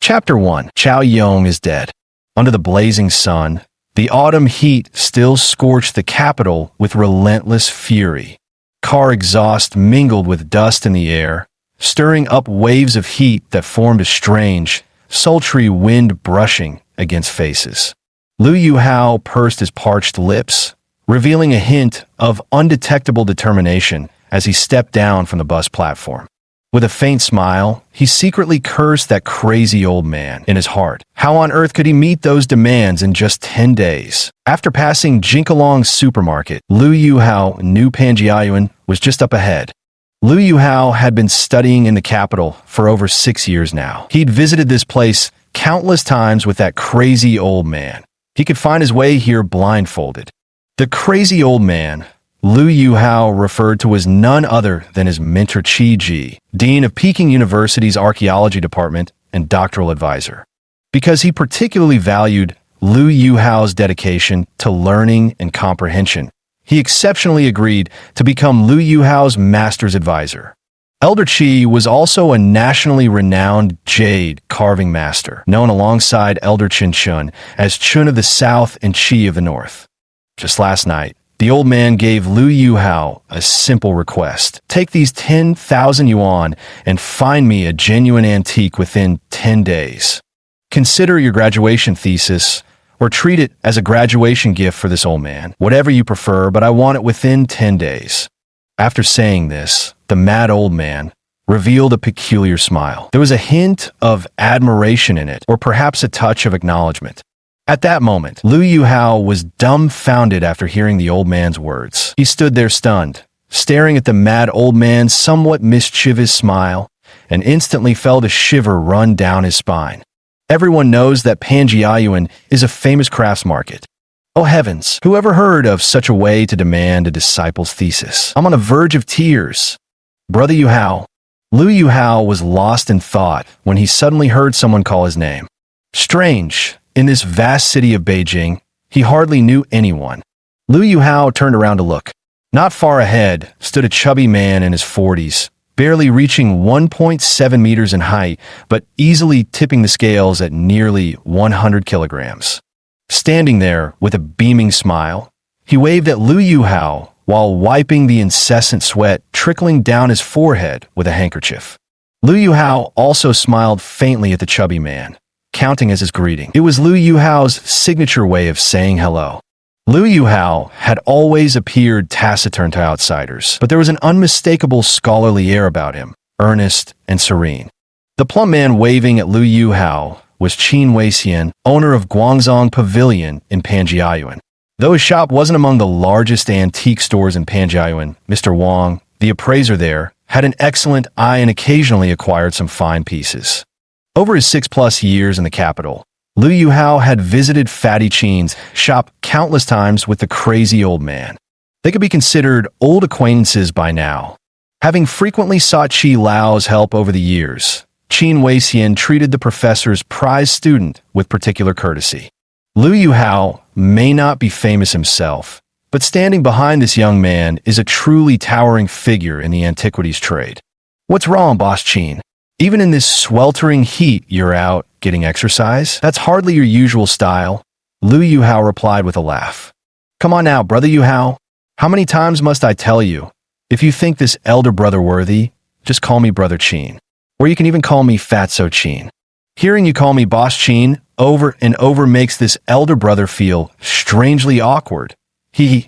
Chapter 1. Chao Yong is dead. Under the blazing sun, the autumn heat still scorched the capital with relentless fury. Car exhaust mingled with dust in the air, stirring up waves of heat that formed a strange, sultry wind brushing against faces. Liu Yuhao pursed his parched lips, revealing a hint of undetectable determination as he stepped down from the bus platform. With a faint smile, he secretly cursed that crazy old man in his heart. How on earth could he meet those demands in just 10 days? After passing Jinkalong's supermarket, Liu Yuhao knew Panjiayuan was just up ahead. Liu Yuhao had been studying in the capital for over 6 years now. He'd visited this place countless times with that crazy old man. He could find his way here blindfolded. The crazy old man Liu Yuhao referred to as none other than his mentor Qi Ji, dean of Peking University's archaeology department and doctoral advisor. Because he particularly valued Liu Yuhao's dedication to learning and comprehension, he exceptionally agreed to become Liu Yuhao's master's advisor. Elder Qi was also a nationally renowned jade carving master, known alongside Elder Qin Chun as Chun of the South and Qi of the North. Just last night, the old man gave Liu Yuhao a simple request. Take these 10,000 yuan and find me a genuine antique within 10 days. Consider your graduation thesis, or treat it as a graduation gift for this old man. Whatever you prefer, but I want it within 10 days. After saying this, the mad old man revealed a peculiar smile. There was a hint of admiration in it, or perhaps a touch of acknowledgement. At that moment, Liu Yuhao was dumbfounded after hearing the old man's words. He stood there stunned, staring at the mad old man's somewhat mischievous smile, and instantly felt a shiver run down his spine. Everyone knows that Panjiayuan is a famous crafts market. Oh heavens, who ever heard of such a way to demand a disciple's thesis? I'm on the verge of tears. Brother Yuhao. Liu Yuhao was lost in thought when he suddenly heard someone call his name. Strange. In this vast city of Beijing, he hardly knew anyone. Liu Yuhao turned around to look. Not far ahead stood a chubby man in his 40s, barely reaching 1.7 meters in height, but easily tipping the scales at nearly 100 kilograms. Standing there with a beaming smile, he waved at Liu Yuhao while wiping the incessant sweat trickling down his forehead with a handkerchief. Liu Yuhao also smiled faintly at the chubby man, counting as his greeting. It was Liu Yuhao's signature way of saying hello. Liu Yuhao had always appeared taciturn to outsiders, but there was an unmistakable scholarly air about him, earnest and serene. The plump man waving at Liu Yuhao was Qin Weixian, owner of Guangzhong Pavilion in Panjiayuan. Though his shop wasn't among the largest antique stores in Panjiayuan, Mr. Wang, the appraiser there, had an excellent eye and occasionally acquired some fine pieces. Over his 6+ years in the capital, Liu Yuhao had visited Fatty Qin's shop countless times with the crazy old man. They could be considered old acquaintances by now. Having frequently sought Qi Lao's help over the years, Qin Weixian treated the professor's prized student with particular courtesy. Liu Yuhao may not be famous himself, but standing behind this young man is a truly towering figure in the antiquities trade. What's wrong, Boss Qin? Even in this sweltering heat, you're out getting exercise? That's hardly your usual style, Liu Yuhao replied with a laugh. Come on now, Brother Yuhao. How many times must I tell you? If you think this elder brother worthy, just call me Brother Qin. Or you can even call me Fatso Qin. Hearing you call me Boss Qin over and over makes this elder brother feel strangely awkward. Qin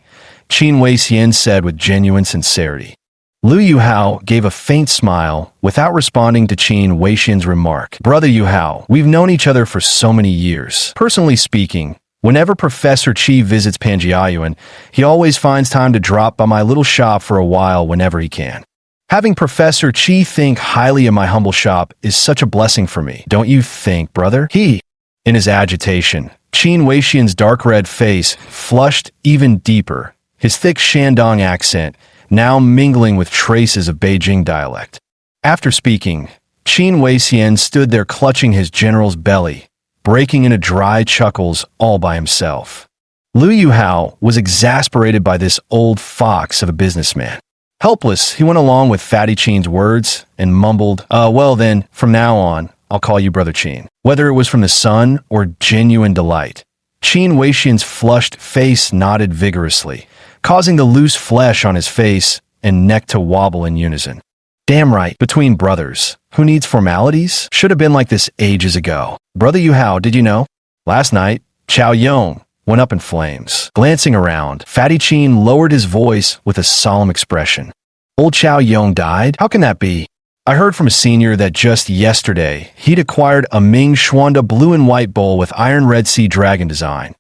Weixian said with genuine sincerity. Liu Yuhao gave a faint smile without responding to Qin Weixian's remark. Brother Yuhao, we've known each other for so many years. Personally speaking, whenever Professor Qi visits Panjiayuan, he always finds time to drop by my little shop for a while whenever he can. Having Professor Qi think highly of my humble shop is such a blessing for me, don't you think, brother? In his agitation, Qin Weixian's dark red face flushed even deeper, his thick Shandong accent now mingling with traces of Beijing dialect. After speaking, Qin Weixian stood there clutching his general's belly, breaking into dry chuckles all by himself. Liu Yuhao was exasperated by this old fox of a businessman. Helpless, he went along with Fatty Qin's words and mumbled, well then, from now on, I'll call you Brother Qin. Whether it was from the sun or genuine delight, Qin Weixian's flushed face nodded vigorously, causing the loose flesh on his face and neck to wobble in unison. Damn right, between brothers. Who needs formalities? Should have been like this ages ago. Brother Yu Hao, did you know? Last night, Chao Yong went up in flames. Glancing around, Fatty Qin lowered his voice with a solemn expression. Old Chao Yong died? How can that be? I heard from a senior that just yesterday, he'd acquired a Ming Xuanda blue and white bowl with Iron Red Sea Dragon design.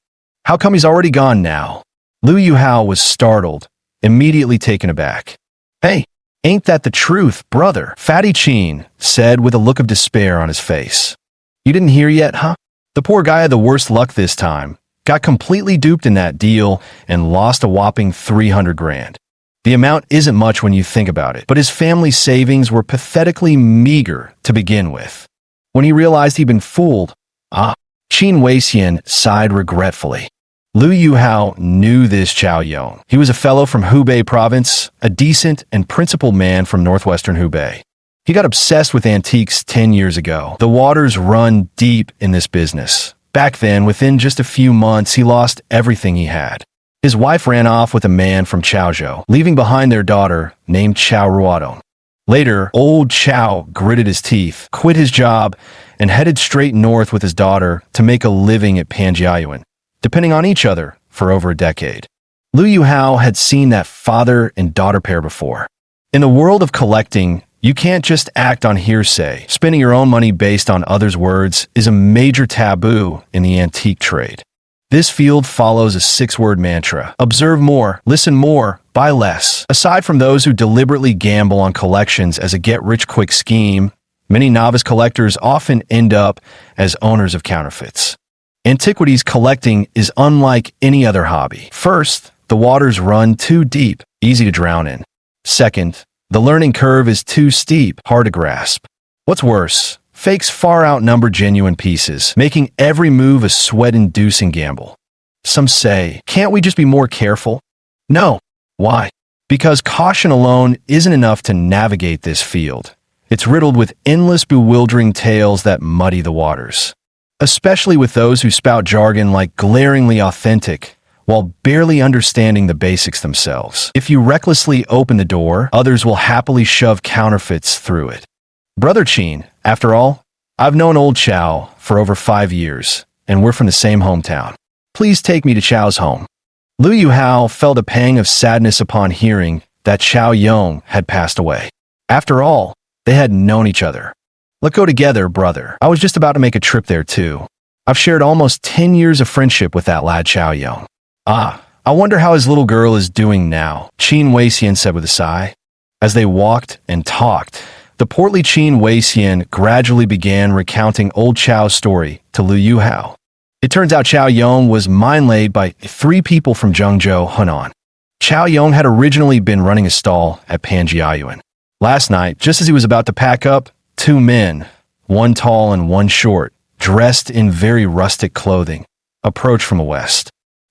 How come he's already gone now? Lu Yuhao was startled, immediately taken aback. Hey, ain't that the truth, brother? Fatty Qin said with a look of despair on his face. You didn't hear yet, huh? The poor guy had the worst luck this time. Got completely duped in that deal and lost a whopping 300 grand. The amount isn't much when you think about it, but his family's savings were pathetically meager to begin with. When he realized he'd been fooled, Qin Weixian sighed regretfully. Lu Yuhao knew this Chao Yong. He was a fellow from Hubei province, a decent and principled man from northwestern Hubei. He got obsessed with antiques 10 years ago. The waters run deep in this business. Back then, within just a few months, he lost everything he had. His wife ran off with a man from Chaozhou, leaving behind their daughter named Chao Ruodong. Later, old Chao gritted his teeth, quit his job, and headed straight north with his daughter to make a living at Panjiayuan, depending on each other for over a decade. Lu Yuhao had seen that father and daughter pair before. In the world of collecting, you can't just act on hearsay. Spending your own money based on others' words is a major taboo in the antique trade. This field follows a 6-word mantra. Observe more, listen more, buy less. Aside from those who deliberately gamble on collections as a get-rich-quick scheme, many novice collectors often end up as owners of counterfeits. Antiquities collecting is unlike any other hobby. First, the waters run too deep, easy to drown in. Second, the learning curve is too steep, hard to grasp. What's worse, fakes far outnumber genuine pieces, making every move a sweat-inducing gamble. Some say, can't we just be more careful? No. Why? Because caution alone isn't enough to navigate this field. It's riddled with endless bewildering tales that muddy the waters. Especially with those who spout jargon like glaringly authentic, while barely understanding the basics themselves. If you recklessly open the door, others will happily shove counterfeits through it. Brother Qin, after all, I've known old Chao for over 5 years, and we're from the same hometown. Please take me to Chao's home. Lu Yuhao felt a pang of sadness upon hearing that Chao Yong had passed away. After all, they had known each other. Let's go together, brother. I was just about to make a trip there too. I've shared almost 10 years of friendship with that lad Chao Yong. I wonder how his little girl is doing now, Qin Weixian said with a sigh. As they walked and talked, the portly Qin Weixian gradually began recounting old Chao's story to Lu Yuhao. It turns out Chao Yong was mine-laid by 3 people from Zhengzhou, Hunan. Chao Yong had originally been running a stall at Panjiayuan. Last night, just as he was about to pack up, 2 men, one tall and one short, dressed in very rustic clothing, approached from the west.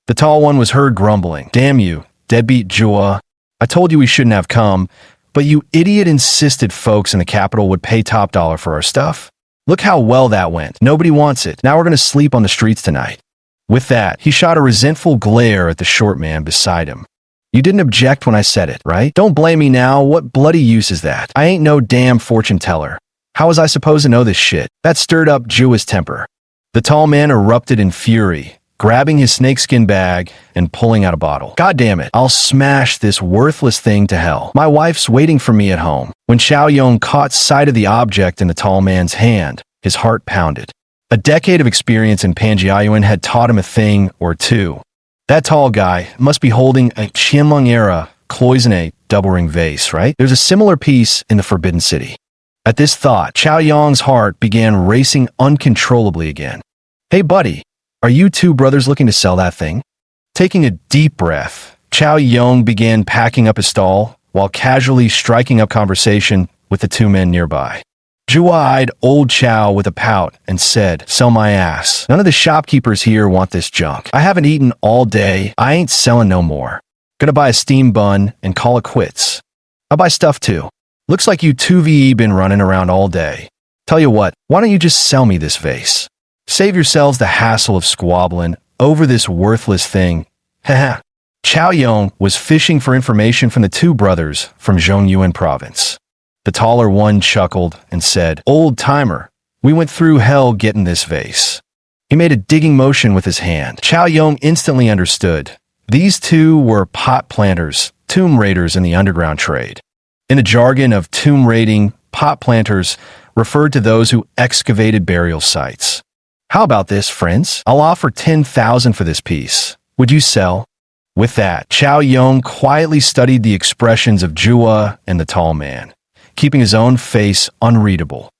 The tall one was heard grumbling, "Damn you, deadbeat Jua. I told you we shouldn't have come, but you idiot insisted folks in the capital would pay top dollar for our stuff. Look how well that went. Nobody wants it. Now we're going to sleep on the streets tonight." With that, he shot a resentful glare at the short man beside him. "You didn't object when I said it, right? Don't blame me now. What bloody use is that? I ain't no damn fortune teller. How was I supposed to know this shit?" That stirred up Jua's temper. The tall man erupted in fury, grabbing his snakeskin bag and pulling out a bottle. "God damn it, I'll smash this worthless thing to hell. My wife's waiting for me at home." When Chao Yong caught sight of the object in the tall man's hand, his heart pounded. A decade of experience in Panjiayuan had taught him a thing or two. That tall guy must be holding a Qianlong-era cloisonne double-ring vase, right? There's a similar piece in the Forbidden City. At this thought, Chao Yong's heart began racing uncontrollably again. "Hey buddy, are you 2 brothers looking to sell that thing?" Taking a deep breath, Chao Yong began packing up his stall while casually striking up conversation with the 2 men nearby. Zhua eyed old Chao with a pout and said, "Sell my ass. None of the shopkeepers here want this junk. I haven't eaten all day. I ain't selling no more. Gonna buy a steam bun and call it quits. I'll buy stuff too. Looks like you 2VE been running around all day. Tell you what, why don't you just sell me this vase? Save yourselves the hassle of squabbling over this worthless thing. Haha. Chao Yong was fishing for information from the two brothers from Zhongyuan province. The taller one chuckled and said, "Old timer, we went through hell getting this vase." He made a digging motion with his hand. Chao Yong instantly understood. These two were pot planters, tomb raiders in the underground trade. In the jargon of tomb raiding, pot planters referred to those who excavated burial sites. "How about this, friends? I'll offer 10,000 for this piece. Would you sell?" With that, Chao Yong quietly studied the expressions of Jua and the tall man, keeping his own face unreadable.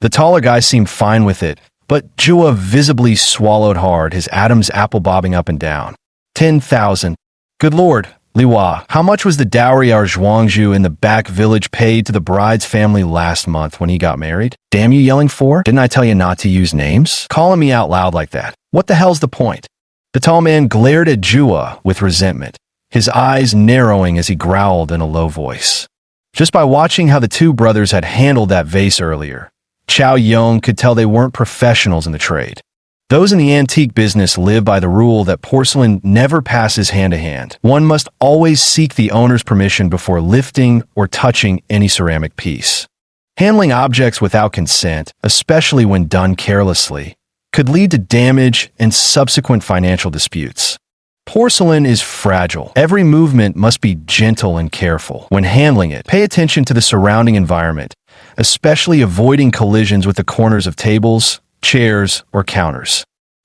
The taller guy seemed fine with it, but Jua visibly swallowed hard, his Adam's apple bobbing up and down. 10,000. Good lord, Liwa, how much was the dowry our Zhuangzhu in the back village paid to the bride's family last month when he got married? Damn you yelling for? Didn't I tell you not to use names? Calling me out loud like that. What the hell's the point? The tall man glared at Jua with resentment, his eyes narrowing as he growled in a low voice. Just by watching how the two brothers had handled that vase earlier, Chao Yong could tell they weren't professionals in the trade. Those in the antique business live by the rule that porcelain never passes hand to hand. One must always seek the owner's permission before lifting or touching any ceramic piece. Handling objects without consent, especially when done carelessly, could lead to damage and subsequent financial disputes. Porcelain is fragile. Every movement must be gentle and careful. When handling it, pay attention to the surrounding environment, especially avoiding collisions with the corners of tables, chairs, or counters.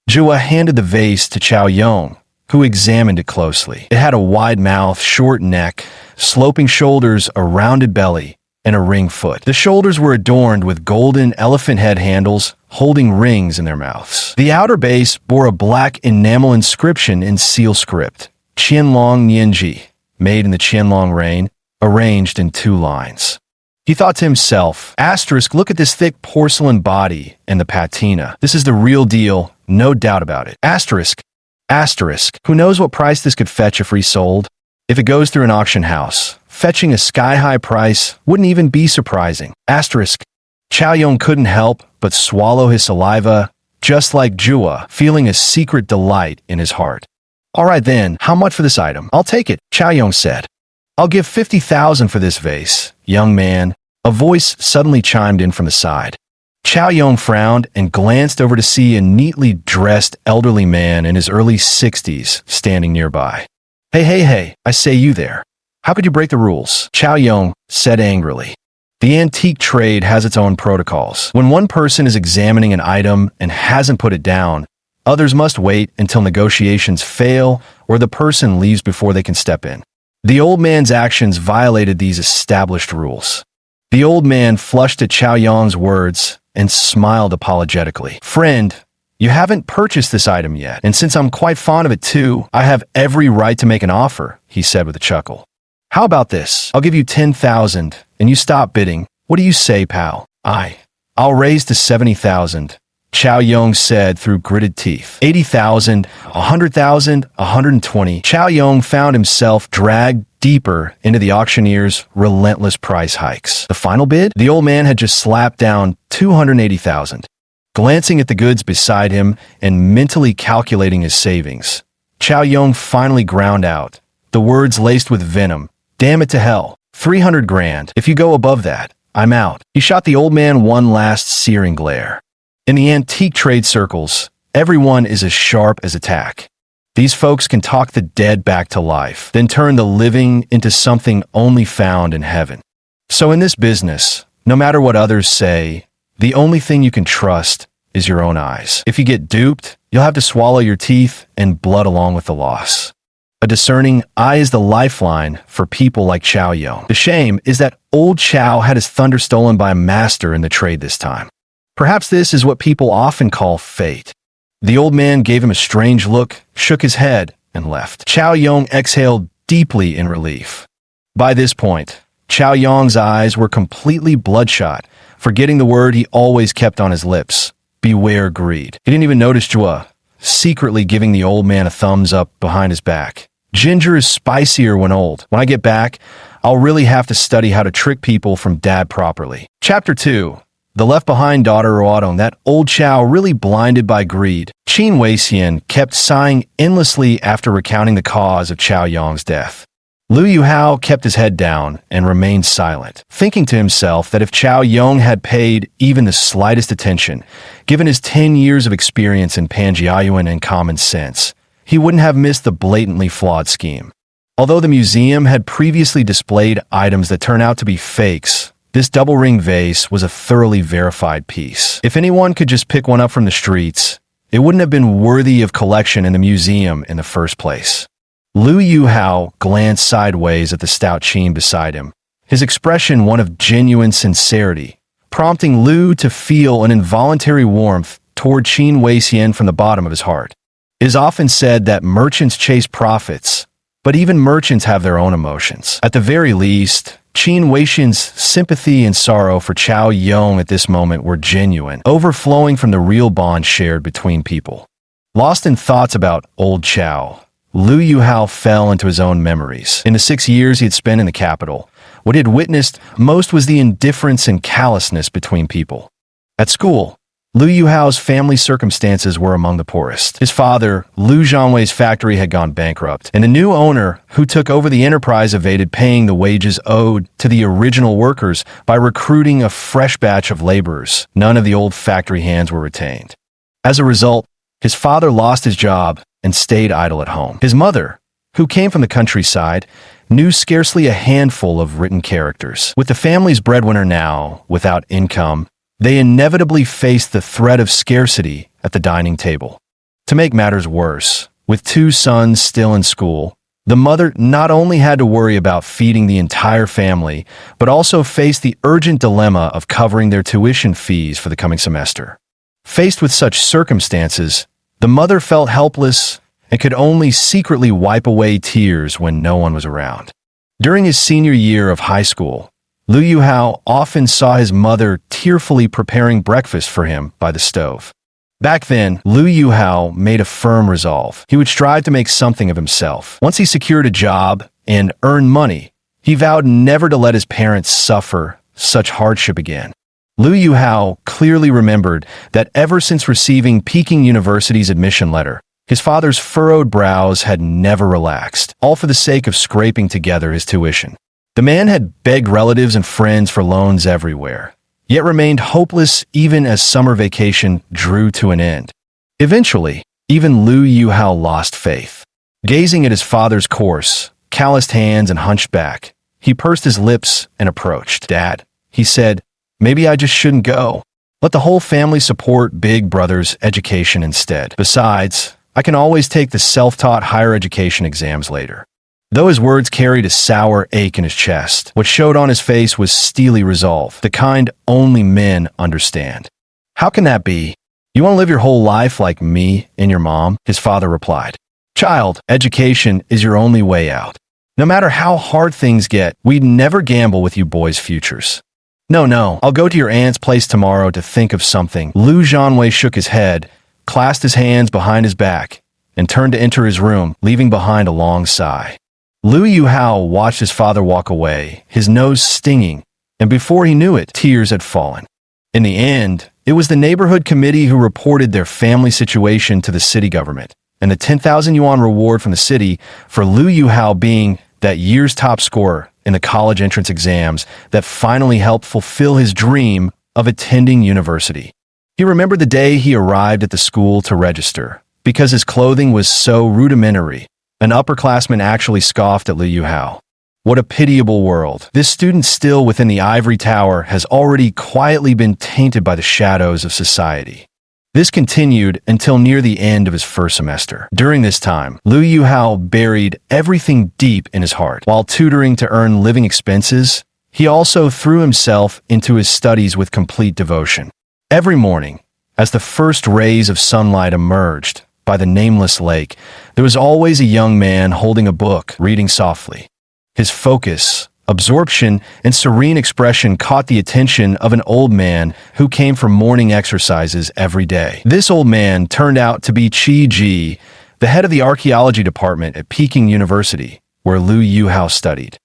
Jua handed the vase to Chao Yong, who examined it closely. It had a wide mouth, short neck, sloping shoulders, a rounded belly, and a ring foot. The shoulders were adorned with golden elephant head handles, holding rings in their mouths. The outer base bore a black enamel inscription in seal script, Qianlong Nianji, made in the Qianlong reign, arranged in 2 lines. He thought to himself, asterisk, look at this thick porcelain body and the patina. This is the real deal, no doubt about it. Asterisk, asterisk, who knows what price this could fetch if resold? If it goes through an auction house, fetching a sky-high price wouldn't even be surprising. Asterisk. Chao Yong couldn't help but swallow his saliva, just like Jua, feeling a secret delight in his heart. All right then, how much for this item? I'll take it, Chao Yong said. I'll give 50,000 for this vase, young man. A voice suddenly chimed in from the side. Chao Yong frowned and glanced over to see a neatly dressed elderly man in his early 60s standing nearby. Hey, I say you there. How could you break the rules? Chao Yong said angrily. The antique trade has its own protocols. When one person is examining an item and hasn't put it down, others must wait until negotiations fail or the person leaves before they can step in. The old man's actions violated these established rules. The old man flushed at Chao Yong's words and smiled apologetically. Friend, you haven't purchased this item yet, and since I'm quite fond of it too, I have every right to make an offer, he said with a chuckle. How about this? I'll give you 10,000, and you stop bidding. What do you say, pal? I'll raise to 70,000, Chao Yong said through gritted teeth. 80,000, 100,000, 120. Chao Yong found himself dragged deeper into the auctioneer's relentless price hikes. The final bid? The old man had just slapped down 280,000. Glancing at the goods beside him and mentally calculating his savings, Chao Yong finally ground out, the words laced with venom. Damn it to hell. 300 grand. If you go above that, I'm out. He shot the old man one last searing glare. In the antique trade circles, everyone is as sharp as a tack. These folks can talk the dead back to life, then turn the living into something only found in heaven. So in this business, no matter what others say, the only thing you can trust is your own eyes. If you get duped, you'll have to swallow your teeth and blood along with the loss. A discerning eye is the lifeline for people like Chao Yong. The shame is that old Chao had his thunder stolen by a master in the trade this time. Perhaps this is what people often call fate. The old man gave him a strange look, shook his head, and left. Chao Yong exhaled deeply in relief. By this point, Chao Yong's eyes were completely bloodshot, forgetting the word he always kept on his lips. Beware greed. He didn't even notice Jua secretly giving the old man a thumbs up behind his back. Ginger is spicier when old. When I get back, I'll really have to study how to trick people from dad properly. Chapter 2. The left-behind daughter Autumn, that old Chow really blinded by greed. Qin Weixian kept sighing endlessly after recounting the cause of Chow Yong's death. Lu Yuhao kept his head down and remained silent, thinking to himself that if Chow Yong had paid even the slightest attention, given his 10 years of experience in Panjiayuan and common sense, he wouldn't have missed the blatantly flawed scheme. Although the museum had previously displayed items that turned out to be fakes, this double-ring vase was a thoroughly verified piece. If anyone could just pick one up from the streets, it wouldn't have been worthy of collection in the museum in the first place. Lu Yuhao glanced sideways at the stout Qin beside him, his expression one of genuine sincerity, prompting Lu to feel an involuntary warmth toward Qin Weixian from the bottom of his heart. It is often said that merchants chase profits, but even merchants have their own emotions. At the very least, Qin Weixian's sympathy and sorrow for Chow Yong at this moment were genuine, overflowing from the real bond shared between people. Lost in thoughts about old Chow, Lu Yuhao fell into his own memories. In the 6 years he had spent in the capital, what he had witnessed most was the indifference and callousness between people. At school, Lu Yuhao's family circumstances were among the poorest. His father, Lu Zhangwei's factory had gone bankrupt, and the new owner who took over the enterprise evaded paying the wages owed to the original workers by recruiting a fresh batch of laborers. None of the old factory hands were retained. As a result, his father lost his job and stayed idle at home. His mother, who came from the countryside, knew scarcely a handful of written characters. With the family's breadwinner now without income, they inevitably faced the threat of scarcity at the dining table. To make matters worse, with 2 sons still in school, the mother not only had to worry about feeding the entire family, but also faced the urgent dilemma of covering their tuition fees for the coming semester. Faced with such circumstances, the mother felt helpless and could only secretly wipe away tears when no one was around. During his senior year of high school, Lu Yuhao often saw his mother tearfully preparing breakfast for him by the stove. Back then, Lu Yuhao made a firm resolve. He would strive to make something of himself. Once he secured a job and earned money, he vowed never to let his parents suffer such hardship again. Lu Yuhao clearly remembered that ever since receiving Peking University's admission letter, his father's furrowed brows had never relaxed, all for the sake of scraping together his tuition. The man had begged relatives and friends for loans everywhere, yet remained hopeless even as summer vacation drew to an end. Eventually, even Lu Yuhao lost faith. Gazing at his father's coarse, calloused hands and hunched back, he pursed his lips and approached. "Dad," he said, "maybe I just shouldn't go. Let the whole family support Big Brother's education instead. Besides, I can always take the self-taught higher education exams later." Though his words carried a sour ache in his chest, what showed on his face was steely resolve, the kind only men understand. "How can that be? You want to live your whole life like me and your mom?" his father replied. "Child, education is your only way out. No matter how hard things get, we'd never gamble with you boys' futures." No, I'll go to your aunt's place tomorrow to think of something." Lu Zhanwei shook his head, clasped his hands behind his back, and turned to enter his room, leaving behind a long sigh. Lu Yuhao watched his father walk away, his nose stinging, and before he knew it, tears had fallen. In the end, it was the neighborhood committee who reported their family situation to the city government, and the 10,000 yuan reward from the city for Lu Yuhao being that year's top scorer in the college entrance exams that finally helped fulfill his dream of attending university. He remembered the day he arrived at the school to register. Because his clothing was so rudimentary, an upperclassman actually scoffed at Lu Yuhao. What a pitiable world. This student still within the ivory tower has already quietly been tainted by the shadows of society. This continued until near the end of his first semester. During this time, Lu Yuhao buried everything deep in his heart. While tutoring to earn living expenses, he also threw himself into his studies with complete devotion. Every morning, as the first rays of sunlight emerged by the nameless lake, there was always a young man holding a book, reading softly. His focus, absorption, and serene expression caught the attention of an old man who came for morning exercises every day. This old man turned out to be Qi Ji, the head of the archaeology department at Peking University, where Lu Yuhao studied.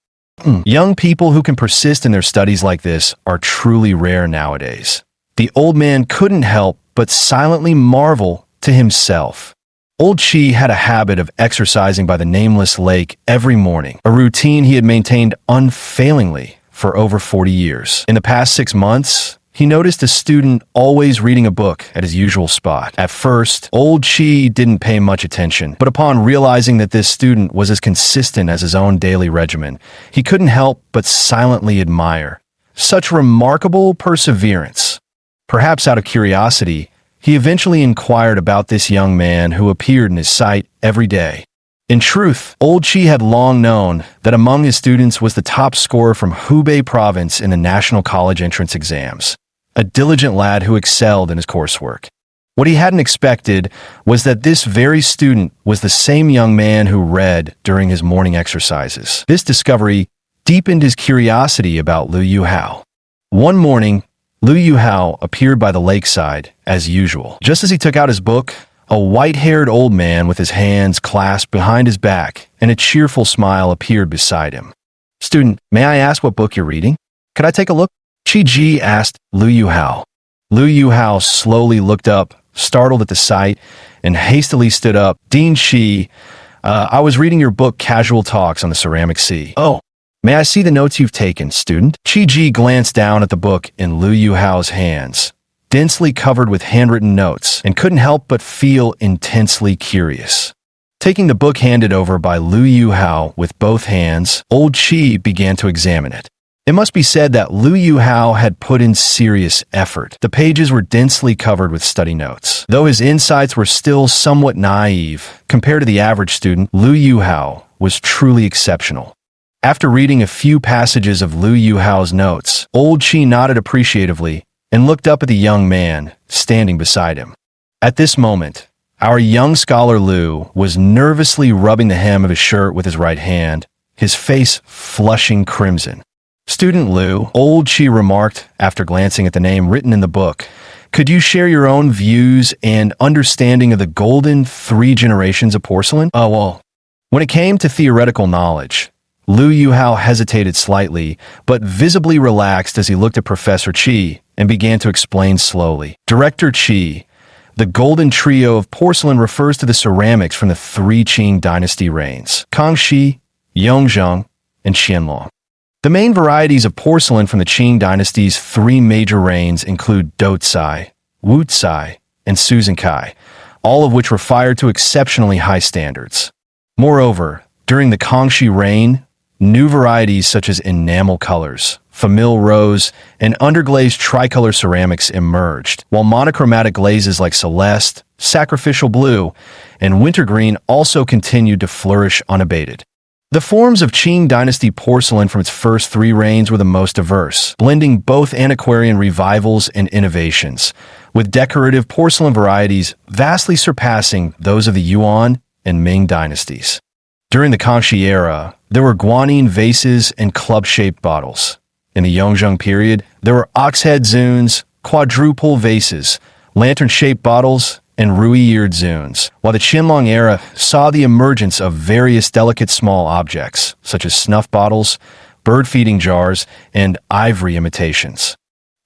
Young people who can persist in their studies like this are truly rare nowadays. The old man couldn't help but silently marvel to himself. Old Chi had a habit of exercising by the nameless lake every morning, a routine he had maintained unfailingly for over 40 years. In the past 6 months, he noticed a student always reading a book at his usual spot. At first, Old Chi didn't pay much attention, but upon realizing that this student was as consistent as his own daily regimen, he couldn't help but silently admire such remarkable perseverance. Perhaps out of curiosity, he eventually inquired about this young man who appeared in his sight every day. In truth, Old Chi had long known that among his students was the top scorer from Hubei province in the national college entrance exams, a diligent lad who excelled in his coursework. What he hadn't expected was that this very student was the same young man who read during his morning exercises. This discovery deepened his curiosity about Liu Yuhao. One morning, Liu Yuhao appeared by the lakeside, as usual. Just as he took out his book, a white-haired old man with his hands clasped behind his back and a cheerful smile appeared beside him. "Student, may I ask what book you're reading? Could I take a look?" Chi Ji asked Liu Yuhao. Liu Yuhao slowly looked up, startled at the sight, and hastily stood up. "Dean Shi, I was reading your book Casual Talks on the Ceramic Sea." "Oh, may I see the notes you've taken, student?" Chi Ji glanced down at the book in Liu Yuhao's hands, densely covered with handwritten notes, and couldn't help but feel intensely curious. Taking the book handed over by Liu Yuhao with both hands, Old Chi began to examine it. It must be said that Liu Yuhao had put in serious effort. The pages were densely covered with study notes. Though his insights were still somewhat naive compared to the average student, Liu Yuhao was truly exceptional. After reading a few passages of Liu Yuhao's notes, Old Chi nodded appreciatively and looked up at the young man standing beside him. At this moment, our young scholar Liu was nervously rubbing the hem of his shirt with his right hand, his face flushing crimson. "Student Liu," Old Chi remarked after glancing at the name written in the book, "could you share your own views and understanding of the golden 3 generations of porcelain?" When it came to theoretical knowledge, Liu Yuhao hesitated slightly, but visibly relaxed as he looked at Professor Chi and began to explain slowly. "Director Chi, the golden trio of porcelain refers to the ceramics from the 3 Qing dynasty reigns: Kangxi, Yongzheng, and Qianlong. The main varieties of porcelain from the Qing dynasty's 3 major reigns include Doucai, Wucai, and Suzhenkai, all of which were fired to exceptionally high standards. Moreover, during the Kangxi reign, new varieties such as enamel colors, famille rose, and underglazed tricolor ceramics emerged, while monochromatic glazes like celeste, sacrificial blue, and wintergreen also continued to flourish unabated. The forms of Qing dynasty porcelain from its first 3 reigns were the most diverse, blending both antiquarian revivals and innovations, with decorative porcelain varieties vastly surpassing those of the Yuan and Ming dynasties. During the Kangxi era, there were guanine vases and club-shaped bottles. In the Yongzheng period, there were ox-head zuns, quadruple vases, lantern-shaped bottles, and rui-eared zuns, while the Qianlong era saw the emergence of various delicate small objects, such as snuff bottles, bird-feeding jars, and ivory imitations.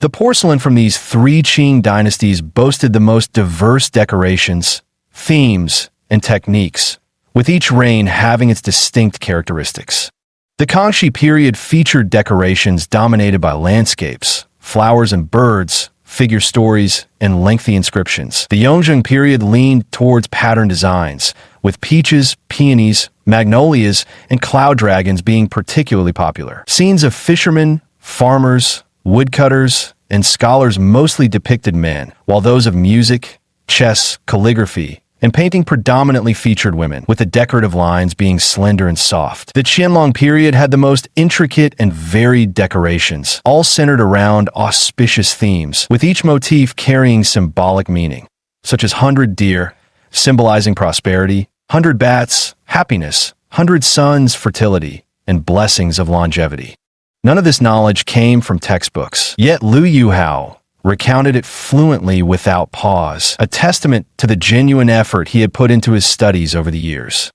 The porcelain from these 3 Qing dynasties boasted the most diverse decorations, themes, and techniques, with each reign having its distinct characteristics. The Kangxi period featured decorations dominated by landscapes, flowers and birds, figure stories, and lengthy inscriptions. The Yongzheng period leaned towards pattern designs, with peaches, peonies, magnolias, and cloud dragons being particularly popular. Scenes of fishermen, farmers, woodcutters, and scholars mostly depicted men, while those of music, chess, calligraphy, and painting predominantly featured women, with the decorative lines being slender and soft. The Qianlong period had the most intricate and varied decorations, all centered around auspicious themes, with each motif carrying symbolic meaning, such as 100 deer, symbolizing prosperity, 100 bats, happiness, 100 suns, fertility, and blessings of longevity. None of this knowledge came from textbooks, yet Liu Yuhao recounted it fluently without pause, a testament to the genuine effort he had put into his studies over the years.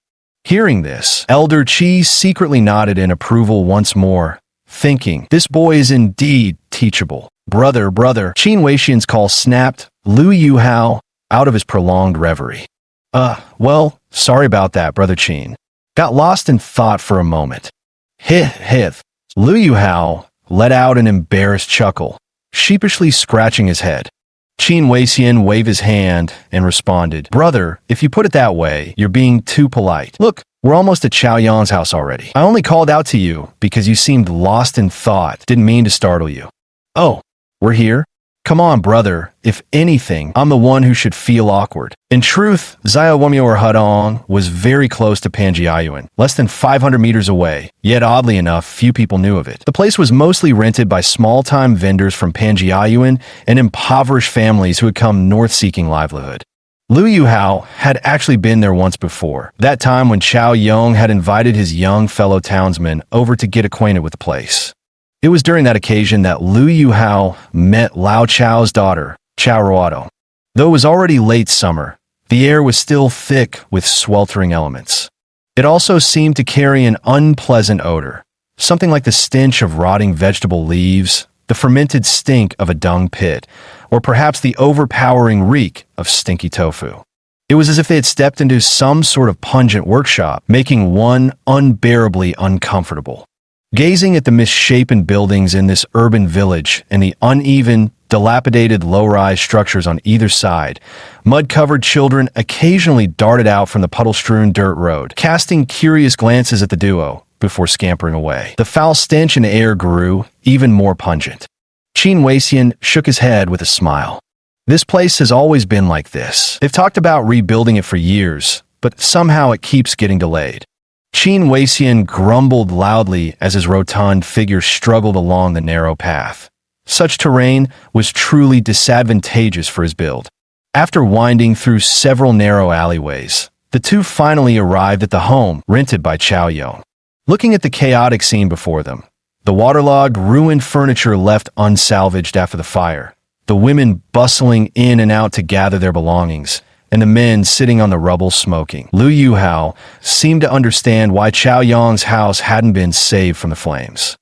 Hearing this, Elder Chi secretly nodded in approval once more, thinking, "This boy is indeed teachable." Brother, Qin Weixian's call snapped Lu Yuhao out of his prolonged reverie. Well, sorry about that, Brother Qin. Got lost in thought for a moment. Hith. Lu Yuhao let out an embarrassed chuckle, sheepishly scratching his head. Qin Weixian waved his hand and responded, Brother, if you put it that way, you're being too polite. Look, we're almost at Chao Yang's house already. I only called out to you because you seemed lost in thought. Didn't mean to startle you. Oh, we're here? Come on, brother. If anything, I'm the one who should feel awkward. In truth, Xiaowamyor Hudong was very close to Panjiayuan, less than 500 meters away, yet oddly enough, few people knew of it. The place was mostly rented by small-time vendors from Panjiayuan and impoverished families who had come north seeking livelihood. Lu Yuhao had actually been there once before, that time when Chao Yong had invited his young fellow townsmen over to get acquainted with the place. It was during that occasion that Lu Yuhao met Lao Chao's daughter, Chao Ruoto. Though it was already late summer, the air was still thick with sweltering elements. It also seemed to carry an unpleasant odor, something like the stench of rotting vegetable leaves, the fermented stink of a dung pit, or perhaps the overpowering reek of stinky tofu. It was as if they had stepped into some sort of pungent workshop, making one unbearably uncomfortable. Gazing at the misshapen buildings in this urban village and the uneven, dilapidated low-rise structures on either side, mud-covered children occasionally darted out from the puddle-strewn dirt road, casting curious glances at the duo before scampering away. The foul stench in the air grew even more pungent. Qin Weixian shook his head with a smile. This place has always been like this. They've talked about rebuilding it for years, but somehow it keeps getting delayed. Qin Weixian grumbled loudly as his rotund figure struggled along the narrow path. Such terrain was truly disadvantageous for his build. After winding through several narrow alleyways, the two finally arrived at the home rented by Chao Yong. Looking at the chaotic scene before them, the waterlogged, ruined furniture left unsalvaged after the fire, the women bustling in and out to gather their belongings, and the men sitting on the rubble smoking. Lu Yuhao seemed to understand why Chao Yang's house hadn't been saved from the flames.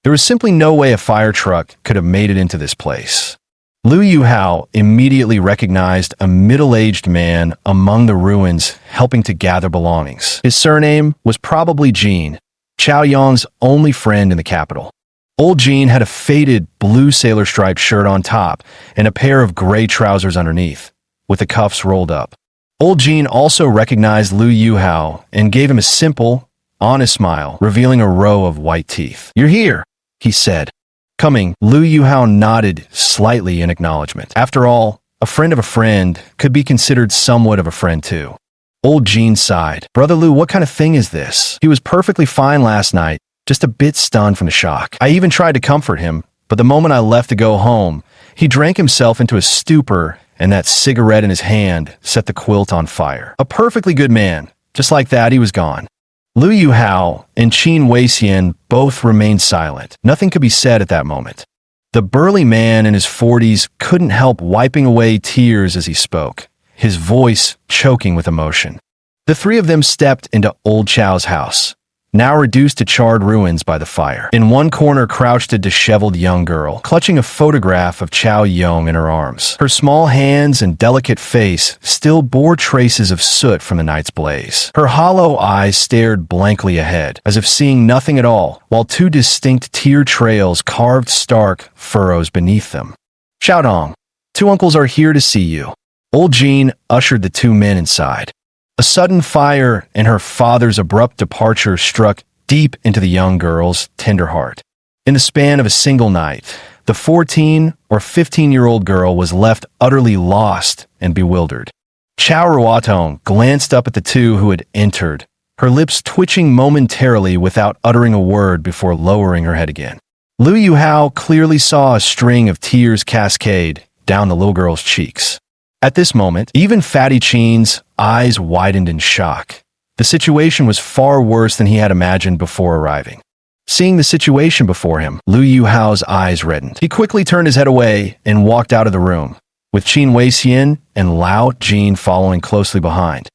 There was simply no way a fire truck could have made it into this place. Lu Yuhao immediately recognized a middle-aged man among the ruins helping to gather belongings. His surname was probably Jean, Chao Yang's only friend in the capital. Old Jean had a faded blue sailor-striped shirt on top and a pair of gray trousers underneath, with the cuffs rolled up. Old Jean also recognized Lu Yuhao and gave him a simple, honest smile, revealing a row of white teeth. "You're here," he said. Coming, Lu Yuhao nodded slightly in acknowledgement. After all, a friend of a friend could be considered somewhat of a friend too. Old Jean sighed. "Brother Lu, what kind of thing is this? He was perfectly fine last night, just a bit stunned from the shock. I even tried to comfort him, but the moment I left to go home, he drank himself into a stupor, and that cigarette in his hand set the quilt on fire. A perfectly good man. Just like that, he was gone." Lu Yuhao and Qin Weixian both remained silent. Nothing could be said at that moment. The burly man in his 40s couldn't help wiping away tears as he spoke, his voice choking with emotion. The three of them stepped into old Chao's house, now reduced to charred ruins by the fire. In one corner crouched a disheveled young girl, clutching a photograph of Chao Yong in her arms. Her small hands and delicate face still bore traces of soot from the night's blaze. Her hollow eyes stared blankly ahead, as if seeing nothing at all, while two distinct tear trails carved stark furrows beneath them. "Chao Dong, two uncles are here to see you." Old Jean ushered the two men inside. A sudden fire and her father's abrupt departure struck deep into the young girl's tender heart. In the span of a single night, the 14 or 15-year-old girl was left utterly lost and bewildered. Chao Ruotong glanced up at the two who had entered, her lips twitching momentarily without uttering a word before lowering her head again. Lu Yuhao clearly saw a string of tears cascade down the little girl's cheeks. At this moment, even Fatty Qin's eyes widened in shock. The situation was far worse than he had imagined before arriving. Seeing the situation before him, Lu Yuhao's eyes reddened. He quickly turned his head away and walked out of the room, with Qin Weixian and Lao Jin following closely behind.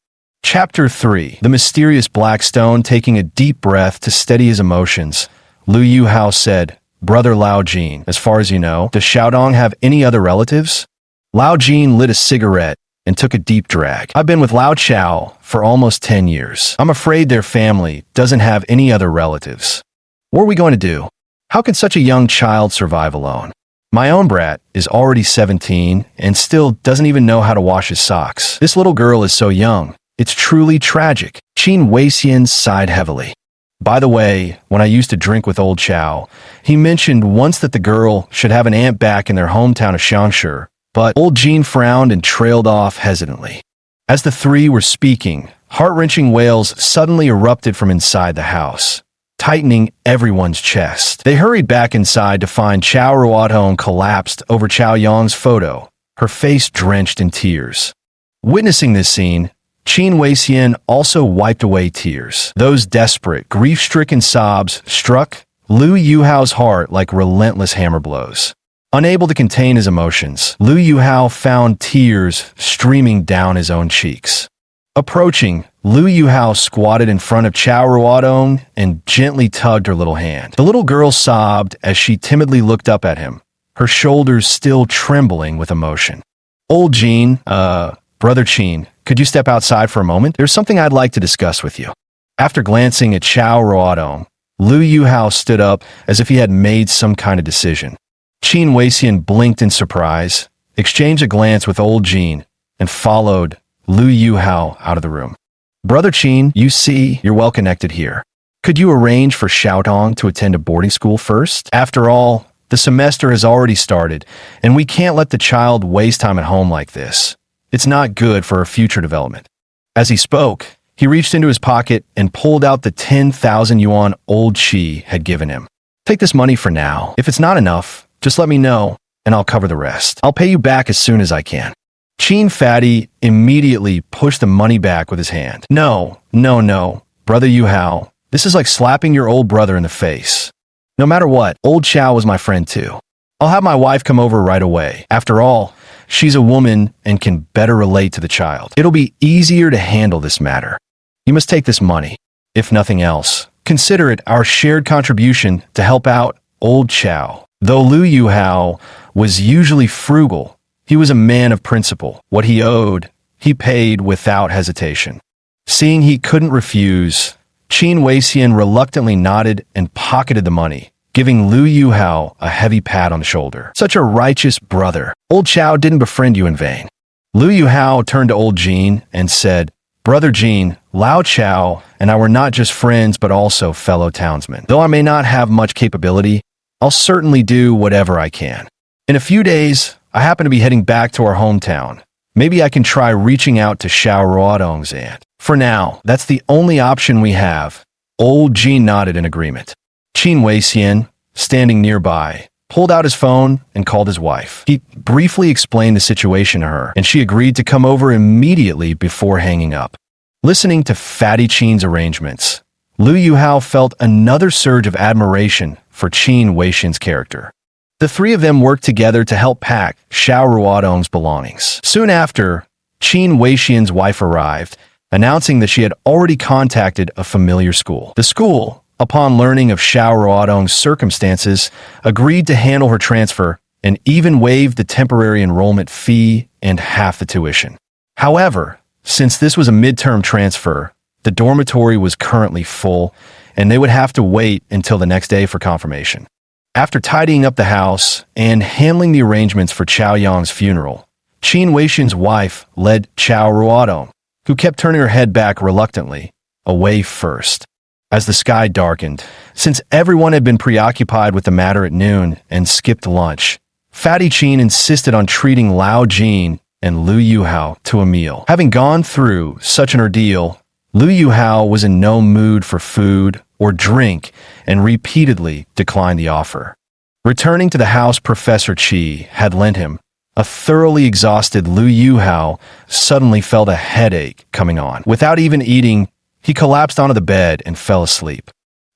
Chapter 3. The mysterious Blackstone. Taking a deep breath to steady his emotions, Lu Yuhao said, Brother Lao Jin, as far as you know, does Xiaodong have any other relatives? Lao Jin lit a cigarette and took a deep drag. I've been with Lao Chao for almost 10 years. I'm afraid their family doesn't have any other relatives. What are we going to do? How can such a young child survive alone? My own brat is already 17 and still doesn't even know how to wash his socks. This little girl is so young. It's truly tragic. Qin Weixian sighed heavily. By the way, when I used to drink with old Chao, he mentioned once that the girl should have an aunt back in their hometown of Xiangshi, but old Jean frowned and trailed off hesitantly. As the three were speaking, heart-wrenching wails suddenly erupted from inside the house, tightening everyone's chest. They hurried back inside to find Chao Ruotong collapsed over Chao Yang's photo, her face drenched in tears. Witnessing this scene, Qin Weixian also wiped away tears. Those desperate, grief-stricken sobs struck Lu Yuhao's heart like relentless hammer blows. Unable to contain his emotions, Lu Yuhao found tears streaming down his own cheeks. Approaching, Lu Yuhao squatted in front of Chao Ruotong and gently tugged her little hand. The little girl sobbed as she timidly looked up at him, her shoulders still trembling with emotion. Old Jean, Brother Qin, could you step outside for a moment? There's something I'd like to discuss with you. After glancing at Chao Ruotong, Lu Yuhao stood up as if he had made some kind of decision. Qin Weixian blinked in surprise, exchanged a glance with old Jean, and followed Lu Yuhao out of the room. Brother Qin, you see, you're well connected here. Could you arrange for Xiaodong to attend a boarding school first? After all, the semester has already started, and we can't let the child waste time at home like this. It's not good for her future development. As he spoke, he reached into his pocket and pulled out the 10,000 yuan old Qi had given him. Take this money for now. If it's not enough, just let me know, and I'll cover the rest. I'll pay you back as soon as I can. Qin Fatty immediately pushed the money back with his hand. No, Brother Yuhao. This is like slapping your old brother in the face. No matter what, old Chao was my friend too. I'll have my wife come over right away. After all, she's a woman and can better relate to the child. It'll be easier to handle this matter. You must take this money. If nothing else, consider it our shared contribution to help out old Chao. Though Lu Yuhao was usually frugal, he was a man of principle. What he owed, he paid without hesitation. Seeing he couldn't refuse, Qin Weixian reluctantly nodded and pocketed the money, giving Lu Yuhao a heavy pat on the shoulder. Such a righteous brother. Old Chao didn't befriend you in vain. Lu Yuhao turned to old Jean and said, Brother Jean, Lao Chao and I were not just friends but also fellow townsmen. Though I may not have much capability, I'll certainly do whatever I can. In a few days, I happen to be heading back to our hometown. Maybe I can try reaching out to Chao Ruotong's aunt. For now, that's the only option we have. Old Jean nodded in agreement. Qin Weixian, standing nearby, pulled out his phone and called his wife. He briefly explained the situation to her, and she agreed to come over immediately before hanging up. Listening to Fatty Qin's arrangements, Lu Yuhao felt another surge of admiration for Qin Weixian's character. The three of them worked together to help pack Chao Ruotong's belongings. Soon after, Qin Weixian's wife arrived, announcing that she had already contacted a familiar school. The school, upon learning of Chao Ruotong's circumstances, agreed to handle her transfer and even waived the temporary enrollment fee and half the tuition. However, since this was a midterm transfer, the dormitory was currently full, and they would have to wait until the next day for confirmation. After tidying up the house and handling the arrangements for Chao Yang's funeral, Qin Weixian's wife led Chao Ruotong, who kept turning her head back reluctantly, away first. As the sky darkened, since everyone had been preoccupied with the matter at noon and skipped lunch, Fatty Qin insisted on treating Lao Jin and Lu Yuhao to a meal. Having gone through such an ordeal, Lu Yuhao was in no mood for food or drink and repeatedly declined the offer. Returning to the house Professor Qi had lent him, a thoroughly exhausted Lu Yuhao suddenly felt a headache coming on. Without even eating, he collapsed onto the bed and fell asleep.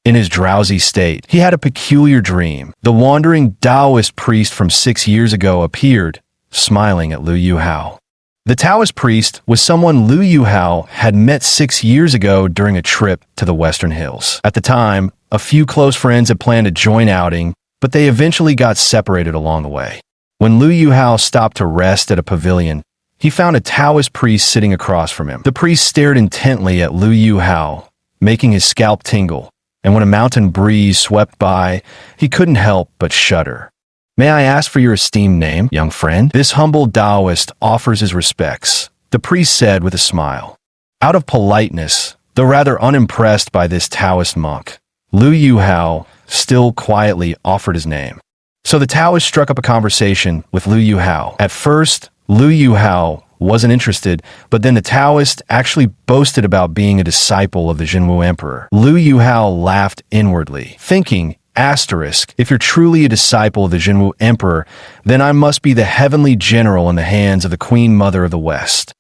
In his drowsy state, he had a peculiar dream. The wandering Taoist priest from 6 years ago appeared, smiling at Lu Yuhao. The Taoist priest was someone Lu Yuhao had met 6 years ago during a trip to the Western Hills. At the time, a few close friends had planned a joint outing, but they eventually got separated along the way. When Lu Yuhao stopped to rest at a pavilion, he found a Taoist priest sitting across from him. The priest stared intently at Lu Yuhao, making his scalp tingle, and when a mountain breeze swept by, he couldn't help but shudder. "May I ask for your esteemed name, young friend?" "This humble Taoist offers his respects," the priest said with a smile. Out of politeness, though rather unimpressed by this Taoist monk, Lu Yuhao still quietly offered his name. So the Taoist struck up a conversation with Lu Yuhao. At first, Lu Yuhao wasn't interested, but then the Taoist actually boasted about being a disciple of the Jinwu Emperor. Lu Yuhao laughed inwardly, thinking, if you're truly a disciple of the Jinwu Emperor, then I must be the heavenly general in the hands of the Queen Mother of the West.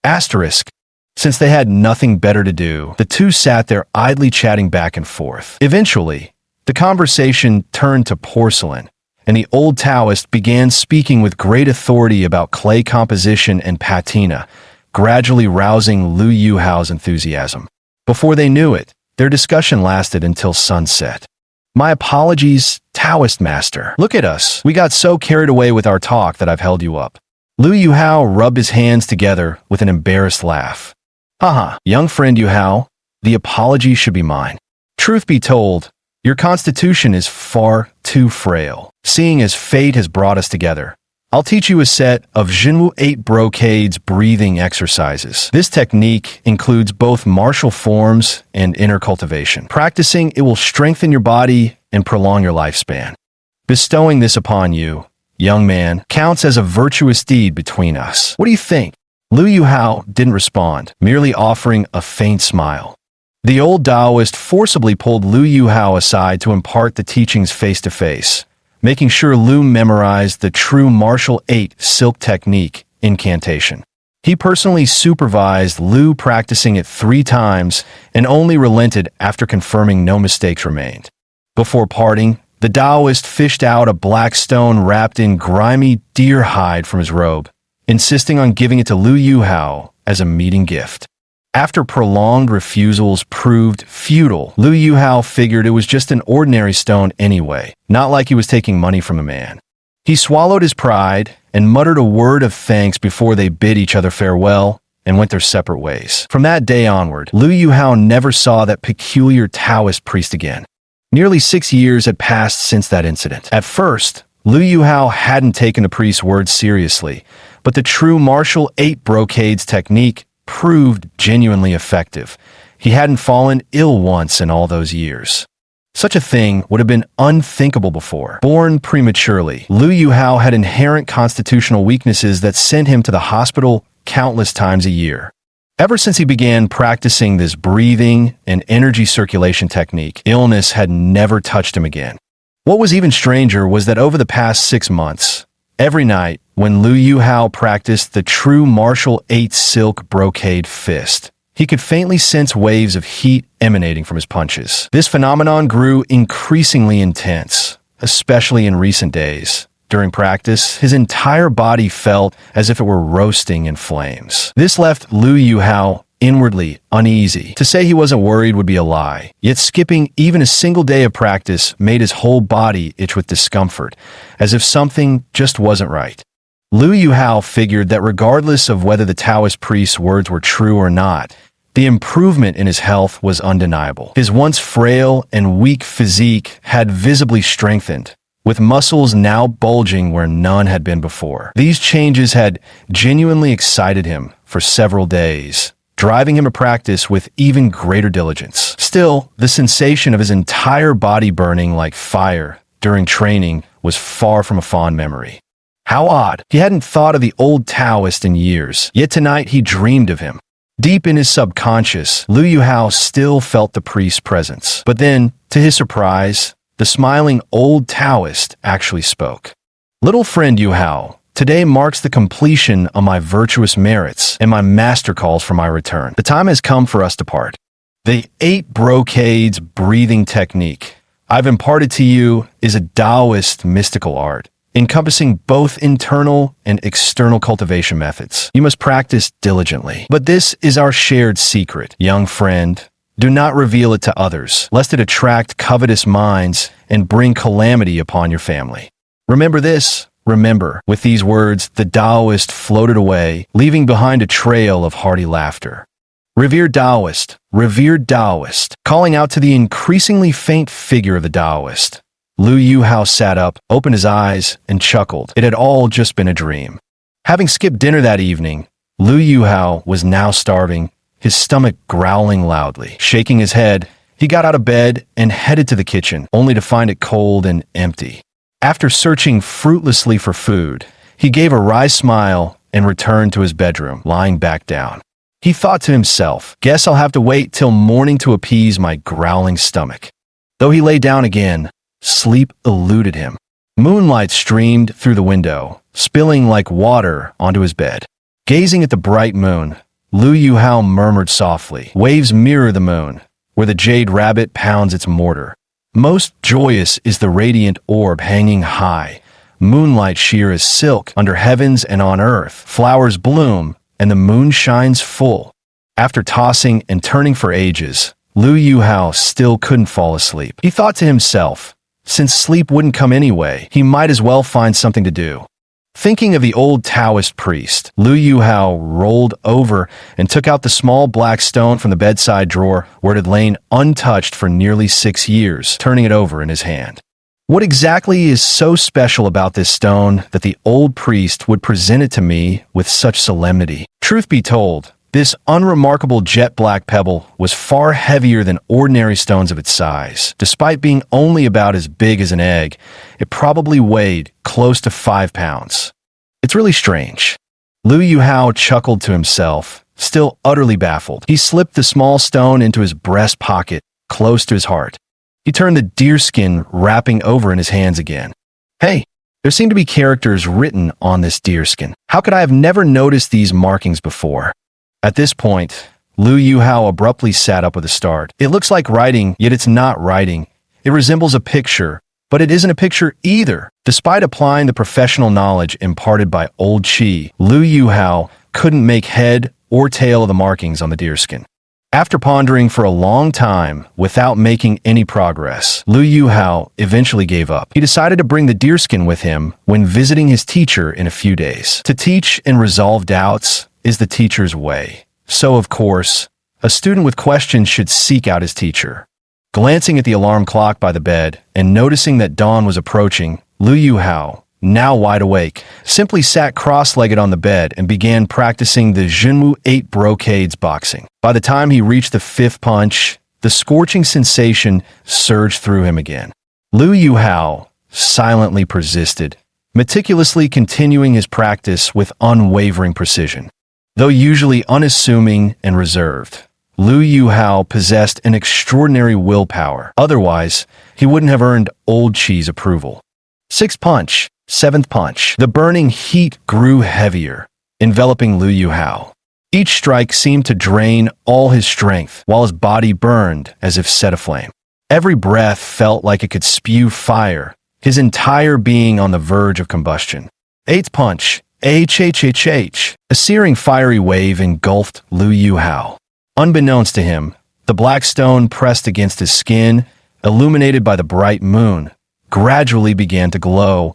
Since they had nothing better to do, the two sat there idly chatting back and forth. Eventually, the conversation turned to porcelain, and the old Taoist began speaking with great authority about clay composition and patina, gradually rousing Lu Yuhao's enthusiasm. Before they knew it, their discussion lasted until sunset. "My apologies, Taoist master. Look at us. We got so carried away with our talk that I've held you up." Lu Yuhao rubbed his hands together with an embarrassed laugh. "Haha, young friend Yuhao, the apology should be mine. Truth be told, your constitution is far too frail. Seeing as fate has brought us together, I'll teach you a set of Jinwu 8 brocades breathing exercises. This technique includes both martial forms and inner cultivation. Practicing it will strengthen your body and prolong your lifespan. Bestowing this upon you, young man, counts as a virtuous deed between us. What do you think?" Lu Yuhao didn't respond, merely offering a faint smile. The old Taoist forcibly pulled Lu Yuhao aside to impart the teachings face-to-face, making sure Lu memorized the true martial 8 silk technique, incantation. He personally supervised Lu practicing it 3 times and only relented after confirming no mistakes remained. Before parting, the Taoist fished out a black stone wrapped in grimy deer hide from his robe, insisting on giving it to Lu Yuhao as a meeting gift. After prolonged refusals proved futile, Lu Yuhao figured it was just an ordinary stone anyway, not like he was taking money from a man. He swallowed his pride and muttered a word of thanks before they bid each other farewell and went their separate ways. From that day onward, Lu Yuhao never saw that peculiar Taoist priest again. Nearly 6 years had passed since that incident. At first, Lu Yuhao hadn't taken the priest's words seriously, but the true martial 8 brocades technique proved genuinely effective. He hadn't fallen ill once in all those years. Such a thing would have been unthinkable before. Born prematurely, Lu Yuhao had inherent constitutional weaknesses that sent him to the hospital countless times a year. Ever since he began practicing this breathing and energy circulation technique, illness had never touched him again. What was even stranger was that over the past 6 months, every night, when Lu Yuhao practiced the true martial 8 silk brocade fist, he could faintly sense waves of heat emanating from his punches. This phenomenon grew increasingly intense, especially in recent days. During practice, his entire body felt as if it were roasting in flames. This left Lu Yuhao inwardly uneasy. To say he wasn't worried would be a lie. Yet skipping even a single day of practice made his whole body itch with discomfort, as if something just wasn't right. Lu Yuhao figured that regardless of whether the Taoist priest's words were true or not, the improvement in his health was undeniable. His once frail and weak physique had visibly strengthened, with muscles now bulging where none had been before. These changes had genuinely excited him for several days, driving him to practice with even greater diligence. Still, the sensation of his entire body burning like fire during training was far from a fond memory. How odd. He hadn't thought of the old Taoist in years, yet tonight he dreamed of him. Deep in his subconscious, Lu Yuhao still felt the priest's presence. But then, to his surprise, the smiling old Taoist actually spoke. "Little friend Yuhao, today marks the completion of my virtuous merits, and my master calls for my return. The time has come for us to part. The 8 brocades breathing technique I've imparted to you is a Taoist mystical art, encompassing both internal and external cultivation methods. You must practice diligently. But this is our shared secret, young friend," Do not reveal it to others, lest it attract covetous minds and bring calamity upon your family. Remember this. Remember." With these words, the Taoist floated away, leaving behind a trail of hearty laughter. Revered Taoist, calling out to the increasingly faint figure of the Taoist. Lu Yuhao sat up, opened his eyes, and chuckled. It had all just been a dream. Having skipped dinner that evening, Lu Yuhao was now starving, his stomach growling loudly. Shaking his head, he got out of bed and headed to the kitchen, only to find it cold and empty. After searching fruitlessly for food, he gave a wry smile and returned to his bedroom, lying back down. He thought to himself, "Guess I'll have to wait till morning to appease my growling stomach." Though he lay down again, sleep eluded him. Moonlight streamed through the window, spilling like water onto his bed. Gazing at the bright moon, Lu Yuhao murmured softly, "Waves mirror the moon, where the jade rabbit pounds its mortar. Most joyous is the radiant orb hanging high. Moonlight sheer as silk under heavens and on earth. Flowers bloom, and the moon shines full." After tossing and turning for ages, Lu Yuhao still couldn't fall asleep. He thought to himself, since sleep wouldn't come anyway, he might as well find something to do. Thinking of the old Taoist priest, Lu Yuhao rolled over and took out the small black stone from the bedside drawer where it had lain untouched for nearly 6 years, turning it over in his hand. What exactly is so special about this stone that the old priest would present it to me with such solemnity? Truth be told, this unremarkable jet-black pebble was far heavier than ordinary stones of its size. Despite being only about as big as an egg, it probably weighed close to 5 pounds. It's really strange. Lu Yuhao chuckled to himself, still utterly baffled. He slipped the small stone into his breast pocket, close to his heart. He turned the deerskin wrapping over in his hands again. Hey, there seem to be characters written on this deerskin. How could I have never noticed these markings before? At this point, Lu Yuhao abruptly sat up with a start. It looks like writing, yet it's not writing. It resembles a picture, but it isn't a picture either. Despite applying the professional knowledge imparted by Old Qi, Lu Yuhao couldn't make head or tail of the markings on the deerskin. After pondering for a long time without making any progress, Lu Yuhao eventually gave up. He decided to bring the deerskin with him when visiting his teacher in a few days. To teach and resolve doubts is the teacher's way. So, of course, a student with questions should seek out his teacher. Glancing at the alarm clock by the bed and noticing that dawn was approaching, Lu Yuhao, now wide awake, simply sat cross-legged on the bed and began practicing the Junwu 8 brocades boxing. By the time he reached the 5th punch, the scorching sensation surged through him again. Lu Yuhao silently persisted, meticulously continuing his practice with unwavering precision. Though usually unassuming and reserved, Lu Yuhao possessed an extraordinary willpower. Otherwise, he wouldn't have earned Old Qi's approval. 6th punch, 7th punch. The burning heat grew heavier, enveloping Lu Yuhao. Each strike seemed to drain all his strength, while his body burned as if set aflame. Every breath felt like it could spew fire, his entire being on the verge of combustion. 8th punch. HHHH. A searing fiery wave engulfed Lu Yuhao. Unbeknownst to him, the black stone pressed against his skin, illuminated by the bright moon, gradually began to glow,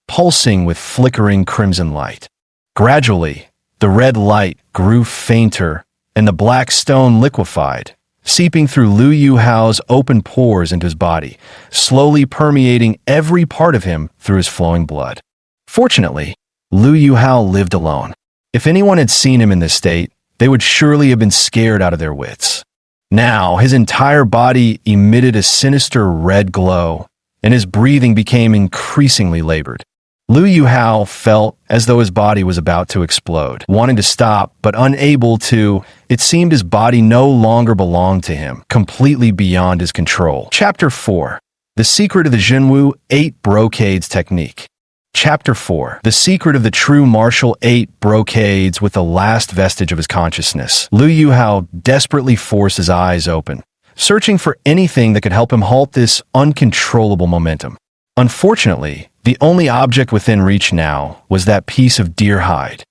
pulsing with flickering crimson light. Gradually, the red light grew fainter, and the black stone liquefied, seeping through Lu Yuhao's open pores into his body, slowly permeating every part of him through his flowing blood. Fortunately, Lu Yuhao lived alone. If anyone had seen him in this state, they would surely have been scared out of their wits. Now, his entire body emitted a sinister red glow, and his breathing became increasingly labored. Lu Yuhao felt as though his body was about to explode. Wanting to stop, but unable to, it seemed his body no longer belonged to him, completely beyond his control. Chapter 4. The Secret of the Junwu 8 Brocades Technique. Chapter 4. The secret of the true martial 8 brocades. With the last vestige of his consciousness, Lu Yuhao desperately forced his eyes open, searching for anything that could help him halt this uncontrollable momentum. Unfortunately, the only object within reach now was that piece of deer hide.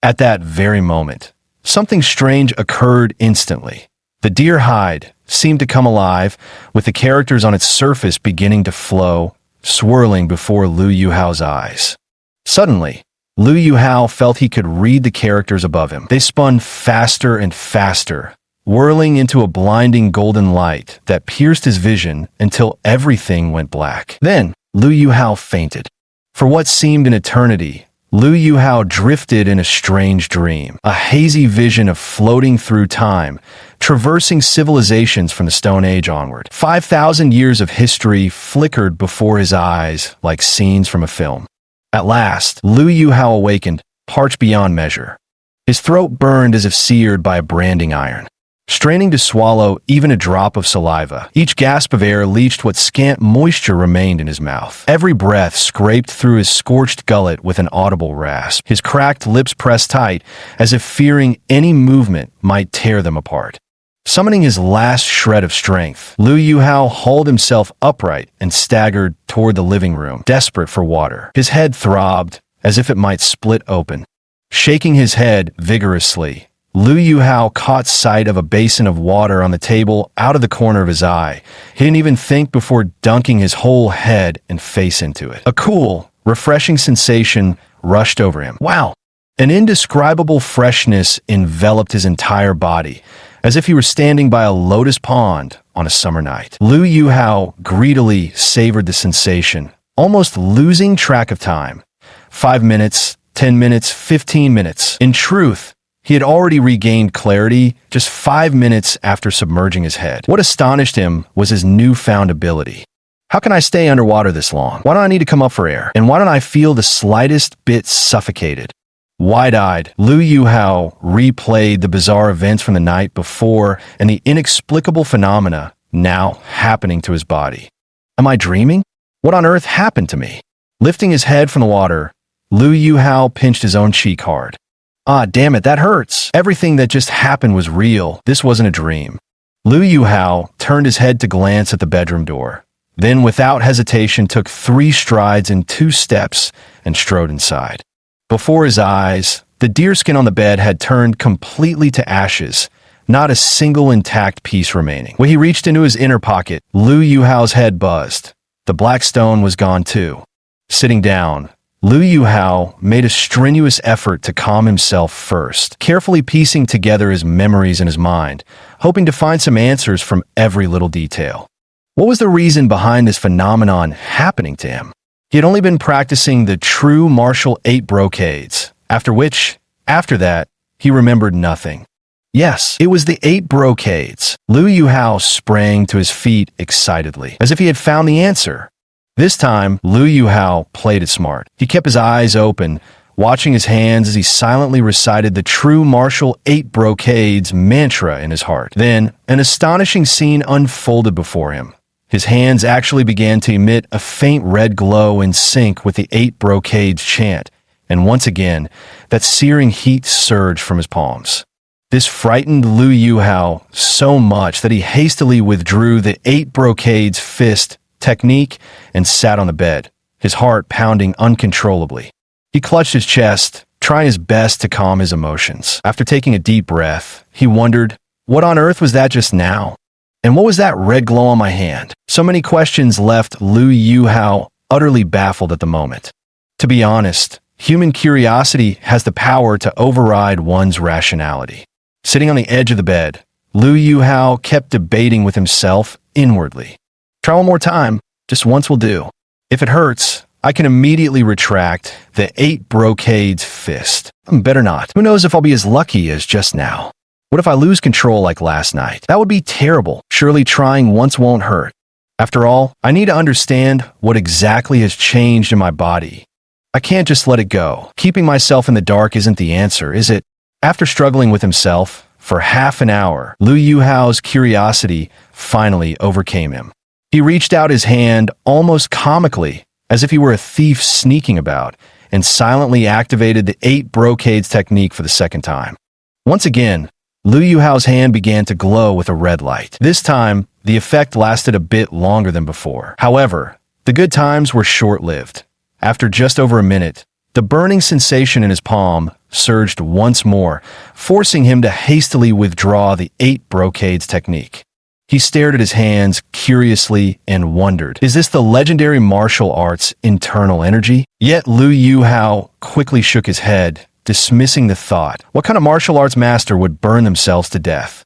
At that very moment, something strange occurred instantly. The deer hide, seemed to come alive, with the characters on its surface beginning to flow, swirling before Lu Yuhao's eyes. Suddenly, Lu Yuhao felt he could read the characters above him. They spun faster and faster, whirling into a blinding golden light that pierced his vision until everything went black. Then, Lu Yuhao fainted. For what seemed an eternity, Lu Yuhao drifted in a strange dream, a hazy vision of floating through time, traversing civilizations from the Stone Age onward. 5,000 years of history flickered before his eyes like scenes from a film. At last, Lu Yuhao awakened, parched beyond measure. His throat burned as if seared by a branding iron. Straining to swallow even a drop of saliva, each gasp of air leached what scant moisture remained in his mouth. Every breath scraped through his scorched gullet with an audible rasp, his cracked lips pressed tight, as if fearing any movement might tear them apart. Summoning his last shred of strength, Lu Yuhao hauled himself upright and staggered toward the living room, desperate for water. His head throbbed, as if it might split open. Shaking his head vigorously, Lu Yuhao caught sight of a basin of water on the table out of the corner of his eye. He didn't even think before dunking his whole head and face into it. A cool, refreshing sensation rushed over him. Wow! An indescribable freshness enveloped his entire body, as if he were standing by a lotus pond on a summer night. Lu Yuhao greedily savored the sensation, almost losing track of time. 5 minutes, 10 minutes, 15 minutes. In truth, he had already regained clarity just 5 minutes after submerging his head. What astonished him was his newfound ability. How can I stay underwater this long? Why don't I need to come up for air? And why don't I feel the slightest bit suffocated? Wide-eyed, Lu Yuhao replayed the bizarre events from the night before and the inexplicable phenomena now happening to his body. Am I dreaming? What on earth happened to me? Lifting his head from the water, Lu Yuhao pinched his own cheek hard. Ah, damn it, that hurts. Everything that just happened was real. This wasn't a dream. Lu Yuhao turned his head to glance at the bedroom door, then without hesitation took 3 strides and 2 steps and strode inside. Before his eyes, the deerskin on the bed had turned completely to ashes, not a single intact piece remaining. When he reached into his inner pocket, Lu Yuhao's head buzzed. The black stone was gone too. Sitting down, Lu Yuhao made a strenuous effort to calm himself first, carefully piecing together his memories in his mind, hoping to find some answers from every little detail. What was the reason behind this phenomenon happening to him? He had only been practicing the true martial 8 brocades, after that, he remembered nothing. Yes, it was the 8 brocades. Lu Yuhao sprang to his feet excitedly, as if he had found the answer. This time, Lu Yuhao played it smart. He kept his eyes open, watching his hands as he silently recited the true martial 8 brocades mantra in his heart. Then, an astonishing scene unfolded before him. His hands actually began to emit a faint red glow in sync with the 8 brocades chant, and once again, that searing heat surged from his palms. This frightened Lu Yuhao so much that he hastily withdrew the 8 brocades fist technique and sat on the bed, his heart pounding uncontrollably. He clutched his chest, trying his best to calm his emotions. After taking a deep breath, he wondered, what on earth was that just now? And what was that red glow on my hand? So many questions left Lu Yuhao utterly baffled at the moment. To be honest, human curiosity has the power to override one's rationality. Sitting on the edge of the bed, Lu Yuhao kept debating with himself inwardly. Try one more time, just once will do. If it hurts, I can immediately retract the 8 brocades fist. Better not. Who knows if I'll be as lucky as just now? What if I lose control like last night? That would be terrible. Surely trying once won't hurt. After all, I need to understand what exactly has changed in my body. I can't just let it go. Keeping myself in the dark isn't the answer, is it? After struggling with himself for half an hour, Lu Yuhao's curiosity finally overcame him. He reached out his hand almost comically, as if he were a thief sneaking about, and silently activated the 8 brocades technique for the second time. Once again, Lu Yuhao's hand began to glow with a red light. This time, the effect lasted a bit longer than before. However, the good times were short-lived. After just over a minute, the burning sensation in his palm surged once more, forcing him to hastily withdraw the 8 brocades technique. He stared at his hands curiously and wondered, is this the legendary martial arts internal energy? Yet Lu Yuhao quickly shook his head, dismissing the thought. What kind of martial arts master would burn themselves to death?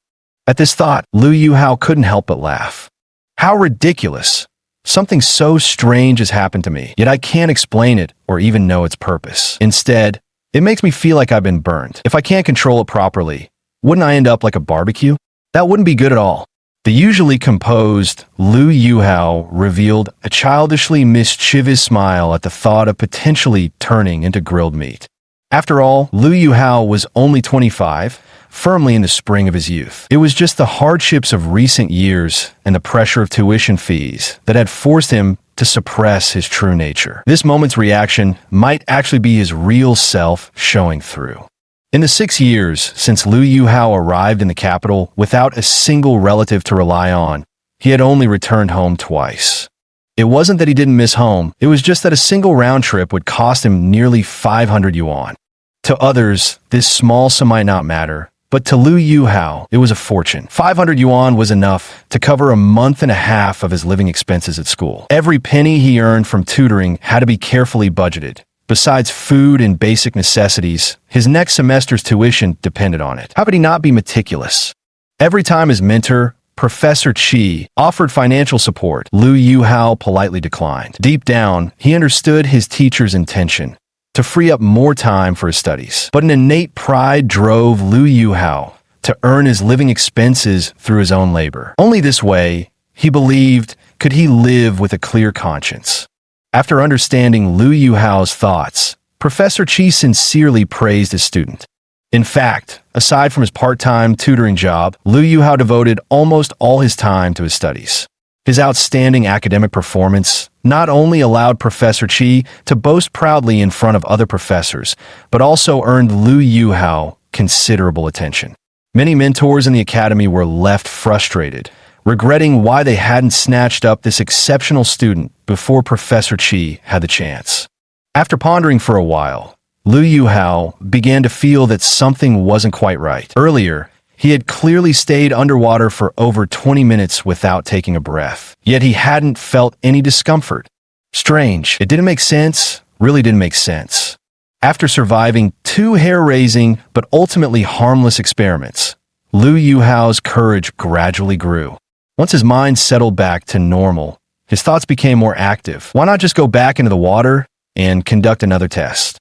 At this thought, Lu Yuhao couldn't help but laugh. How ridiculous! Something so strange has happened to me, yet I can't explain it or even know its purpose. Instead, it makes me feel like I've been burned. If I can't control it properly, wouldn't I end up like a barbecue? That wouldn't be good at all. The usually composed Lu Yuhao revealed a childishly mischievous smile at the thought of potentially turning into grilled meat. After all, Lu Yuhao was only 25, firmly in the spring of his youth. It was just the hardships of recent years and the pressure of tuition fees that had forced him to suppress his true nature. This moment's reaction might actually be his real self showing through. In the 6 years since Lu Yuhao arrived in the capital without a single relative to rely on, he had only returned home twice. It wasn't that he didn't miss home, it was just that a single round trip would cost him nearly 500 yuan. To others, this small sum might not matter, but to Lu Yuhao, it was a fortune. 500 yuan was enough to cover a month and a half of his living expenses at school. Every penny he earned from tutoring had to be carefully budgeted. Besides food and basic necessities, his next semester's tuition depended on it. How could he not be meticulous? Every time his mentor, Professor Chi, offered financial support, Lu Yuhao politely declined. Deep down, he understood his teacher's intention to free up more time for his studies. But an innate pride drove Lu Yuhao to earn his living expenses through his own labor. Only this way, he believed, could he live with a clear conscience. After understanding Lu Yuhao's thoughts, Professor Chi sincerely praised his student. In fact, aside from his part-time tutoring job, Lu Yuhao devoted almost all his time to his studies. His outstanding academic performance not only allowed Professor Chi to boast proudly in front of other professors, but also earned Lu Yuhao considerable attention. Many mentors in the academy were left frustrated, regretting why they hadn't snatched up this exceptional student before Professor Chi had the chance. After pondering for a while, Lu Yuhao began to feel that something wasn't quite right. Earlier, he had clearly stayed underwater for over 20 minutes without taking a breath, yet he hadn't felt any discomfort. Strange. It didn't make sense, really didn't make sense. After surviving 2 hair-raising but ultimately harmless experiments, Lu Yuhao's courage gradually grew. Once his mind settled back to normal, his thoughts became more active. Why not just go back into the water and conduct another test?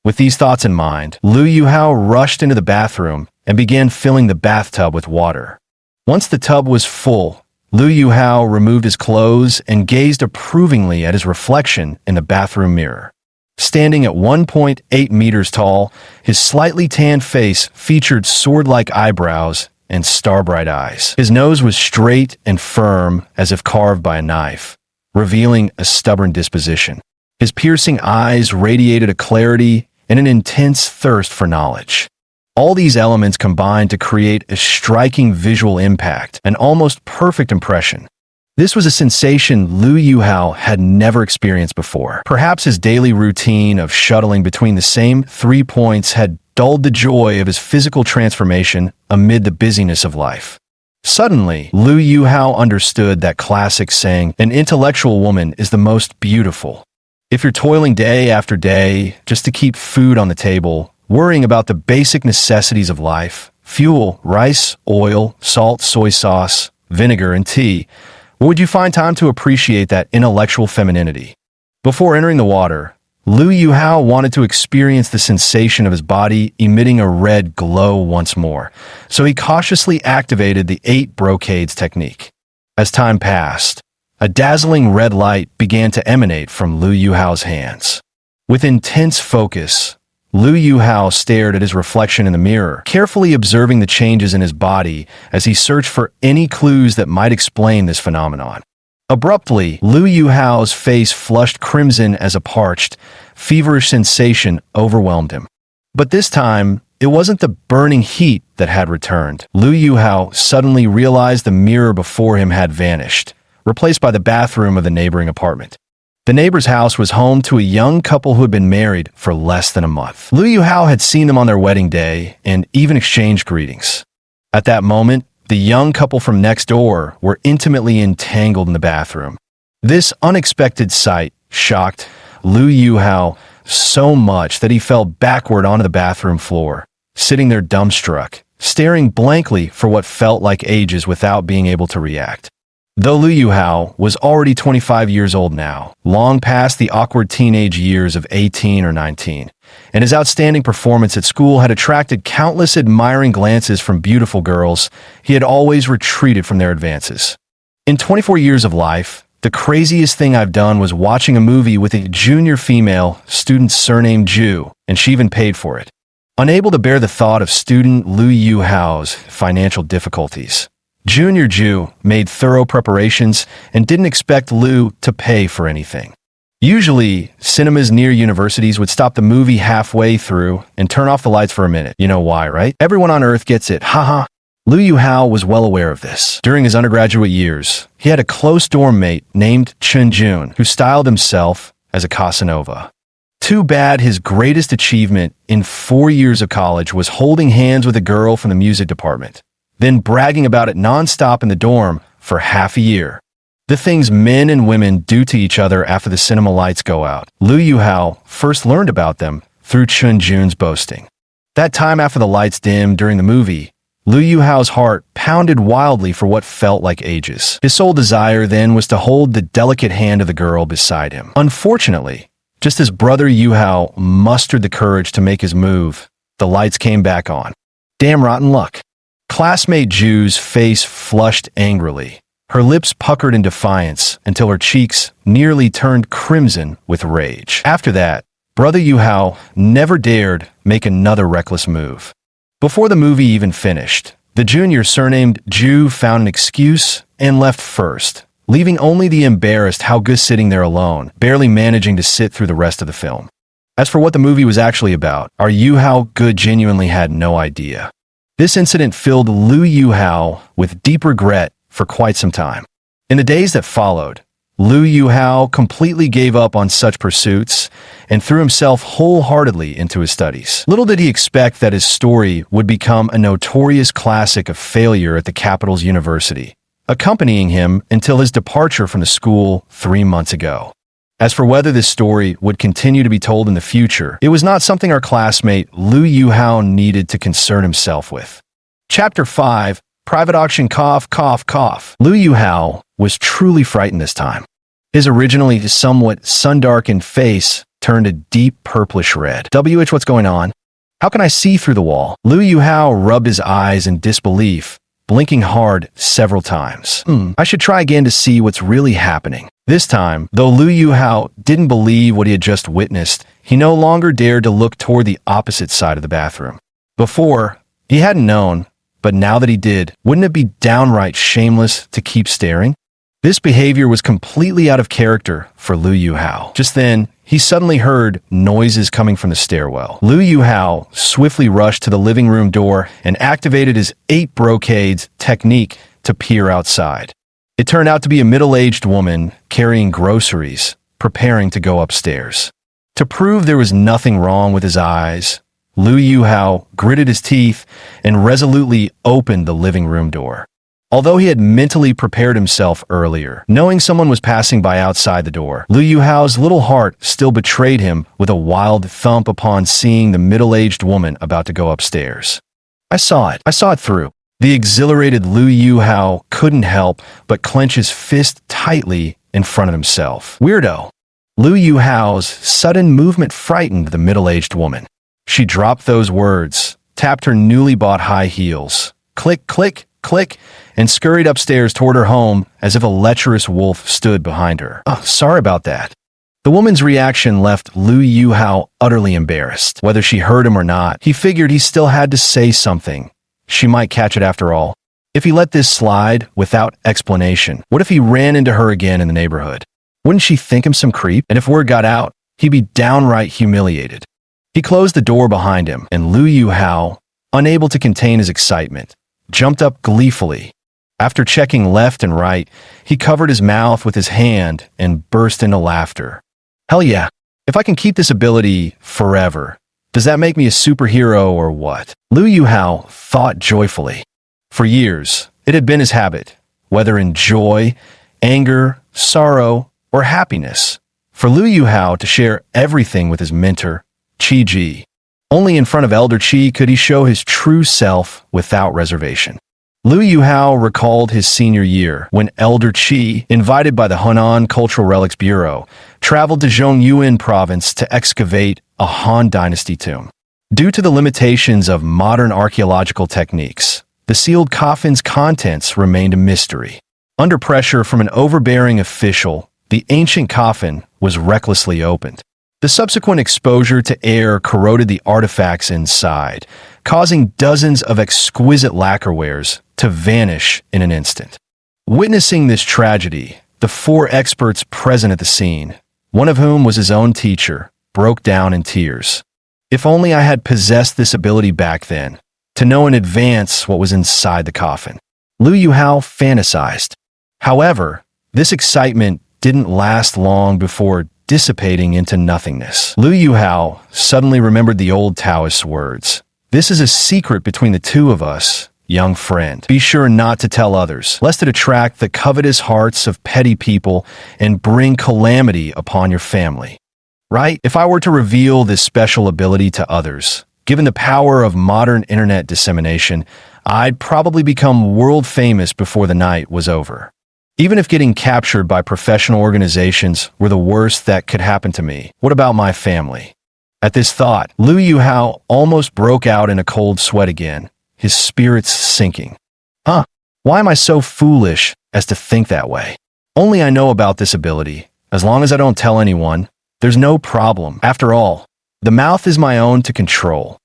With these thoughts in mind, Lu Yuhao rushed into the bathroom and began filling the bathtub with water. Once the tub was full, Lu Yuhao removed his clothes and gazed approvingly at his reflection in the bathroom mirror. Standing at 1.8 meters tall, his slightly tanned face featured sword-like eyebrows and star-bright eyes. His nose was straight and firm as if carved by a knife, revealing a stubborn disposition. His piercing eyes radiated a clarity and an intense thirst for knowledge. All these elements combined to create a striking visual impact, an almost perfect impression. This was a sensation Lu Yuhao had never experienced before. Perhaps his daily routine of shuttling between the same 3 points had dulled the joy of his physical transformation amid the busyness of life. Suddenly, Lu Yuhao understood that classic saying, "An intellectual woman is the most beautiful." If you're toiling day after day just to keep food on the table, worrying about the basic necessities of life, fuel, rice, oil, salt, soy sauce, vinegar, and tea, where would you find time to appreciate that intellectual femininity? Before entering the water, Lu Yuhao wanted to experience the sensation of his body emitting a red glow once more, so he cautiously activated the 8 brocades technique. As time passed, a dazzling red light began to emanate from Lu Yuhao's hands. With intense focus, Lu Yuhao stared at his reflection in the mirror, carefully observing the changes in his body as he searched for any clues that might explain this phenomenon. Abruptly, Lu Yuhao's face flushed crimson as a parched, feverish sensation overwhelmed him. But this time, it wasn't the burning heat that had returned. Lu Yuhao suddenly realized the mirror before him had vanished, replaced by the bathroom of the neighboring apartment. The neighbor's house was home to a young couple who had been married for less than a month. Lu Yuhao had seen them on their wedding day and even exchanged greetings. At that moment, the young couple from next door were intimately entangled in the bathroom. This unexpected sight shocked Liu Yuhao so much that he fell backward onto the bathroom floor, sitting there dumbstruck, staring blankly for what felt like ages without being able to react. Though Liu Yuhao was already 25 years old now, long past the awkward teenage years of 18 or 19, and his outstanding performance at school had attracted countless admiring glances from beautiful girls, he had always retreated from their advances. In 24 years of life, the craziest thing I've done was watching a movie with a junior female student surnamed Ju, and she even paid for it. Unable to bear the thought of student Liu Yuhao's financial difficulties, Junior Ju made thorough preparations and didn't expect Liu to pay for anything. Usually, cinemas near universities would stop the movie halfway through and turn off the lights for a minute. You know why, right? Everyone on Earth gets it, haha. Liu Yuhao was well aware of this. During his undergraduate years, he had a close dorm mate named Chen Jun, who styled himself as a Casanova. Too bad his greatest achievement in 4 years of college was holding hands with a girl from the music department, then bragging about it nonstop in the dorm for half a year. The things men and women do to each other after the cinema lights go out. Liu Yuhao first learned about them through Chen Jun's boasting. That time after the lights dimmed during the movie, Liu Yuhao's heart pounded wildly for what felt like ages. His sole desire then was to hold the delicate hand of the girl beside him. Unfortunately, just as brother Yuhao mustered the courage to make his move, the lights came back on. Damn rotten luck. Classmate Ju's face flushed angrily. Her lips puckered in defiance until her cheeks nearly turned crimson with rage. After that, brother Yuhao never dared make another reckless move. Before the movie even finished, the junior surnamed Ju found an excuse and left first, leaving only the embarrassed Hao Ge sitting there alone, barely managing to sit through the rest of the film. As for what the movie was actually about, our Hao Ge genuinely had no idea. This incident filled Liu Yuhao with deep regret for quite some time. In the days that followed, Liu Yuhao completely gave up on such pursuits and threw himself wholeheartedly into his studies. Little did he expect that his story would become a notorious classic of failure at the capital's university, accompanying him until his departure from the school 3 months ago. As for whether this story would continue to be told in the future, it was not something our classmate Liu Yuhao needed to concern himself with. Chapter 5, Private Auction Cough Cough Cough. Liu Yuhao was truly frightened this time. His originally somewhat sun-darkened face turned a deep purplish red. What's going on? How can I see through the wall? Liu Yuhao rubbed his eyes in disbelief, blinking hard several times. I should try again to see what's really happening. This time, though Liu Yuhao didn't believe what he had just witnessed, he no longer dared to look toward the opposite side of the bathroom. Before, he hadn't known, but now that he did, wouldn't it be downright shameless to keep staring? This behavior was completely out of character for Liu Yuhao. Just then, he suddenly heard noises coming from the stairwell. Liu Yuhao swiftly rushed to the living room door and activated his 8 brocades technique to peer outside. It turned out to be a middle-aged woman carrying groceries, preparing to go upstairs. To prove there was nothing wrong with his eyes, Liu Yuhao gritted his teeth and resolutely opened the living room door. Although he had mentally prepared himself earlier, knowing someone was passing by outside the door, Liu Yuhao's little heart still betrayed him with a wild thump upon seeing the middle-aged woman about to go upstairs. I saw it through. The exhilarated Liu Yuhao couldn't help but clench his fist tightly in front of himself. Weirdo. Liu Yuhao's sudden movement frightened the middle-aged woman. She dropped those words, tapped her newly bought high heels, click, click, click, and scurried upstairs toward her home as if a lecherous wolf stood behind her. Oh, sorry about that. The woman's reaction left Liu Yuhao utterly embarrassed. Whether she heard him or not, he figured he still had to say something. She might catch it after all. If he let this slide without explanation, what if he ran into her again in the neighborhood? Wouldn't she think him some creep? And if word got out, he'd be downright humiliated. He closed the door behind him, and Liu Yuhao, unable to contain his excitement, jumped up gleefully. After checking left and right, he covered his mouth with his hand and burst into laughter. Hell yeah, if I can keep this ability forever, does that make me a superhero or what? Liu Yuhao thought joyfully. For years, It had been his habit, whether in joy, anger, sorrow, or happiness, for Liu Yuhao to share everything with his mentor, Qi Ji. Only in front of Elder Qi could he show his true self without reservation. Liu Yuhao recalled his senior year when Elder Qi, invited by the Hunan Cultural Relics Bureau, traveled to Zhongyuan province to excavate a Han Dynasty tomb. Due to the limitations of modern archaeological techniques, the sealed coffin's contents remained a mystery. Under pressure from an overbearing official, the ancient coffin was recklessly opened. The subsequent exposure to air corroded the artifacts inside, causing dozens of exquisite lacquerwares to vanish in an instant. Witnessing this tragedy, the 4 experts present at the scene, one of whom was his own teacher, broke down in tears. If only I had possessed this ability back then, to know in advance what was inside the coffin. Liu Yuhao fantasized. However, this excitement didn't last long before dissipating into nothingness. Liu Yuhao suddenly remembered the old Taoist words. This is a secret between the two of us, young friend. Be sure not to tell others, lest it attract the covetous hearts of petty people and bring calamity upon your family. Right? If I were to reveal this special ability to others, given the power of modern internet dissemination, I'd probably become world famous before the night was over. Even if getting captured by professional organizations were the worst that could happen to me, what about my family? At this thought, Liu Yuhao almost broke out in a cold sweat again, his spirits sinking. Why am I so foolish as to think that way? Only I know about this ability. As long as I don't tell anyone, there's no problem. After all, the mouth is my own to control.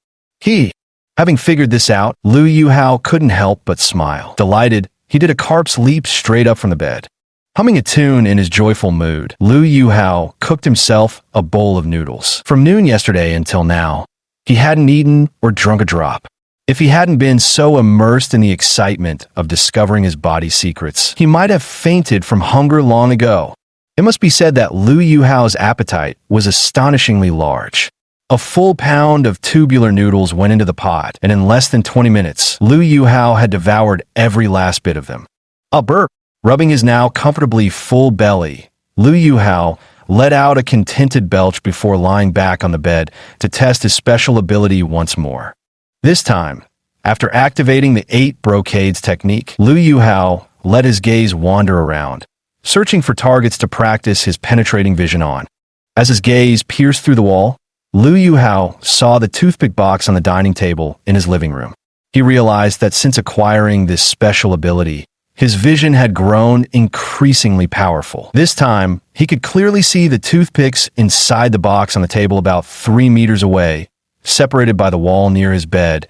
Having figured this out, Liu Yuhao couldn't help but smile. Delighted, he did a carp's leap straight up from the bed. Humming a tune in his joyful mood, Liu Yuhao cooked himself a bowl of noodles. From noon yesterday until now, he hadn't eaten or drunk a drop. If he hadn't been so immersed in the excitement of discovering his body's secrets, he might have fainted from hunger long ago. It must be said that Liu Yuhao's appetite was astonishingly large. A full pound of tubular noodles went into the pot, and in less than 20 minutes, Liu Yuhao had devoured every last bit of them. A burp. Rubbing his now comfortably full belly, Liu Yuhao let out a contented belch before lying back on the bed to test his special ability once more. This time, after activating the 8 brocades technique, Liu Yuhao let his gaze wander around, searching for targets to practice his penetrating vision on. As his gaze pierced through the wall, Liu Yuhao saw the toothpick box on the dining table in his living room. He realized that since acquiring this special ability, his vision had grown increasingly powerful. This time, he could clearly see the toothpicks inside the box on the table about 3 meters away, separated by the wall near his bed,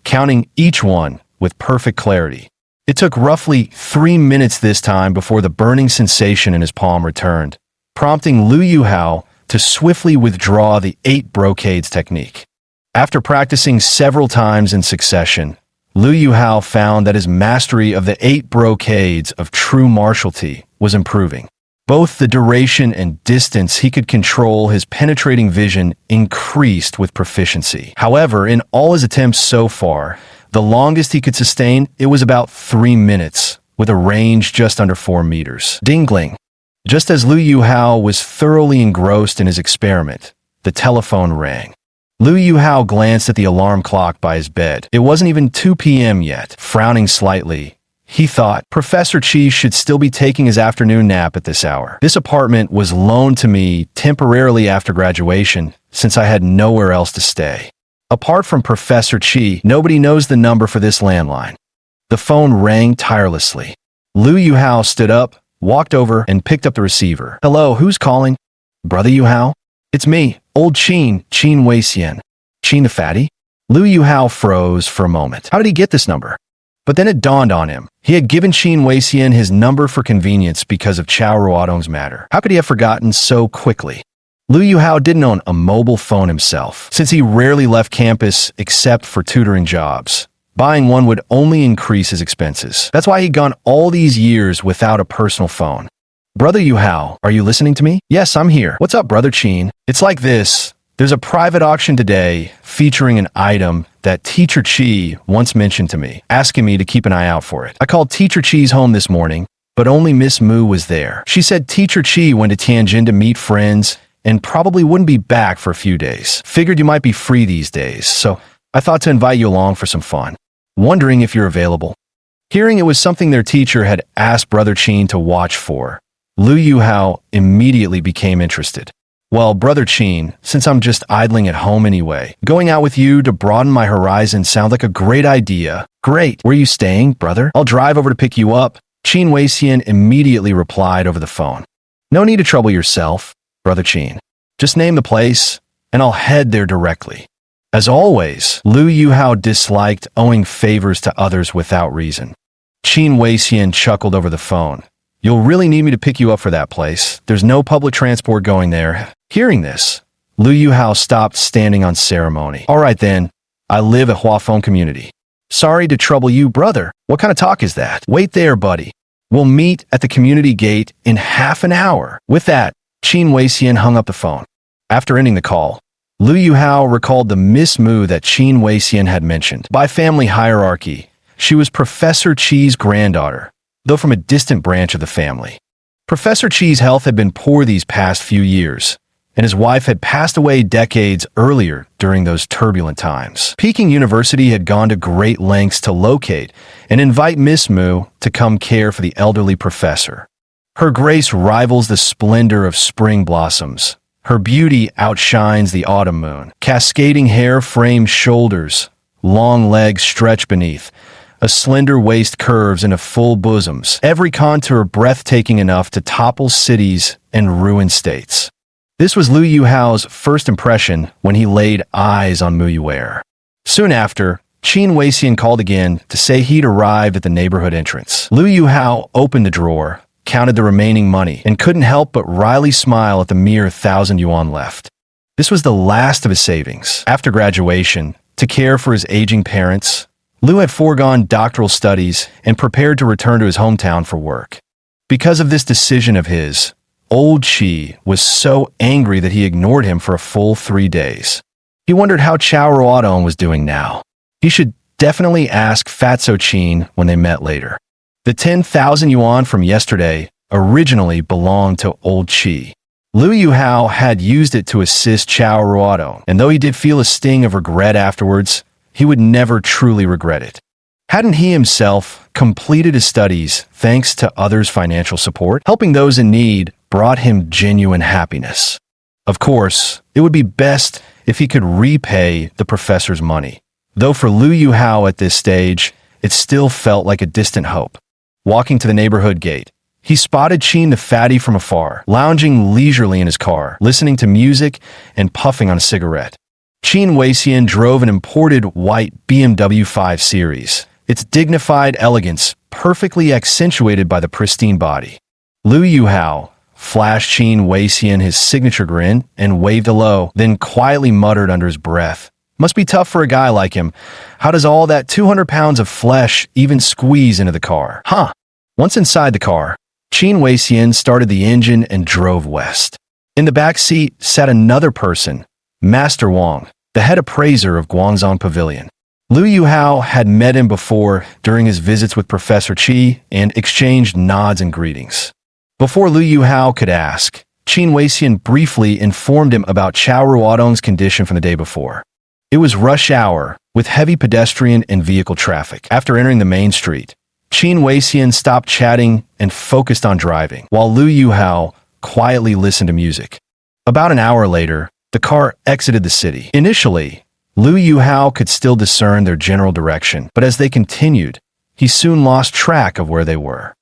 counting each one with perfect clarity. It took roughly 3 minutes this time before the burning sensation in his palm returned, prompting Liu Yuhao to swiftly withdraw the 8 brocades technique. After practicing several times in succession, Liu Yuhao found that his mastery of the 8 brocades of true martiality was improving. Both the duration and distance he could control his penetrating vision increased with proficiency. However, in all his attempts so far, the longest he could sustain, it was about 3 minutes, with a range just under 4 meters. Dingling. Just as Liu Yuhao was thoroughly engrossed in his experiment, the telephone rang. Liu Yuhao glanced at the alarm clock by his bed. It wasn't even 2 p.m. yet. Frowning slightly, he thought, Professor Qi should still be taking his afternoon nap at this hour. This apartment was loaned to me temporarily after graduation, since I had nowhere else to stay. Apart from Professor Qi, nobody knows the number for this landline. The phone rang tirelessly. Liu Yuhao stood up, walked over, and picked up the receiver. Hello, who's calling? Brother Yuhao? It's me, old Qin Weixian. Qin the fatty? Liu Yuhao froze for a moment. How did he get this number? But then it dawned on him. He had given Qin Weixian his number for convenience because of Chao Ruodong's matter. How could he have forgotten so quickly? Liu Yuhao didn't own a mobile phone himself, since he rarely left campus except for tutoring jobs. Buying one would only increase his expenses. That's why he'd gone all these years without a personal phone. Brother Yuhao, are you listening to me? Yes, I'm here. What's up, Brother Qin? It's like this. There's a private auction today featuring an item that Teacher Chi once mentioned to me, asking me to keep an eye out for it. I called Teacher Chi's home this morning, but only Miss Moo was there. She said Teacher Chi went to Tianjin to meet friends and probably wouldn't be back for a few days. Figured you might be free these days, so I thought to invite you along for some fun. Wondering if you're available. Hearing it was something their teacher had asked Brother Chin to watch for, Lu Yuhao immediately became interested. Well, Brother Chin, since I'm just idling at home anyway, going out with you to broaden my horizon sounds like a great idea. Great. Where are you staying, brother? I'll drive over to pick you up. Qin Weixian immediately replied over the phone. No need to trouble yourself, Brother Chin. Just name the place, and I'll head there directly. As always, Lu Yuhao disliked owing favors to others without reason. Qin Weixian chuckled over the phone. You'll really need me to pick you up for that place. There's no public transport going there. Hearing this, Lu Yuhao stopped standing on ceremony. All right then, I live at Huafeng Community. Sorry to trouble you, brother. What kind of talk is that? Wait there, buddy. We'll meet at the community gate in half an hour. With that, Qin Weixian hung up the phone. After ending the call, Lu Yuhao recalled the Miss Moo that Qin Weixian had mentioned. By family hierarchy, she was Professor Chi's granddaughter, though from a distant branch of the family. Professor Chi's health had been poor these past few years, and his wife had passed away decades earlier during those turbulent times. Peking University had gone to great lengths to locate and invite Miss Moo to come care for the elderly professor. Her grace rivals the splendor of spring blossoms. Her beauty outshines the autumn moon. Cascading hair frames shoulders, long legs stretch beneath, a slender waist curves into full bosoms, every contour breathtaking enough to topple cities and ruin states. This was Lu Yuhao's first impression when he laid eyes on Mu Yuer. Soon after, Qin Weixian called again to say he'd arrived at the neighborhood entrance. Lu Yuhao opened the drawer, counted the remaining money, and couldn't help but wryly smile at the mere 1,000 yuan left. This was the last of his savings. After graduation, to care for his aging parents, Lu had foregone doctoral studies and prepared to return to his hometown for work. Because of this decision of his, Old Qi was so angry that he ignored him for a full 3 days. He wondered how Chao Ruodong was doing now. He should definitely ask Fatso Qin when they met later. The 10,000 yuan from yesterday originally belonged to Old Qi. Lu Yuhao had used it to assist Chao Ruodong, and though he did feel a sting of regret afterwards, he would never truly regret it. Hadn't he himself completed his studies thanks to others' financial support? Helping those in need brought him genuine happiness. Of course, it would be best if he could repay the professor's money, though for Lu Yuhao at this stage, it still felt like a distant hope. Walking to the neighborhood gate, he spotted Qin the fatty from afar, lounging leisurely in his car, listening to music and puffing on a cigarette. Qin Weixian drove an imported white BMW 5 Series, its dignified elegance perfectly accentuated by the pristine body. Lu Yuhao flashed Qin Weixian his signature grin and waved hello, then quietly muttered under his breath, "Must be tough for a guy like him. How does all that 200 pounds of flesh even squeeze into the car?" Huh. Once inside the car, Qin Weixian started the engine and drove west. In the back seat sat another person, Master Wang, the head appraiser of Guangzhong Pavilion. Lu Yuhao had met him before during his visits with Professor Qi and exchanged nods and greetings. Before Lu Yuhao could ask, Qin Weixian briefly informed him about Chao Ruodong's condition from the day before. It was rush hour, with heavy pedestrian and vehicle traffic. After entering the main street, Qin Weixian stopped chatting and focused on driving, while Lu Yuhao quietly listened to music. About an hour later, the car exited the city. Initially, Lu Yuhao could still discern their general direction, but as they continued, he soon lost track of where they were.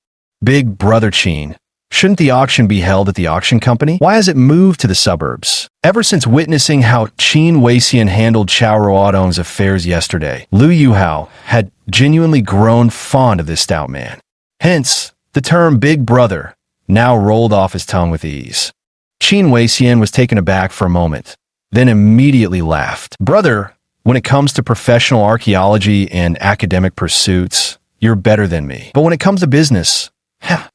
Big Brother Qin, shouldn't the auction be held at the auction company? Why has it moved to the suburbs? Ever since witnessing how Qin Weixian handled Chao Ruodong's affairs yesterday, Lu Yuhao had genuinely grown fond of this stout man. Hence, the term Big Brother now rolled off his tongue with ease. Qin Weixian was taken aback for a moment, then immediately laughed. "Brother, when it comes to professional archaeology and academic pursuits, you're better than me. But when it comes to business,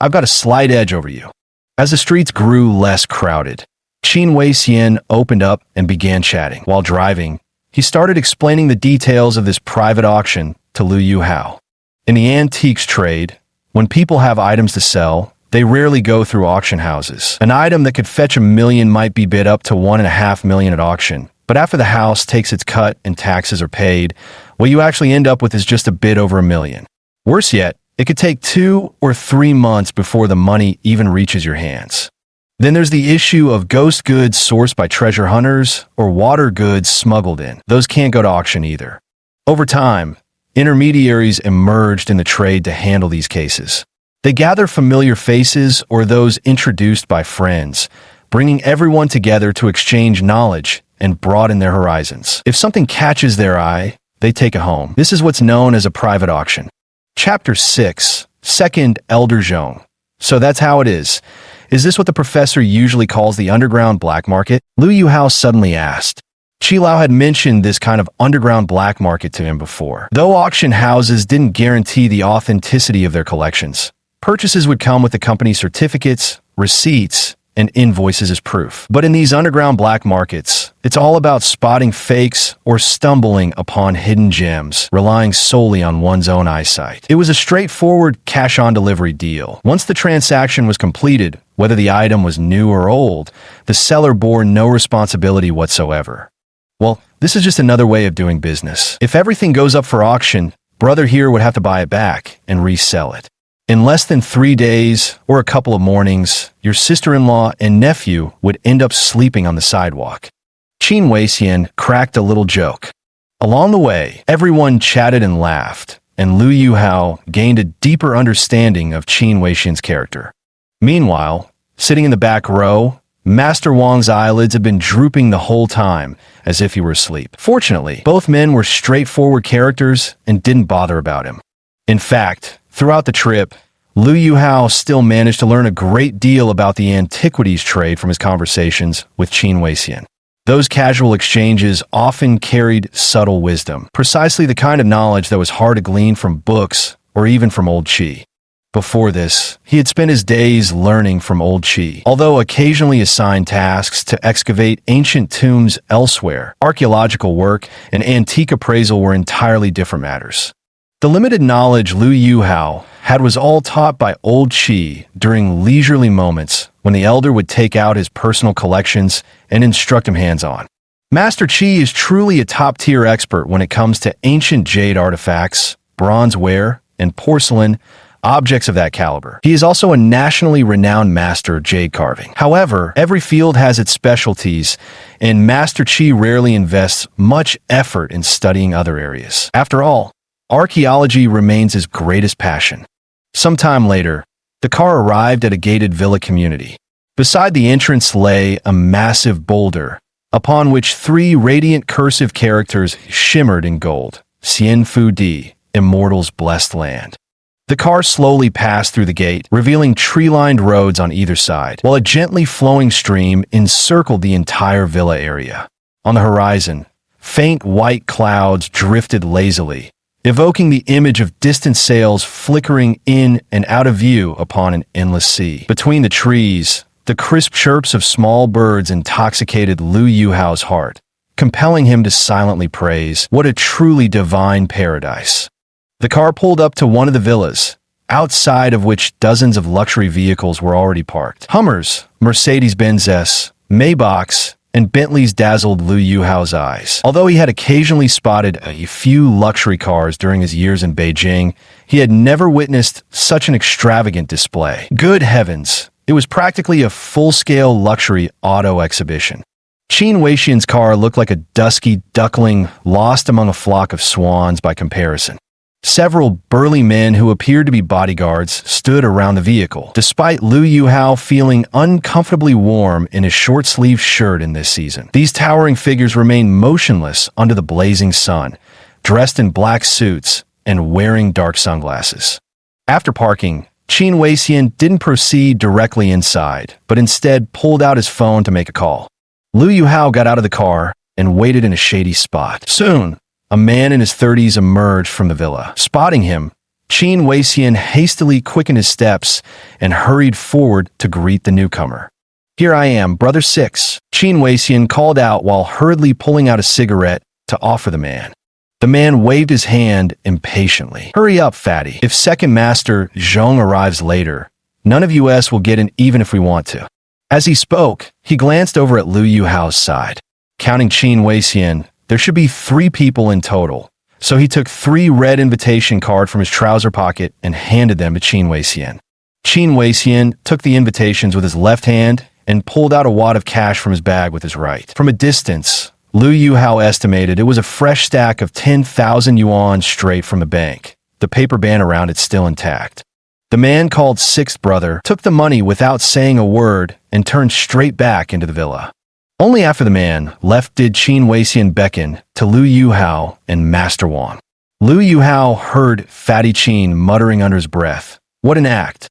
I've got a slight edge over you." As the streets grew less crowded, Qin Wei-xian opened up and began chatting. While driving, he started explaining the details of this private auction to Lu Yuhao. In the antiques trade, when people have items to sell, they rarely go through auction houses. An item that could fetch $1 million might be bid up to $1.5 million at auction, but after the house takes its cut and taxes are paid, what you actually end up with is just a bid over $1 million. Worse yet, it could take 2 or 3 months before the money even reaches your hands. Then there's the issue of ghost goods sourced by treasure hunters or water goods smuggled in. Those can't go to auction either. Over time, intermediaries emerged in the trade to handle these cases. They gather familiar faces or those introduced by friends, bringing everyone together to exchange knowledge and broaden their horizons. If something catches their eye, they take it home. This is what's known as a private auction. Chapter 6, Second Elder Zhong. So that's how it is. Is this what the professor usually calls the underground black market? Lu Yuhao suddenly asked. Qi Lao had mentioned this kind of underground black market to him before. Though auction houses didn't guarantee the authenticity of their collections, purchases would come with the company's certificates, receipts, and invoices as proof. But in these underground black markets, it's all about spotting fakes or stumbling upon hidden gems, relying solely on one's own eyesight. It was a straightforward cash-on-delivery deal. Once the transaction was completed, whether the item was new or old, the seller bore no responsibility whatsoever. Well, this is just another way of doing business. If everything goes up for auction, brother here would have to buy it back and resell it. In less than 3 days or a couple of mornings, your sister-in-law and nephew would end up sleeping on the sidewalk. Qin Wei-xian cracked a little joke. Along the way, everyone chatted and laughed, and Lu Yuhao gained a deeper understanding of Qin Wei-xian's character. Meanwhile, sitting in the back row, Master Wang's eyelids had been drooping the whole time, as if he were asleep. Fortunately, both men were straightforward characters and didn't bother about him. In fact, throughout the trip, Lu Yuhao still managed to learn a great deal about the antiquities trade from his conversations with Qin Wei-xian. Those casual exchanges often carried subtle wisdom, precisely the kind of knowledge that was hard to glean from books or even from old Qi. Before this, he had spent his days learning from old Qi. Although occasionally assigned tasks to excavate ancient tombs elsewhere, archaeological work and antique appraisal were entirely different matters. The limited knowledge Lu Yuhao had was all taught by old Qi during leisurely moments when the elder would take out his personal collections and instruct him hands-on. Master Qi is truly a top-tier expert when it comes to ancient jade artifacts, bronze ware, and porcelain, objects of that caliber. He is also a nationally renowned master of jade carving. However, every field has its specialties, and Master Qi rarely invests much effort in studying other areas. After all, archaeology remains his greatest passion. Sometime later, the car arrived at a gated villa community. Beside the entrance lay a massive boulder, upon which 3 radiant cursive characters shimmered in gold. Xian Fu Di, Immortal's Blessed Land. The car slowly passed through the gate, revealing tree-lined roads on either side, while a gently flowing stream encircled the entire villa area. On the horizon, faint white clouds drifted lazily, evoking the image of distant sails flickering in and out of view upon an endless sea. Between the trees, the crisp chirps of small birds intoxicated Lu Yuhao's heart, compelling him to silently praise, "What a truly divine paradise." The car pulled up to one of the villas, outside of which dozens of luxury vehicles were already parked. Hummers, Mercedes-Benz, Maybachs, and Bentleys dazzled Lu Yuhao's eyes. Although he had occasionally spotted a few luxury cars during his years in Beijing, he had never witnessed such an extravagant display. Good heavens, it was practically a full-scale luxury auto exhibition. Qin Wei-xian's car looked like a dusky duckling lost among a flock of swans by comparison. Several burly men who appeared to be bodyguards stood around the vehicle, despite Lu Yuhao feeling uncomfortably warm in his short-sleeved shirt in this season. These towering figures remained motionless under the blazing sun, dressed in black suits and wearing dark sunglasses. After parking, Qin Wei-xian didn't proceed directly inside, but instead pulled out his phone to make a call. Lu Yuhao got out of the car and waited in a shady spot. Soon, a man in his 30s emerged from the villa. Spotting him, Qin Wei-xian hastily quickened his steps and hurried forward to greet the newcomer. Here I am, brother 6, Qin Weixian called out while hurriedly pulling out a cigarette to offer the man. The man waved his hand impatiently. Hurry up, fatty. If Second Master Zhong arrives later, none of us will get in even if we want to. As he spoke, he glanced over at Liu Yuhao's side. Counting Qin Weixian, there should be 3 people in total. So he took 3 red invitation cards from his trouser pocket and handed them to Qin Weixian. Qin Weixian took the invitations with his left hand and pulled out a wad of cash from his bag with his right. From a distance, Liu Yuhao estimated it was a fresh stack of 10,000 yuan straight from the bank, the paper band around it still intact. The man called Sixth Brother took the money without saying a word and turned straight back into the villa. Only after the man left did Qin Weixian beckon to Liu Yuhao and Master Wang. Liu Yuhao heard Fatty Qin muttering under his breath, "What an act.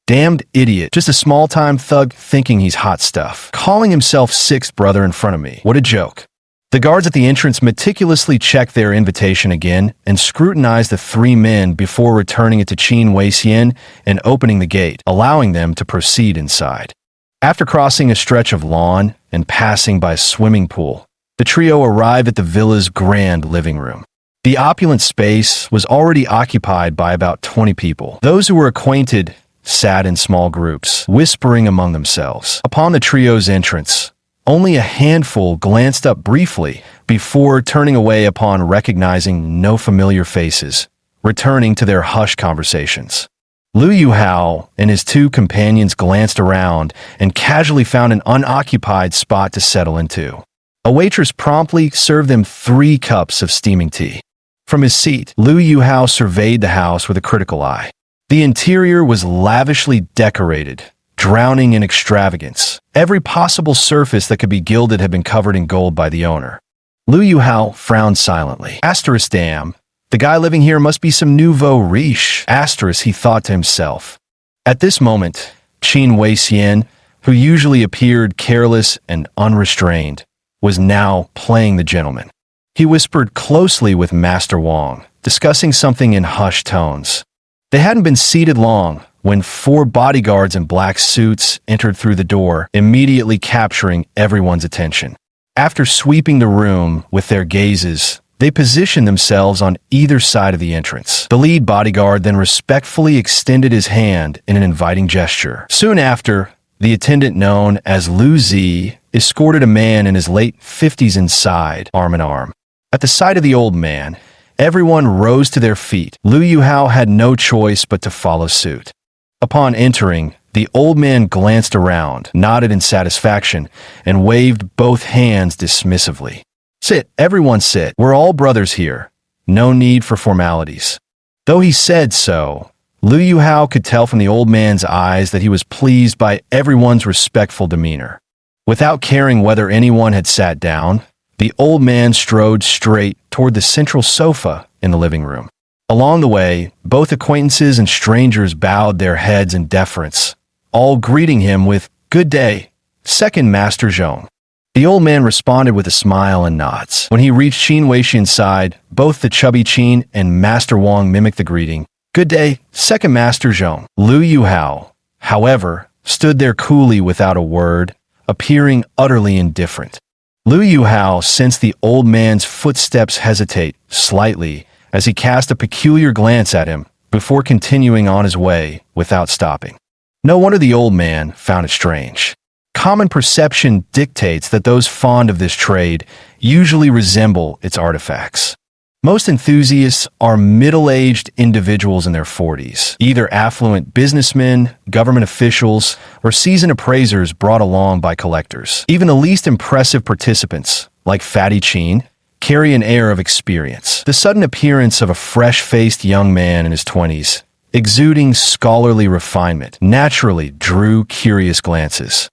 Damned idiot, just a small-time thug thinking he's hot stuff. Calling himself Sixth Brother in front of me. What a joke." The guards at the entrance meticulously checked their invitation again and scrutinized the 3 men before returning it to Qin Weixian and opening the gate, allowing them to proceed inside. After crossing a stretch of lawn and passing by a swimming pool, the trio arrived at the villa's grand living room. The opulent space was already occupied by about 20 people. Those who were acquainted sat in small groups, whispering among themselves. Upon the trio's entrance, only a handful glanced up briefly before turning away upon recognizing no familiar faces, returning to their hushed conversations. Liu Yuhao and his 2 companions glanced around and casually found an unoccupied spot to settle into. A waitress promptly served them 3 cups of steaming tea. From his seat, Liu Yuhao surveyed the house with a critical eye. The interior was lavishly decorated, drowning in extravagance. Every possible surface that could be gilded had been covered in gold by the owner. Liu Yuhao frowned silently. Asterisk damn. The guy living here must be some nouveau riche. Asterisk, he thought to himself. At this moment, Qin Weixian, who usually appeared careless and unrestrained, was now playing the gentleman. He whispered closely with Master Wang, discussing something in hushed tones. They hadn't been seated long when 4 bodyguards in black suits entered through the door, immediately capturing everyone's attention. After sweeping the room with their gazes, they positioned themselves on either side of the entrance. The lead bodyguard then respectfully extended his hand in an inviting gesture. Soon after, the attendant known as Lu Zi escorted a man in his late 50s inside, arm in arm. At the sight of the old man, everyone rose to their feet. Liu Yuhao had no choice but to follow suit. Upon entering, the old man glanced around, nodded in satisfaction, and waved both hands dismissively. "Sit, everyone sit. We're all brothers here. No need for formalities." Though he said so, Liu Yuhao could tell from the old man's eyes that he was pleased by everyone's respectful demeanor. Without caring whether anyone had sat down, the old man strode straight toward the central sofa in the living room. Along the way, both acquaintances and strangers bowed their heads in deference, all greeting him with, "Good day, Second Master Zhong." The old man responded with a smile and nods. When he reached Qin Weixian's side, both the chubby Qin and Master Wang mimicked the greeting, "Good day, Second Master Zhong." Liu Yuhao, however, stood there coolly without a word, appearing utterly indifferent. Liu Yuhao sensed the old man's footsteps hesitate slightly as he cast a peculiar glance at him before continuing on his way without stopping. No wonder the old man found it strange. Common perception dictates that those fond of this trade usually resemble its artifacts. Most enthusiasts are middle-aged individuals in their 40s, either affluent businessmen, government officials, or seasoned appraisers brought along by collectors. Even the least impressive participants, like Fatty Qin, carry an air of experience. The sudden appearance of a fresh-faced young man in his 20s, exuding scholarly refinement, naturally drew curious glances.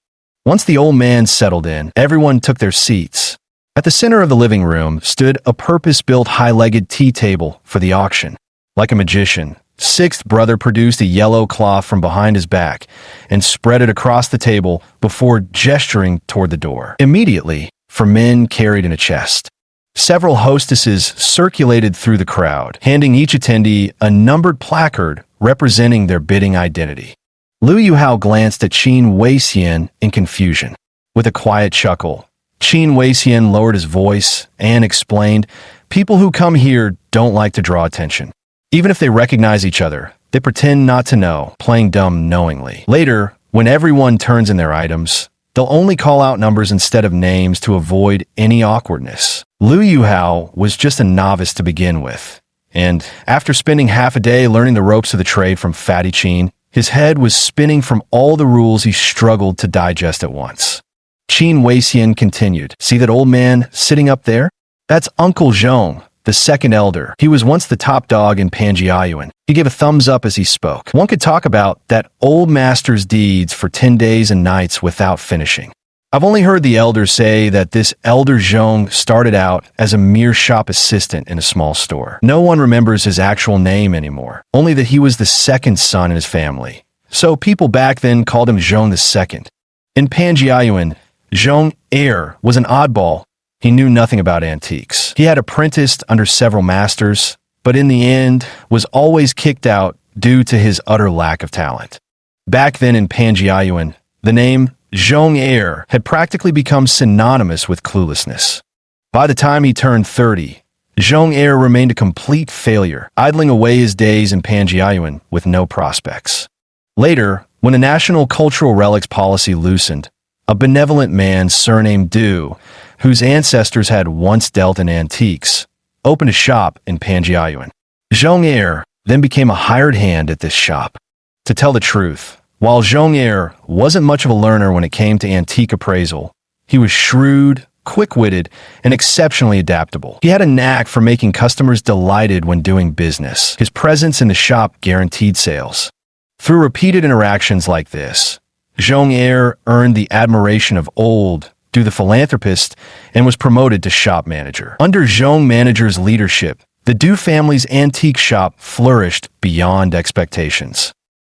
Once the old man settled in, everyone took their seats. At the center of the living room stood a purpose-built high-legged tea table for the auction. Like a magician, Sixth Brother produced a yellow cloth from behind his back and spread it across the table before gesturing toward the door. Immediately, 4 men carried in a chest. Several hostesses circulated through the crowd, handing each attendee a numbered placard representing their bidding identity. Liu Yuhao glanced at Qin Weixian in confusion. With a quiet chuckle, Qin Weixian lowered his voice and explained, "People who come here don't like to draw attention. Even if they recognize each other, they pretend not to know, playing dumb knowingly. Later, when everyone turns in their items, they'll only call out numbers instead of names to avoid any awkwardness." Liu Yuhao was just a novice to begin with, and after spending half a day learning the ropes of the trade from Fatty Qin, his head was spinning from all the rules he struggled to digest at once. Qin Weixian continued, "See that old man sitting up there? That's Uncle Zhong, the second elder. He was once the top dog in Panjiayuan." He gave a thumbs up as he spoke. One could talk about that old master's deeds for 10 days and nights without finishing. I've only heard the elders say that this elder Zhong started out as a mere shop assistant in a small store. No one remembers his actual name anymore, only that he was the second son in his family. So people back then called him Zhong the Second. In Panjiayuan, Zhong Heir was an oddball. He knew nothing about antiques. He had apprenticed under several masters, but in the end was always kicked out due to his utter lack of talent. Back then in Panjiayuan, the name Zhong Heir had practically become synonymous with cluelessness. By the time he turned 30, Zhong Heir remained a complete failure, idling away his days in Panjiayuan with no prospects. Later, when the National Cultural Relics policy loosened, a benevolent man surnamed Du, whose ancestors had once dealt in antiques, opened a shop in Panjiayuan. Zhong Heir then became a hired hand at this shop. To tell the truth, while Zhong Heir wasn't much of a learner when it came to antique appraisal, he was shrewd, quick-witted, and exceptionally adaptable. He had a knack for making customers delighted when doing business. His presence in the shop guaranteed sales. Through repeated interactions like this, Zhong Heir earned the admiration of old Du the philanthropist and was promoted to shop manager. Under Zhong manager's leadership, the Du family's antique shop flourished beyond expectations.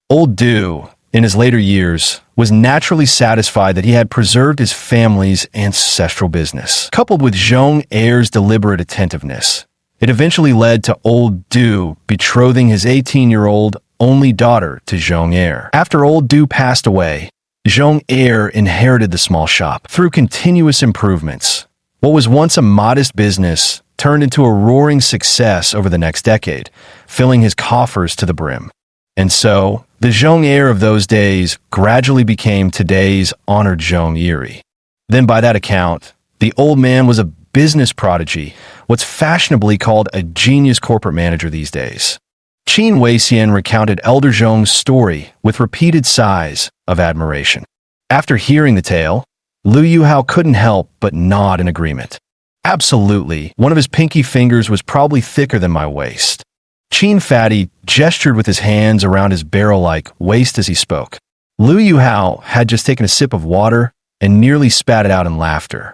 Old Du, in his later years, was naturally satisfied that he had preserved his family's ancestral business. Coupled with Zhong Heir's deliberate attentiveness, it eventually led to old Du betrothing his 18-year-old only daughter to Zhong Heir. After old Du passed away, Zhong Heir inherited the small shop. Through continuous improvements, what was once a modest business turned into a roaring success over the next decade, filling his coffers to the brim. And so, the Zhong Heir of those days gradually became today's honored Zhong Yiri. Then by that account, the old man was a business prodigy, what's fashionably called a genius corporate manager these days. Qin Weixian recounted Elder Zhong's story with repeated sighs of admiration. After hearing the tale, Liu Yuhao couldn't help but nod in agreement. Absolutely, one of his pinky fingers was probably thicker than my waist. Qin Fatty gestured with his hands around his barrel-like waist as he spoke. Liu Yuhao had just taken a sip of water and nearly spat it out in laughter.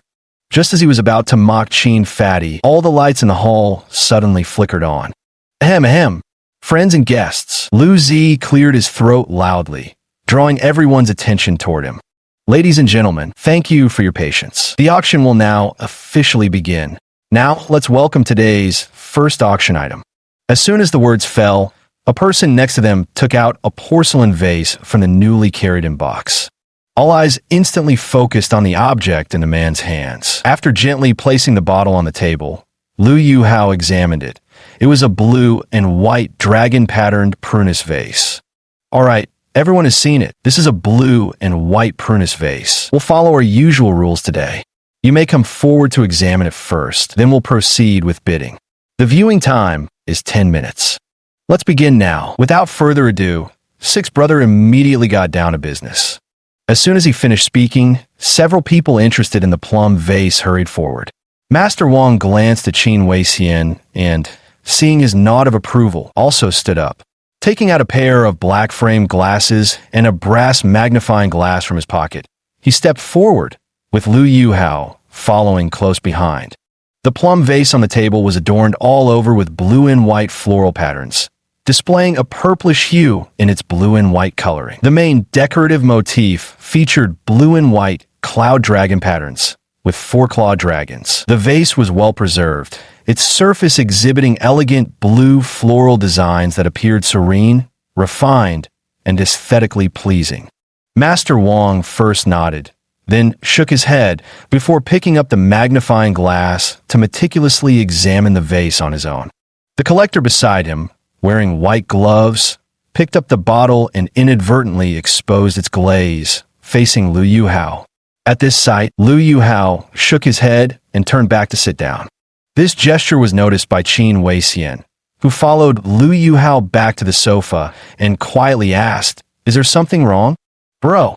Just as he was about to mock Qin Fatty, all the lights in the hall suddenly flickered on. Ahem, ahem. Friends and guests, Liu Zi cleared his throat loudly, drawing everyone's attention toward him. Ladies and gentlemen, thank you for your patience. The auction will now officially begin. Now, let's welcome today's first auction item. As soon as the words fell, a person next to them took out a porcelain vase from the newly carried-in box. All eyes instantly focused on the object in the man's hands. After gently placing the bottle on the table, Liu Yuhao examined it. It was a blue and white dragon-patterned prunus vase. All right, everyone has seen it. This is a blue and white prunus vase. We'll follow our usual rules today. You may come forward to examine it first, then we'll proceed with bidding. The viewing time is 10 minutes. Let's begin now. Without further ado, Six Brother immediately got down to business. As soon as he finished speaking, several people interested in the plum vase hurried forward. Master Wang glanced at Qin Weixian and, seeing his nod of approval, also stood up. Taking out a pair of black-framed glasses and a brass magnifying glass from his pocket, he stepped forward, with Liu Yuhao following close behind. The plum vase on the table was adorned all over with blue and white floral patterns, displaying a purplish hue in its blue and white coloring. The main decorative motif featured blue and white cloud dragon patterns, with four-clawed dragons. The vase was well preserved, its surface exhibiting elegant blue floral designs that appeared serene, refined, and aesthetically pleasing. Master Wang first nodded, then shook his head before picking up the magnifying glass to meticulously examine the vase on his own. The collector beside him, wearing white gloves, picked up the bottle and inadvertently exposed its glaze, facing Lu Yuhao. At this sight, Lu Yuhao shook his head and turned back to sit down. This gesture was noticed by Qin Weixian, who followed Lu Yuhao back to the sofa and quietly asked, "Is there something wrong?" "Bro,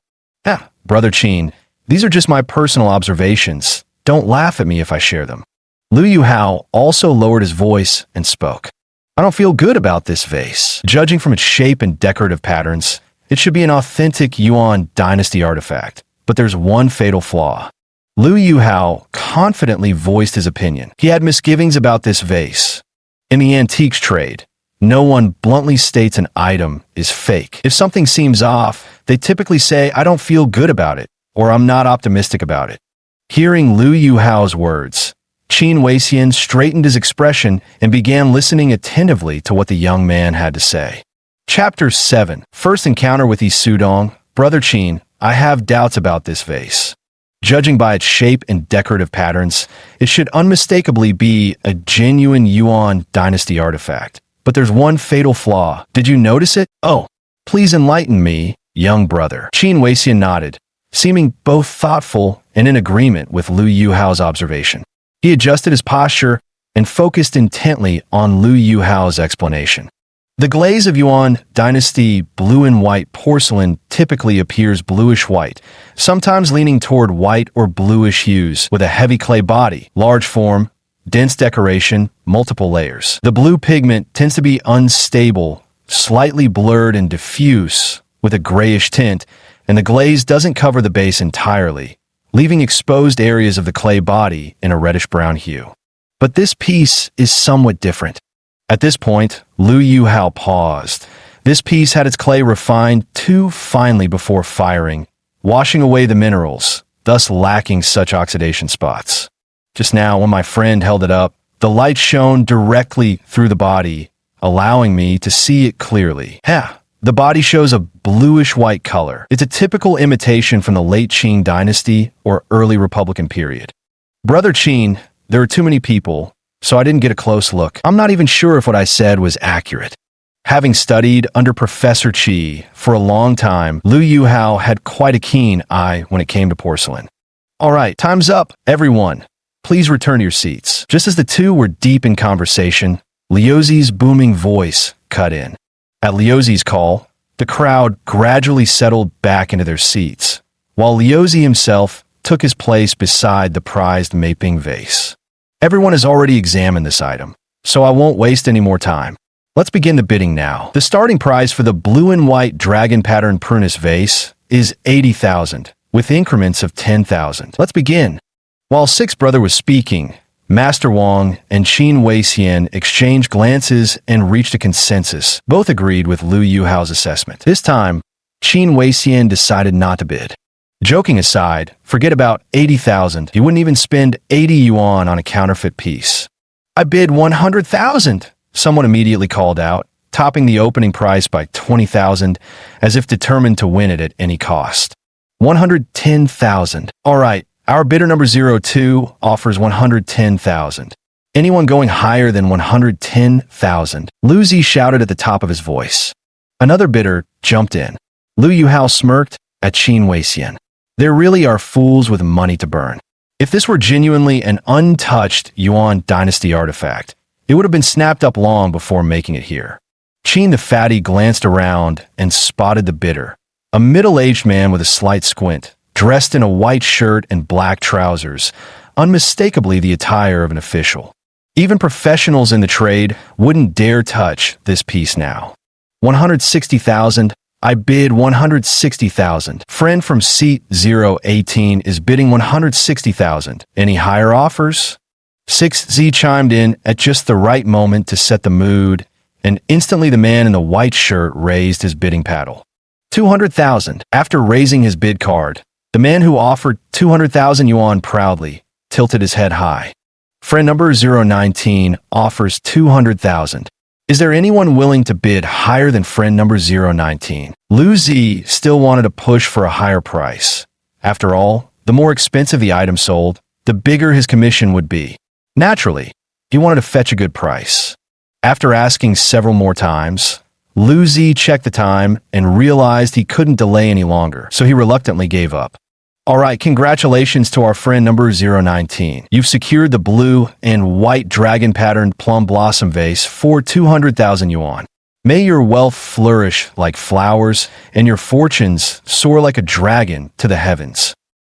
Brother Qin, these are just my personal observations. Don't laugh at me if I share them." Lu Yuhao also lowered his voice and spoke. "I don't feel good about this vase. Judging from its shape and decorative patterns, it should be an authentic Yuan dynasty artifact, but there's one fatal flaw." Lu Yuhao confidently voiced his opinion. He had misgivings about this vase. In the antiques trade, no one bluntly states an item is fake. If something seems off, they typically say, "I don't feel good about it," or "I'm not optimistic about it." Hearing Lu Yuhao's words, Qin Weixian straightened his expression and began listening attentively to what the young man had to say. Chapter 7. First encounter with Yi Sudong. "Brother Qin, I have doubts about this vase. Judging by its shape and decorative patterns, it should unmistakably be a genuine Yuan dynasty artifact. But there's one fatal flaw. Did you notice it?" "Oh, please enlighten me, young brother." Qin Weixian nodded, seeming both thoughtful and in agreement with Lu Yuhao's observation. He adjusted his posture and focused intently on Lu Yuhao's explanation. The glaze of Yuan dynasty blue and white porcelain typically appears bluish-white, sometimes leaning toward white or bluish hues, with a heavy clay body, large form, dense decoration, multiple layers. The blue pigment tends to be unstable, slightly blurred and diffuse, with a grayish tint, and the glaze doesn't cover the base entirely, leaving exposed areas of the clay body in a reddish-brown hue. But this piece is somewhat different. At this point, Lu Yuhao paused. This piece had its clay refined too finely before firing, washing away the minerals, thus lacking such oxidation spots. Just now, when my friend held it up, the light shone directly through the body, allowing me to see it clearly. The body shows a bluish-white color. It's a typical imitation from the late Qing dynasty or early Republican period. Brother Qin, there are too many people, so I didn't get a close look. I'm not even sure if what I said was accurate. Having studied under Professor Qi for a long time, Lu Yuhao had quite a keen eye when it came to porcelain. "All right, time's up, everyone. Please return to your seats." Just as the two were deep in conversation, Liuzi's booming voice cut in. At Liuzi's call, the crowd gradually settled back into their seats, while Liuzi himself took his place beside the prized Maping vase. Everyone has already examined this item, so I won't waste any more time. Let's begin the bidding now. The starting price for the blue and white dragon pattern prunus vase is 80,000, with increments of 10,000. Let's begin. While Six Brother was speaking, Master Wang and Qin Weixian exchanged glances and reached a consensus. Both agreed with Lu Yuhao's assessment. This time, Qin Weixian decided not to bid. Joking aside, forget about 80,000. He wouldn't even spend 80 yuan on a counterfeit piece. "I bid 100,000, someone immediately called out, topping the opening price by 20,000, as if determined to win it at any cost. 110,000. All right, our bidder number 02 offers 110,000. Anyone going higher than 110,000? Luzi shouted at the top of his voice. Another bidder jumped in. Lu Yuhao smirked at Qin Weixian. There really are fools with money to burn. If this were genuinely an untouched Yuan dynasty artifact, it would have been snapped up long before making it here. Qin the fatty glanced around and spotted the bidder, a middle-aged man with a slight squint, dressed in a white shirt and black trousers, unmistakably the attire of an official. Even professionals in the trade wouldn't dare touch this piece now. 160,000. I bid 160,000. Friend from seat 018 is bidding 160,000. Any higher offers? 6Z chimed in at just the right moment to set the mood, and instantly the man in the white shirt raised his bidding paddle. 200,000. After raising his bid card, the man who offered 200,000 yuan proudly tilted his head high. Friend number 019 offers 200,000. Is there anyone willing to bid higher than friend number 019? Lu Zi still wanted to push for a higher price. After all, the more expensive the item sold, the bigger his commission would be. Naturally, he wanted to fetch a good price. After asking several more times, Lu Zi checked the time and realized he couldn't delay any longer, so he reluctantly gave up. All right, congratulations to our friend number 019. You've secured the blue and white dragon-patterned plum blossom vase for 200,000 yuan. May your wealth flourish like flowers and your fortunes soar like a dragon to the heavens.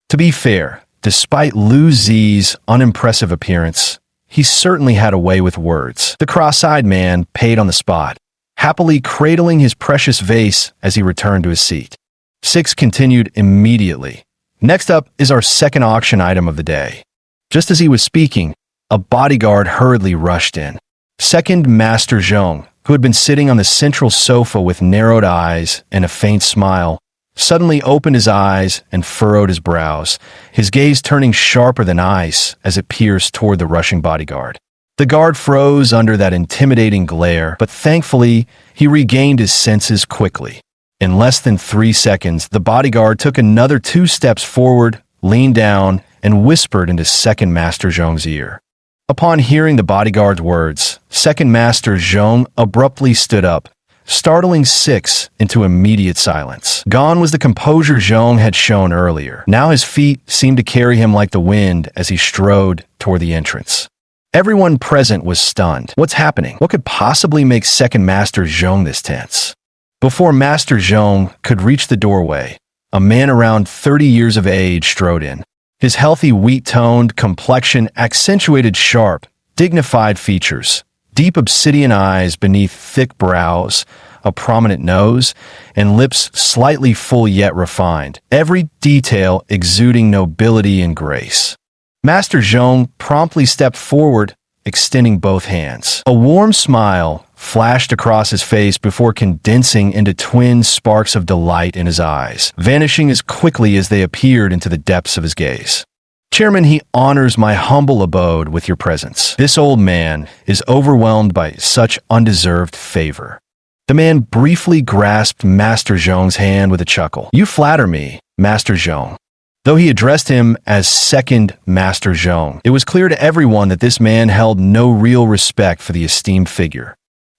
To be fair, despite Lu Zi's unimpressive appearance, he certainly had a way with words. The cross-eyed man paid on the spot, happily cradling his precious vase as he returned to his seat. 6 continued immediately. Next up is our second auction item of the day. Just as he was speaking, a bodyguard hurriedly rushed in. Second Master Zhong, who had been sitting on the central sofa with narrowed eyes and a faint smile, suddenly opened his eyes and furrowed his brows, his gaze turning sharper than ice as it pierced toward the rushing bodyguard. The guard froze under that intimidating glare, but thankfully, he regained his senses quickly. In less than 3 seconds, the bodyguard took another 2 steps forward, leaned down, and whispered into Second Master Zhong's ear. Upon hearing the bodyguard's words, Second Master Zhong abruptly stood up, startling 6 into immediate silence. Gone was the composure Zhong had shown earlier. Now his feet seemed to carry him like the wind as he strode toward the entrance. Everyone present was stunned. What's happening? What could possibly make Second Master Zhong this tense? Before Master Zhong could reach the doorway, a man around 30 years of age strode in. His healthy wheat-toned complexion accentuated sharp, dignified features, deep obsidian eyes beneath thick brows, a prominent nose, and lips slightly full yet refined, every detail exuding nobility and grace. Master Zhong promptly stepped forward, extending both hands. A warm smile flashed across his face before condensing into twin sparks of delight in his eyes, vanishing as quickly as they appeared into the depths of his gaze. Chairman, he honors my humble abode with your presence. This old man is overwhelmed by such undeserved favor. The man briefly grasped Master Zhong's hand with a chuckle. You flatter me, Master Zhong. Though he addressed him as Second Master Zhong, it was clear to everyone that this man held no real respect for the esteemed figure.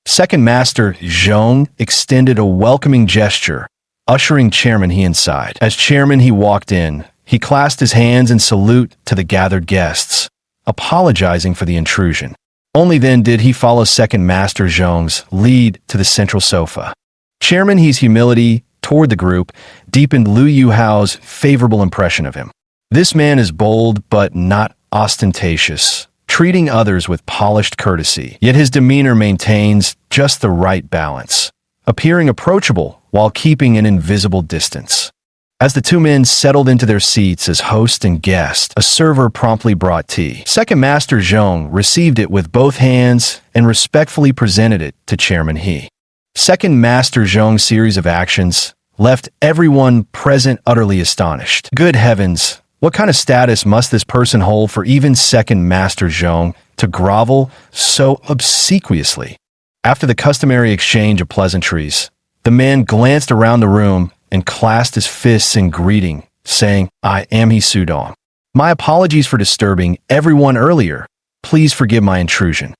Second Master Zhong extended a welcoming gesture, ushering Chairman He inside. As Chairman He walked in, he clasped his hands in salute to the gathered guests, apologizing for the intrusion. Only then did he follow Second Master Zhong's lead to the central sofa. Chairman He's humility toward the group deepened Lu Yuhao's favorable impression of him. This man is bold but not ostentatious, treating others with polished courtesy, yet his demeanor maintains just the right balance, appearing approachable while keeping an invisible distance. As the 2 men settled into their seats as host and guest, a server promptly brought tea. Second Master Zhong received it with both hands and respectfully presented it to Chairman He. Second Master Zhong's series of actions left everyone present utterly astonished. Good heavens, what kind of status must this person hold for even Second Master Zhong to grovel so obsequiously? After the customary exchange of pleasantries, the man glanced around the room and clasped his fists in greeting, saying, I am He Sudong. My apologies for disturbing everyone earlier. Please forgive my intrusion.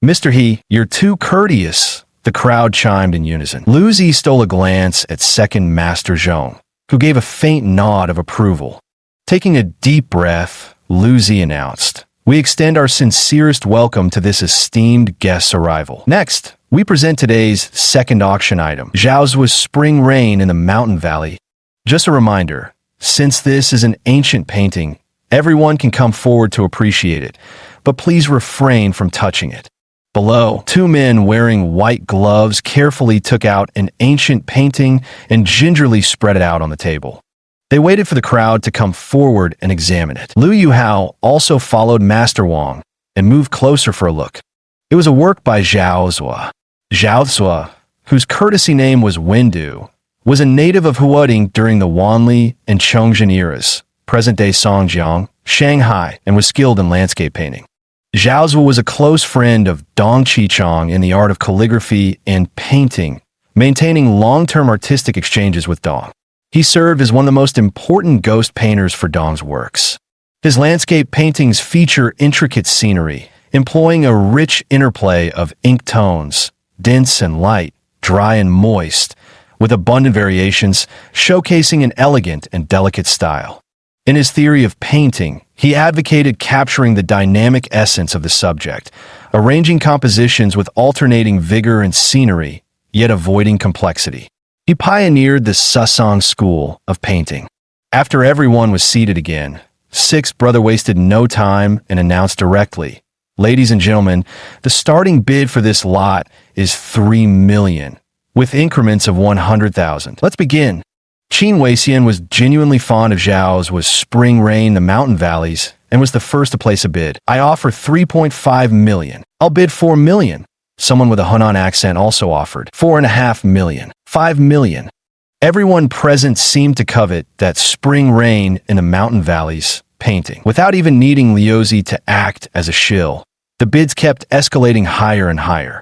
Mr. He, you're too courteous, the crowd chimed in unison. Lu Zi stole a glance at Second Master Zhong, who gave a faint nod of approval. Taking a deep breath, Lu Zi announced, we extend our sincerest welcome to this esteemed guest's arrival. Next, we present today's second auction item, Zhaozua's Spring Rain in the Mountain Valley. Just a reminder, since this is an ancient painting, everyone can come forward to appreciate it, but please refrain from touching it. Below, 2 men wearing white gloves carefully took out an ancient painting and gingerly spread it out on the table. They waited for the crowd to come forward and examine it. Lu Yuhao also followed Master Wang and moved closer for a look. It was a work by Zhaozua. Zhaozua, whose courtesy name was Wendu, was a native of Huading during the Wanli and Chongzhen eras, present-day Songjiang, Shanghai, and was skilled in landscape painting. Zhao was a close friend of Dong Qichong in the art of calligraphy and painting, maintaining long-term artistic exchanges with Dong. He served as one of the most important ghost painters for Dong's works. His landscape paintings feature intricate scenery, employing a rich interplay of ink tones, dense and light, dry and moist, with abundant variations, showcasing an elegant and delicate style. In his theory of painting, he advocated capturing the dynamic essence of the subject, arranging compositions with alternating vigor and scenery, yet avoiding complexity. He pioneered the Susong school of painting. After everyone was seated again, Sixth Brother wasted no time and announced directly, "Ladies and gentlemen, the starting bid for this lot is 3 million, with increments of 100,000. Let's begin." Qin Weixian was genuinely fond of Zhao's was Spring Rain, the Mountain Valleys, and was the first to place a bid. "I offer 3.5 million. I'll bid 4 million. Someone with a Hunan accent also offered 4.5 million. 5 million. Everyone present seemed to covet that Spring Rain in the Mountain Valleys painting. Without even needing Liuzi to act as a shill, the bids kept escalating higher and higher.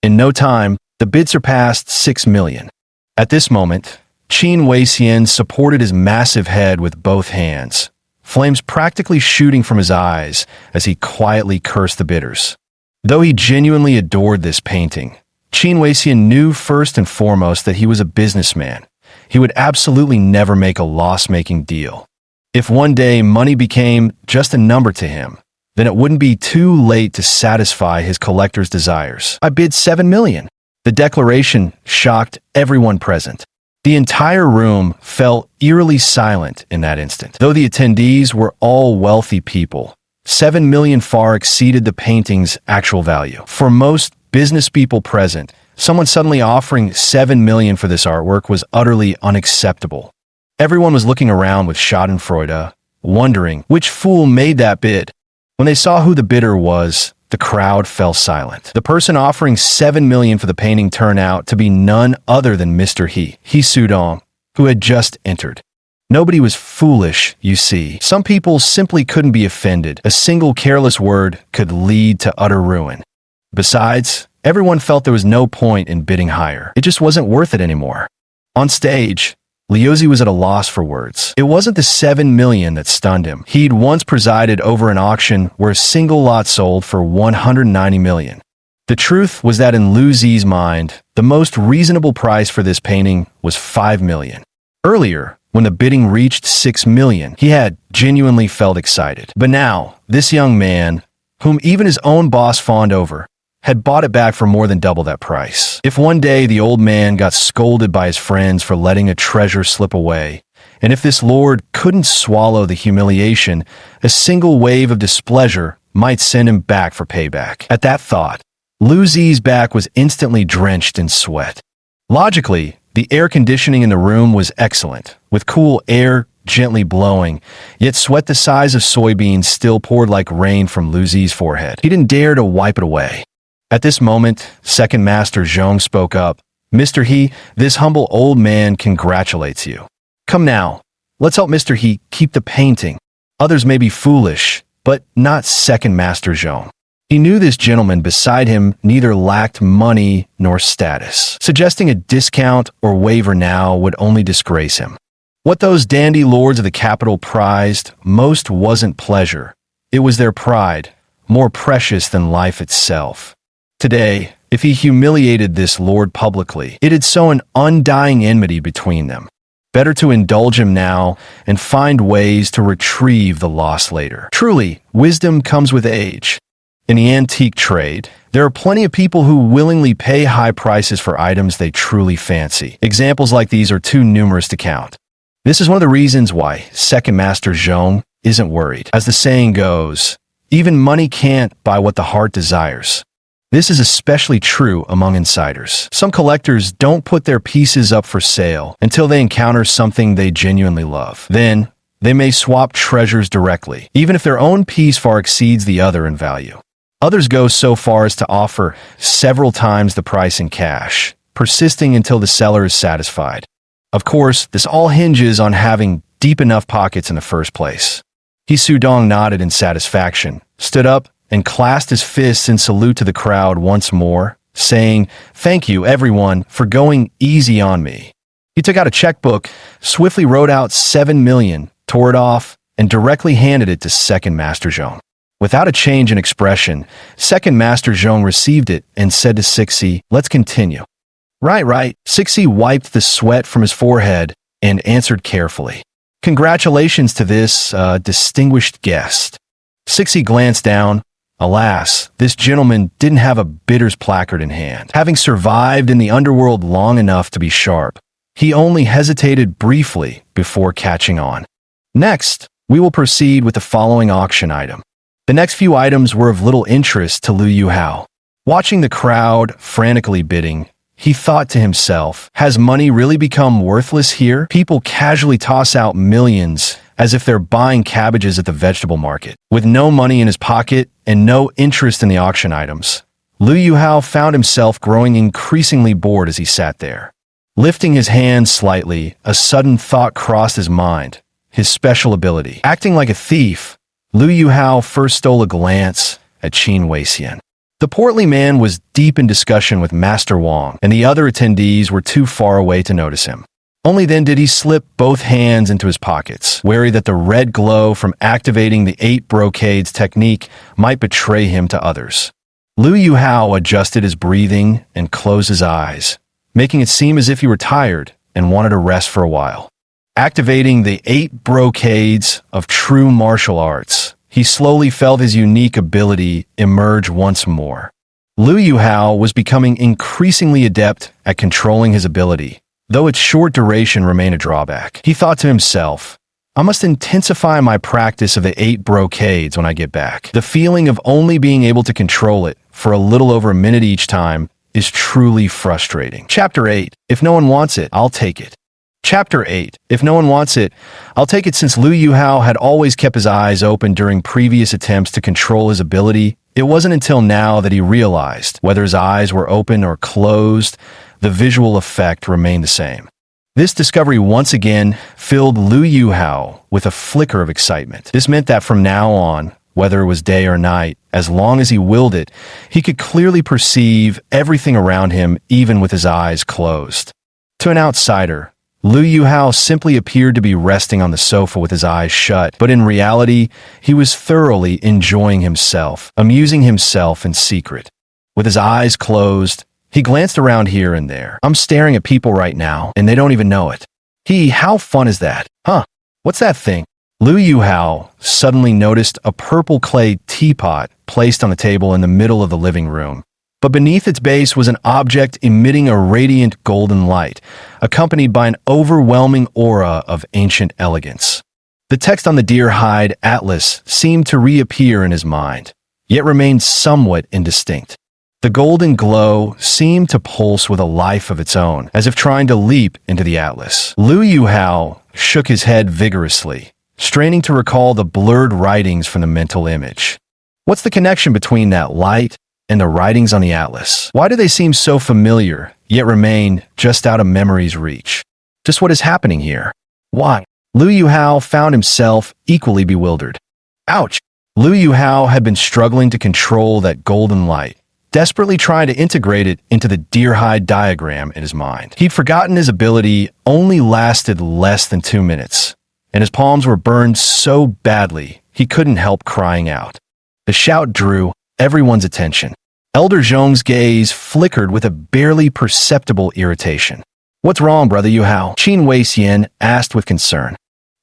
In no time, the bid surpassed 6 million. At this moment, Qin Weixian supported his massive head with both hands, flames practically shooting from his eyes as he quietly cursed the bidders. Though he genuinely adored this painting, Qin Weixian knew first and foremost that he was a businessman. He would absolutely never make a loss-making deal. If one day money became just a number to him, then it wouldn't be too late to satisfy his collector's desires. "I bid 7 million. The declaration shocked everyone present. The entire room fell eerily silent in that instant. Though the attendees were all wealthy people, 7 million far exceeded the painting's actual value. For most business people present, someone suddenly offering 7 million for this artwork was utterly unacceptable. Everyone was looking around with schadenfreude, wondering which fool made that bid. When they saw who the bidder was, the crowd fell silent. The person offering 7 million for the painting turned out to be none other than Mr. He Sudong, who had just entered. Nobody was foolish, you see. Some people simply couldn't be offended. A single careless word could lead to utter ruin. Besides, everyone felt there was no point in bidding higher. It just wasn't worth it anymore. On stage, Liuzi was at a loss for words. It wasn't the 7 million that stunned him. He'd once presided over an auction where a single lot sold for 190 million. The truth was that in Lu Zi's mind, the most reasonable price for this painting was 5 million. Earlier, when the bidding reached 6 million, he had genuinely felt excited. But now, this young man, whom even his own boss fawned over, had bought it back for more than double that price. If one day the old man got scolded by his friends for letting a treasure slip away, and if this lord couldn't swallow the humiliation, a single wave of displeasure might send him back for payback. At that thought, Lu Zi's back was instantly drenched in sweat. Logically, the air conditioning in the room was excellent, with cool air gently blowing, yet sweat the size of soybeans still poured like rain from Lu Zi's forehead. He didn't dare to wipe it away. At this moment, Second Master Zhong spoke up. "Mr. He, this humble old man congratulates you. Come now, let's help Mr. He keep the painting. Others may be foolish, but not Second Master Zhong." He knew this gentleman beside him neither lacked money nor status. Suggesting a discount or waiver now would only disgrace him. What those dandy lords of the capital prized most wasn't pleasure. It was their pride, more precious than life itself. Today, if he humiliated this lord publicly, it'd sow an undying enmity between them. Better to indulge him now and find ways to retrieve the loss later. Truly, wisdom comes with age. In the antique trade, there are plenty of people who willingly pay high prices for items they truly fancy. Examples like these are too numerous to count. This is one of the reasons why Second Master Zhong isn't worried. As the saying goes, even money can't buy what the heart desires. This is especially true among insiders. Some collectors don't put their pieces up for sale until they encounter something they genuinely love. Then, they may swap treasures directly, even if their own piece far exceeds the other in value. Others go so far as to offer several times the price in cash, persisting until the seller is satisfied. Of course, this all hinges on having deep enough pockets in the first place. He Sudong nodded in satisfaction, stood up, and clasped his fists in salute to the crowd once more, saying, "Thank you, everyone, for going easy on me." He took out a checkbook, swiftly wrote out 7 million, tore it off, and directly handed it to Second Master Zhong. Without a change in expression, Second Master Zhong received it and said to Sixi, "Let's continue." Right. Sixi wiped the sweat from his forehead and answered carefully, "Congratulations to this, distinguished guest." Sixi glanced down. Alas, this gentleman didn't have a bidder's placard in hand. Having survived in the underworld long enough to be sharp, he only hesitated briefly before catching on. Next, we will proceed with the following auction item. The next few items were of little interest to Liu Yuhao. Watching the crowd frantically bidding, he thought to himself, has money really become worthless here? People casually toss out millions as if they're buying cabbages at the vegetable market. With no money in his pocket and no interest in the auction items, Liu Yuhao found himself growing increasingly bored as he sat there. Lifting his hands slightly, a sudden thought crossed his mind, his special ability. Acting like a thief, Liu Yuhao first stole a glance at Qin Weixian. The portly man was deep in discussion with Master Wang, and the other attendees were too far away to notice him. Only then did he slip both hands into his pockets, wary that the red glow from activating the 8 brocades technique might betray him to others. Liu Yuhao adjusted his breathing and closed his eyes, making it seem as if he were tired and wanted to rest for a while. Activating the 8 brocades of true martial arts, he slowly felt his unique ability emerge once more. Liu Yuhao was becoming increasingly adept at controlling his ability, though its short duration remained a drawback. He thought to himself, I must intensify my practice of the 8 brocades when I get back. The feeling of only being able to control it for a little over a minute each time is truly frustrating. Chapter 8. If no one wants it, I'll take it. Chapter 8. If no one wants it, I'll take it. Since Liu Yuhao had always kept his eyes open during previous attempts to control his ability, it wasn't until now that he realized, whether his eyes were open or closed, the visual effect remained the same. This discovery once again filled Liu Yuhao with a flicker of excitement. This meant that from now on, whether it was day or night, as long as he willed it, he could clearly perceive everything around him even with his eyes closed. To an outsider, Liu Yuhao simply appeared to be resting on the sofa with his eyes shut, but in reality, he was thoroughly enjoying himself, amusing himself in secret. With his eyes closed, he glanced around here and there. I'm staring at people right now, and they don't even know it. How fun is that? Huh? What's that thing? Liu Yuhao suddenly noticed a purple clay teapot placed on the table in the middle of the living room. But beneath its base was an object emitting a radiant golden light, accompanied by an overwhelming aura of ancient elegance. The text on the deer hide atlas seemed to reappear in his mind, yet remained somewhat indistinct. The golden glow seemed to pulse with a life of its own, as if trying to leap into the atlas. Liu Yuhao shook his head vigorously, straining to recall the blurred writings from the mental image. What's the connection between that light and the writings on the atlas? Why do they seem so familiar, yet remain just out of memory's reach? Just what is happening here? Why? Liu Yuhao found himself equally bewildered. Ouch! Liu Yuhao had been struggling to control that golden light, desperately trying to integrate it into the deer-hide diagram in his mind. He'd forgotten his ability only lasted less than 2 minutes, and his palms were burned so badly he couldn't help crying out. The shout drew everyone's attention. Elder Zhong's gaze flickered with a barely perceptible irritation. What's wrong, Brother Yuhao? Qin Weixian asked with concern.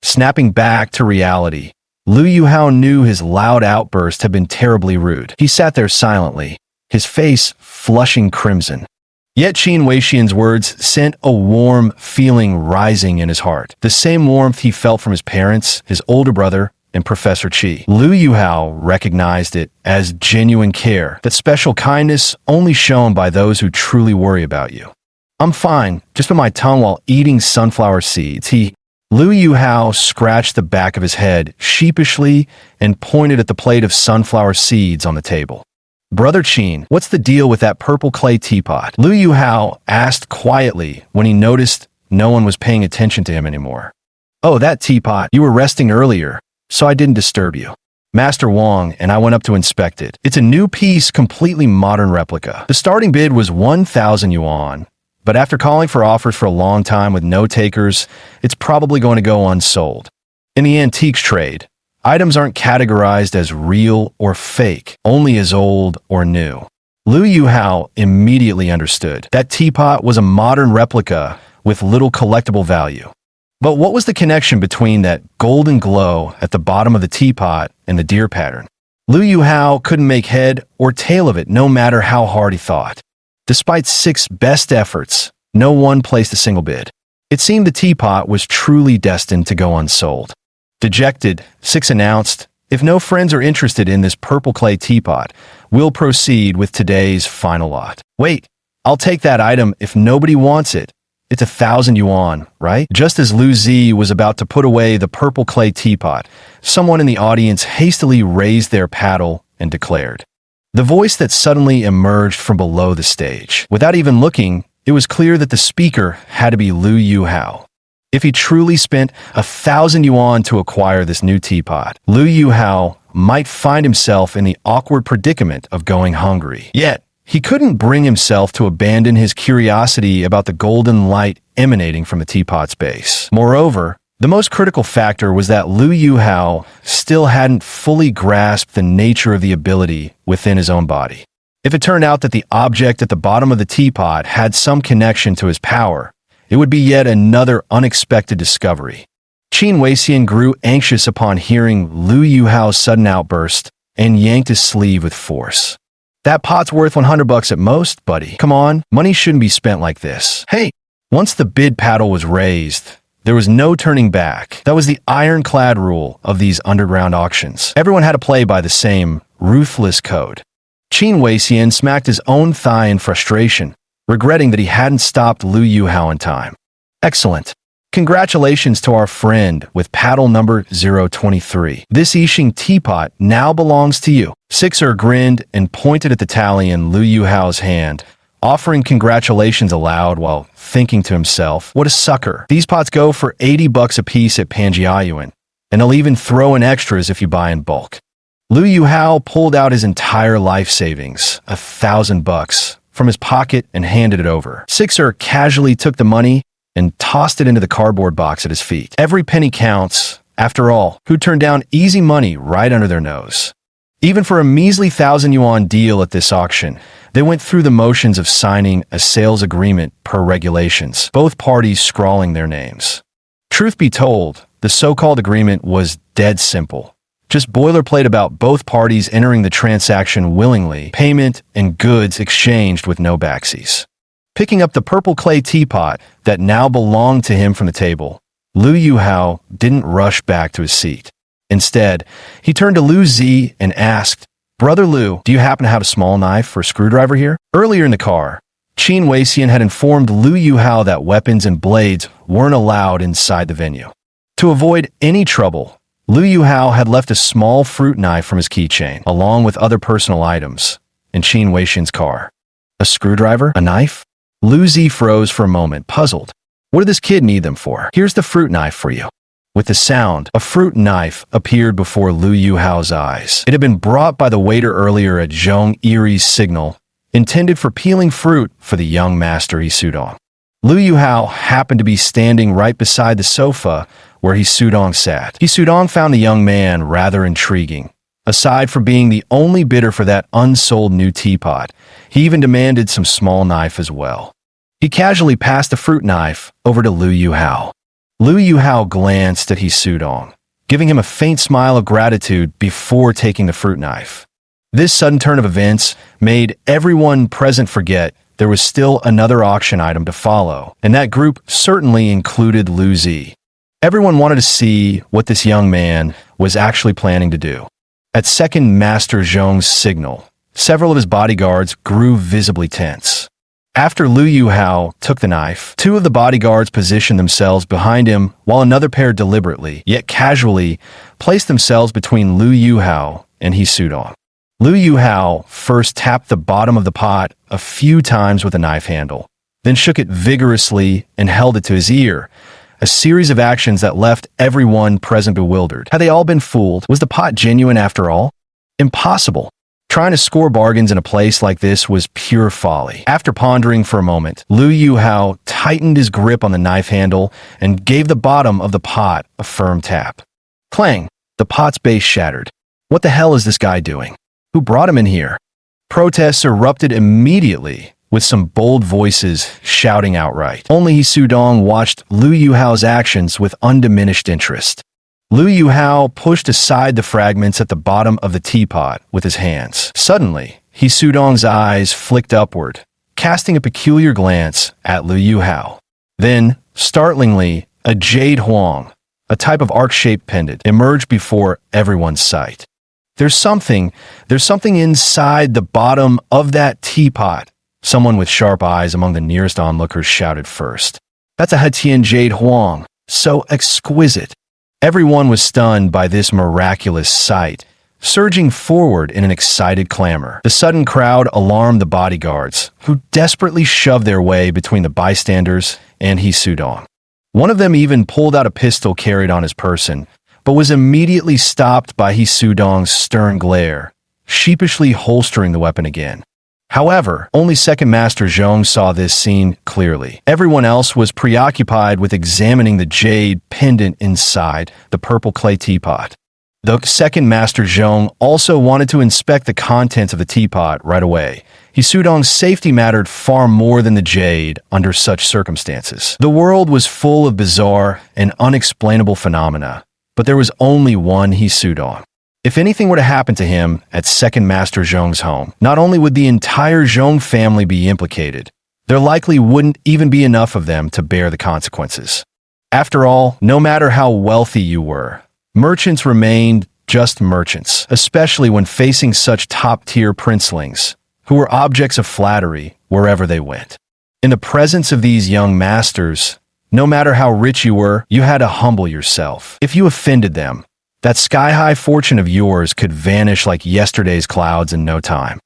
Snapping back to reality, Liu Yuhao knew his loud outburst had been terribly rude. He sat there silently, his face flushing crimson. Yet Qin Weixian's words sent a warm feeling rising in his heart, the same warmth he felt from his parents, his older brother, and Professor Qi. Liu Yuhao recognized it as genuine care, that special kindness only shown by those who truly worry about you. I'm fine, just bit my tongue while eating sunflower seeds. Liu Yuhao scratched the back of his head sheepishly and pointed at the plate of sunflower seeds on the table. Brother Qin, what's the deal with that purple clay teapot? Liu Yuhao asked quietly when he noticed no one was paying attention to him anymore. Oh, that teapot. You were resting earlier, so I didn't disturb you. Master Wang and I went up to inspect it. It's a new piece, completely modern replica. The starting bid was 1,000 yuan, but after calling for offers for a long time with no takers, it's probably going to go unsold. In the antiques trade, items aren't categorized as real or fake, only as old or new. Lu Yuhao immediately understood that teapot was a modern replica with little collectible value. But what was the connection between that golden glow at the bottom of the teapot and the deer pattern? Lu Yuhao couldn't make head or tail of it no matter how hard he thought. Despite 6 best efforts, no one placed a single bid. It seemed the teapot was truly destined to go unsold. Dejected, 6 announced, "If no friends are interested in this purple clay teapot, we'll proceed with today's final lot." "Wait, I'll take that item if nobody wants it. It's 1,000 yuan, right?" Just as Lu Zi was about to put away the purple clay teapot, someone in the audience hastily raised their paddle and declared. The voice that suddenly emerged from below the stage. Without even looking, it was clear that the speaker had to be Lu Yuhao. If he truly spent 1,000 yuan to acquire this new teapot, Lu Yuhao might find himself in the awkward predicament of going hungry. Yet, he couldn't bring himself to abandon his curiosity about the golden light emanating from the teapot's base. Moreover, the most critical factor was that Lu Yuhao still hadn't fully grasped the nature of the ability within his own body. If it turned out that the object at the bottom of the teapot had some connection to his power, it would be yet another unexpected discovery. Qin Weixian grew anxious upon hearing Lu Yuhao's sudden outburst and yanked his sleeve with force. "That pot's worth $100 at most, buddy. Come on, money shouldn't be spent like this." "Hey!" Once the bid paddle was raised, there was no turning back. That was the ironclad rule of these underground auctions. Everyone had to play by the same ruthless code. Qin Weixian smacked his own thigh in frustration, regretting that he hadn't stopped Lu Yuhao in time. "Excellent. Congratulations to our friend with paddle number 023. This Yixing teapot now belongs to you." Sixer grinned and pointed at the tally in Lu Yuhao's hand, offering congratulations aloud while thinking to himself, "What a sucker. These pots go for $80 a piece at Panjiayuan, and they'll even throw in extras if you buy in bulk." Lu Yuhao pulled out his entire life savings, $1,000, from his pocket and handed it over. Sixer casually took the money and tossed it into the cardboard box at his feet. Every penny counts. After all, who turned down easy money right under their nose? Even for a measly 1,000 yuan deal at this auction, they went through the motions of signing a sales agreement per regulations, both parties scrawling their names. Truth be told, the so-called agreement was dead simple. Just boilerplate about both parties entering the transaction willingly, payment and goods exchanged with no backsies. Picking up the purple clay teapot that now belonged to him from the table, Lu Yuhao didn't rush back to his seat. Instead, he turned to Lu Zi and asked, "Brother Lu, do you happen to have a small knife or screwdriver here?" Earlier in the car, Qin Weixian had informed Lu Yuhao that weapons and blades weren't allowed inside the venue. To avoid any trouble, Lu Yuhao had left a small fruit knife from his keychain, along with other personal items, in Qin Weixian's car. A screwdriver? A knife? Lu Zi froze for a moment, puzzled. What did this kid need them for? "Here's the fruit knife for you." With the sound, a fruit knife appeared before Lu Yuhao's eyes. It had been brought by the waiter earlier at Zhong Yiri's signal, intended for peeling fruit for the young master Yisudong. Lu Yuhao happened to be standing right beside the sofa where Yisudong sat. Yisudong found the young man rather intriguing. Aside from being the only bidder for that unsold new teapot, he even demanded some small knife as well. He casually passed the fruit knife over to Lu Yuhao. Lu Yuhao glanced at Yisudong, giving him a faint smile of gratitude before taking the fruit knife. This sudden turn of events made everyone present forget there was still another auction item to follow, and that group certainly included Lu Zi. Everyone wanted to see what this young man was actually planning to do. At Second Master Zhong's signal, several of his bodyguards grew visibly tense. After Lu Yuhao took the knife, 2 of the bodyguards positioned themselves behind him while another pair deliberately, yet casually, placed themselves between Lu Yuhao and Yisudong. Lu Yuhao first tapped the bottom of the pot a few times with a knife handle, then shook it vigorously and held it to his ear, a series of actions that left everyone present bewildered. Had they all been fooled? Was the pot genuine after all? Impossible. Trying to score bargains in a place like this was pure folly. After pondering for a moment, Lu Yuhao tightened his grip on the knife handle and gave the bottom of the pot a firm tap. Clang! The pot's base shattered. What the hell is this guy doing? Who brought him in here? Protests erupted immediately, with some bold voices shouting outright. Only Hisudong watched Lu Yuhao's actions with undiminished interest. Lu Yuhao pushed aside the fragments at the bottom of the teapot with his hands. Suddenly, Hisudong's eyes flicked upward, casting a peculiar glance at Lu Yuhao. Then, startlingly, a jade huang, a type of arc-shaped pendant, emerged before everyone's sight. There's something inside the bottom of that teapot, someone with sharp eyes among the nearest onlookers shouted first. That's a Hetian jade huang, so exquisite. Everyone was stunned by this miraculous sight, surging forward in an excited clamor. The sudden crowd alarmed the bodyguards, who desperately shoved their way between the bystanders and Hisudong. One of them even pulled out a pistol carried on his person, but was immediately stopped by Hisudong's stern glare, sheepishly holstering the weapon again. However, only Second Master Zhong saw this scene clearly. Everyone else was preoccupied with examining the jade pendant inside the purple clay teapot. The Second Master Zhong also wanted to inspect the contents of the teapot right away. Hisudong's safety mattered far more than the jade under such circumstances. The world was full of bizarre and unexplainable phenomena, but there was only one Hisudong. If anything were to happen to him at Second Master Zhong's home, not only would the entire Zhong family be implicated, there likely wouldn't even be enough of them to bear the consequences. After all, no matter how wealthy you were, merchants remained just merchants, especially when facing such top-tier princelings, who were objects of flattery wherever they went. In the presence of these young masters, no matter how rich you were, you had to humble yourself. If you offended them, that sky-high fortune of yours could vanish like yesterday's clouds in no time.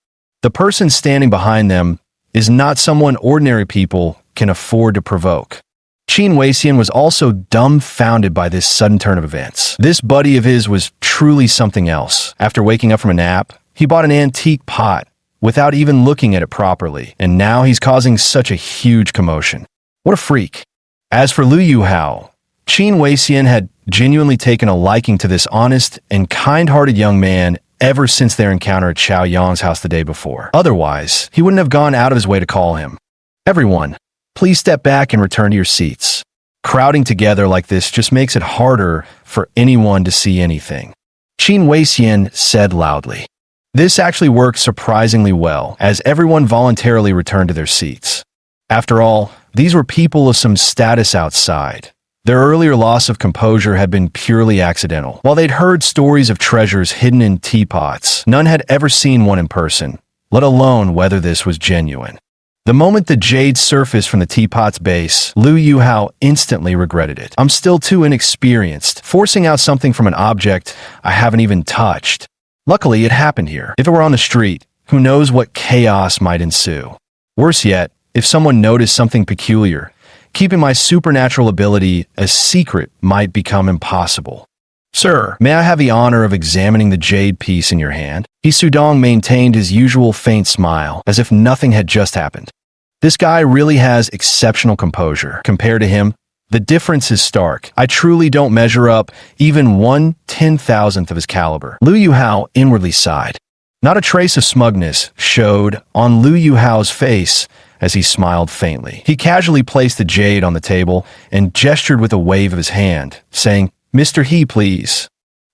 The person standing behind them is not someone ordinary people can afford to provoke. Qin Weixian was also dumbfounded by this sudden turn of events. This buddy of his was truly something else. After waking up from a nap, he bought an antique pot without even looking at it properly, and now he's causing such a huge commotion. What a freak. As for Lu Yuhao, Qin Weixian had genuinely taken a liking to this honest and kind-hearted young man ever since their encounter at Xiao Yang's house the day before. Otherwise, he wouldn't have gone out of his way to call him. Everyone, please step back and return to your seats. Crowding together like this just makes it harder for anyone to see anything. Qin Weixian said loudly. This actually worked surprisingly well, as everyone voluntarily returned to their seats. After all, these were people of some status outside. Their earlier loss of composure had been purely accidental. While they'd heard stories of treasures hidden in teapots, none had ever seen one in person, let alone whether this was genuine. The moment the jade surfaced from the teapot's base, Lu Yuhao instantly regretted it. I'm still too inexperienced, forcing out something from an object I haven't even touched. Luckily, it happened here. If it were on the street, who knows what chaos might ensue. Worse yet, if someone noticed something peculiar, keeping my supernatural ability a secret might become impossible. Sir, may I have the honor of examining the jade piece in your hand? Hisudong maintained his usual faint smile, as if nothing had just happened. This guy really has exceptional composure. Compared to him, the difference is stark. I truly don't measure up even 1/10,000th of his caliber. Lu Yuhao inwardly sighed. Not a trace of smugness showed on Lu Yuhao's face as he smiled faintly. He casually placed the jade on the table and gestured with a wave of his hand, saying, "Mr. He, please."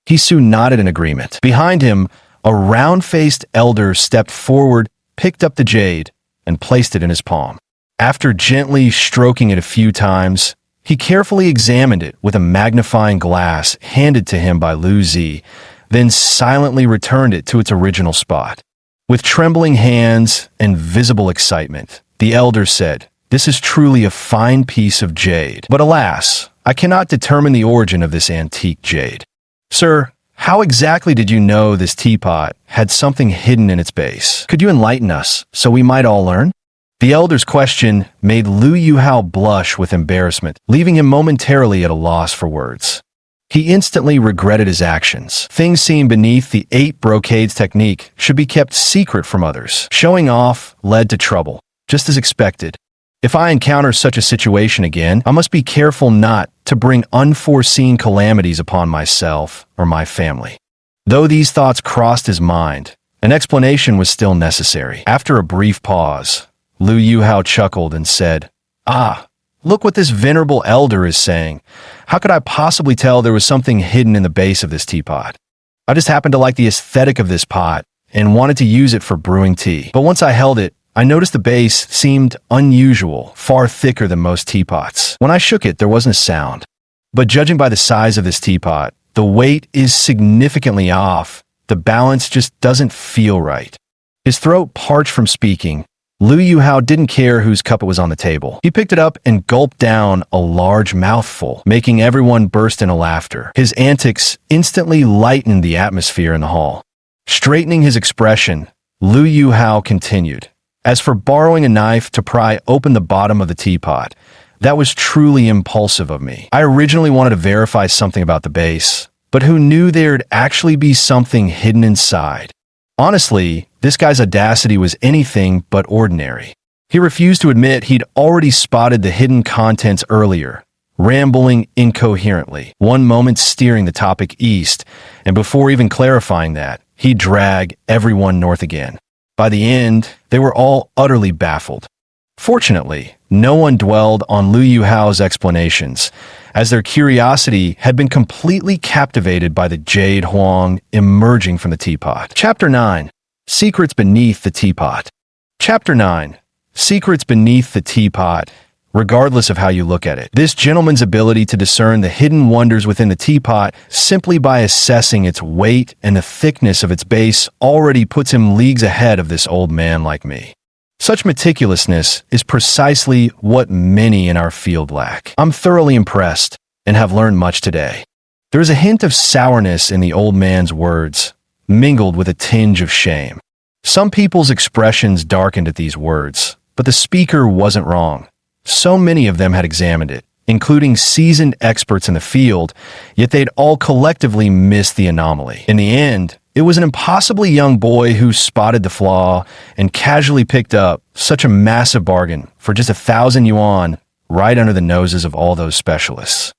Hisu nodded in agreement. Behind him, a round-faced elder stepped forward, picked up the jade, and placed it in his palm. After gently stroking it a few times, he carefully examined it with a magnifying glass handed to him by Lu Zi, then silently returned it to its original spot. With trembling hands and visible excitement, the elder said, "This is truly a fine piece of jade. But alas, I cannot determine the origin of this antique jade. Sir, how exactly did you know this teapot had something hidden in its base? Could you enlighten us so we might all learn?" The elder's question made Lu Yuhao blush with embarrassment, leaving him momentarily at a loss for words. He instantly regretted his actions. Things seen beneath the 8 brocades technique should be kept secret from others. Showing off led to trouble, just as expected. If I encounter such a situation again, I must be careful not to bring unforeseen calamities upon myself or my family. Though these thoughts crossed his mind, an explanation was still necessary. After a brief pause, Lu Yuhao chuckled and said, "Ah, look what this venerable elder is saying. How could I possibly tell there was something hidden in the base of this teapot? I just happened to like the aesthetic of this pot and wanted to use it for brewing tea. But once I held it, I noticed the base seemed unusual, far thicker than most teapots. When I shook it, there wasn't a sound. But judging by the size of this teapot, the weight is significantly off. The balance just doesn't feel right." His throat parched from speaking. Lu Yuhao didn't care whose cup it was on the table. He picked it up and gulped down a large mouthful, making everyone burst into laughter. His antics instantly lightened the atmosphere in the hall. Straightening his expression, Lu Yuhao continued, "As for borrowing a knife to pry open the bottom of the teapot, that was truly impulsive of me. I originally wanted to verify something about the base, but who knew there'd actually be something hidden inside? Honestly, this guy's audacity was anything but ordinary. He refused to admit he'd already spotted the hidden contents earlier, rambling incoherently, one moment steering the topic east, and before even clarifying that, he'd drag everyone north again. By the end, they were all utterly baffled. Fortunately, no one dwelled on Lu Yuhao's explanations, as their curiosity had been completely captivated by the jade huang emerging from the teapot. Chapter 9. Secrets Beneath the Teapot. Chapter 9. Secrets Beneath the Teapot. Regardless of how you look at it, this gentleman's ability to discern the hidden wonders within the teapot simply by assessing its weight and the thickness of its base already puts him leagues ahead of this old man like me. Such meticulousness is precisely what many in our field lack. I'm thoroughly impressed and have learned much today." There is a hint of sourness in the old man's words, mingled with a tinge of shame. Some people's expressions darkened at these words, but the speaker wasn't wrong. So many of them had examined it, including seasoned experts in the field, yet they'd all collectively missed the anomaly. In the end, it was an impossibly young boy who spotted the flaw and casually picked up such a massive bargain for just 1,000 yuan right under the noses of all those specialists.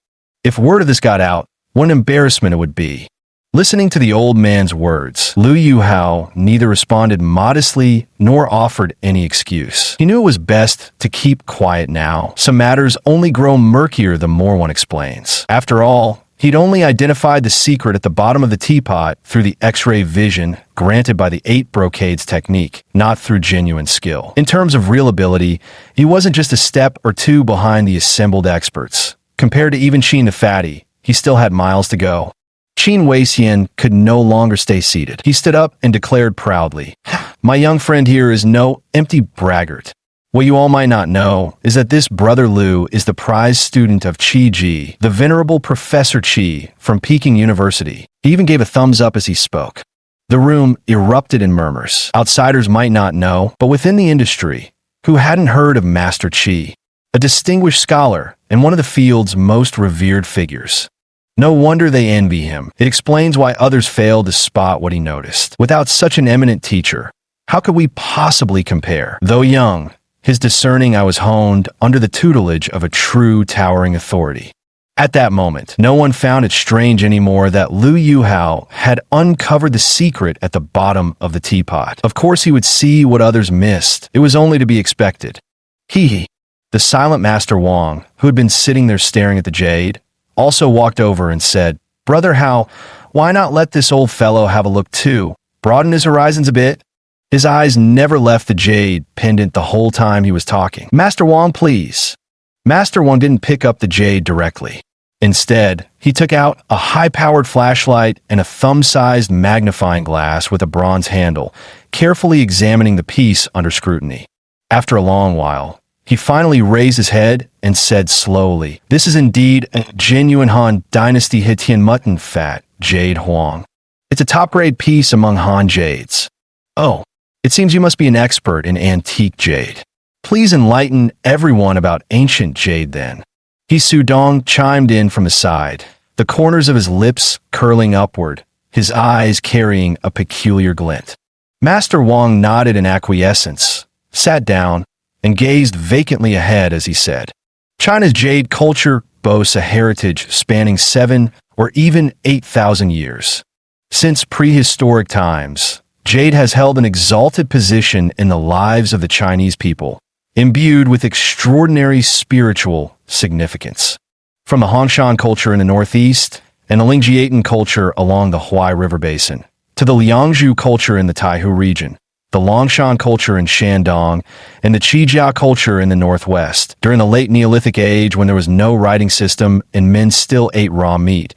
If word of this got out, what an embarrassment it would be. Listening to the old man's words, Lu Yuhao neither responded modestly nor offered any excuse. He knew it was best to keep quiet now. Some matters only grow murkier the more one explains. After all, he'd only identified the secret at the bottom of the teapot through the X-ray vision granted by the 8 brocades technique, not through genuine skill. In terms of real ability, he wasn't just a step or two behind the assembled experts. Compared to even Qin the Fatty, he still had miles to go. Qin Weixian could no longer stay seated. He stood up and declared proudly, "My young friend here is no empty braggart. What you all might not know is that this brother Lu is the prize student of Qi Ji, the venerable Professor Qi from Peking University." He even gave a thumbs up as he spoke. The room erupted in murmurs. Outsiders might not know, but within the industry, who hadn't heard of Master Qi, a distinguished scholar and one of the field's most revered figures. No wonder they envy him. It explains why others failed to spot what he noticed. Without such an eminent teacher, how could we possibly compare? Though young, his discerning eye was honed under the tutelage of a true towering authority. At that moment, no one found it strange anymore that Lu Yuhao had uncovered the secret at the bottom of the teapot. Of course he would see what others missed. It was only to be expected. He, the silent Master Wang, who had been sitting there staring at the jade, also walked over and said, "Brother Hao, why not let this old fellow have a look too? Broaden his horizons a bit?" His eyes never left the jade pendant the whole time he was talking. "Master Wang, please." Master Wang didn't pick up the jade directly. Instead, he took out a high-powered flashlight and a thumb-sized magnifying glass with a bronze handle, carefully examining the piece under scrutiny. After a long while, he finally raised his head and said slowly, "This is indeed a genuine Han Dynasty Hitian mutton fat jade huang. It's a top-grade piece among Han jades. Oh, it seems you must be an expert in antique jade." Please enlighten everyone about ancient jade then. He Sudong chimed in from the side, the corners of his lips curling upward, his eyes carrying a peculiar glint. Master Wang nodded in acquiescence, sat down, and gazed vacantly ahead as he said, China's jade culture boasts a heritage spanning 7 or even 8,000 years. Since prehistoric times, jade has held an exalted position in the lives of the Chinese people, imbued with extraordinary spiritual significance. From the Hongshan culture in the northeast and the Lingjiatin culture along the Huai River Basin, to the Liangzhu culture in the Taihu region, the Longshan culture in Shandong, and the Qijia culture in the northwest. During the late Neolithic age, when there was no writing system and men still ate raw meat,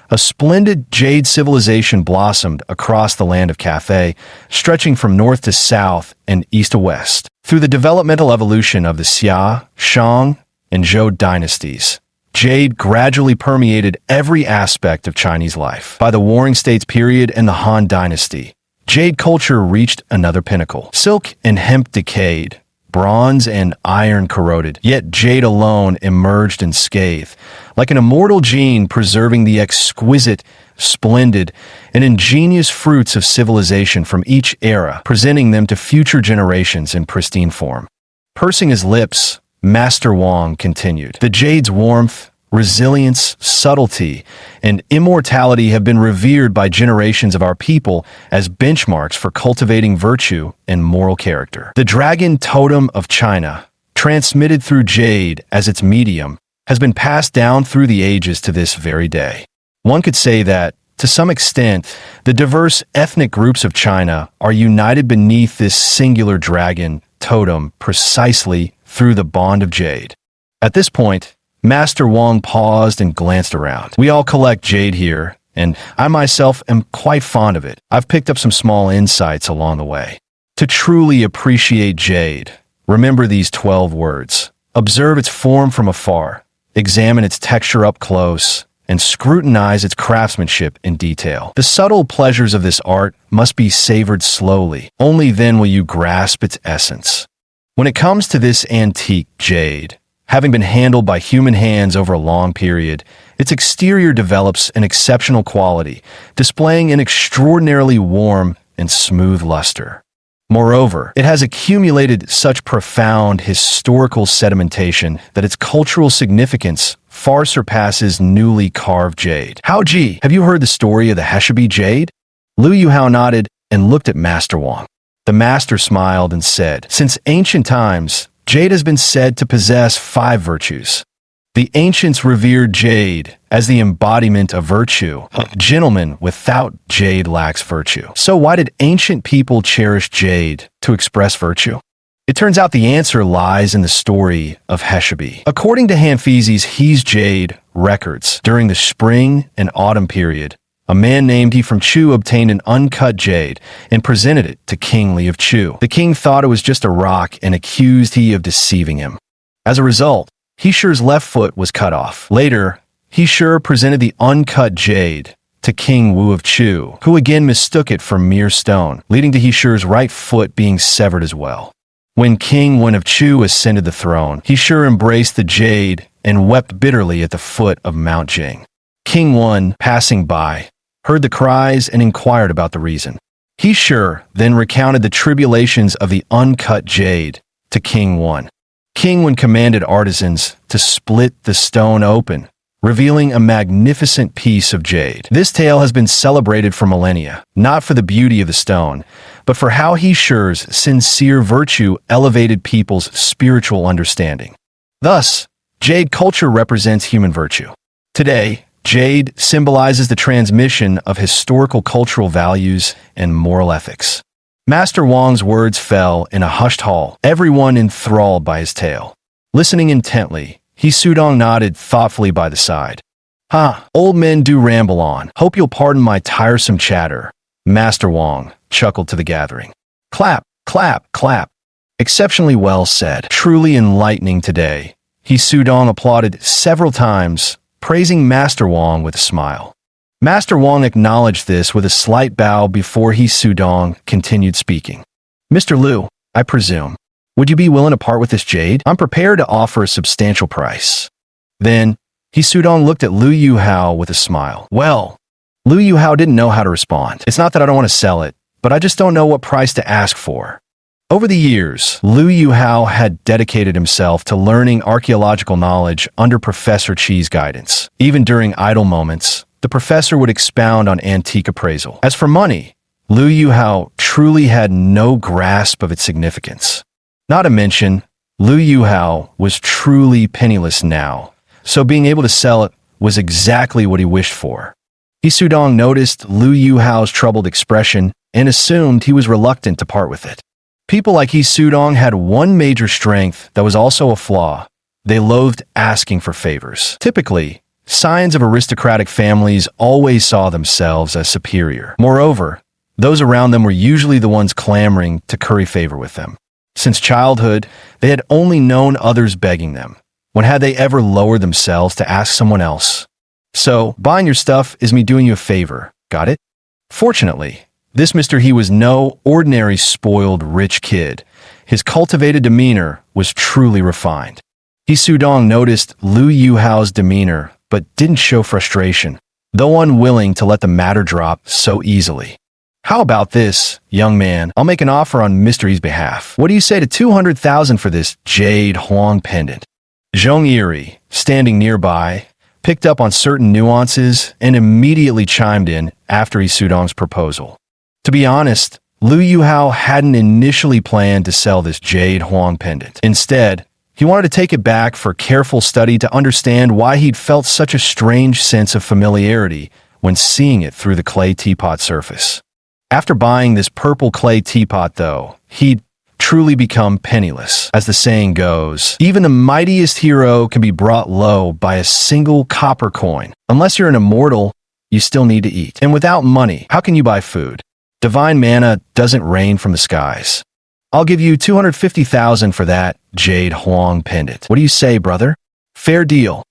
a splendid jade civilization blossomed across the land of Cathay, stretching from north to south and east to west. Through the developmental evolution of the Xia, Shang, and Zhou dynasties, jade gradually permeated every aspect of Chinese life. By the Warring States period and the Han Dynasty, jade culture reached another pinnacle. Silk and hemp decayed, bronze and iron corroded, yet jade alone emerged unscathed, like an immortal gene preserving the exquisite, splendid, and ingenious fruits of civilization from each era, presenting them to future generations in pristine form. Pursing his lips, Master Wang continued, the jade's warmth, resilience, subtlety, and immortality have been revered by generations of our people as benchmarks for cultivating virtue and moral character. The dragon totem of China, transmitted through jade as its medium, has been passed down through the ages to this very day. One could say that, to some extent, the diverse ethnic groups of China are united beneath this singular dragon totem precisely through the bond of jade. At this point, Master Wang paused and glanced around. We all collect jade here, and I myself am quite fond of it. I've picked up some small insights along the way. To truly appreciate jade, remember these 12 words. Observe its form from afar, examine its texture up close, and scrutinize its craftsmanship in detail. The subtle pleasures of this art must be savored slowly. Only then will you grasp its essence. When it comes to this antique jade, having been handled by human hands over a long period, its exterior develops an exceptional quality, displaying an extraordinarily warm and smooth luster. Moreover, it has accumulated such profound historical sedimentation that its cultural significance far surpasses newly carved jade. Hao Ji, have you heard the story of the Heshabi jade? Liu Yuhao nodded and looked at Master Wang. The master smiled and said, since ancient times, jade has been said to possess 5 virtues. The ancients revered jade as the embodiment of virtue. A gentleman without jade lacks virtue. So why did ancient people cherish jade to express virtue? It turns out the answer lies in the story of Heshabi. According to Hanfizi's He's Jade records, during the spring and autumn period, a man named He from Chu obtained an uncut jade and presented it to King Li of Chu. The king thought it was just a rock and accused He of deceiving him. As a result, He Shu's left foot was cut off. Later, He Shu presented the uncut jade to King Wu of Chu, who again mistook it for mere stone, leading to He Shu's right foot being severed as well. When King Wen of Chu ascended the throne, He Shu embraced the jade and wept bitterly at the foot of Mount Jing. King Wen, passing by, heard the cries and inquired about the reason. He Shu then recounted the tribulations of the uncut jade to King Wen. King Wen commanded artisans to split the stone open, revealing a magnificent piece of jade. This tale has been celebrated for millennia, not for the beauty of the stone, but for how He Shu's sincere virtue elevated people's spiritual understanding. Thus, jade culture represents human virtue. Today, jade symbolizes the transmission of historical cultural values and moral ethics. Master Wang's words fell in a hushed hall, everyone enthralled by his tale. Listening intently, He Sudong nodded thoughtfully by the side. Old men do ramble on. Hope you'll pardon my tiresome chatter. Master Wang chuckled to the gathering. Clap, clap, clap. Exceptionally well said. Truly enlightening today. He Sudong applauded several times, praising Master Wang with a smile. Master Wang acknowledged this with a slight bow before He Sudong continued speaking. Mr. Liu, I presume. Would you be willing to part with this jade? I'm prepared to offer a substantial price. Then, He Sudong looked at Liu Yuhao with a smile. Well, Liu Yuhao didn't know how to respond. It's not that I don't want to sell it, but I just don't know what price to ask for. Over the years, Liu Yuhao had dedicated himself to learning archaeological knowledge under Professor Chi's guidance. Even during idle moments, the professor would expound on antique appraisal. As for money, Liu Yuhao truly had no grasp of its significance. Not to mention, Liu Yuhao was truly penniless now, so being able to sell it was exactly what he wished for. He Sudong noticed Liu Yuhao's troubled expression and assumed he was reluctant to part with it. People like He Sudong had one major strength that was also a flaw. They loathed asking for favors. Typically, scions of aristocratic families always saw themselves as superior. Moreover, those around them were usually the ones clamoring to curry favor with them. Since childhood, they had only known others begging them. When had they ever lowered themselves to ask someone else? So, buying your stuff is me doing you a favor. Got it? Fortunately, this Mr. He was no ordinary spoiled rich kid. His cultivated demeanor was truly refined. He Sudong noticed Liu Yuhao's demeanor, but didn't show frustration, though unwilling to let the matter drop so easily. How about this, young man? I'll make an offer on Mr. He's behalf. What do you say to 200,000 for this jade Huang pendant? Zhong Yiri, standing nearby, picked up on certain nuances and immediately chimed in after He Sudong's proposal. To be honest, Liu Yuhao hadn't initially planned to sell this jade Huang pendant. Instead, he wanted to take it back for careful study to understand why he'd felt such a strange sense of familiarity when seeing it through the clay teapot surface. After buying this purple clay teapot, though, he'd truly become penniless. As the saying goes, even the mightiest hero can be brought low by a single copper coin. Unless you're an immortal, you still need to eat. And without money, how can you buy food? Divine manna doesn't rain from the skies. I'll give you 250,000 for that jade Huang pendant. What do you say, brother? Fair deal.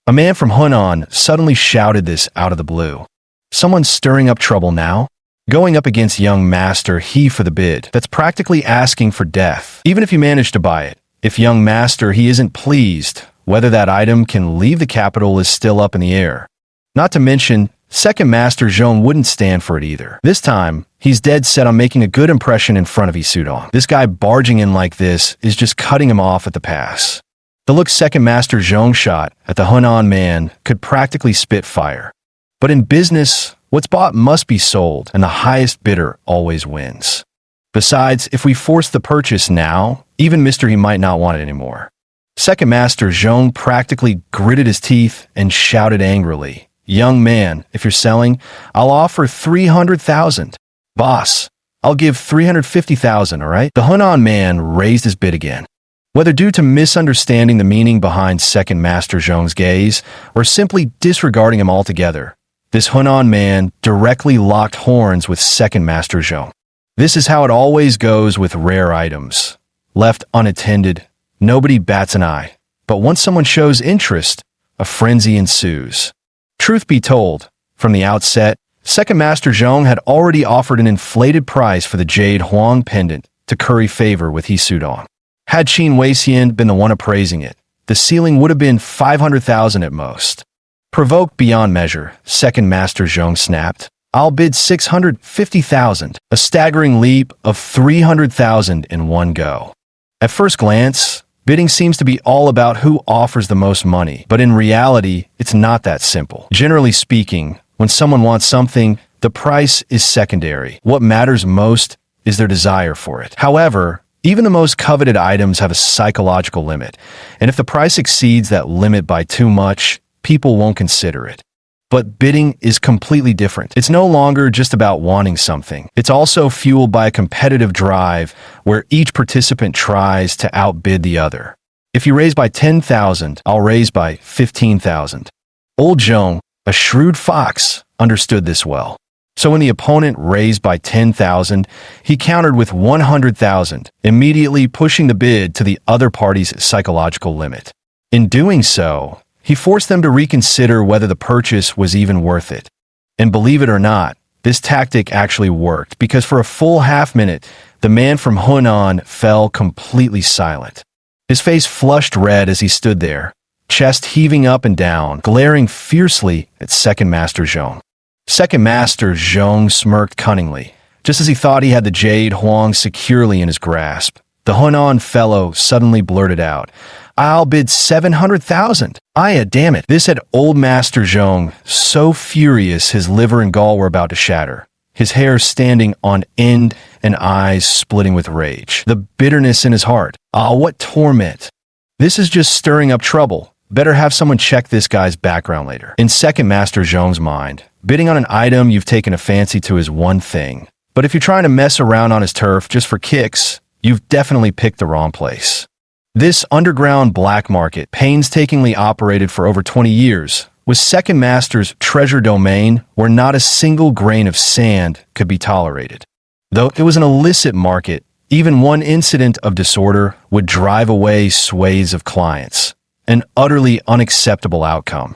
A man from Hunan suddenly shouted this out of the blue. Someone's stirring up trouble now? Going up against young master He for the bid. That's practically asking for death. Even if you manage to buy it, if young master He isn't pleased, whether that item can leave the capital is still up in the air. Not to mention, second master Zhong wouldn't stand for it either. This time, he's dead set on making a good impression in front of He Sudong. This guy barging in like this is just cutting him off at the pass. The look second master Zhong shot at the Hunan man could practically spit fire. But in business, what's bought must be sold, and the highest bidder always wins. Besides, if we force the purchase now, even Mr. He might not want it anymore. Second master Zhong practically gritted his teeth and shouted angrily, Young man, if you're selling, I'll offer 300,000. Boss, I'll give 350,000, all right? The Hunan man raised his bid again. Whether due to misunderstanding the meaning behind Second Master Zhong's gaze, or simply disregarding him altogether, this Hunan man directly locked horns with Second Master Zhong. This is how it always goes with rare items. Left unattended, nobody bats an eye. But once someone shows interest, a frenzy ensues. Truth be told, from the outset, Second Master Zhong had already offered an inflated price for the jade Huang pendant to curry favor with He Sudong. Had Qin Weixian been the one appraising it, the ceiling would have been 500,000 at most. Provoked beyond measure, Second Master Zhong snapped, I'll bid 650,000, a staggering leap of 300,000 in one go. At first glance, bidding seems to be all about who offers the most money, but in reality, it's not that simple. Generally speaking, when someone wants something, the price is secondary. What matters most is their desire for it. However, even the most coveted items have a psychological limit, and if the price exceeds that limit by too much, people won't consider it. But bidding is completely different. It's no longer just about wanting something. It's also fueled by a competitive drive where each participant tries to outbid the other. If you raise by 10,000, I'll raise by 15,000. Old Zhong, a shrewd fox, understood this well. So when the opponent raised by 10,000, he countered with 100,000, immediately pushing the bid to the other party's psychological limit. In doing so, he forced them to reconsider whether the purchase was even worth it. And believe it or not, This tactic actually worked, because for a full half-minute, the man from Hunan fell completely silent. His face flushed red as he stood there, chest heaving up and down, glaring fiercely at Second Master Zhong. Second Master Zhong smirked cunningly, just as he thought he had the Jade Huang securely in his grasp. The Hunan fellow suddenly blurted out, "I'll bid 700,000. Damn it." This had old Master Zhong so furious his liver and gall were about to shatter, his hair standing on end and eyes splitting with rage. The bitterness in his heart. What torment. This is just stirring up trouble. Better have someone check this guy's background later. In Second Master Zhong's mind, bidding on an item you've taken a fancy to is one thing. But if you're trying to mess around on his turf just for kicks, you've definitely picked the wrong place. This underground black market, painstakingly operated for over 20 years, was Second Master's treasure domain where not a single grain of sand could be tolerated. Though it was an illicit market, even one incident of disorder would drive away swathes of clients. An utterly unacceptable outcome.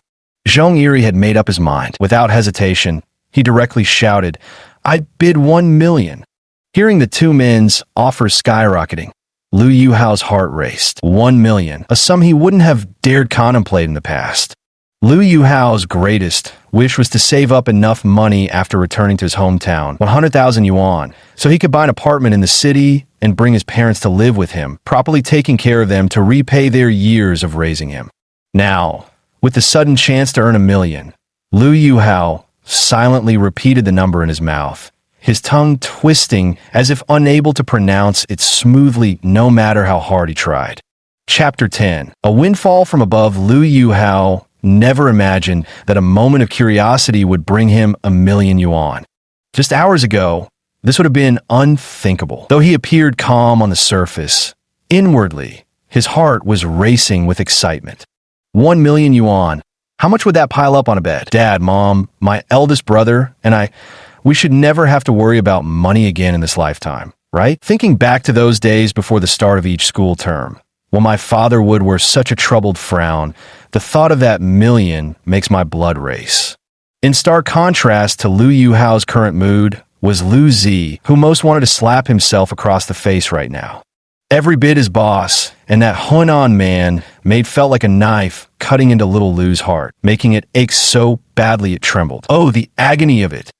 Zhong Yiri had made up his mind. Without hesitation, he directly shouted, "I bid 1 million. Hearing the two men's offer skyrocketing, Lu Yuhao's heart raced. 1 million, a sum he wouldn't have dared contemplate in the past. Lu Yuhao's greatest wish was to save up enough money after returning to his hometown, 100,000 yuan, so he could buy an apartment in the city and bring his parents to live with him, properly taking care of them to repay their years of raising him. Now, with the sudden chance to earn 1 million, Lu Yuhao silently repeated the number in his mouth, his tongue twisting as if unable to pronounce it smoothly no matter how hard he tried. Chapter 10. A windfall from above. Lu Yuhao never imagined that a moment of curiosity would bring him 1 million yuan. Just hours ago, this would have been unthinkable. Though he appeared calm on the surface, inwardly, his heart was racing with excitement. 1 million yuan. How much would that pile up on a bed? Dad, Mom, my eldest brother, and we should never have to worry about money again in this lifetime, right? Thinking back to those days before the start of each school term, when my father would wear such a troubled frown, the thought of that million makes my blood race. In stark contrast to Lu Yuhao's current mood was Lu Zi, who most wanted to slap himself across the face right now. Every bit his boss, and that Hunan man felt like a knife cutting into little Lu's heart, making it ache so badly it trembled. Oh, the agony of it!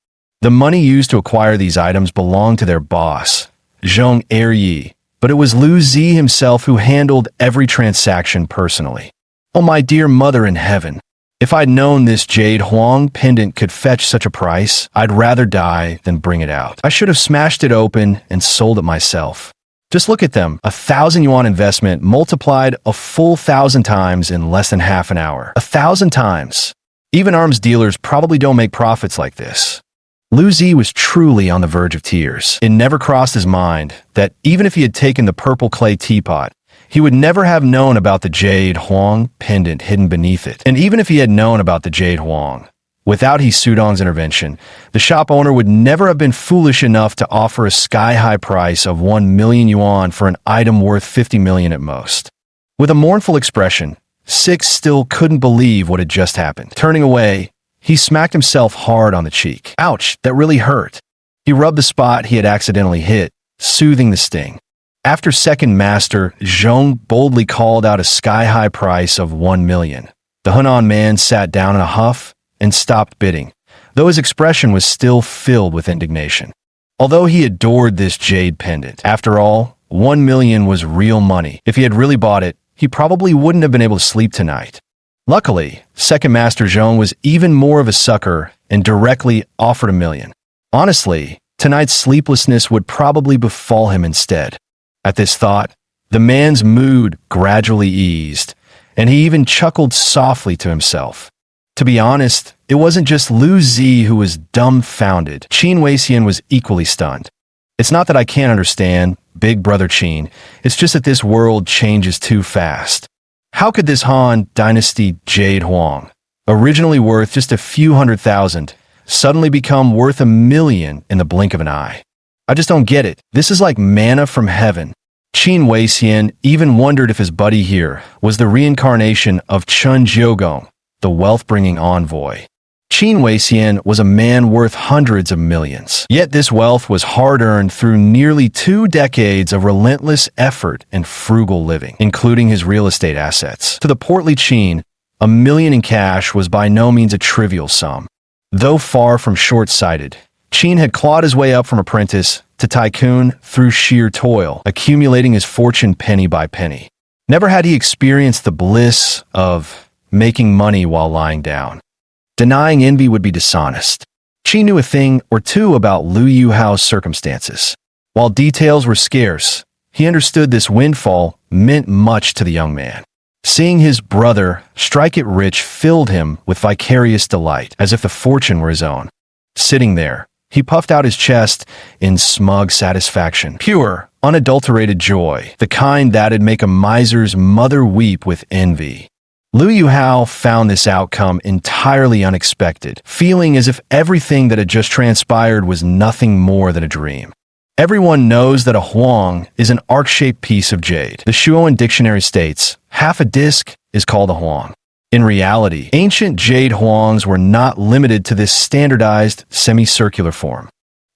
The money used to acquire these items belonged to their boss, Zhong Eryi, but it was Lu Zi himself who handled every transaction personally. Oh, my dear mother in heaven, if I'd known this Jade Huang pendant could fetch such a price, I'd rather die than bring it out. I should have smashed it open and sold it myself. Just look at them, 1,000 yuan investment multiplied a full 1,000 times in less than half an hour. 1,000 times. Even arms dealers probably don't make profits like this. Lu Zi was truly on the verge of tears. It never crossed his mind that even if he had taken the purple clay teapot, he would never have known about the Jade Huang pendant hidden beneath it. And even if he had known about the Jade Huang, without He Sudong's intervention, the shop owner would never have been foolish enough to offer a sky-high price of 1 million yuan for an item worth 50 million at most. With a mournful expression, Six still couldn't believe what had just happened. Turning away, he smacked himself hard on the cheek. Ouch, that really hurt. He rubbed the spot he had accidentally hit, soothing the sting. After Second Master, Zhong boldly called out a sky-high price of 1 million. The Hunan man sat down in a huff and stopped bidding, though his expression was still filled with indignation. Although he adored this jade pendant, after all, 1 million was real money. If he had really bought it, he probably wouldn't have been able to sleep tonight. Luckily, Second Master Zhong was even more of a sucker and directly offered 1 million. Honestly, tonight's sleeplessness would probably befall him instead. At this thought, the man's mood gradually eased, and he even chuckled softly to himself. To be honest, it wasn't just Lu Zi who was dumbfounded. Qin Weixian was equally stunned. It's not that I can't understand, Big Brother Qin, it's just that this world changes too fast. How could this Han Dynasty Jade Huang, originally worth just a few 100,000, suddenly become worth 1 million in the blink of an eye? I just don't get it. This is like manna from heaven. Qin Weixian even wondered if his buddy here was the reincarnation of Chen Jiogong, the wealth-bringing envoy. Qin Weixian was a man worth hundreds of millions. Yet this wealth was hard-earned through nearly 2 decades of relentless effort and frugal living, including his real estate assets. To the portly Qin, $1 million in cash was by no means a trivial sum. Though far from short-sighted, Qin had clawed his way up from apprentice to tycoon through sheer toil, accumulating his fortune penny by penny. Never had he experienced the bliss of making money while lying down. Denying envy would be dishonest. Qin knew a thing or two about Liu Yuhao's circumstances. While details were scarce, he understood this windfall meant much to the young man. Seeing his brother strike it rich filled him with vicarious delight, as if the fortune were his own. Sitting there, he puffed out his chest in smug satisfaction. Pure, unadulterated joy, the kind that'd make a miser's mother weep with envy. Liu Yuhao found this outcome entirely unexpected, feeling as if everything that had just transpired was nothing more than a dream. Everyone knows that a huang is an arc-shaped piece of jade. The Shuoan dictionary states, half a disc is called a huang. In reality, ancient jade huangs were not limited to this standardized semicircular form.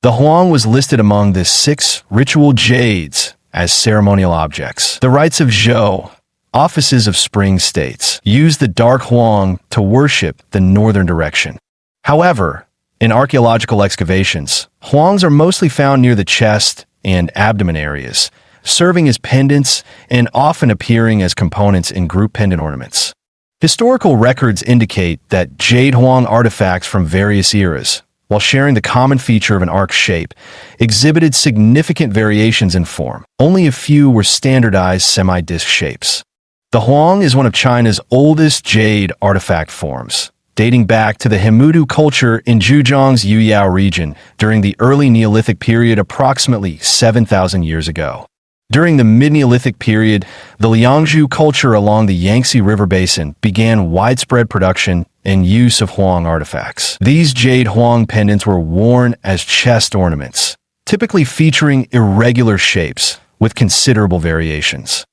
The huang was listed among the 6 ritual jades as ceremonial objects. The rites of Zhou, offices of spring states, used the dark huang to worship the northern direction. However, in archaeological excavations, huangs are mostly found near the chest and abdomen areas, serving as pendants and often appearing as components in group pendant ornaments. Historical records indicate that jade huang artifacts from various eras, while sharing the common feature of an arc shape, exhibited significant variations in form. Only a few were standardized semi-disc shapes. The huang is one of China's oldest jade artifact forms, dating back to the Hemudu culture in Zhejiang's Yuyao region during the early Neolithic period approximately 7,000 years ago. During the mid-Neolithic period, the Liangzhu culture along the Yangtze River basin began widespread production and use of huang artifacts. These jade huang pendants were worn as chest ornaments, typically featuring irregular shapes with considerable variations.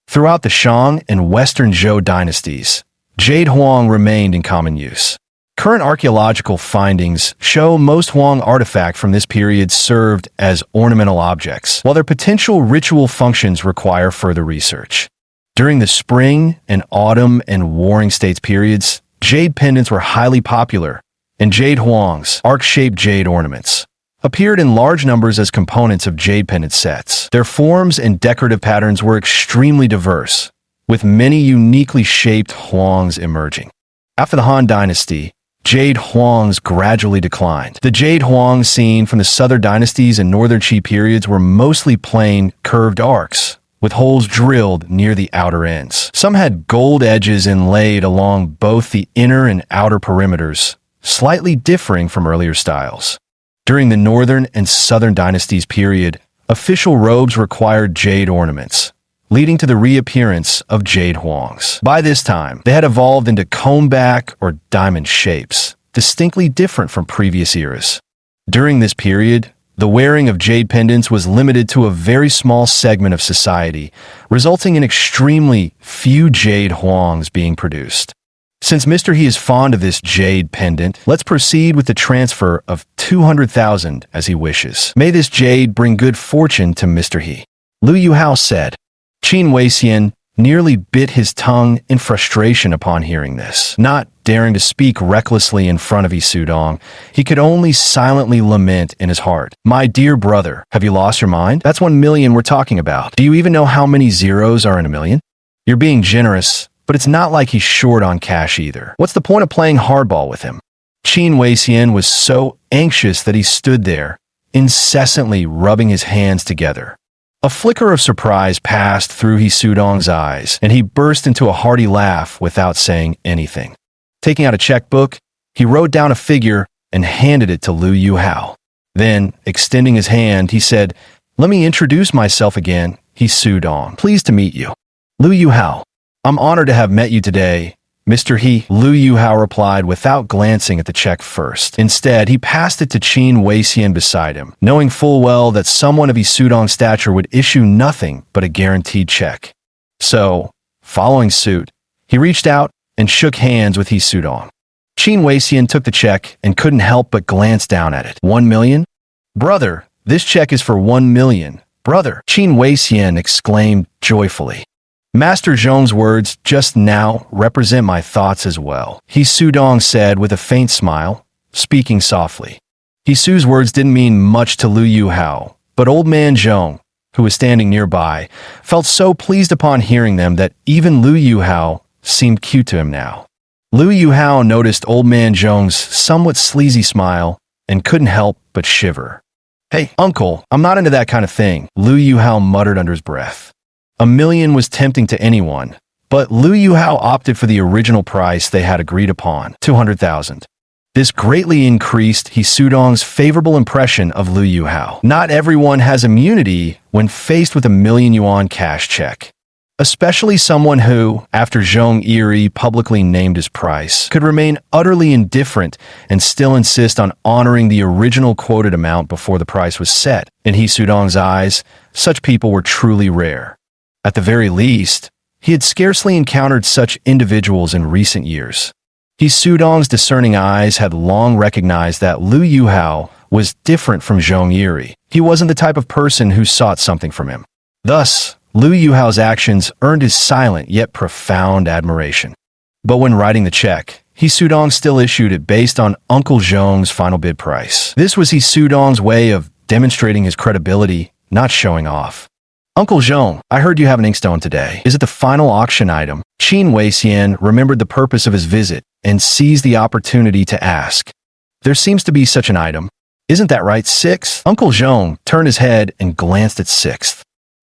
Throughout the Shang and Western Zhou dynasties, jade huang remained in common use. Current archaeological findings show most huang artifacts from this period served as ornamental objects, while their potential ritual functions require further research. During the spring and autumn and warring states periods, jade pendants were highly popular, and jade huangs, arc-shaped jade ornaments, appeared in large numbers as components of jade pendant sets. Their forms and decorative patterns were extremely diverse, with many uniquely shaped huangs emerging. After the Han Dynasty, jade huangs gradually declined. The jade huangs seen from the southern dynasties and northern Qi periods were mostly plain, curved arcs, with holes drilled near the outer ends. Some had gold edges inlaid along both the inner and outer perimeters, slightly differing from earlier styles. During the northern and southern dynasties period, official robes required jade ornaments, leading to the reappearance of jade huangs. By this time, they had evolved into coneback or diamond shapes, distinctly different from previous eras. During this period, the wearing of jade pendants was limited to a very small segment of society, resulting in extremely few jade huangs being produced. Since Mr. He is fond of this jade pendant, let's proceed with the transfer of 200,000 as he wishes. May this jade bring good fortune to Mr. He. Liu Yuhao said. Qin Weixian nearly bit his tongue in frustration upon hearing this. Not daring to speak recklessly in front of Yisudong, he could only silently lament in his heart. My dear brother, have you lost your mind? That's 1 million we're talking about. Do you even know how many zeros are in a million? You're being generous, but it's not like he's short on cash either. What's the point of playing hardball with him? Qin Weixian was so anxious that he stood there, incessantly rubbing his hands together. A flicker of surprise passed through Yisudong's eyes, and he burst into a hearty laugh without saying anything. Taking out a checkbook, he wrote down a figure and handed it to Liu Yuhao. Then, extending his hand, he said, "Let me introduce myself again, Yisudong. Pleased to meet you. Liu Yuhao. I'm honored to have met you today, Mr. He." Liu Yuhao replied without glancing at the check first. Instead, he passed it to Qin Weixian beside him, knowing full well that someone of Yisudong's stature would issue nothing but a guaranteed check. So, following suit, he reached out and shook hands with Yisudong. Qin Weixian took the check and couldn't help but glance down at it. 1 million? Brother, this check is for 1 million. Brother, Qin Weixian exclaimed joyfully. Master Zhong's words just now represent my thoughts as well, He Sudong said with a faint smile, speaking softly. He Su's words didn't mean much to Lu Yuhao, but old man Zhong, who was standing nearby, felt so pleased upon hearing them that even Lu Yuhao seemed cute to him now. Lu Yuhao noticed old man Zhong's somewhat sleazy smile and couldn't help but shiver. Hey, uncle, I'm not into that kind of thing, Lu Yuhao muttered under his breath. 1 million was tempting to anyone, but Lu Yuhao opted for the original price they had agreed upon, 200,000. This greatly increased He Sudong's favorable impression of Lu Yuhao. Not everyone has immunity when faced with a 1 million yuan cash check. Especially someone who, after Zhong Yiri publicly named his price, could remain utterly indifferent and still insist on honoring the original quoted amount before the price was set. In He Sudong's eyes, such people were truly rare. At the very least, he had scarcely encountered such individuals in recent years. He Sudong's discerning eyes had long recognized that Lu Yuhao was different from Zhong Yiri. He wasn't the type of person who sought something from him. Thus, Lu Yuhao's actions earned his silent yet profound admiration. But when writing the check, He Sudong still issued it based on Uncle Zhong's final bid price. This was He Sudong's way of demonstrating his credibility, not showing off. Uncle Zhong, I heard you have an inkstone today. Is it the final auction item? Qin Weixian remembered the purpose of his visit and seized the opportunity to ask. There seems to be such an item. Isn't that right, Six? Uncle Zhong turned his head and glanced at Sixth.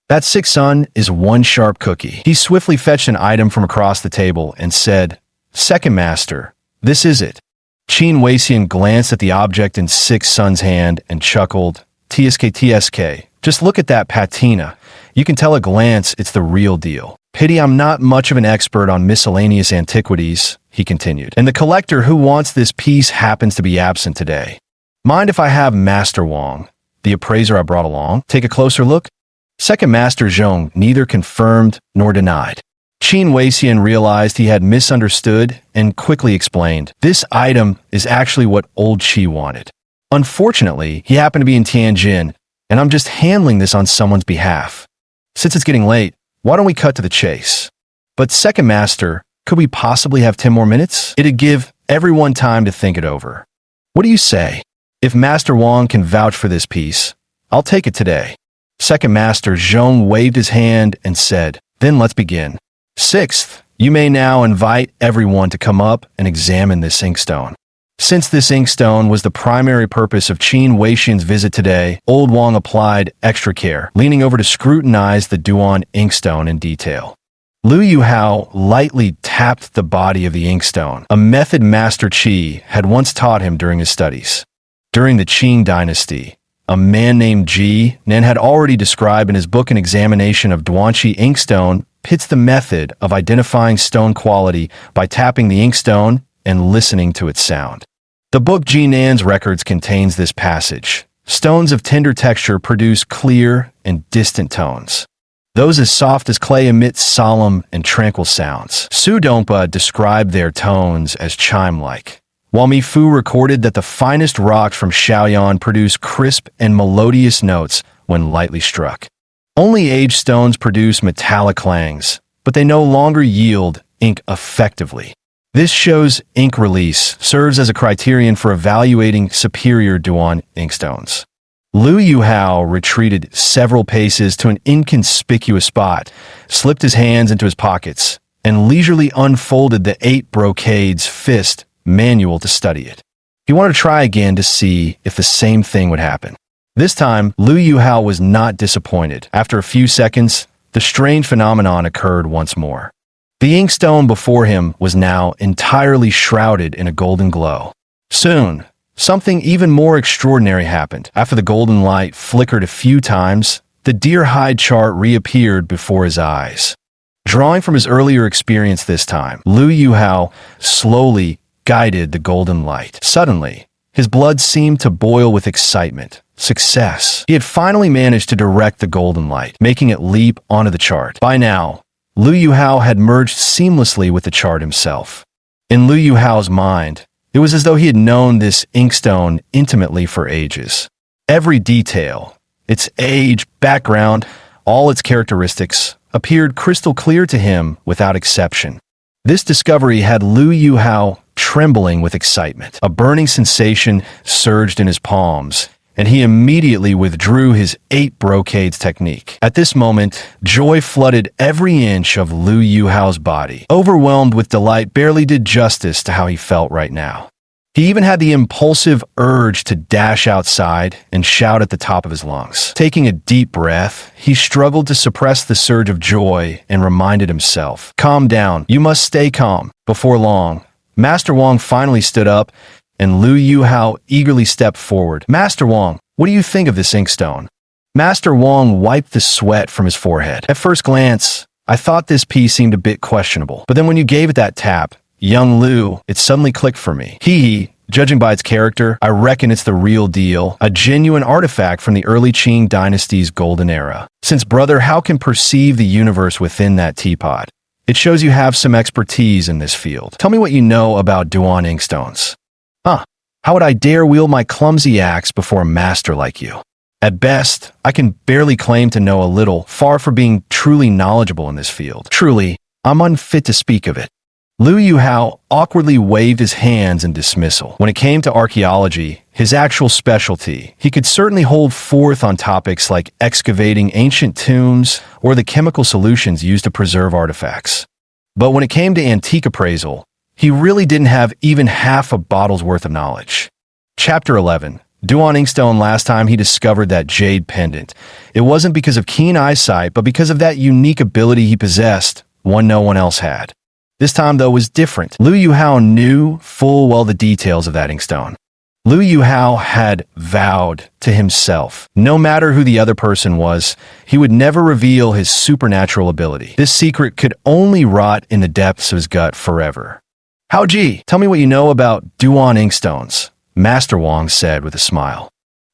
That Sixth son is one sharp cookie. He swiftly fetched an item from across the table and said, Second master, this is it. Qin Weixian glanced at the object in Sixth son's hand and chuckled, TSK, just look at that patina. You can tell at a glance it's the real deal. Pity I'm not much of an expert on miscellaneous antiquities, he continued, and the collector who wants this piece happens to be absent today. Mind if I have Master Wang, the appraiser I brought along, take a closer look? Second Master Zhong neither confirmed nor denied. Qin Weixian realized he had misunderstood and quickly explained, this item is actually what old Qi wanted. Unfortunately, he happened to be in Tianjin, and I'm just handling this on someone's behalf. Since it's getting late, why don't we cut to the chase? But Second Master, could we possibly have 10 more minutes? It'd give everyone time to think it over. What do you say? If Master Wang can vouch for this piece, I'll take it today. Second Master Zhong waved his hand and said, then let's begin. Sixth, you may now invite everyone to come up and examine this inkstone. Since this inkstone was the primary purpose of Qin Weixian's visit today, old Wang applied extra care, leaning over to scrutinize the Duan inkstone in detail. Lu Yuhao lightly tapped the body of the inkstone, a method Master Qi had once taught him during his studies. During the Qing dynasty, a man named Ji Nen had already described in his book An Examination of Duanqi Inkstone pits the method of identifying stone quality by tapping the inkstone and listening to its sound. The book Ji Nan's records contains this passage. Stones of tender texture produce clear and distant tones. Those as soft as clay emit solemn and tranquil sounds. Su Dongpa described their tones as chime-like, while Mi Fu recorded that the finest rocks from Shaoyan produce crisp and melodious notes when lightly struck. Only aged stones produce metallic clangs, but they no longer yield ink effectively. This shows ink release serves as a criterion for evaluating superior Duan inkstones. Lu Yuhao retreated several paces to an inconspicuous spot, slipped his hands into his pockets, and leisurely unfolded the 8 brocades fist manual to study it. He wanted to try again to see if the same thing would happen. This time, Lu Yuhao was not disappointed. After a few seconds, the strange phenomenon occurred once more. The inkstone before him was now entirely shrouded in a golden glow. Soon, something even more extraordinary happened. After the golden light flickered a few times, the deer hide chart reappeared before his eyes. Drawing from his earlier experience this time, Lu Yuhao slowly guided the golden light. Suddenly, his blood seemed to boil with excitement. Success. He had finally managed to direct the golden light, making it leap onto the chart. By now, Lu Yuhao had merged seamlessly with the chart himself. In Lu Yuhao's mind, It was as though he had known this inkstone intimately for ages. Every detail, its age, background, all its characteristics, appeared crystal clear to him without exception. This discovery had Lu Yuhao trembling with excitement. A burning sensation surged in his palms, and he immediately withdrew his 8 brocades technique. At this moment, joy flooded every inch of Lu Yuhao's body. Overwhelmed with delight barely did justice to how he felt right now. He even had the impulsive urge to dash outside and shout at the top of his lungs. Taking a deep breath, he struggled to suppress the surge of joy and reminded himself, "Calm down, you must stay calm." Before long, Master Wang finally stood up, and Lu Yuhao eagerly stepped forward. "Master Wang, what do you think of this inkstone?" Master Wang wiped the sweat from his forehead. "At first glance, I thought this piece seemed a bit questionable, but then when you gave it that tap, young Lu, it suddenly clicked for me. Judging by its character, I reckon it's the real deal, a genuine artifact from the early Qing dynasty's golden era. Since brother, how can perceive the universe within that teapot? It shows you have some expertise in this field. Tell me what you know about Duan inkstones." How would I dare wield my clumsy axe before a master like you? At best, I can barely claim to know a little, far from being truly knowledgeable in this field. Truly, I'm unfit to speak of it. Lu Yuhao awkwardly waved his hands in dismissal. When it came to archaeology, his actual specialty, he could certainly hold forth on topics like excavating ancient tombs or the chemical solutions used to preserve artifacts. But when it came to antique appraisal, he really didn't have even half a bottle's worth of knowledge. Chapter 11. Duan Inkstone. Last time he discovered that jade pendant, it wasn't because of keen eyesight, but because of that unique ability he possessed, one no one else had. This time, though, was different. Lu Yuhao knew full well the details of that inkstone. Lu Yuhao had vowed to himself, no matter who the other person was, he would never reveal his supernatural ability. This secret could only rot in the depths of his gut forever. "Hao Ji, tell me what you know about Duan inkstones," Master Wang said with a smile.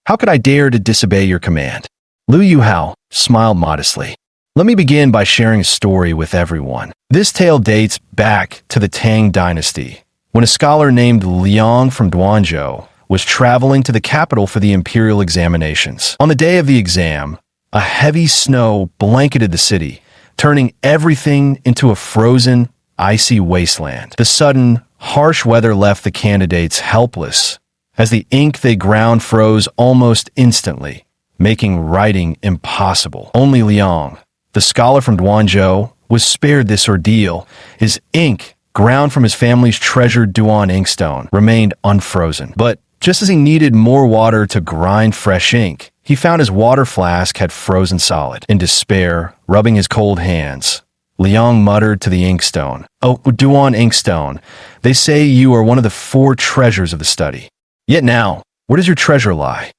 "How could I dare to disobey your command?" Lu Yuhao smiled modestly. "Let me begin by sharing a story with everyone. This tale dates back to the Tang dynasty, when a scholar named Liang from Duanzhou was traveling to the capital for the imperial examinations. On the day of the exam, a heavy snow blanketed the city, turning everything into a frozen, icy wasteland. The sudden, harsh weather left the candidates helpless, as the ink they ground froze almost instantly, making writing impossible. Only Liang, the scholar from Duanzhou, was spared this ordeal. His ink, ground from his family's treasured Duan inkstone, remained unfrozen. But just as he needed more water to grind fresh ink, he found his water flask had frozen solid. In despair, rubbing his cold hands, Liang muttered to the inkstone, "Oh, Duan inkstone, they say you are one of the 4 treasures of the study. Yet now, where does your treasure lie?"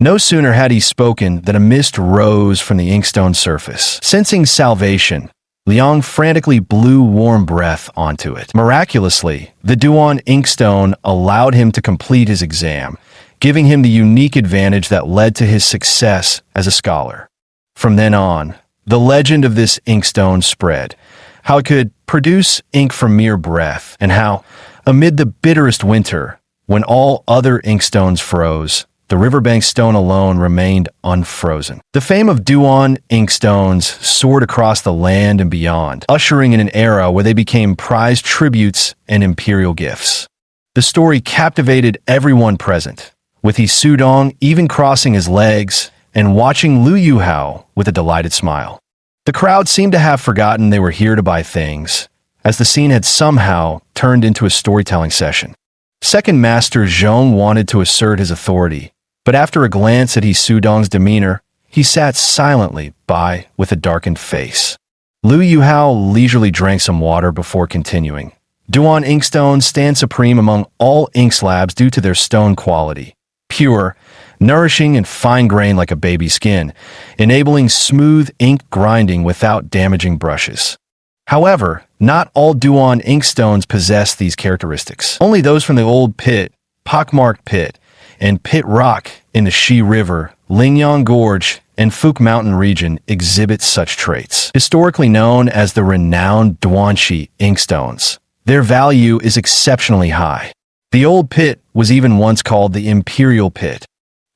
No sooner had he spoken than a mist rose from the inkstone surface. Sensing salvation, Liang frantically blew warm breath onto it. Miraculously, the Duan inkstone allowed him to complete his exam, giving him the unique advantage that led to his success as a scholar. From then on, the legend of this inkstone spread, how it could produce ink from mere breath, and how, amid the bitterest winter, when all other inkstones froze, the riverbank stone alone remained unfrozen. The fame of Duan inkstones soared across the land and beyond, ushering in an era where they became prized tributes and imperial gifts. The story captivated everyone present, with He Sudong even crossing his legs and watching Lu Yuhao with a delighted smile. The crowd seemed to have forgotten they were here to buy things, as the scene had somehow turned into a storytelling session. Second Master Zhong wanted to assert his authority, but after a glance at He Sudong's demeanor, he sat silently by with a darkened face. Lu Yuhao leisurely drank some water before continuing. Duan inkstones stand supreme among all ink slabs due to their stone quality. Pure, nourishing, and fine-grained like a baby's skin, enabling smooth ink grinding without damaging brushes. However, not all Duan inkstones possess these characteristics. Only those from the old pit, pockmarked pit, and pit rock in the Shi River, Lingyang Gorge, and Fuk Mountain region exhibit such traits. Historically known as the renowned Duanxi inkstones, their value is exceptionally high. The old pit was even once called the Imperial Pit.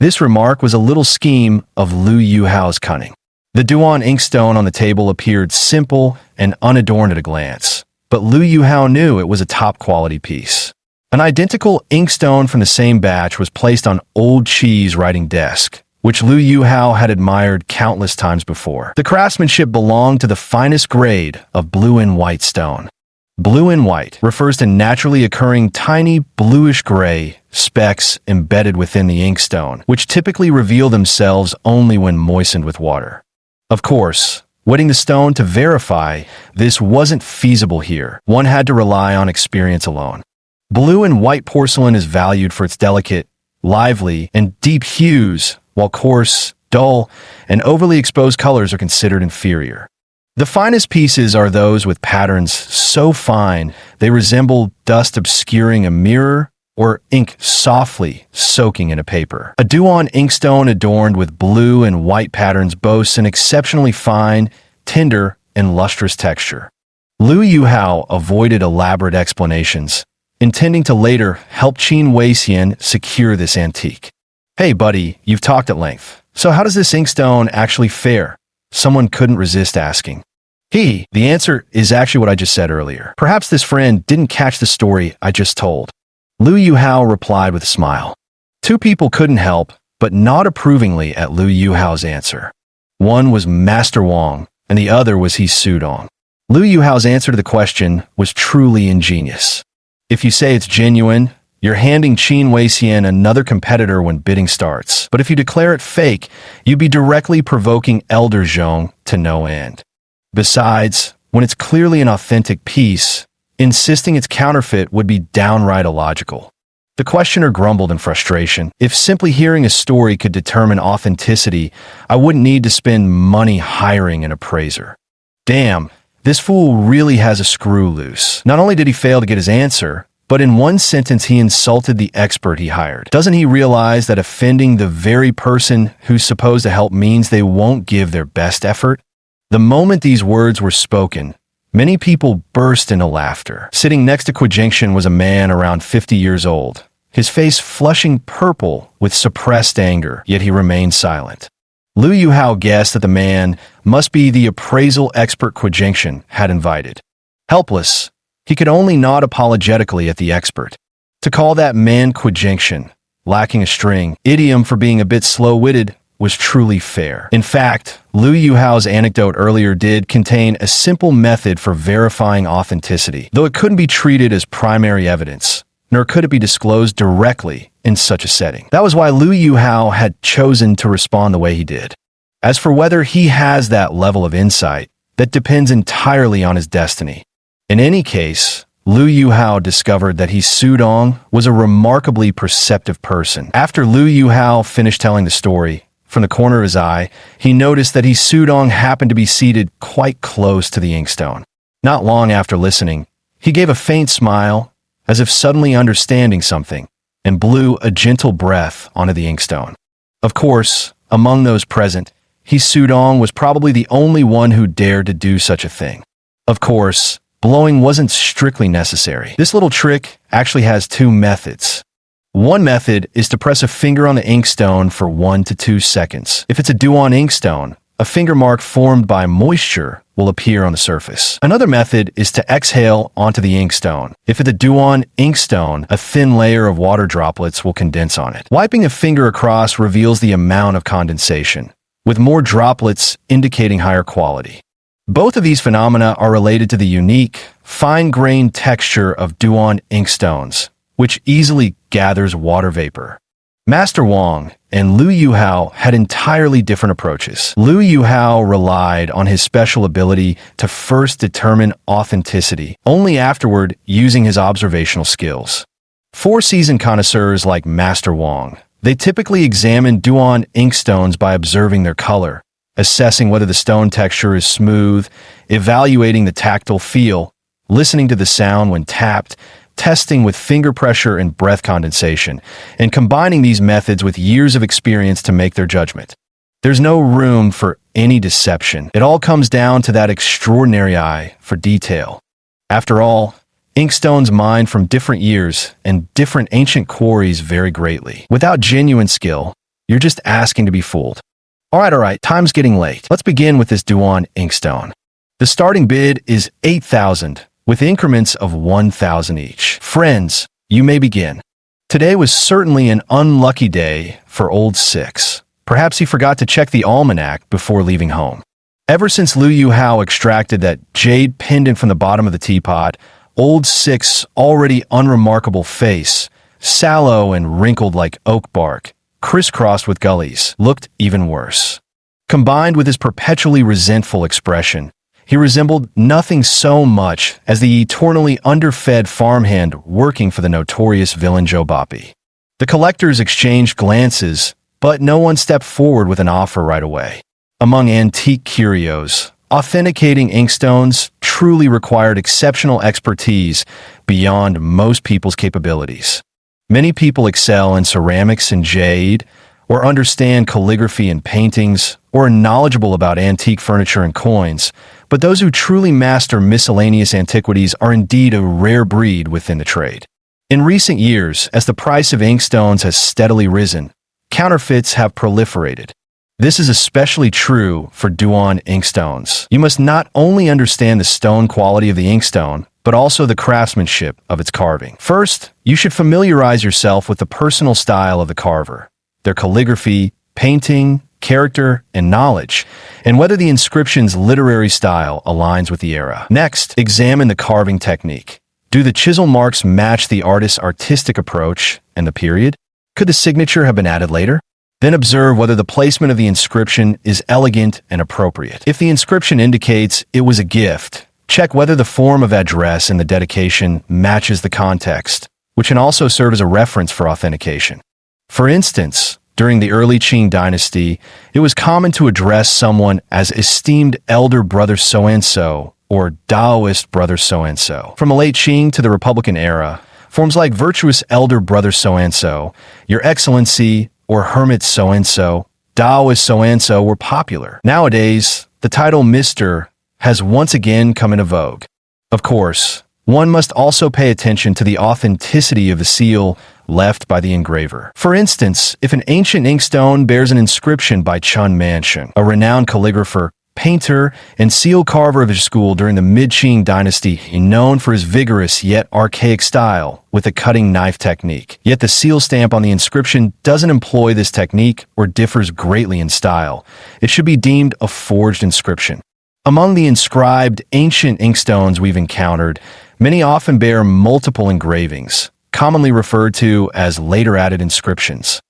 This remark was a little scheme of Liu Yuhao's cunning. The Duan inkstone on the table appeared simple and unadorned at a glance, but Liu Yuhao knew it was a top-quality piece. An identical inkstone from the same batch was placed on Old Qi's writing desk, which Liu Yuhao had admired countless times before. The craftsmanship belonged to the finest grade of blue and white stone. Blue and white refers to naturally occurring tiny bluish-gray specks embedded within the inkstone, which typically reveal themselves only when moistened with water. Of course, wetting the stone to verify this wasn't feasible here. One had to rely on experience alone. Blue and white porcelain is valued for its delicate, lively, and deep hues, while coarse, dull, and overly exposed colors are considered inferior. The finest pieces are those with patterns so fine they resemble dust obscuring a mirror or ink softly soaking in a paper. A Duan inkstone adorned with blue and white patterns boasts an exceptionally fine, tender, and lustrous texture. Liu Yuhao avoided elaborate explanations, intending to later help Qin Weixian secure this antique. "Hey buddy, you've talked at length. So how does this inkstone actually fare?" Someone couldn't resist asking. The answer is actually what I just said earlier. Perhaps this friend didn't catch the story I just told. Liu Yuhao replied with a smile. Two people couldn't help but nod approvingly at Liu Yuhao's answer. One was Master Wang, and the other was He Sudong. Liu Yuhao's answer to the question was truly ingenious. If you say it's genuine, you're handing Qin Weixian another competitor when bidding starts. But if you declare it fake, you'd be directly provoking Elder Zhong to no end. Besides, when it's clearly an authentic piece, insisting it's counterfeit would be downright illogical. The questioner grumbled in frustration. If simply hearing a story could determine authenticity, I wouldn't need to spend money hiring an appraiser. Damn, this fool really has a screw loose. Not only did he fail to get his answer, but in one sentence he insulted the expert he hired. Doesn't he realize that offending the very person who's supposed to help means they won't give their best effort? The moment these words were spoken, many people burst into laughter. Sitting next to Qijingshan was a man around 50 years old, his face flushing purple with suppressed anger, yet he remained silent. Liu Yuhao guessed that the man must be the appraisal expert Qijingshan had invited. Helpless, he could only nod apologetically at the expert. To call that man Qijingshan, lacking a string, idiom for being a bit slow-witted, was truly fair. In fact, Liu Yuhao's anecdote earlier did contain a simple method for verifying authenticity, though it couldn't be treated as primary evidence, nor could it be disclosed directly in such a setting. That was why Liu Yuhao had chosen to respond the way he did. As for whether he has that level of insight, that depends entirely on his destiny. In any case, Liu Yuhao discovered that He Sudong was a remarkably perceptive person. After Liu Yuhao finished telling the story, from the corner of his eye, he noticed that He Sudong happened to be seated quite close to the inkstone. Not long after listening, he gave a faint smile, as if suddenly understanding something, and blew a gentle breath onto the inkstone. Of course, among those present, He Sudong was probably the only one who dared to do such a thing. Of course, blowing wasn't strictly necessary. This little trick actually has two methods. One method is to press a finger on the inkstone for 1 to 2 seconds. If it's a Duan inkstone, a finger mark formed by moisture will appear on the surface. Another method is to exhale onto the inkstone. If it's a Duan inkstone, a thin layer of water droplets will condense on it. Wiping a finger across reveals the amount of condensation, with more droplets indicating higher quality. Both of these phenomena are related to the unique, fine-grained texture of Duan inkstones, which easily gathers water vapor. Master Wang and Liu Yuhao had entirely different approaches. Liu Yuhao relied on his special ability to first determine authenticity, only afterward using his observational skills. For seasoned connoisseurs like Master Wang, they typically examine Duan inkstones by observing their color, assessing whether the stone texture is smooth, evaluating the tactile feel, listening to the sound when tapped, testing with finger pressure and breath condensation, and combining these methods with years of experience to make their judgment. There's no room for any deception. It all comes down to that extraordinary eye for detail. After all, Inkstones mined from different years and different ancient quarries vary greatly. Without genuine skill, you're just asking to be fooled. Alright, time's getting late. Let's begin with this Duan Inkstone. The starting bid is 8,000, with increments of 1,000 each. Friends, you may begin. Today was certainly an unlucky day for Old Six. Perhaps he forgot to check the almanac before leaving home. Ever since Liu Yuhao extracted that jade pendant from the bottom of the teapot, Old Six's already unremarkable face, sallow and wrinkled like oak bark, crisscrossed with gullies, looked even worse. Combined with his perpetually resentful expression, he resembled nothing so much as the eternally underfed farmhand working for the notorious villain Joe Boppy. The collectors exchanged glances, but no one stepped forward with an offer right away. Among antique curios, authenticating inkstones truly required exceptional expertise beyond most people's capabilities. Many people excel in ceramics and jade, or understand calligraphy and paintings, or are knowledgeable about antique furniture and coins, but those who truly master miscellaneous antiquities are indeed a rare breed within the trade. In recent years, as the price of inkstones has steadily risen, counterfeits have proliferated. This is especially true for Duan inkstones. You must not only understand the stone quality of the inkstone, but also the craftsmanship of its carving. First, you should familiarize yourself with the personal style of the carver, their calligraphy, painting, character, and knowledge, and whether the inscription's literary style aligns with the era. Next, examine the carving technique. Do the chisel marks match the artist's artistic approach and the period? Could the signature have been added later? Then observe whether the placement of the inscription is elegant and appropriate. If the inscription indicates it was a gift, check whether the form of address in the dedication matches the context, which can also serve as a reference for authentication. For instance, during the early Qing dynasty, it was common to address someone as esteemed elder brother so-and-so or Taoist brother so-and-so. From the late Qing to the Republican era, forms like virtuous elder brother so-and-so, your excellency, or hermit so-and-so, Taoist so-and-so were popular. Nowadays, the title Mr. has once again come into vogue. Of course, one must also pay attention to the authenticity of the seal left by the engraver. For instance, if an ancient inkstone bears an inscription by Chun Mansion, a renowned calligrapher, painter, and seal carver of his school during the mid-Qing dynasty, known for his vigorous yet archaic style with a cutting knife technique. Yet the seal stamp on the inscription doesn't employ this technique or differs greatly in style. It should be deemed a forged inscription. Among the inscribed ancient inkstones we've encountered, many often bear multiple engravings, commonly referred to as later added inscriptions.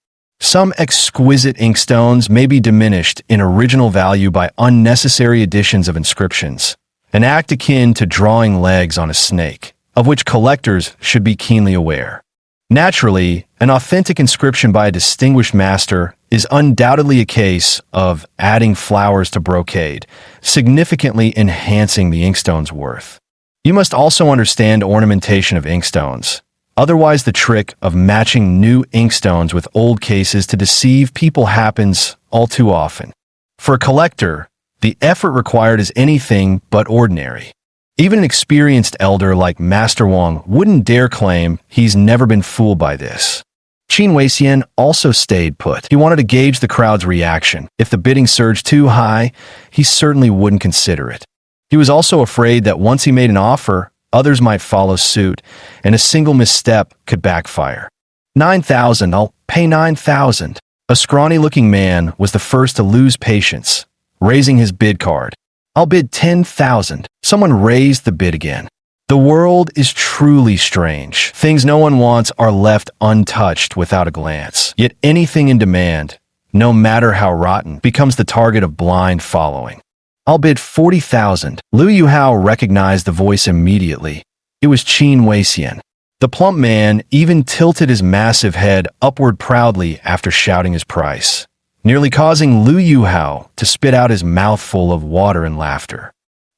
Some exquisite inkstones may be diminished in original value by unnecessary additions of inscriptions, an act akin to drawing legs on a snake, of which collectors should be keenly aware. Naturally, an authentic inscription by a distinguished master is undoubtedly a case of adding flowers to brocade, significantly enhancing the inkstone's worth. You must also understand ornamentation of inkstones. Otherwise, the trick of matching new inkstones with old cases to deceive people happens all too often. For a collector, the effort required is anything but ordinary. Even an experienced elder like Master Wang wouldn't dare claim he's never been fooled by this. Qin Weixian also stayed put. He wanted to gauge the crowd's reaction. If the bidding surged too high, he certainly wouldn't consider it. He was also afraid that once he made an offer, others might follow suit, and a single misstep could backfire. 9,000, I'll pay 9,000. A scrawny-looking man was the first to lose patience, raising his bid card. I'll bid 10,000. Someone raised the bid again. The world is truly strange. Things no one wants are left untouched without a glance. Yet anything in demand, no matter how rotten, becomes the target of blind following. I'll bid 40,000. Liu Yuhao recognized the voice immediately. It was Qin Weixian. The plump man even tilted his massive head upward proudly after shouting his price, nearly causing Liu Yuhao to spit out his mouthful of water in laughter.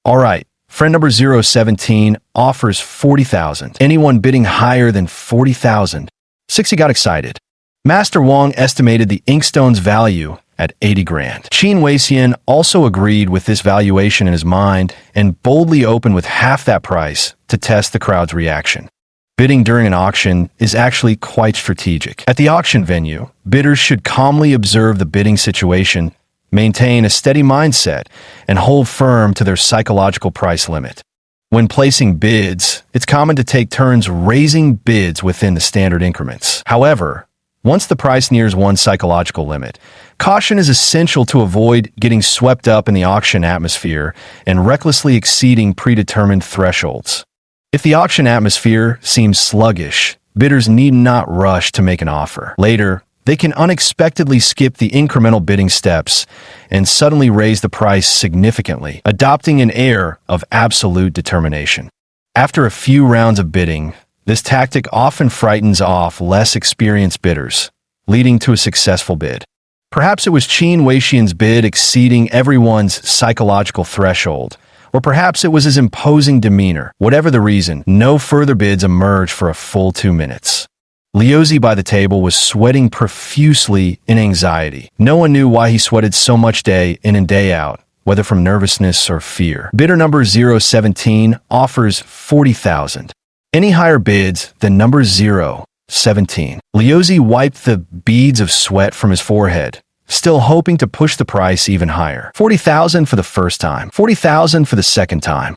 All right, friend number 017 offers 40,000. Anyone bidding higher than 40,000? Sixty got excited. Master Wang estimated the inkstone's value at 80 grand. Qin Weixian also agreed with this valuation in his mind and boldly opened with half that price to test the crowd's reaction. Bidding during an auction is actually quite strategic. At the auction venue, bidders should calmly observe the bidding situation, maintain a steady mindset, and hold firm to their psychological price limit. When placing bids, it's common to take turns raising bids within the standard increments. However, once the price nears one's psychological limit, caution is essential to avoid getting swept up in the auction atmosphere and recklessly exceeding predetermined thresholds. If the auction atmosphere seems sluggish, bidders need not rush to make an offer. Later, they can unexpectedly skip the incremental bidding steps and suddenly raise the price significantly, adopting an air of absolute determination. After a few rounds of bidding, this tactic often frightens off less experienced bidders, leading to a successful bid. Perhaps it was Qin Weixian's bid exceeding everyone's psychological threshold, or perhaps it was his imposing demeanor. Whatever the reason, no further bids emerged for a full 2 minutes. Liuzi by the table was sweating profusely in anxiety. No one knew why he sweated so much day in and day out, whether from nervousness or fear. Bidder number 017 offers 40,000. Any higher bids than number 017. Liuzi wiped the beads of sweat from his forehead, still hoping to push the price even higher. 40,000 for the first time. 40,000 for the second time.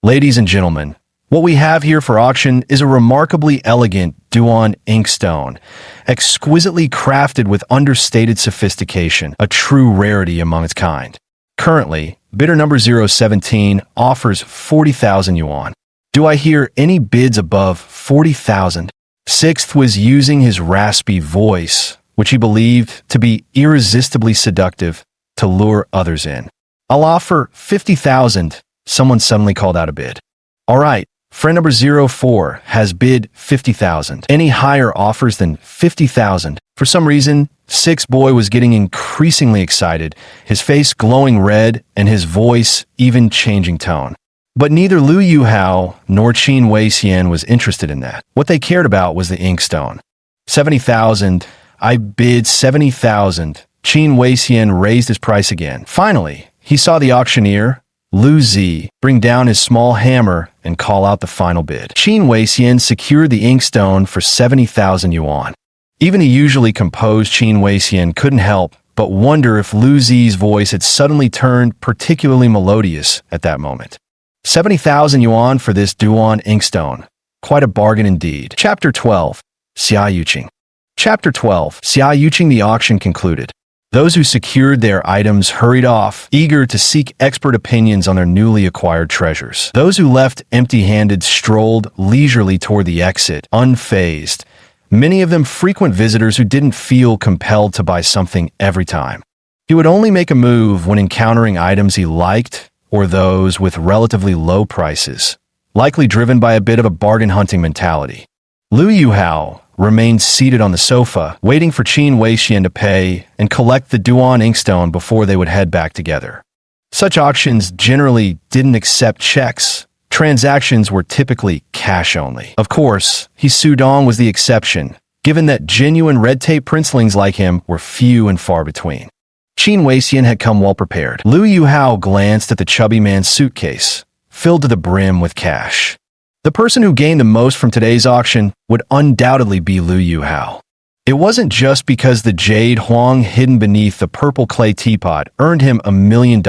Ladies and gentlemen, what we have here for auction is a remarkably elegant Duan inkstone, exquisitely crafted with understated sophistication, a true rarity among its kind. Currently, bidder number 017 offers 40,000 yuan. Do I hear any bids above 40,000? Sixth was using his raspy voice, which he believed to be irresistibly seductive, to lure others in. I'll offer 50,000. Someone suddenly called out a bid. All right, friend number 04 has bid 50,000. Any higher offers than 50,000? For some reason, Sixth boy was getting increasingly excited, his face glowing red and his voice even changing tone. But neither Liu Yuhao nor Qin Weixian was interested in that. What they cared about was the inkstone. 70,000. I bid 70,000. Qin Weixian raised his price again. Finally, he saw the auctioneer, Lu Zi, bring down his small hammer and call out the final bid. Qin Weixian secured the inkstone for 70,000 yuan. Even a usually composed Qin Weixian couldn't help but wonder if Lu Zi's voice had suddenly turned particularly melodious at that moment. 70,000 yuan for this Duan inkstone. Quite a bargain indeed. Chapter 12. Xia Yuqing. Chapter 12. Xia Yuqing. The auction concluded. Those who secured their items hurried off, eager to seek expert opinions on their newly acquired treasures. Those who left empty-handed strolled leisurely toward the exit, unfazed, many of them frequent visitors who didn't feel compelled to buy something every time. He would only make a move when encountering items he liked or those with relatively low prices, likely driven by a bit of a bargain-hunting mentality. Liu Yuhao remained seated on the sofa, waiting for Qin Weixian to pay and collect the Duan inkstone before they would head back together. Such auctions generally didn't accept checks. Transactions were typically cash only. Of course, He Sudong was the exception, given that genuine red tape princelings like him were few and far between. Qin Weixian had come well prepared. Liu Yuhao glanced at the chubby man's suitcase, filled to the brim with cash. The person who gained the most from today's auction would undoubtedly be Liu Yuhao. It wasn't just because the jade huang hidden beneath the purple clay teapot earned him $1 million,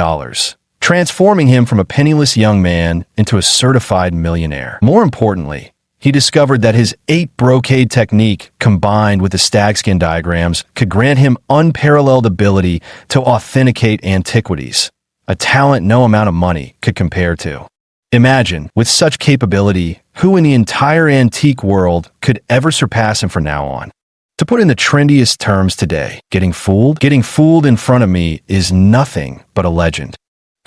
transforming him from a penniless young man into a certified millionaire. More importantly, he discovered that his 8 brocade technique, combined with the stagskin diagrams, could grant him unparalleled ability to authenticate antiquities, a talent no amount of money could compare to. Imagine, with such capability, who in the entire antique world could ever surpass him from now on? To put in the trendiest terms today, getting fooled? Getting fooled in front of me is nothing but a legend.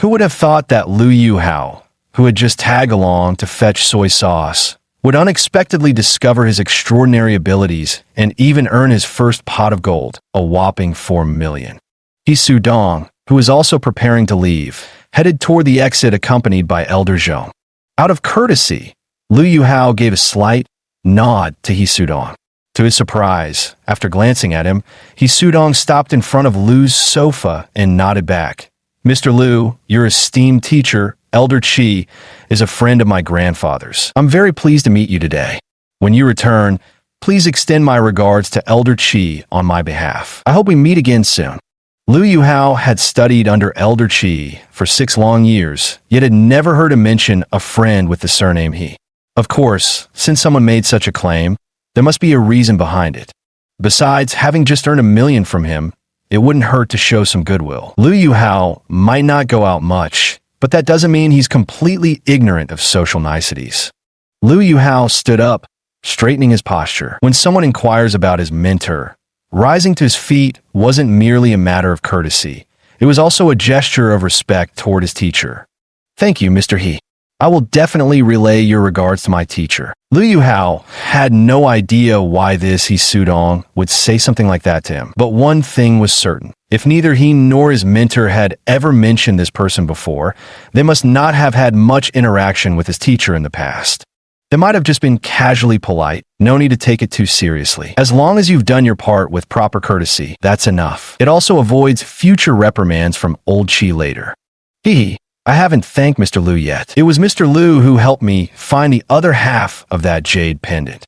Who would have thought that Liu Yuhao, who had just tagged along to fetch soy sauce, would unexpectedly discover his extraordinary abilities and even earn his first pot of gold, a whopping 4 million. He Sudong, who was also preparing to leave, headed toward the exit accompanied by Elder Zhou. Out of courtesy, Liu Yuhao gave a slight nod to He Sudong. To his surprise, after glancing at him, He Sudong stopped in front of Lu's sofa and nodded back. "Mr. Lu, your esteemed teacher, Elder Chi, is a friend of my grandfather's. I'm very pleased to meet you today. When you return, please extend my regards to Elder Chi on my behalf. I hope we meet again soon." Lu Yuhao had studied under Elder Chi for 6 long years, yet had never heard him mention a friend with the surname He. Of course, since someone made such a claim, there must be a reason behind it. Besides, having just earned $1 million from him, it wouldn't hurt to show some goodwill. Lu Yuhao might not go out much, but that doesn't mean he's completely ignorant of social niceties. Lu Yuhao stood up, straightening his posture. When someone inquires about his mentor, rising to his feet wasn't merely a matter of courtesy. It was also a gesture of respect toward his teacher. "Thank you, Mr. He. I will definitely relay your regards to my teacher." Lu Yuhao had no idea why this He Sudong would say something like that to him. But one thing was certain. If neither he nor his mentor had ever mentioned this person before, they must not have had much interaction with his teacher in the past. They might have just been casually polite, no need to take it too seriously. As long as you've done your part with proper courtesy, that's enough. It also avoids future reprimands from old Chi later. I haven't thanked Mr. Lu yet. It was Mr. Lu who helped me find the other half of that jade pendant.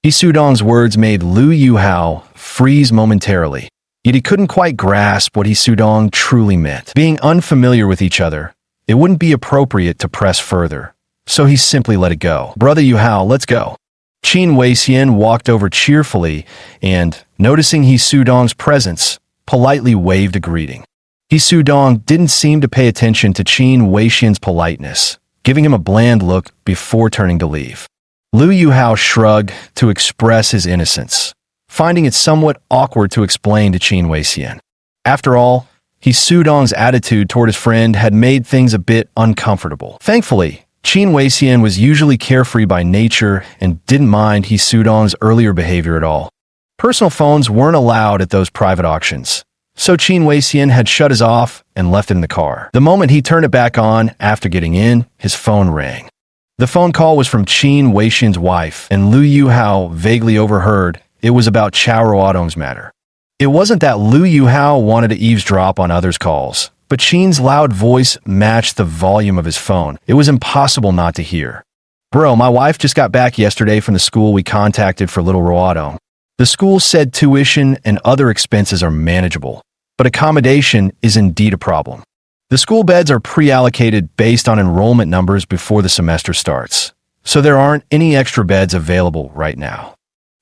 He Sudong's words made Lu Yuhao freeze momentarily, yet he couldn't quite grasp what He Sudong truly meant. Being unfamiliar with each other, it wouldn't be appropriate to press further, so he simply let it go. "Brother Yuhao, let's go." Qin Weixian walked over cheerfully and, noticing He Sudong's presence, politely waved a greeting. He Sudong didn't seem to pay attention to Qin Weixian's politeness, giving him a bland look before turning to leave. Lu Yuhao shrugged to express his innocence, finding it somewhat awkward to explain to Qin Weixian. After all, He Sudong's attitude toward his friend had made things a bit uncomfortable. Thankfully, Qin Weixian was usually carefree by nature and didn't mind He Sudong's earlier behavior at all. Personal phones weren't allowed at those private auctions, so Qin Weixian had shut his off and left it in the car. The moment he turned it back on after getting in, his phone rang. The phone call was from Qin Weixian's wife, and Lu Yuhao vaguely overheard it was about Chao Ruodong's matter. It wasn't that Lu Yuhao wanted to eavesdrop on others' calls, but Qin's loud voice matched the volume of his phone. It was impossible not to hear. "Bro, my wife just got back yesterday from the school we contacted for little Ruodong. The school said tuition and other expenses are manageable, but accommodation is indeed a problem. The school beds are pre-allocated based on enrollment numbers before the semester starts, so there aren't any extra beds available right now.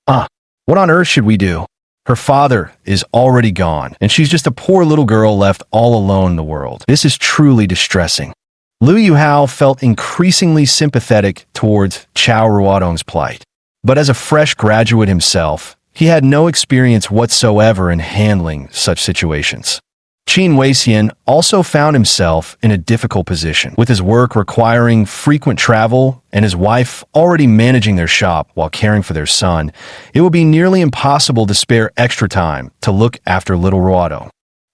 What on earth should we do? Her father is already gone, and she's just a poor little girl left all alone in the world. This is truly distressing." Lu Yuhao felt increasingly sympathetic towards Chao Ruodong's plight. But as a fresh graduate himself, he had no experience whatsoever in handling such situations. Qin Weixian also found himself in a difficult position, with his work requiring frequent travel and his wife already managing their shop while caring for their son. It would be nearly impossible to spare extra time to look after little Ruodong.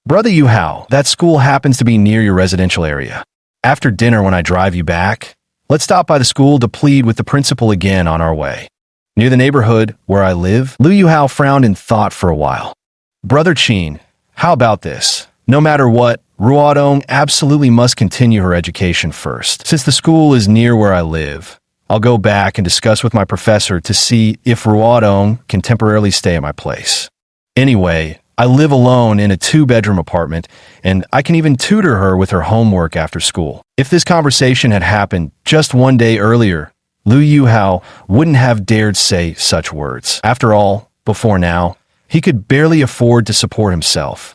"Brother Yuhao, that school happens to be near your residential area. After dinner when I drive you back, let's stop by the school to plead with the principal again on our way. Near the neighborhood where I live." Lu Yuhao frowned in thought for a while. "Brother Qin, how about this? No matter what, Ruodong absolutely must continue her education first. Since the school is near where I live, I'll go back and discuss with my professor to see if Ruodong can temporarily stay at my place. Anyway, I live alone in a 2-bedroom apartment, and I can even tutor her with her homework after school." If this conversation had happened just one day earlier, Lu Yuhao wouldn't have dared say such words. After all, before now, he could barely afford to support himself.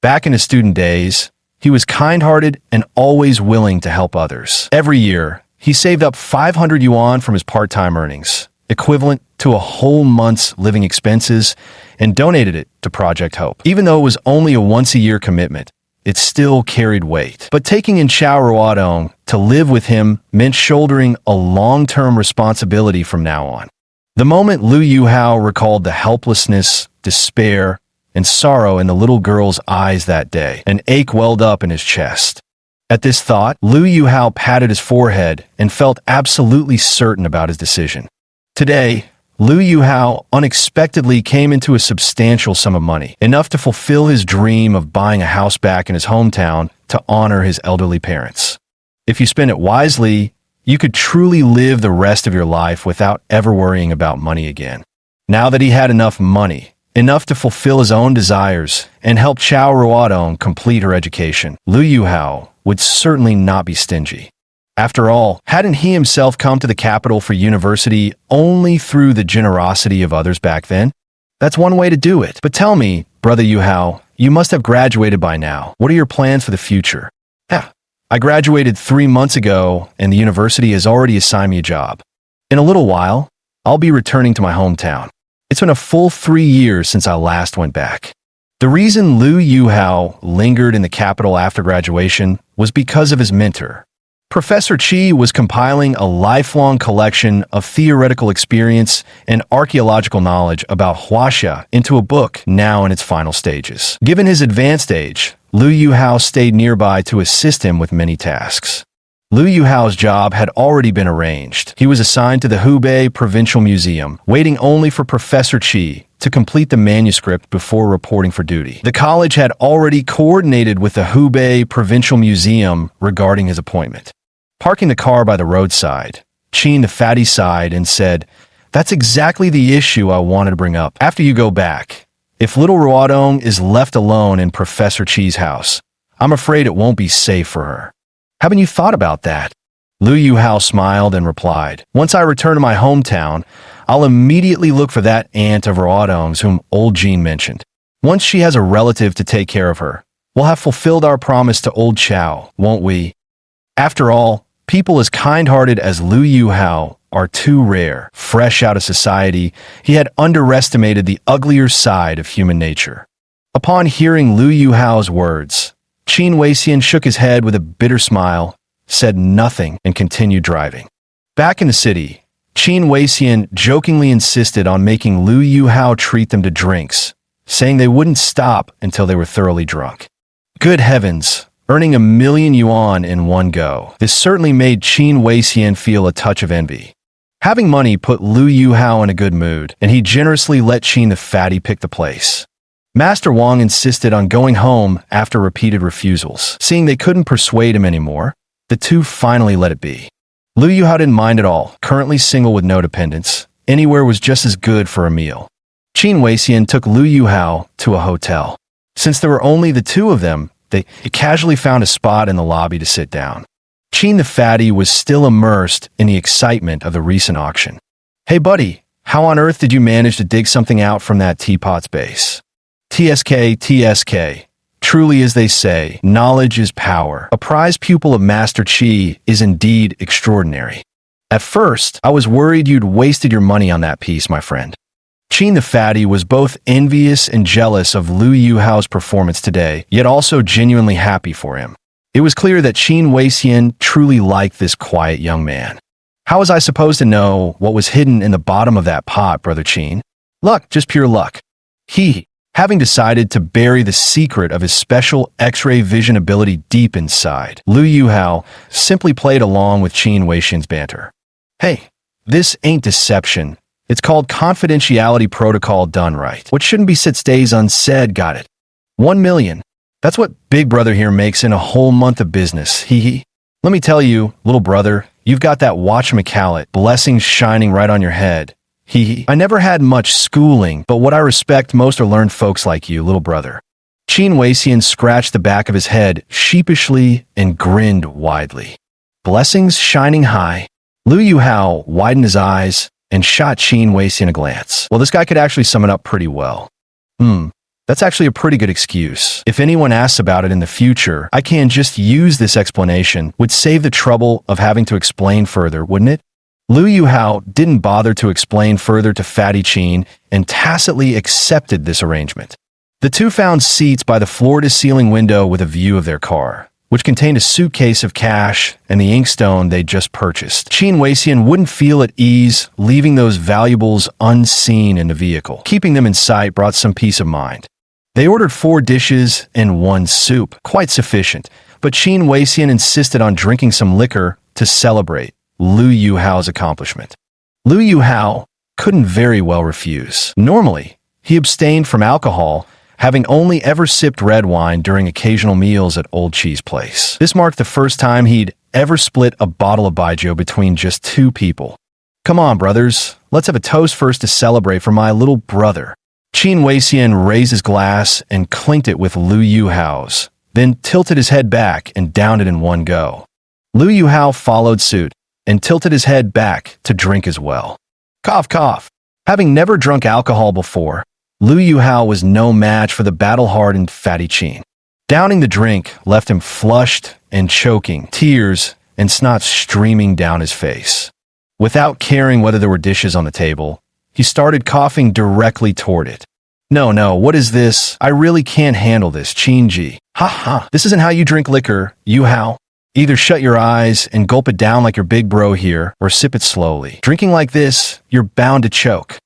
Back in his student days, he was kind-hearted and always willing to help others. Every year, he saved up 500 yuan from his part-time earnings, equivalent to a whole month's living expenses, and donated it to Project Hope. Even though it was only a once-a-year commitment, it still carried weight. But taking in Chao Ruodong to live with him meant shouldering a long-term responsibility from now on. The moment Lu Yuhao recalled the helplessness, despair, and sorrow in the little girl's eyes that day, an ache welled up in his chest. At this thought, Lu Yuhao patted his forehead and felt absolutely certain about his decision. Today, Liu Yuhao unexpectedly came into a substantial sum of money, enough to fulfill his dream of buying a house back in his hometown to honor his elderly parents. If you spend it wisely, you could truly live the rest of your life without ever worrying about money again. Now that he had enough money, enough to fulfill his own desires and help Chao Ruodong complete her education, Liu Yuhao would certainly not be stingy. After all, hadn't he himself come to the capital for university only through the generosity of others back then? That's one way to do it. But tell me, Brother Yuhao, you must have graduated by now. What are your plans for the future? Yeah, I graduated 3 months ago, and the university has already assigned me a job. In a little while, I'll be returning to my hometown. It's been a full 3 years since I last went back. The reason Liu Yuhao lingered in the capital after graduation was because of his mentor. Professor Qi was compiling a lifelong collection of theoretical experience and archaeological knowledge about Huaxia into a book now in its final stages. Given his advanced age, Liu Yuhao stayed nearby to assist him with many tasks. Liu Yuhao's job had already been arranged. He was assigned to the Hubei Provincial Museum, waiting only for Professor Qi to complete the manuscript before reporting for duty. The college had already coordinated with the Hubei Provincial Museum regarding his appointment. Parking the car by the roadside, Qin the fatty sighed and said, "That's exactly the issue I wanted to bring up. After you go back, if little Ruodong is left alone in Professor Qi's house, I'm afraid it won't be safe for her. Haven't you thought about that?" Liu Yuhao smiled and replied, "Once I return to my hometown, I'll immediately look for that aunt of Ruodong's whom old Jean mentioned. Once she has a relative to take care of her, we'll have fulfilled our promise to old Chao, won't we?" After all, people as kind-hearted as Liu Yuhao are too rare. Fresh out of society, he had underestimated the uglier side of human nature. Upon hearing Liu Yuhao's words, Qin Weixian shook his head with a bitter smile, said nothing, and continued driving. Back in the city, Qin Weixian jokingly insisted on making Liu Yuhao treat them to drinks, saying they wouldn't stop until they were thoroughly drunk. Good heavens! Earning 1,000,000 yuan in one go. This certainly made Qin Weixian feel a touch of envy. Having money put Liu Yuhao in a good mood, and he generously let Qin the fatty pick the place. Master Wang insisted on going home after repeated refusals. Seeing they couldn't persuade him anymore, the two finally let it be. Liu Yuhao didn't mind at all. Currently single with no dependents, anywhere was just as good for a meal. Qin Weixian took Liu Yuhao to a hotel. Since there were only the two of them, they casually found a spot in the lobby to sit down. Qin the fatty was still immersed in the excitement of the recent auction. "Hey buddy, how on earth did you manage to dig something out from that teapot's base?" TSK. Truly as they say, knowledge is power. A prize pupil of Master Qi is indeed extraordinary. At first, I was worried you'd wasted your money on that piece, my friend. Qin the fatty was both envious and jealous of Liu Yuhao's performance today, yet also genuinely happy for him. It was clear that Qin Weixian truly liked this quiet young man. How was I supposed to know what was hidden in the bottom of that pot, Brother Qin? Luck, just pure luck. Having decided to bury the secret of his special X-ray vision ability deep inside, Liu Yuhao simply played along with Qin Weixian's banter. "Hey, this ain't deception. It's called confidentiality protocol done right. What shouldn't be said stays unsaid, got it? 1,000,000. That's what Big Brother here makes in a whole month of business, Let me tell you, little brother, you've got that whatchamacallit, blessings shining right on your head. I never had much schooling, but what I respect most are learned folks like you, little brother." Qin Weixian scratched the back of his head sheepishly and grinned widely. Blessings shining high. Liu Yuhao widened his eyes and shot Qin Weixian a glance. Well, this guy could actually sum it up pretty well. That's actually a pretty good excuse. If anyone asks about it in the future, I can just use this explanation. Would save the trouble of having to explain further, wouldn't it? Liu Yuhao didn't bother to explain further to Fatty Qin and tacitly accepted this arrangement. The two found seats by the floor-to-ceiling window with a view of their car, which contained a suitcase of cash and the inkstone they'd just purchased. Qin Weixian wouldn't feel at ease leaving those valuables unseen in the vehicle. Keeping them in sight brought some peace of mind. They ordered 4 dishes and 1 soup, quite sufficient, but Qin Weixian insisted on drinking some liquor to celebrate Liu Yuhao's accomplishment. Liu Yuhao couldn't very well refuse. Normally, he abstained from alcohol, having only ever sipped red wine during occasional meals at Old Cheese Place. This marked the first time he'd ever split a bottle of baijiu between just two people. Come on, brothers, let's have a toast first to celebrate for my little brother. Qin Weixian raised his glass and clinked it with Lu Yuhao's, then tilted his head back and downed it in one go. Lu Yuhao followed suit and tilted his head back to drink as well. Cough, cough. Having never drunk alcohol before, Lu Yuhao was no match for the battle-hardened fatty Qin. Downing the drink left him flushed and choking, tears and snot streaming down his face. Without caring whether there were dishes on the table, he started coughing directly toward it. No, what is this? I really can't handle this, Qin Ji. Ha ha, this isn't how you drink liquor, Yuhao. Either shut your eyes and gulp it down like your big bro here, or sip it slowly. Drinking like this, you're bound to choke.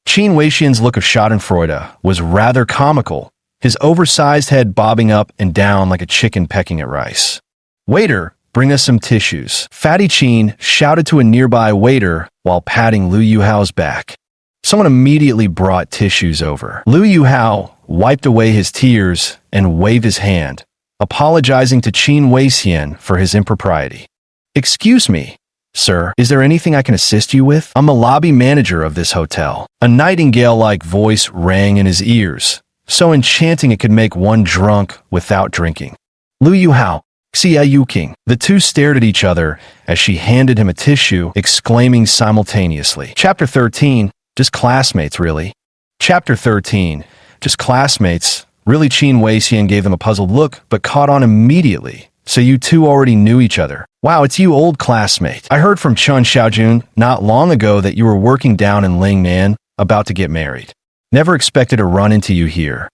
Qin Weixian's look of schadenfreude was rather comical, his oversized head bobbing up and down like a chicken pecking at rice. Waiter, bring us some tissues. Fatty Qin shouted to a nearby waiter while patting Lu Yuhao's back. Someone immediately brought tissues over. Lu Yuhao wiped away his tears and waved his hand, apologizing to Qin Weixian for his impropriety. Excuse me, sir, is there anything I can assist you with? I'm a lobby manager of this hotel. A nightingale-like voice rang in his ears, so enchanting it could make one drunk without drinking. Lu Yuhao, Xia Yuking. The two stared at each other as she handed him a tissue, exclaiming simultaneously. Chapter 13, just classmates, really. Chapter 13, just classmates. Really, Qin Weixian gave them a puzzled look, but caught on immediately. So you two already knew each other. Wow, it's you, old classmate. I heard from Chun Xiaojun not long ago that you were working down in Lingnan, about to get married. Never expected to run into you here.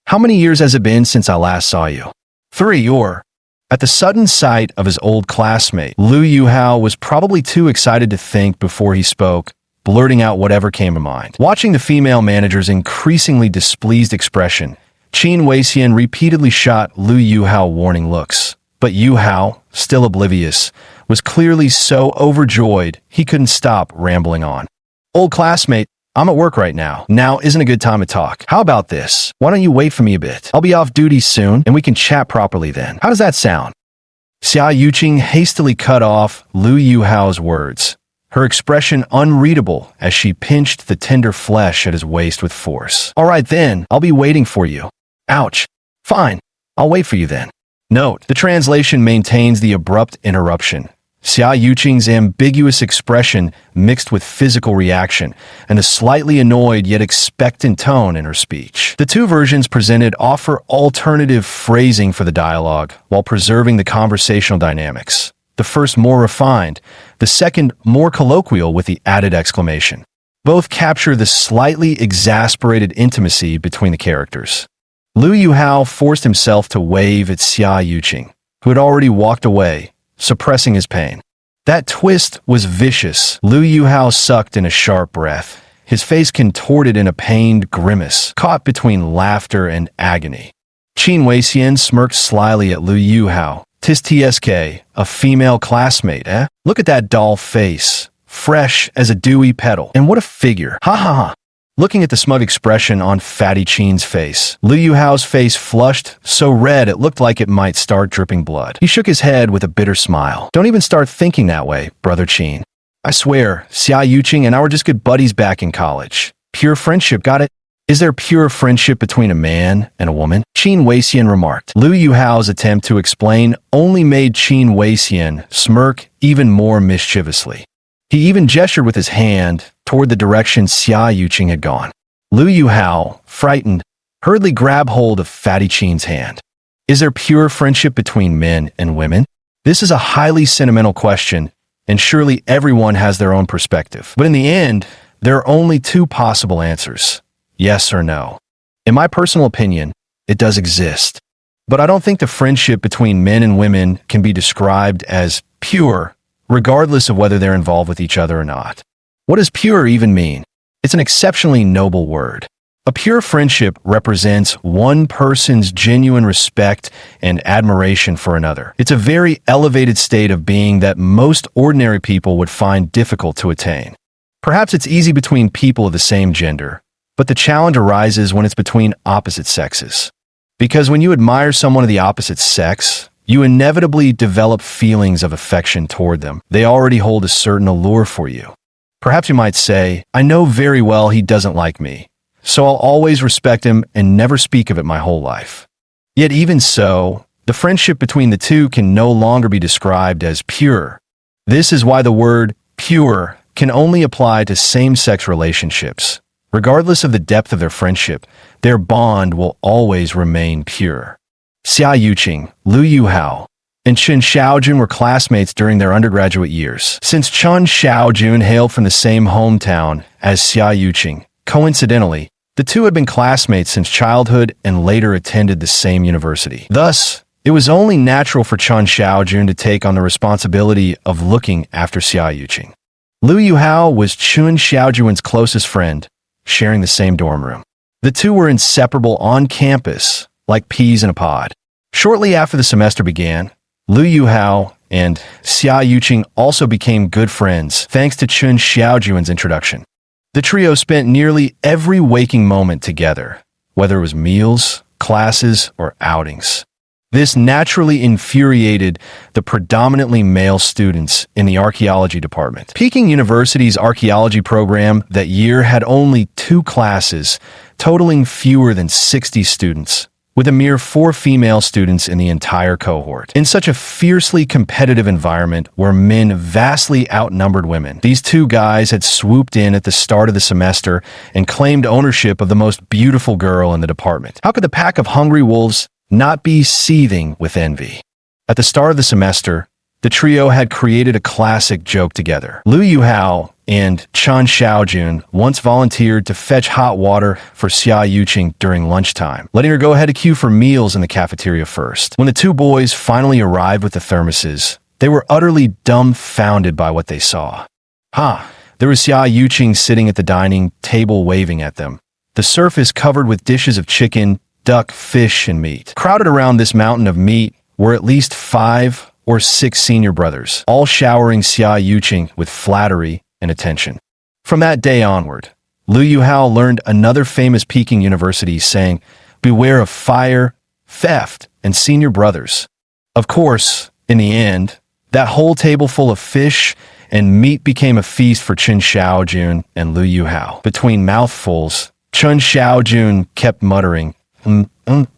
How many years has it been since I last saw you? 3 or... At the sudden sight of his old classmate, Lu Yuhao was probably too excited to think before he spoke, blurting out whatever came to mind. Watching the female manager's increasingly displeased expression, Qin Weixian repeatedly shot Lu Yuhao warning looks. But Yuhao, still oblivious, was clearly so overjoyed he couldn't stop rambling on. Old classmate, I'm at work right now. Now isn't a good time to talk. How about this? Why don't you wait for me a bit? I'll be off duty soon, and we can chat properly then. How does that sound? Xia Yuqing hastily cut off Lu Yuhao's words, her expression unreadable as she pinched the tender flesh at his waist with force. All right then, I'll be waiting for you. Ouch. Fine, I'll wait for you then. Note, the translation maintains the abrupt interruption. Xia Yuqing's ambiguous expression mixed with physical reaction and a slightly annoyed yet expectant tone in her speech. The two versions presented offer alternative phrasing for the dialogue while preserving the conversational dynamics. The first more refined, the second more colloquial with the added exclamation. Both capture the slightly exasperated intimacy between the characters. Lu Yuhao forced himself to wave at Xia Yuqing, who had already walked away, suppressing his pain. That twist was vicious. Lu Yuhao sucked in a sharp breath, his face contorted in a pained grimace, caught between laughter and agony. Qin Weixian smirked slyly at Lu Yuhao. Tis TSK, a female classmate, eh? Look at that doll face, fresh as a dewy petal. And what a figure. Ha ha ha. Looking at the smug expression on Fatty Qin's face, Lu Yuhao's face flushed so red it looked like it might start dripping blood. He shook his head with a bitter smile. Don't even start thinking that way, brother Qin. I swear, Xia Yuqing and I were just good buddies back in college. Pure friendship, got it? Is there pure friendship between a man and a woman? Qin Weixian remarked. Lu Yuhao's attempt to explain only made Qin Weixian smirk even more mischievously. He even gestured with his hand toward the direction Xia Yuqing had gone. Lu Yuhao, frightened, hurriedly grabbed hold of Fatty Qin's hand. Is there pure friendship between men and women? This is a highly sentimental question, and surely everyone has their own perspective. But in the end, there are only two possible answers, yes or no. In my personal opinion, it does exist. But I don't think the friendship between men and women can be described as pure, regardless of whether they're involved with each other or not. What does pure even mean? It's an exceptionally noble word. A pure friendship represents one person's genuine respect and admiration for another. It's a very elevated state of being that most ordinary people would find difficult to attain. Perhaps it's easy between people of the same gender, but the challenge arises when it's between opposite sexes. Because when you admire someone of the opposite sex, you inevitably develop feelings of affection toward them. They already hold a certain allure for you. Perhaps you might say, I know very well he doesn't like me, so I'll always respect him and never speak of it my whole life. Yet even so, the friendship between the two can no longer be described as pure. This is why the word pure can only apply to same-sex relationships. Regardless of the depth of their friendship, their bond will always remain pure. Xia Yuqing, Liu Yuhao, and Chen Xiaojun were classmates during their undergraduate years. Since Chen Xiaojun hailed from the same hometown as Xia Yuqing, coincidentally, the two had been classmates since childhood and later attended the same university. Thus, it was only natural for Chen Xiaojun to take on the responsibility of looking after Xia Yuqing. Liu Yuhao was Chen Xiaojun's closest friend, sharing the same dorm room. The two were inseparable on campus, like peas in a pod. Shortly after the semester began, Liu Yuhao and Xia Yuqing also became good friends thanks to Chen Xiaojun's introduction. The trio spent nearly every waking moment together, whether it was meals, classes, or outings. This naturally infuriated the predominantly male students in the archaeology department. Peking University's archaeology program that year had only 2 classes, totaling fewer than 60 students, with a mere 4 female students in the entire cohort. In such a fiercely competitive environment where men vastly outnumbered women, these 2 guys had swooped in at the start of the semester and claimed ownership of the most beautiful girl in the department. How could the pack of hungry wolves not be seething with envy? At the start of the semester, the trio had created a classic joke together. Liu Yuhao and Chen Xiaojun once volunteered to fetch hot water for Xia Yuqing during lunchtime, letting her go ahead to queue for meals in the cafeteria first. When the 2 boys finally arrived with the thermoses, they were utterly dumbfounded by what they saw. There was Xia Yuqing sitting at the dining table waving at them, the surface covered with dishes of chicken, duck, fish, and meat. Crowded around this mountain of meat were at least 5 or 6 senior brothers, all showering Xia Yuqing with flattery and attention. From that day onward, Liu Yuhao learned another famous Peking University saying, "Beware of fire, theft, and senior brothers." Of course, in the end, that whole table full of fish and meat became a feast for Chen Xiaojun and Liu Yuhao. Between mouthfuls, Chen Xiaojun kept muttering,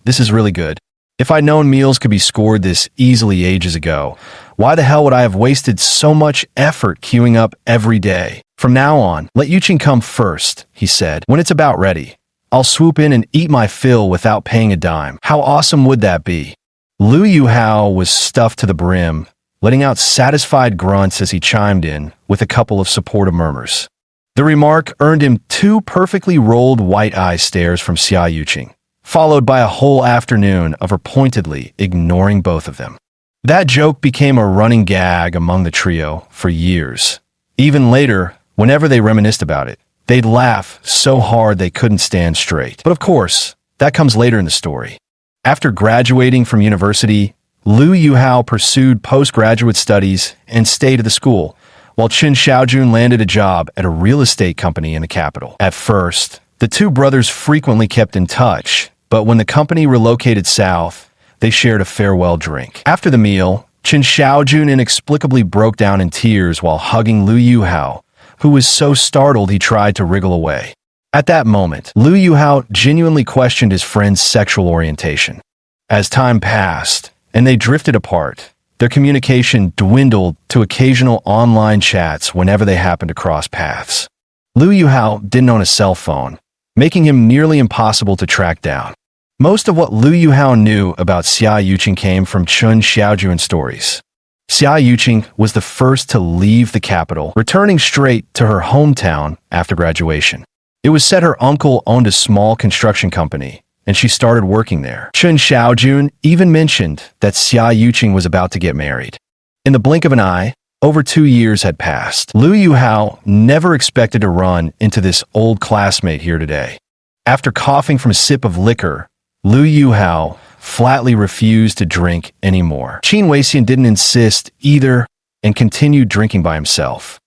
this is really good. If I'd known meals could be scored this easily ages ago, why the hell would I have wasted so much effort queuing up every day? From now on, let Yuqing come first, he said. When it's about ready, I'll swoop in and eat my fill without paying a dime. How awesome would that be? Liu Yuhao was stuffed to the brim, letting out satisfied grunts as he chimed in with a couple of supportive murmurs. The remark earned him 2 perfectly rolled white eye stares from Xia Yuqing, followed by a whole afternoon of her pointedly ignoring both of them. That joke became a running gag among the trio for years. Even later, whenever they reminisced about it, they'd laugh so hard they couldn't stand straight. But of course, that comes later in the story. After graduating from university, Liu Yuhao pursued postgraduate studies and stayed at the school, while Chen Xiaojun landed a job at a real estate company in the capital. At first, the 2 brothers frequently kept in touch, but when the company relocated south, they shared a farewell drink. After the meal, Chen Xiaojun inexplicably broke down in tears while hugging Liu Yuhao, who was so startled he tried to wriggle away. At that moment, Liu Yuhao genuinely questioned his friend's sexual orientation. As time passed, and they drifted apart, their communication dwindled to occasional online chats whenever they happened to cross paths. Liu Yuhao didn't own a cell phone, making him nearly impossible to track down. Most of what Liu Yuhao knew about Xia Yuqing came from Chen Xiaojun's stories. Xia Yuqing was the first to leave the capital, returning straight to her hometown after graduation. It was said her uncle owned a small construction company, and she started working there. Chen Xiaojun even mentioned that Xia Yuqing was about to get married. In the blink of an eye, over 2 years had passed. Liu Yuhao never expected to run into this old classmate here today. After coughing from a sip of liquor, Liu Yuhao flatly refused to drink anymore. Qin Weixian didn't insist either and continued drinking by himself.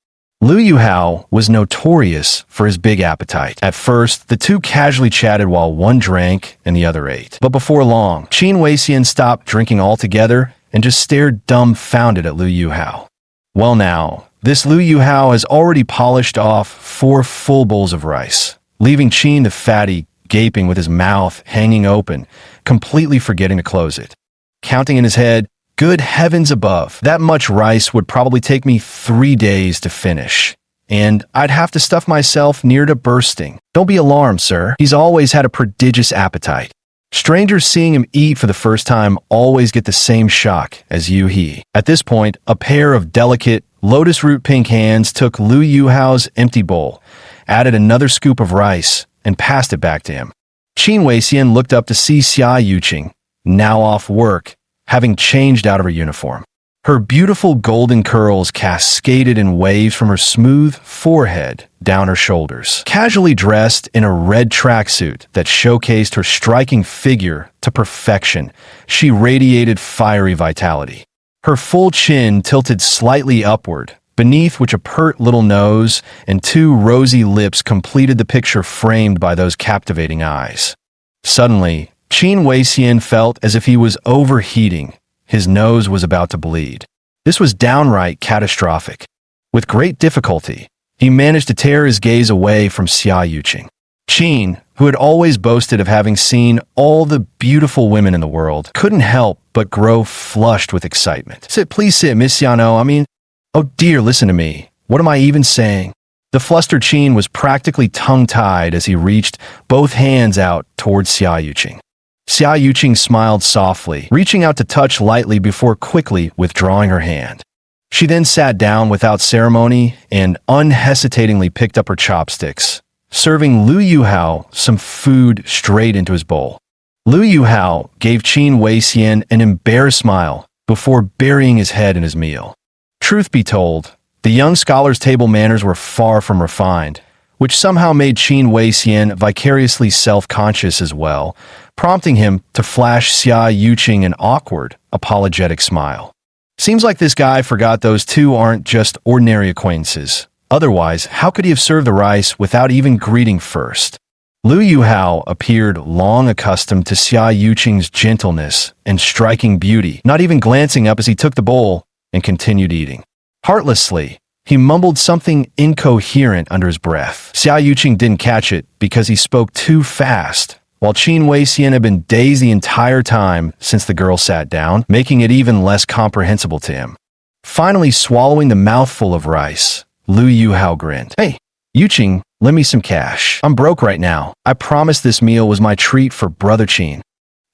Liu Yuhao was notorious for his big appetite. At first, the two casually chatted while one drank and the other ate. But before long, Qin Weixian stopped drinking altogether and just stared dumbfounded at Liu Yuhao. Well now, this Liu Yuhao has already polished off 4 full bowls of rice, leaving Qin the fatty gaping with his mouth hanging open, completely forgetting to close it. Counting in his head, good heavens above, that much rice would probably take me 3 days to finish, and I'd have to stuff myself near to bursting. Don't be alarmed, sir. He's always had a prodigious appetite. Strangers seeing him eat for the first time always get the same shock as he. At this point, a pair of delicate, lotus root pink hands took Liu Yuhao's empty bowl, added another scoop of rice, and passed it back to him. Qin Weixian looked up to see Xia Yuqing, now off work, having changed out of her uniform. Her beautiful golden curls cascaded in waves from her smooth forehead down her shoulders. Casually dressed in a red tracksuit that showcased her striking figure to perfection, she radiated fiery vitality. Her full chin tilted slightly upward, beneath which a pert little nose and 2 rosy lips completed the picture framed by those captivating eyes. Suddenly, Qin Weixian felt as if he was overheating. His nose was about to bleed. This was downright catastrophic. With great difficulty, he managed to tear his gaze away from Xia Yuqing. Qin, who had always boasted of having seen all the beautiful women in the world, couldn't help but grow flushed with excitement. Please sit, Miss Xiano. Oh dear, listen to me. What am I even saying? The flustered Qin was practically tongue-tied as he reached both hands out towards Xia Yuqing. Xia Yuqing smiled softly, reaching out to touch lightly before quickly withdrawing her hand. She then sat down without ceremony and unhesitatingly picked up her chopsticks, serving Liu Yuhao some food straight into his bowl. Liu Yuhao gave Qin Weixian an embarrassed smile before burying his head in his meal. Truth be told, the young scholar's table manners were far from refined, which somehow made Qin Weixian vicariously self-conscious as well, prompting him to flash Xia Yuqing an awkward, apologetic smile. Seems like this guy forgot those two aren't just ordinary acquaintances. Otherwise, how could he have served the rice without even greeting first? Liu Yuhao appeared long accustomed to Xia Yuqing's gentleness and striking beauty, not even glancing up as he took the bowl and continued eating. Heartlessly, he mumbled something incoherent under his breath. Xia Yuqing didn't catch it because he spoke too fast, while Qin Weixian had been dazed the entire time since the girl sat down, making it even less comprehensible to him. Finally swallowing the mouthful of rice, Liu Yuhao grinned. Hey, Yuqing, lend me some cash. I'm broke right now. I promised this meal was my treat for brother Qin.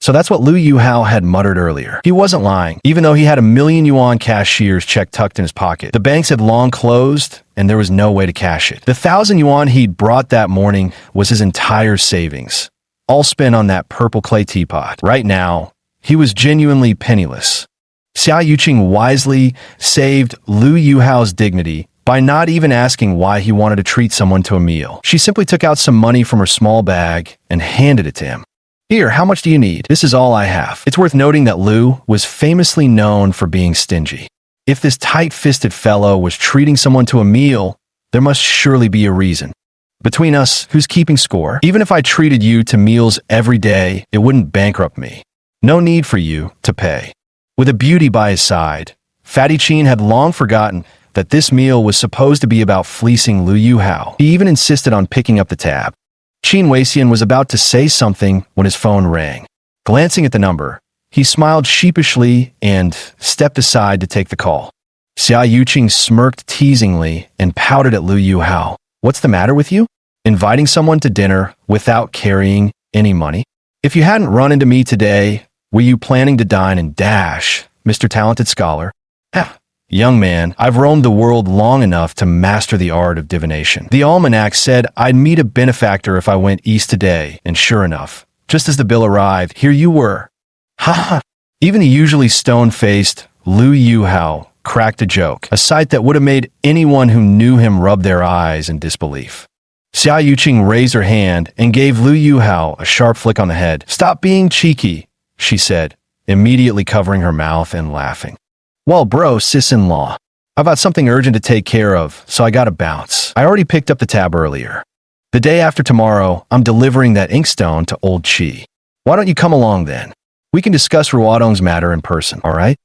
So that's what Liu Yuhao had muttered earlier. He wasn't lying, even though he had a 1,000,000 yuan cashier's check tucked in his pocket. The banks had long closed, and there was no way to cash it. The 1,000 yuan he'd brought that morning was his entire savings, all spent on that purple clay teapot. Right now, he was genuinely penniless. Xia Yuqing wisely saved Liu Yuhao's dignity by not even asking why he wanted to treat someone to a meal. She simply took out some money from her small bag and handed it to him. Here, how much do you need? This is all I have. It's worth noting that Liu was famously known for being stingy. If this tight-fisted fellow was treating someone to a meal, there must surely be a reason. Between us, who's keeping score? Even if I treated you to meals every day, it wouldn't bankrupt me. No need for you to pay. With a beauty by his side, Fatty Qin had long forgotten that this meal was supposed to be about fleecing Liu Yuhao. He even insisted on picking up the tab. Qin Weixian was about to say something when his phone rang. Glancing at the number, he smiled sheepishly and stepped aside to take the call. Xia Yuqing smirked teasingly and pouted at Liu Yuhao. What's the matter with you? Inviting someone to dinner without carrying any money? If you hadn't run into me today, were you planning to dine and dash, Mr. Talented Scholar? Young man, I've roamed the world long enough to master the art of divination. The almanac said I'd meet a benefactor if I went east today, and sure enough, just as the bill arrived, here you were. Ha ha! Even the usually stone-faced Liu Yuhao cracked a joke, a sight that would have made anyone who knew him rub their eyes in disbelief. Xia Yuqing raised her hand and gave Liu Yuhao a sharp flick on the head. Stop being cheeky, she said, immediately covering her mouth and laughing. Well, bro, sis-in-law, I've got something urgent to take care of, so I gotta bounce. I already picked up the tab earlier. The day after tomorrow, I'm delivering that inkstone to Old Chi. Why don't you come along then? We can discuss Ruodong's matter in person, alright?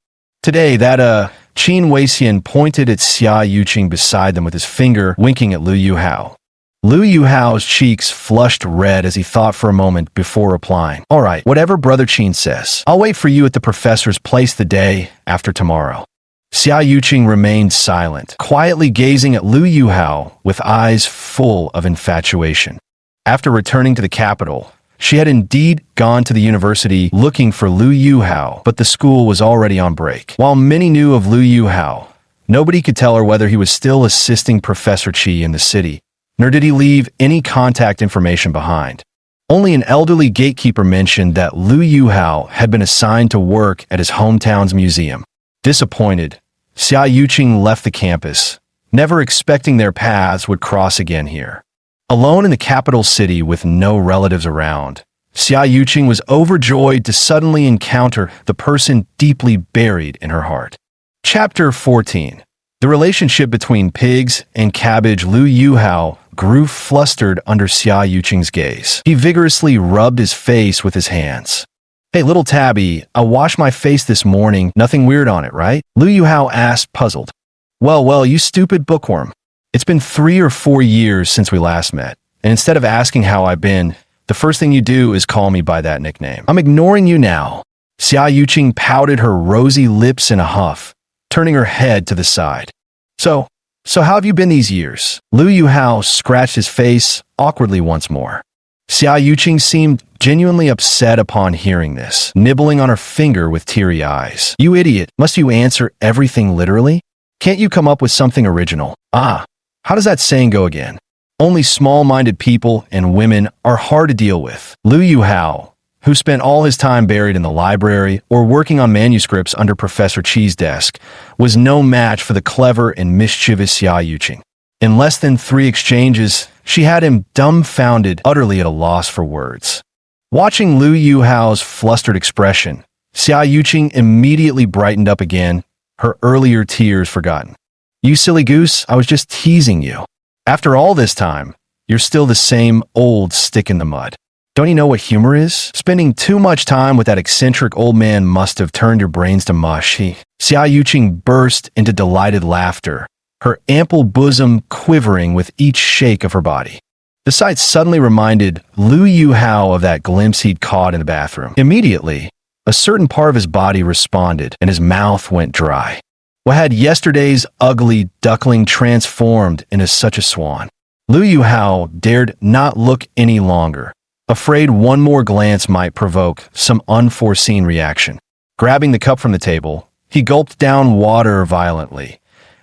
Today, that, Qin Weixian pointed at Xia Yuqing beside them with his finger, winking at Lu Yuhao. Lu Yuhao's cheeks flushed red as he thought for a moment before replying. Alright, whatever Brother Qin says. I'll wait for you at the professor's place the day after tomorrow. Xia Yuqing remained silent, quietly gazing at Lu Yuhao with eyes full of infatuation. After returning to the capital, she had indeed gone to the university looking for Lu Yuhao, but the school was already on break. While many knew of Lu Yuhao, nobody could tell her whether he was still assisting Professor Qi in the city, nor did he leave any contact information behind. Only an elderly gatekeeper mentioned that Lu Yuhao had been assigned to work at his hometown's museum. Disappointed, Xia Yuqing left the campus, never expecting their paths would cross again here. Alone in the capital city with no relatives around, Xia Yuqing was overjoyed to suddenly encounter the person deeply buried in her heart. Chapter 14. The relationship between pigs and cabbage. Lu Yuhao grew flustered under Xia Yuqing's gaze. He vigorously rubbed his face with his hands. Hey, little Tabby, I washed my face this morning. Nothing weird on it, right? Lu Yuhao asked, puzzled. Well, you stupid bookworm. It's been 3 or 4 years since we last met, and instead of asking how I've been, the first thing you do is call me by that nickname. I'm ignoring you now. Xia Yuqing pouted her rosy lips in a huff, turning her head to the side. So how have you been these years? Lu Yuhao scratched his face awkwardly once more. Xia Yuqing seemed genuinely upset upon hearing this, nibbling on her finger with teary eyes. You idiot, must you answer everything literally? Can't you come up with something original? How does that saying go again? Only small-minded people and women are hard to deal with. Lu Yuhao, who spent all his time buried in the library or working on manuscripts under Professor Qi's desk, was no match for the clever and mischievous Xia Yuqing. In less than 3 exchanges, she had him dumbfounded, utterly at a loss for words. Watching Lu Yuhao's flustered expression, Xia Yuqing immediately brightened up again, her earlier tears forgotten. You silly goose, I was just teasing you. After all this time, you're still the same old stick in the mud. Don't you know what humor is? Spending too much time with that eccentric old man must have turned your brains to mush. Xia Yuqing burst into delighted laughter, her ample bosom quivering with each shake of her body. The sight suddenly reminded Lu Yuhao of that glimpse he'd caught in the bathroom. Immediately, a certain part of his body responded, and his mouth went dry. What had yesterday's ugly duckling transformed into such a swan? Lu Yuhao dared not look any longer, afraid one more glance might provoke some unforeseen reaction. Grabbing the cup from the table, he gulped down water violently,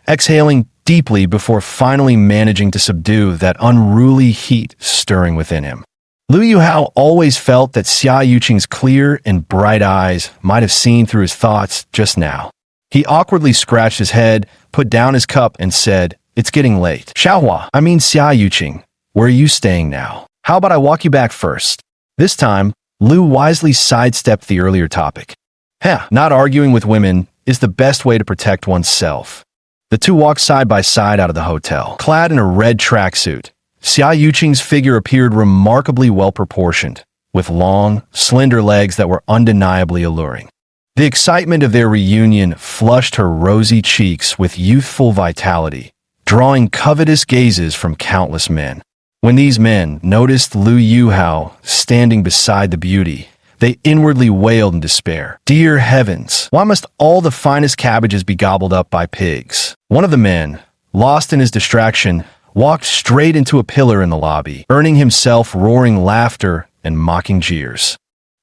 exhaling deeply before finally managing to subdue that unruly heat stirring within him. Lu Yuhao always felt that Xia Yuqing's clear and bright eyes might have seen through his thoughts just now. He awkwardly scratched his head, put down his cup, and said, It's getting late. Xiahua, I mean Xia Yuqing, where are you staying now? How about I walk you back first? This time, Lu wisely sidestepped the earlier topic. Not arguing with women is the best way to protect oneself. The two walked side by side out of the hotel. Clad in a red tracksuit, Xia Yuqing's figure appeared remarkably well-proportioned, with long, slender legs that were undeniably alluring. The excitement of their reunion flushed her rosy cheeks with youthful vitality, drawing covetous gazes from countless men. When these men noticed Lu Yuhao standing beside the beauty, they inwardly wailed in despair. Dear heavens, why must all the finest cabbages be gobbled up by pigs? One of the men, lost in his distraction, walked straight into a pillar in the lobby, earning himself roaring laughter and mocking jeers.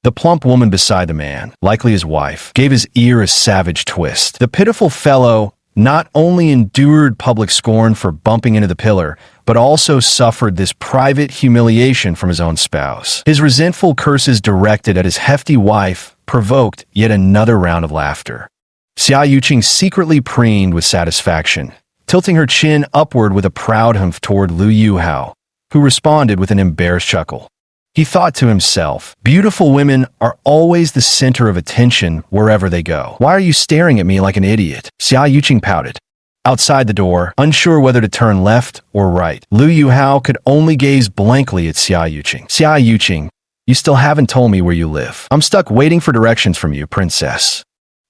The plump woman beside the man, likely his wife, gave his ear a savage twist. The pitiful fellow not only endured public scorn for bumping into the pillar, but also suffered this private humiliation from his own spouse. His resentful curses directed at his hefty wife provoked yet another round of laughter. Xia Yuqing secretly preened with satisfaction, tilting her chin upward with a proud humph toward Lu Yuhao, who responded with an embarrassed chuckle. He thought to himself, beautiful women are always the center of attention wherever they go. Why are you staring at me like an idiot? Xia Yuqing pouted. Outside the door, unsure whether to turn left or right, Lu Yuhao could only gaze blankly at Xia Yuqing. Xia Yuqing, you still haven't told me where you live. I'm stuck waiting for directions from you, princess.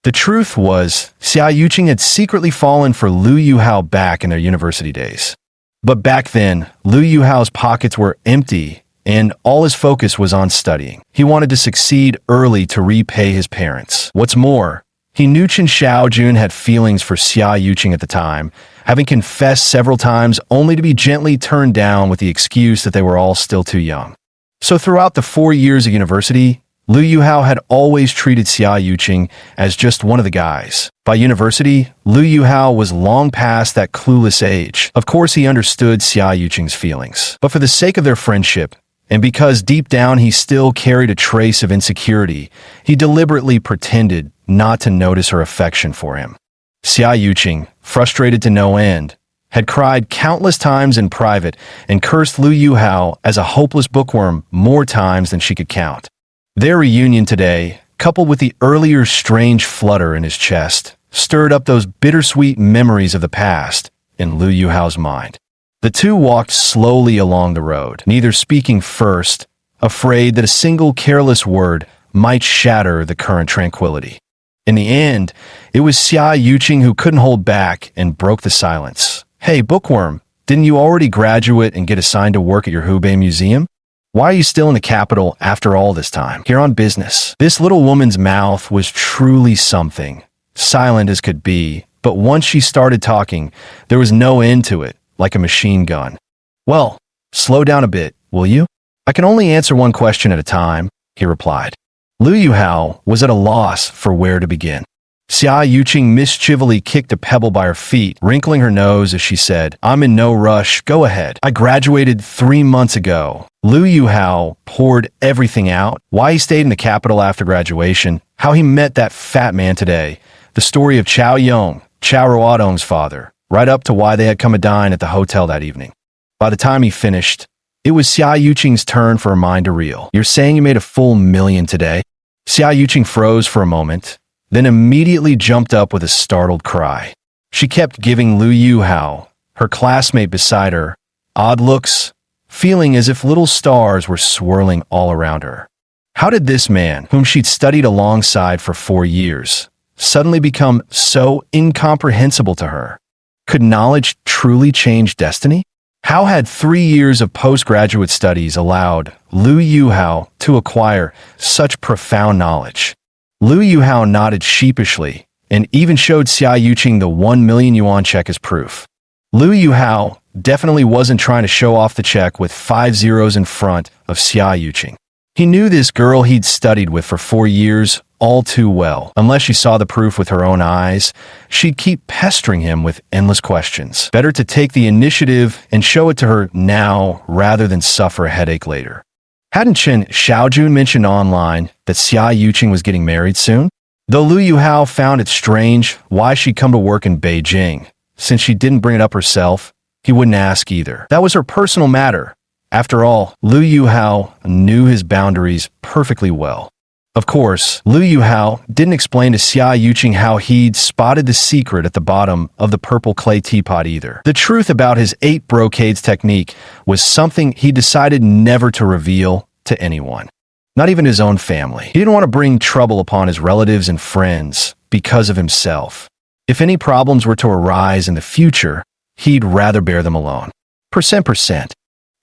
The truth was, Xia Yuqing had secretly fallen for Lu Yuhao back in their university days. But back then, Lu Yuhao's pockets were empty, and all his focus was on studying. He wanted to succeed early to repay his parents. What's more, he knew Chen Xiaojun had feelings for Xia Yuqing at the time, having confessed several times only to be gently turned down with the excuse that they were all still too young. So throughout the 4 years of university, Lu Yuhao had always treated Xia Yuqing as just one of the guys. By university, Lu Yuhao was long past that clueless age. Of course, he understood Xia Yuqing's feelings. But for the sake of their friendship, and because deep down he still carried a trace of insecurity, he deliberately pretended not to notice her affection for him. Xia Yuqing, frustrated to no end, had cried countless times in private and cursed Lu Yuhao as a hopeless bookworm more times than she could count. Their reunion today, coupled with the earlier strange flutter in his chest, stirred up those bittersweet memories of the past in Lu Yuhao's mind. The two walked slowly along the road, neither speaking first, afraid that a single careless word might shatter the current tranquility. In the end, it was Xia Yuqing who couldn't hold back and broke the silence. Hey, bookworm, didn't you already graduate and get assigned to work at your Hubei museum? Why are you still in the capital after all this time? Here on business. This little woman's mouth was truly something, silent as could be, but once she started talking, there was no end to it, like a machine gun. Well, slow down a bit, will you? I can only answer one question at a time, he replied. Lu Yuhao was at a loss for where to begin. Xia Yuqing mischievously kicked a pebble by her feet, wrinkling her nose as she said, I'm in no rush, go ahead. I graduated 3 months ago. Lu Yuhao poured everything out, why he stayed in the capital after graduation, how he met that fat man today, the story of Chao Yong, Chao Ruodong's father, right up to why they had come to dine at the hotel that evening. By the time he finished, it was Xia Yuqing's turn for her mind to reel. You're saying you made a full million today? Xia Yuqing froze for a moment, then immediately jumped up with a startled cry. She kept giving Lu Yuhao, her classmate beside her, odd looks, feeling as if little stars were swirling all around her. How did this man, whom she'd studied alongside for 4 years, suddenly become so incomprehensible to her? Could knowledge truly change destiny? How had 3 years of postgraduate studies allowed Lu Yuhao to acquire such profound knowledge? Lu Yuhao nodded sheepishly and even showed Xia Yuqing the 1 million yuan check as proof. Lu Yuhao definitely wasn't trying to show off the check with 5 zeros in front of Xia Yuqing. He knew this girl he'd studied with for 4 years all too well. Unless she saw the proof with her own eyes, she'd keep pestering him with endless questions. Better to take the initiative and show it to her now rather than suffer a headache later. Hadn't Chen Xiaojun mentioned online that Xia Yuqing was getting married soon? Though Lu Yuhao found it strange why she'd come to work in Beijing, since she didn't bring it up herself, he wouldn't ask either. That was her personal matter. After all, Lu Yuhao knew his boundaries perfectly well. Of course, Lu Yuhao didn't explain to Xia Yuqing how he'd spotted the secret at the bottom of the purple clay teapot either. The truth about his 8 brocades technique was something he decided never to reveal to anyone, not even his own family. He didn't want to bring trouble upon his relatives and friends because of himself. If any problems were to arise in the future, he'd rather bear them alone. Percent.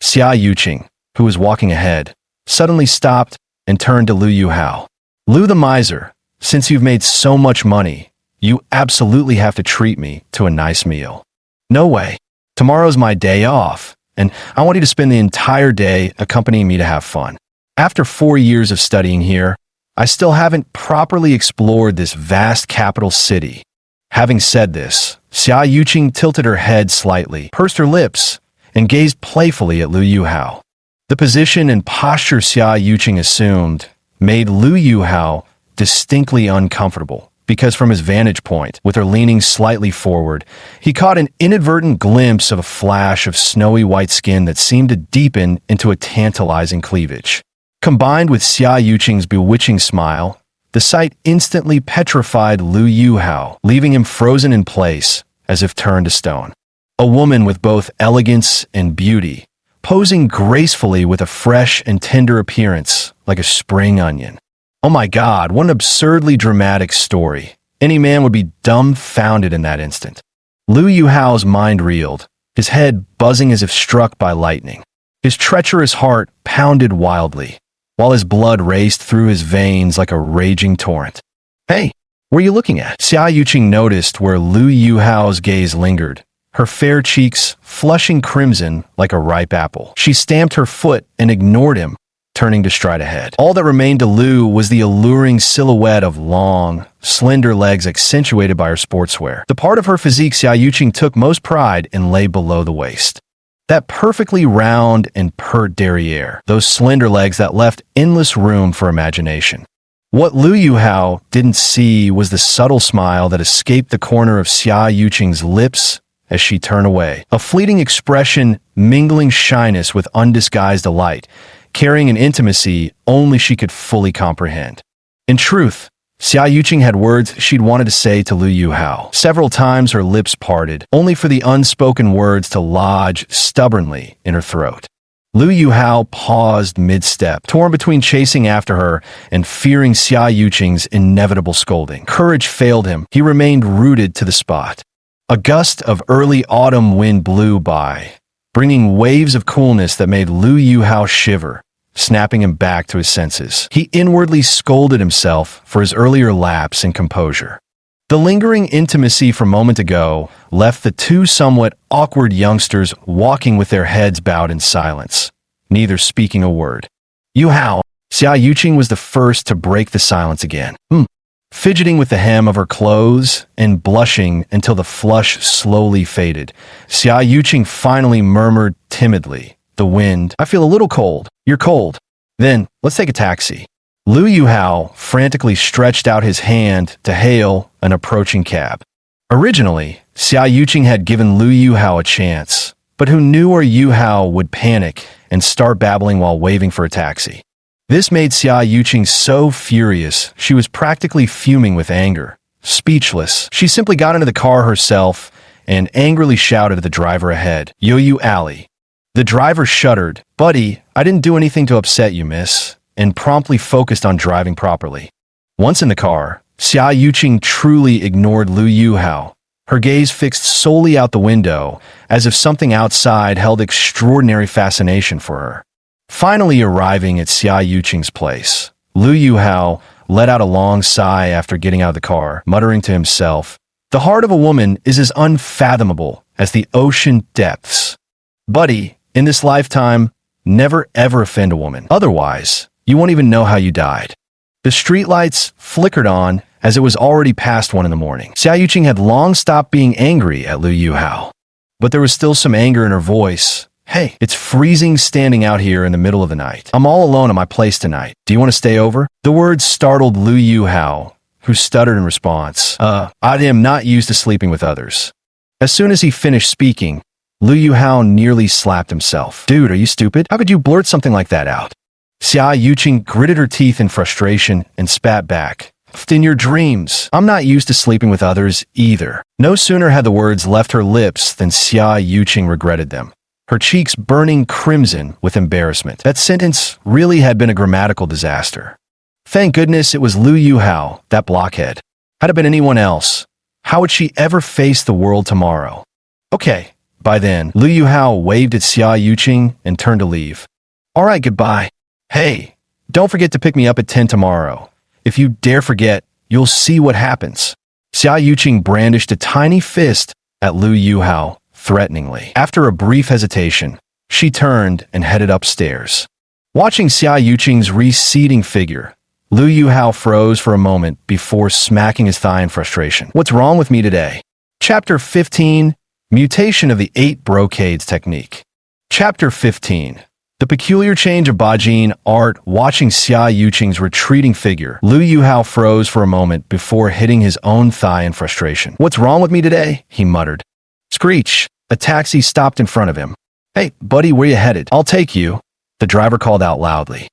Xia Yuqing, who was walking ahead, suddenly stopped and turned to Lu Yuhao. Lu the miser, since you've made so much money, you absolutely have to treat me to a nice meal. No way. Tomorrow's my day off, and I want you to spend the entire day accompanying me to have fun. After 4 years of studying here, I still haven't properly explored this vast capital city. Having said this, Xia Yuqing tilted her head slightly, pursed her lips, and gazed playfully at Lu Yuhao. The position and posture Xia Yuqing assumed made Lu Yuhao distinctly uncomfortable, because from his vantage point, with her leaning slightly forward, he caught an inadvertent glimpse of a flash of snowy white skin that seemed to deepen into a tantalizing cleavage. Combined with Xia Yuqing's bewitching smile, the sight instantly petrified Lu Yuhao, leaving him frozen in place, as if turned to stone. A woman with both elegance and beauty, posing gracefully with a fresh and tender appearance like a spring onion. Oh my God, what an absurdly dramatic story. Any man would be dumbfounded in that instant. Liu Yuhao's mind reeled, his head buzzing as if struck by lightning. His treacherous heart pounded wildly, while his blood raced through his veins like a raging torrent. Hey, what are you looking at? Xia Yuqing noticed where Liu Yuhao's gaze lingered, her fair cheeks flushing crimson like a ripe apple. She stamped her foot and ignored him, turning to stride ahead. All that remained to Liu was the alluring silhouette of long, slender legs accentuated by her sportswear. The part of her physique Xia Yuqing took most pride in lay below the waist. That perfectly round and pert derriere, those slender legs that left endless room for imagination. What Liu Yuhao didn't see was the subtle smile that escaped the corner of Xia Yuqing's lips as she turned away, a fleeting expression mingling shyness with undisguised delight, carrying an intimacy only she could fully comprehend. In truth, Xia Yuqing had words she'd wanted to say to Liu Yuhao. Several times her lips parted, only for the unspoken words to lodge stubbornly in her throat. Liu Yuhao paused mid-step, torn between chasing after her and fearing Xia Yuqing's inevitable scolding. Courage failed him. He remained rooted to the spot. A gust of early autumn wind blew by, bringing waves of coolness that made Liu Yuhao shiver, snapping him back to his senses. He inwardly scolded himself for his earlier lapse in composure. The lingering intimacy from a moment ago left the two somewhat awkward youngsters walking with their heads bowed in silence, neither speaking a word. Yuhao, Xia Yuqing was the first to break the silence again. Fidgeting with the hem of her clothes and blushing until the flush slowly faded, Xia Yuqing finally murmured timidly, "The wind. I feel a little cold." "You're cold. Then, let's take a taxi." Liu Yuhao frantically stretched out his hand to hail an approaching cab. Originally, Xia Yuqing had given Liu Yuhao a chance, but who knew where Yuhao would panic and start babbling while waving for a taxi. This made Xia Yuqing so furious she was practically fuming with anger. Speechless, she simply got into the car herself and angrily shouted at the driver ahead, "Yoyu Alley." The driver shuddered. "Buddy, I didn't do anything to upset you, miss," and promptly focused on driving properly. Once in the car, Xia Yuqing truly ignored Liu Yuhao, her gaze fixed solely out the window, as if something outside held extraordinary fascination for her. Finally arriving at Xia Yuqing's place, Liu Yuhao let out a long sigh after getting out of the car, muttering to himself, "The heart of a woman is as unfathomable as the ocean depths. Buddy, in this lifetime, never ever offend a woman. Otherwise, you won't even know how you died." The streetlights flickered on as it was already past 1 in the morning. Xia Yuqing had long stopped being angry at Liu Yuhao, but there was still some anger in her voice. "Hey, it's freezing standing out here in the middle of the night. I'm all alone at my place tonight. Do you want to stay over?" The words startled Liu Yuhao, who stuttered in response. I am not used to sleeping with others." As soon as he finished speaking, Liu Yuhao nearly slapped himself. "Dude, are you stupid? How could you blurt something like that out?" Xia Yuqing gritted her teeth in frustration and spat back. "In your dreams. I'm not used to sleeping with others either." No sooner had the words left her lips than Xia Yuqing regretted them, her cheeks burning crimson with embarrassment. That sentence really had been a grammatical disaster. Thank goodness it was Liu Yuhao, that blockhead. Had it been anyone else, how would she ever face the world tomorrow? Okay, by then, Liu Yuhao waved at Xia Yuqing and turned to leave. "All right, goodbye. Hey, don't forget to pick me up at 10 tomorrow. If you dare forget, you'll see what happens." Xia Yuqing brandished a tiny fist at Liu Yuhao threateningly. After a brief hesitation, she turned and headed upstairs. Watching Xia Yuqing's receding figure, Liu Yuhao froze for a moment before smacking his thigh in frustration. "What's wrong with me today?" Chapter 15, Mutation of the 8 Brocades Technique. Chapter 15. The peculiar change of Bajin art. Watching Xia Yuqing's retreating figure, Liu Yuhao froze for a moment before hitting his own thigh in frustration. "What's wrong with me today?" he muttered. Screech! A taxi stopped in front of him. "Hey, buddy, where you headed?" "I'll take you," the driver called out loudly.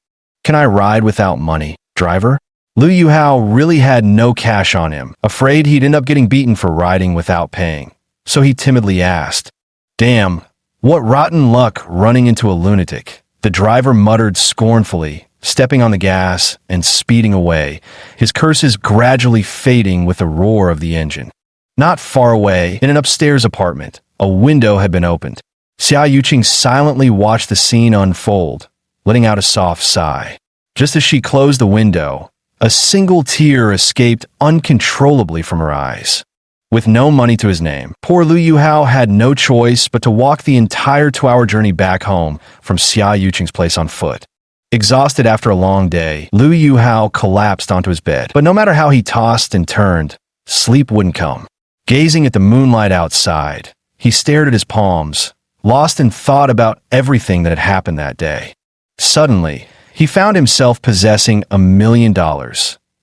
"Can I ride without money, driver?" Liu Yuhao really had no cash on him, afraid he'd end up getting beaten for riding without paying. so he timidly asked, "Damn, what rotten luck running into a lunatic." The driver muttered scornfully, stepping on the gas and speeding away, his curses gradually fading with the roar of the engine. Not far away, in an upstairs apartment, a window had been opened. Xia Yuqing silently watched the scene unfold, letting out a soft sigh. Just as she closed the window, a single tear escaped uncontrollably from her eyes. With no money to his name, poor Lu Yuhao had no choice but to walk the entire 2-hour journey back home from Xia Yuqing's place on foot. Exhausted after a long day, Lu Yuhao collapsed onto his bed. But no matter how he tossed and turned, sleep wouldn't come. Gazing at the moonlight outside, he stared at his palms, lost in thought about everything that had happened that day. Suddenly, he found himself possessing $1 million.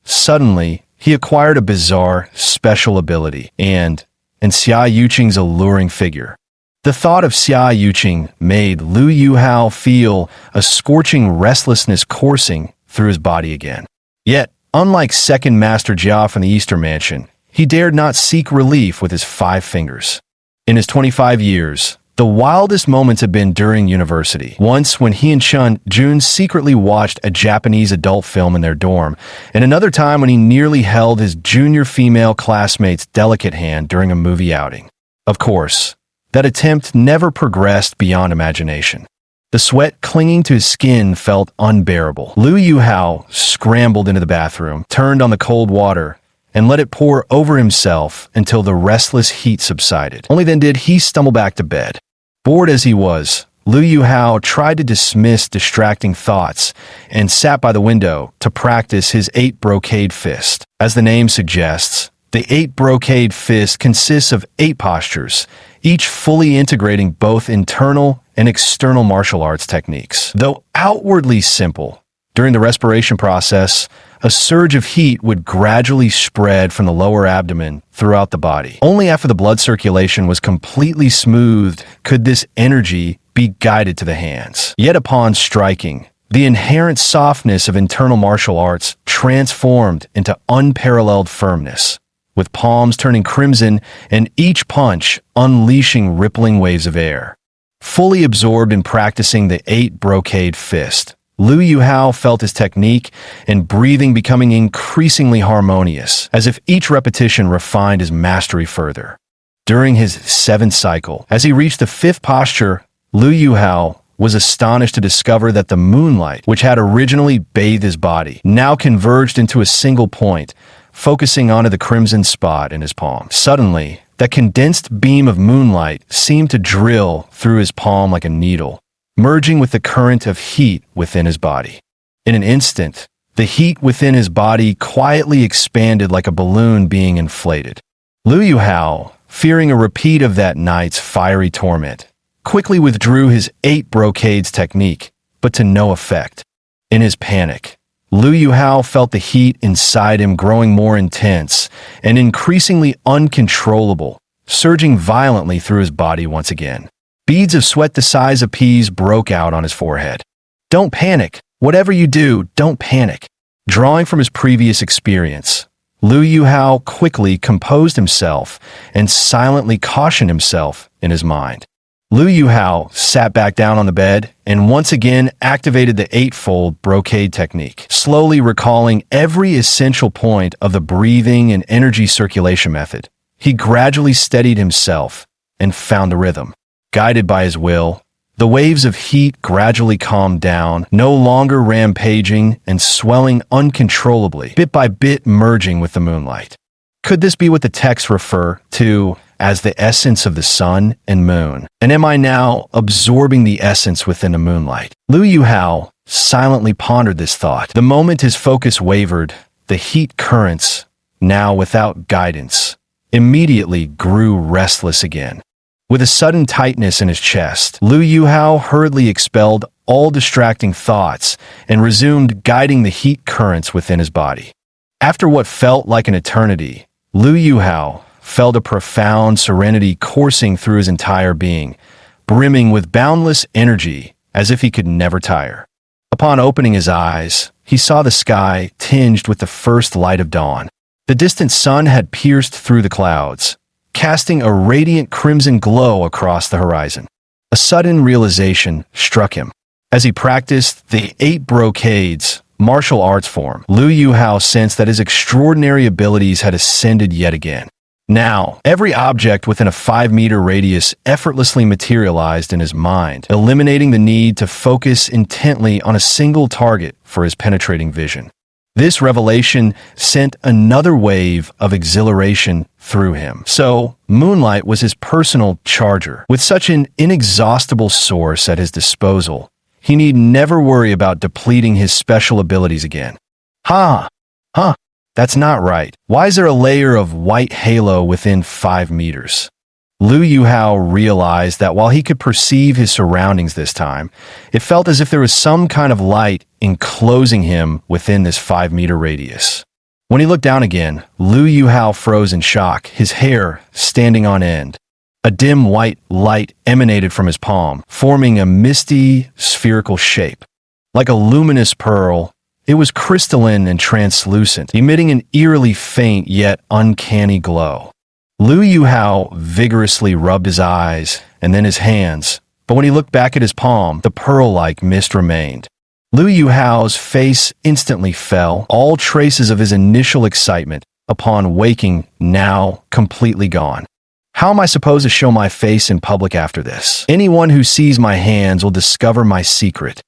Suddenly, he acquired a bizarre, special ability and Xia Yuqing's alluring figure. The thought of Xia Yuqing made Lu Yuhao feel a scorching restlessness coursing through his body again. Yet, unlike Second Master Jia from the Eastern Mansion, he dared not seek relief with his 5 fingers. In his 25 years, the wildest moments had been during university. Once when he and Jun secretly watched a Japanese adult film in their dorm, and another time when he nearly held his junior female classmate's delicate hand during a movie outing. Of course, that attempt never progressed beyond imagination. The sweat clinging to his skin felt unbearable. Lu Yuhao scrambled into the bathroom, turned on the cold water, and let it pour over himself until the restless heat subsided. Only then did he stumble back to bed. Bored as he was, Lu Yuhao tried to dismiss distracting thoughts and sat by the window to practice his 8 brocade fist. As the name suggests, the 8 brocade fist consists of 8 postures, each fully integrating both internal and external martial arts techniques. Though outwardly simple, during the respiration process, a surge of heat would gradually spread from the lower abdomen throughout the body. Only after the blood circulation was completely smoothed could this energy be guided to the hands. Yet upon striking, the inherent softness of internal martial arts transformed into unparalleled firmness, with palms turning crimson and each punch unleashing rippling waves of air. Fully absorbed in practicing the 8 brocade fist, Lu Yuhao felt his technique and breathing becoming increasingly harmonious, as if each repetition refined his mastery further. During his 7th cycle, as he reached the 5th posture, Lu Yuhao was astonished to discover that the moonlight, which had originally bathed his body, now converged into a single point, focusing onto the crimson spot in his palm. Suddenly, that condensed beam of moonlight seemed to drill through his palm like a needle, merging with the current of heat within his body. In an instant, the heat within his body quietly expanded like a balloon being inflated. Lu Yuhao, fearing a repeat of that night's fiery torment, quickly withdrew his 8 brocades technique, but to no effect. In his panic, Lu Yuhao felt the heat inside him growing more intense and increasingly uncontrollable, surging violently through his body once again. Beads of sweat the size of peas broke out on his forehead. "Don't panic. Whatever you do, don't panic." Drawing from his previous experience, Lu Yuhao quickly composed himself and silently cautioned himself in his mind. Lu Yuhao sat back down on the bed and once again activated the 8-fold brocade technique, slowly recalling every essential point of the breathing and energy circulation method. He gradually steadied himself and found the rhythm. Guided by his will, the waves of heat gradually calmed down, no longer rampaging and swelling uncontrollably, bit by bit merging with the moonlight. Could this be what the texts refer to as the essence of the sun and moon? And am I now absorbing the essence within the moonlight? Lu Yuhao silently pondered this thought. The moment his focus wavered, the heat currents, now without guidance, immediately grew restless again. With a sudden tightness in his chest, Lu Yuhao hurriedly expelled all distracting thoughts and resumed guiding the heat currents within his body. After what felt like an eternity, Lu Yuhao felt a profound serenity coursing through his entire being, brimming with boundless energy as if he could never tire. Upon opening his eyes, he saw the sky tinged with the first light of dawn. The distant sun had pierced through the clouds, casting a radiant crimson glow across the horizon. A sudden realization struck him. As he practiced the 8 brocades martial arts form, Liu Yuhao sensed that his extraordinary abilities had ascended yet again. Now, every object within a 5-meter radius effortlessly materialized in his mind, eliminating the need to focus intently on a single target for his penetrating vision. This revelation sent another wave of exhilaration through him. So, moonlight was his personal charger. With such an inexhaustible source at his disposal, he need never worry about depleting his special abilities again. That's not right. Why is there a layer of white halo within 5 meters? Liu Yuhao realized that while he could perceive his surroundings this time, it felt as if there was some kind of light enclosing him within this 5-meter radius. When he looked down again, Liu Yuhao froze in shock, his hair standing on end. A dim white light emanated from his palm, forming a misty, spherical shape. Like a luminous pearl, it was crystalline and translucent, emitting an eerily faint yet uncanny glow. Liu Yuhao vigorously rubbed his eyes and then his hands, but when he looked back at his palm, the pearl-like mist remained. Liu Yuhao's face instantly fell, all traces of his initial excitement upon waking now completely gone. How am I supposed to show my face in public after this? Anyone who sees my hands will discover my secret.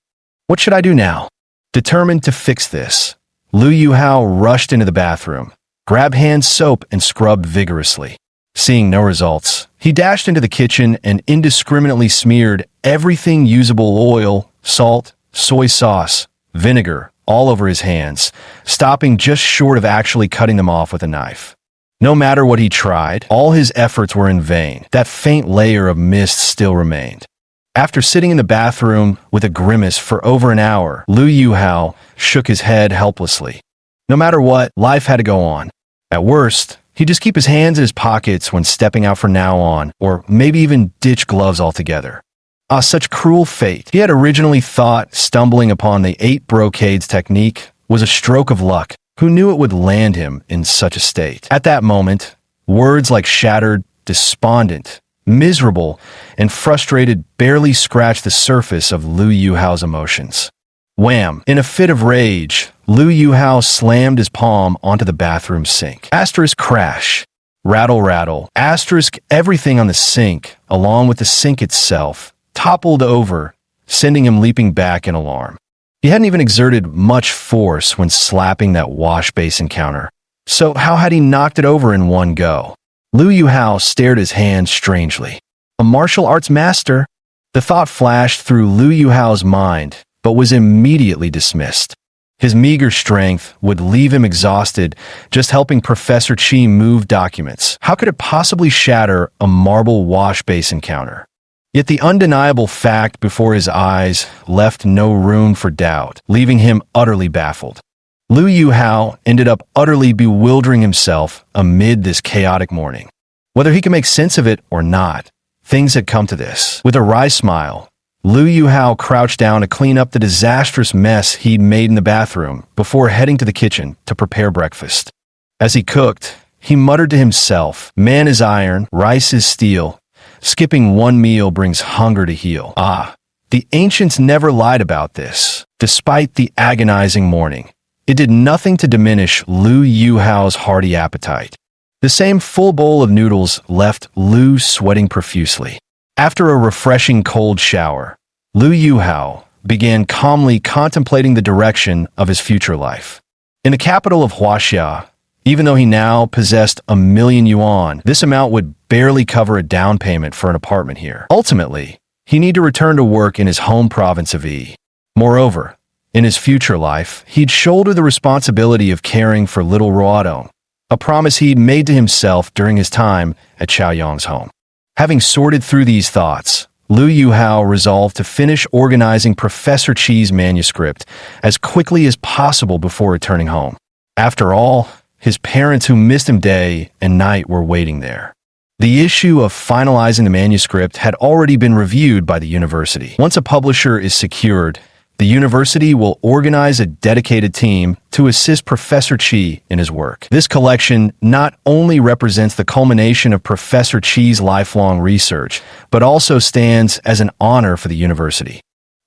What should I do now? Determined to fix this, Liu Yuhao rushed into the bathroom, grabbed hand soap and scrubbed vigorously. Seeing no results, he dashed into the kitchen and indiscriminately smeared everything usable: oil, salt, soy sauce, vinegar, all over his hands, stopping just short of actually cutting them off with a knife. No matter what he tried, all his efforts were in vain. That faint layer of mist still remained. After sitting in the bathroom with a grimace for over an hour, Liu Yuhao shook his head helplessly. No matter what, life had to go on. At worst, he'd just keep his hands in his pockets when stepping out from now on, or maybe even ditch gloves altogether. Such cruel fate. He had originally thought stumbling upon the 8 brocades technique was a stroke of luck. Who knew it would land him in such a state? At that moment, words like shattered, despondent, miserable, and frustrated barely scratched the surface of Liu Yuhao's emotions. Wham! In a fit of rage, Liu Yuhao slammed his palm onto the bathroom sink. Asterisk crash. Rattle rattle. Asterisk everything on the sink, along with the sink itself, toppled over, sending him leaping back in alarm. He hadn't even exerted much force when slapping that wash basin counter. So how had he knocked it over in one go? Liu Yuhao stared his hands strangely. A martial arts master? The thought flashed through Liu Yuhao's mind, but was immediately dismissed. His meager strength would leave him exhausted just helping Professor Qi move documents. How could it possibly shatter a marble wash basin counter? Yet the undeniable fact before his eyes left no room for doubt, leaving him utterly baffled. Liu Yuhao ended up utterly bewildering himself amid this chaotic morning. Whether he could make sense of it or not, things had come to this. With a wry smile, Liu Yuhao crouched down to clean up the disastrous mess he'd made in the bathroom before heading to the kitchen to prepare breakfast. As he cooked, he muttered to himself, "Man is iron, rice is steel. Skipping one meal brings hunger to heal." The ancients never lied about this. Despite the agonizing morning, it did nothing to diminish Liu Yuhao's hearty appetite. The same full bowl of noodles left Liu sweating profusely. After a refreshing cold shower, Liu Yuhao began calmly contemplating the direction of his future life. In the capital of Huaxia, even though he now possessed 1,000,000 yuan, this amount would barely cover a down payment for an apartment here. Ultimately, he needed to return to work in his home province of Yi. Moreover, in his future life, he'd shoulder the responsibility of caring for little Ruodong, a promise he'd made to himself during his time at Chaoyang's home. Having sorted through these thoughts, Liu Yuhao resolved to finish organizing Professor Qi's manuscript as quickly as possible before returning home. After all, his parents who missed him day and night were waiting there. The issue of finalizing the manuscript had already been reviewed by the university. Once a publisher is secured, The university will organize a dedicated team to assist Professor Chi in his work. This collection not only represents the culmination of Professor Chi's lifelong research, but also stands as an honor for the university.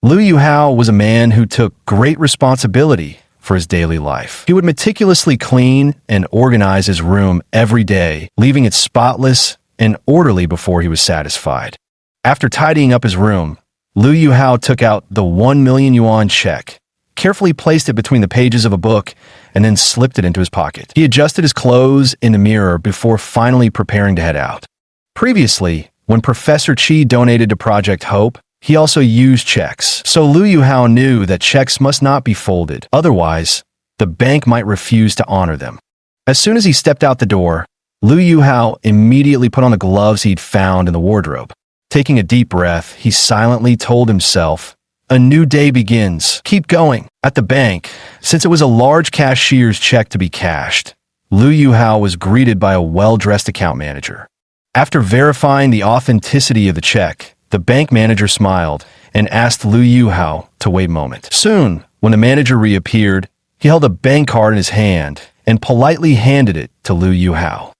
Liu Yuhao was a man who took great responsibility for his daily life. He would meticulously clean and organize his room every day, leaving it spotless and orderly before he was satisfied. After tidying up his room, Liu Yuhao took out the 1 million yuan check, carefully placed it between the pages of a book, and then slipped it into his pocket. He adjusted his clothes in the mirror before finally preparing to head out. Previously, when Professor Chi donated to Project Hope, he also used checks, so Liu Yuhao knew that checks must not be folded. Otherwise, the bank might refuse to honor them. As soon as he stepped out the door, Liu Yuhao immediately put on the gloves he'd found in the wardrobe. Taking a deep breath, he silently told himself, "A new day begins. Keep going." At the bank, since it was a large cashier's check to be cashed, Liu Yuhao was greeted by a well-dressed account manager. After verifying the authenticity of the check, the bank manager smiled and asked Liu Yuhao to wait a moment. Soon, when the manager reappeared, he held a bank card in his hand and politely handed it to Liu Yuhao.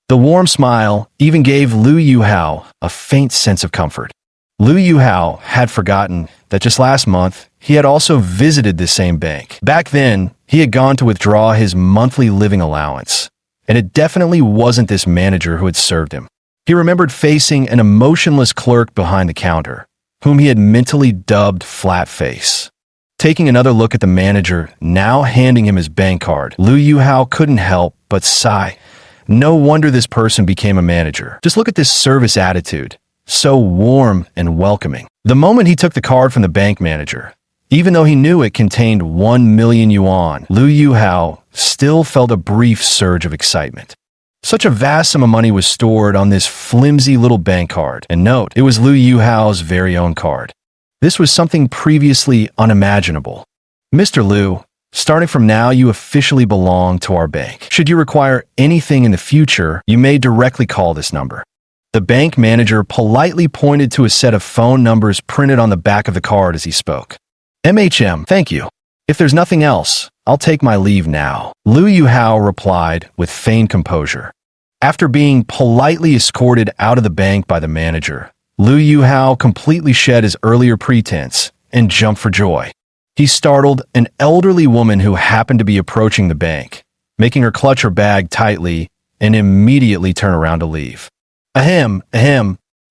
The warm smile even gave Liu Yuhao a faint sense of comfort. Liu Yuhao had forgotten that just last month, he had also visited this same bank. Back then, he had gone to withdraw his monthly living allowance, and it definitely wasn't this manager who had served him. He remembered facing an emotionless clerk behind the counter, whom he had mentally dubbed Flat Face. Taking another look at the manager, now handing him his bank card, Liu Yuhao couldn't help but sigh. No wonder this person became a manager. Just look at this service attitude. So warm and welcoming. The moment he took the card from the bank manager, even though he knew it contained 1 million yuan, Liu Yuhao still felt a brief surge of excitement. Such a vast sum of money was stored on this flimsy little bank card. And note, it was Liu Yuhao's very own card. This was something previously unimaginable. "Mr. Liu, starting from now, you officially belong to our bank. Should you require anything in the future, you may directly call this number." The bank manager politely pointed to a set of phone numbers printed on the back of the card as he spoke. "MHM, thank you. If there's nothing else, I'll take my leave now," Liu Yuhao replied with feigned composure. After being politely escorted out of the bank by the manager, Liu Yuhao completely shed his earlier pretense and jumped for joy. He startled an elderly woman who happened to be approaching the bank, making her clutch her bag tightly and immediately turn around to leave. Ahem.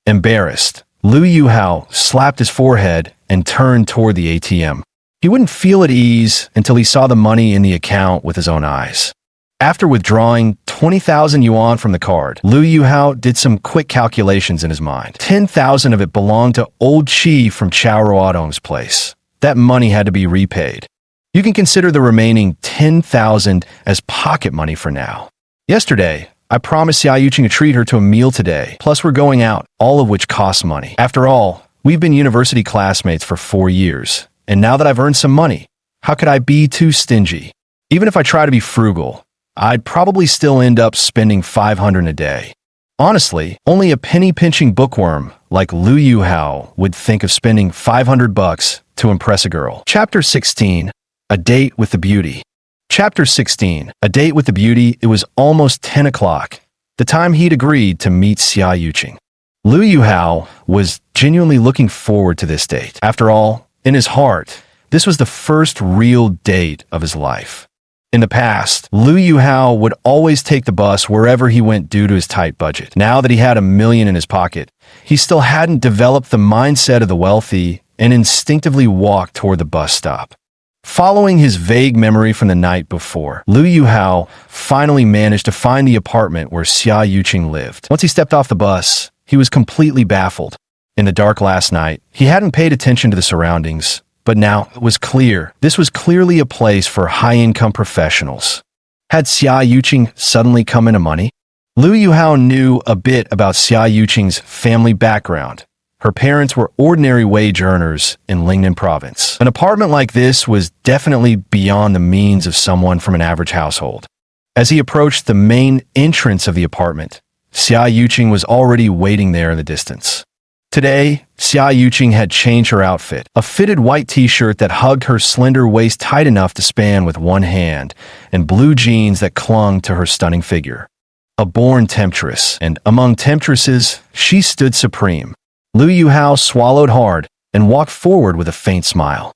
Embarrassed, Liu Yuhao slapped his forehead and turned toward the ATM. He wouldn't feel at ease until he saw the money in the account with his own eyes. After withdrawing 20,000 yuan from the card, Liu Yuhao did some quick calculations in his mind. 10,000 of it belonged to old Chi from Chao Ruodong's place. That money had to be repaid. You can consider the remaining 10,000 as pocket money for now. Yesterday, I promised Xia Yuqing to treat her to a meal today, plus we're going out, all of which costs money. After all, we've been university classmates for 4 years, and now that I've earned some money, how could I be too stingy? Even if I try to be frugal, I'd probably still end up spending 500 a day. Honestly, only a penny-pinching bookworm like Liu Yuhao would think of spending 500 bucks to impress a girl. Chapter 16. A Date with the Beauty. Chapter 16. A Date with the Beauty. It was almost 10 o'clock, the time he'd agreed to meet Xia Yuqing. Liu Yuhao was genuinely looking forward to this date. After all, in his heart, this was the first real date of his life. In the past, Liu Yuhao would always take the bus wherever he went due to his tight budget. Now that he had 1 million in his pocket, he still hadn't developed the mindset of the wealthy and instinctively walked toward the bus stop. Following his vague memory from the night before, Liu Yuhao finally managed to find the apartment where Xia Yuqing lived. Once he stepped off the bus, he was completely baffled. In the dark last night, he hadn't paid attention to the surroundings, but now it was clear. This was clearly a place for high-income professionals. Had Xia Yuqing suddenly come into money? Liu Yuhao knew a bit about Xia Yuqing's family background. Her parents were ordinary wage earners in Lingnan province. An apartment like this was definitely beyond the means of someone from an average household. As he approached the main entrance of the apartment, Xia Yuqing was already waiting there in the distance. Today, Xia Yuqing had changed her outfit, a fitted white t-shirt that hugged her slender waist tight enough to span with one hand, and blue jeans that clung to her stunning figure. A born temptress, and among temptresses, she stood supreme. Lu Yuhao swallowed hard and walked forward with a faint smile.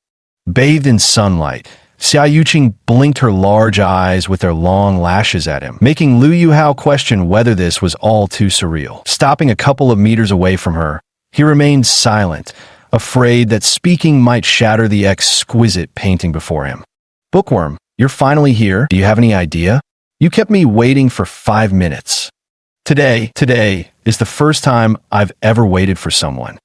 Bathed in sunlight, Xia Yuqing blinked her large eyes with their long lashes at him, making Lu Yuhao question whether this was all too surreal. Stopping a couple of meters away from her, he remained silent, afraid that speaking might shatter the exquisite painting before him. "Bookworm, you're finally here. Do you have any idea? You kept me waiting for 5 minutes. Today is the first time I've ever waited for someone."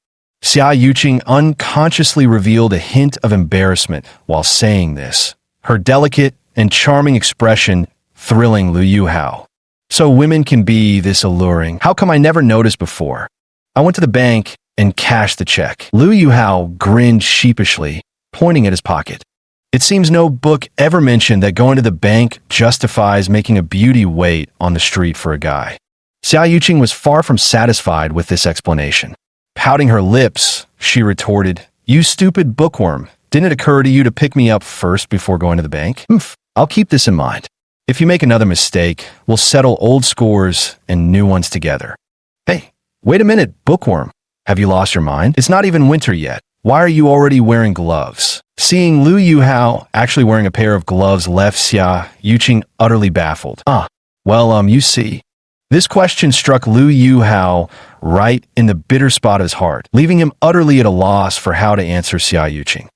Xia Yuqing unconsciously revealed a hint of embarrassment while saying this, her delicate and charming expression thrilling Lu Yuhao. "So women can be this alluring. How come I never noticed before? I went to the bank and cashed the check." Lu Yuhao grinned sheepishly, pointing at his pocket. It seems no book ever mentioned that going to the bank justifies making a beauty wait on the street for a guy. Xia Yuqing was far from satisfied with this explanation. Pouting her lips, she retorted, "You stupid bookworm, didn't it occur to you to pick me up first before going to the bank? I'll keep this in mind. If you make another mistake, we'll settle old scores and new ones together." "Hey, wait a minute, bookworm. Have you lost your mind? It's not even winter yet. Why are you already wearing gloves?" Seeing Lu Yuhao actually wearing a pair of gloves left Xia Yuqing utterly baffled. You see. This question struck Lu Yuhao right in the bitter spot of his heart, leaving him utterly at a loss for how to answer Xia Yuqing.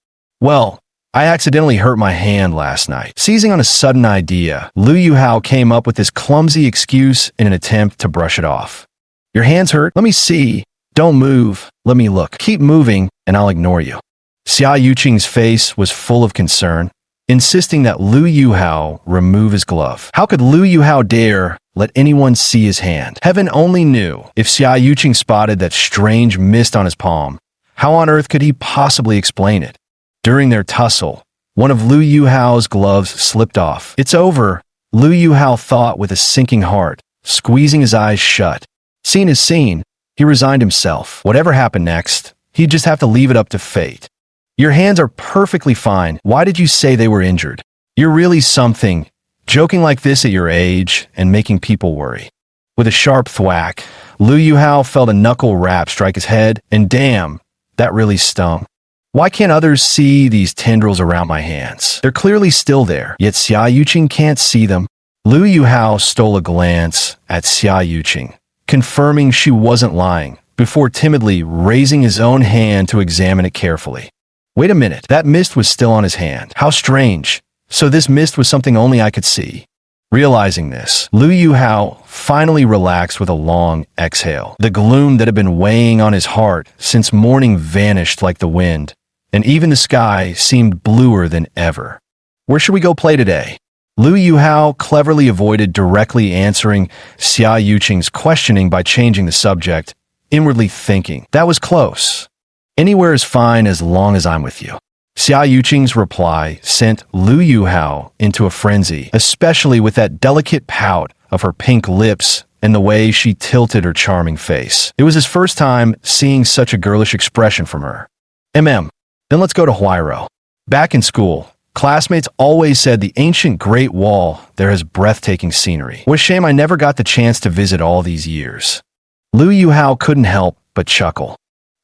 "Well, I accidentally hurt my hand last night." Seizing on a sudden idea, Lu Yuhao came up with this clumsy excuse in an attempt to brush it off. "Your hand's hurt? Let me see. Don't move. Let me look. Keep moving, and I'll ignore you." Xia Yuqing's face was full of concern, insisting that Lu Yuhao remove his glove. How could Lu Yuhao dare let anyone see his hand? Heaven only knew. If Xia Yuqing spotted that strange mist on his palm, how on earth could he possibly explain it? During their tussle, one of Lu Yuhao's gloves slipped off. "It's over," Lu Yuhao thought with a sinking heart, squeezing his eyes shut. Seen is seen. He resigned himself. Whatever happened next, he'd just have to leave it up to fate. "Your hands are perfectly fine. Why did you say they were injured? You're really something, joking like this at your age and making people worry." With a sharp thwack, Lu Yuhao felt a knuckle rap strike his head, and damn, that really stung. "Why can't others see these tendrils around my hands? They're clearly still there, yet Xia Yuqing can't see them." Lu Yuhao stole a glance at Xia Yuqing, confirming she wasn't lying, before timidly raising his own hand to examine it carefully. Wait a minute, that mist was still on his hand. How strange. So this mist was something only I could see. Realizing this, Lu Yuhao finally relaxed with a long exhale. The gloom that had been weighing on his heart since morning vanished like the wind, and even the sky seemed bluer than ever. "Where should we go play today?" Lu Yuhao cleverly avoided directly answering Xia Yuqing's questioning by changing the subject, inwardly thinking, "That was close. Anywhere is fine as long as I'm with you." Xia Yuqing's reply sent Lu Yuhao into a frenzy, especially with that delicate pout of her pink lips and the way she tilted her charming face. It was his first time seeing such a girlish expression from her. Then let's go to Huairou." Back in school, classmates always said the ancient Great Wall there has breathtaking scenery. What a shame I never got the chance to visit all these years. Lu Yuhao couldn't help but chuckle.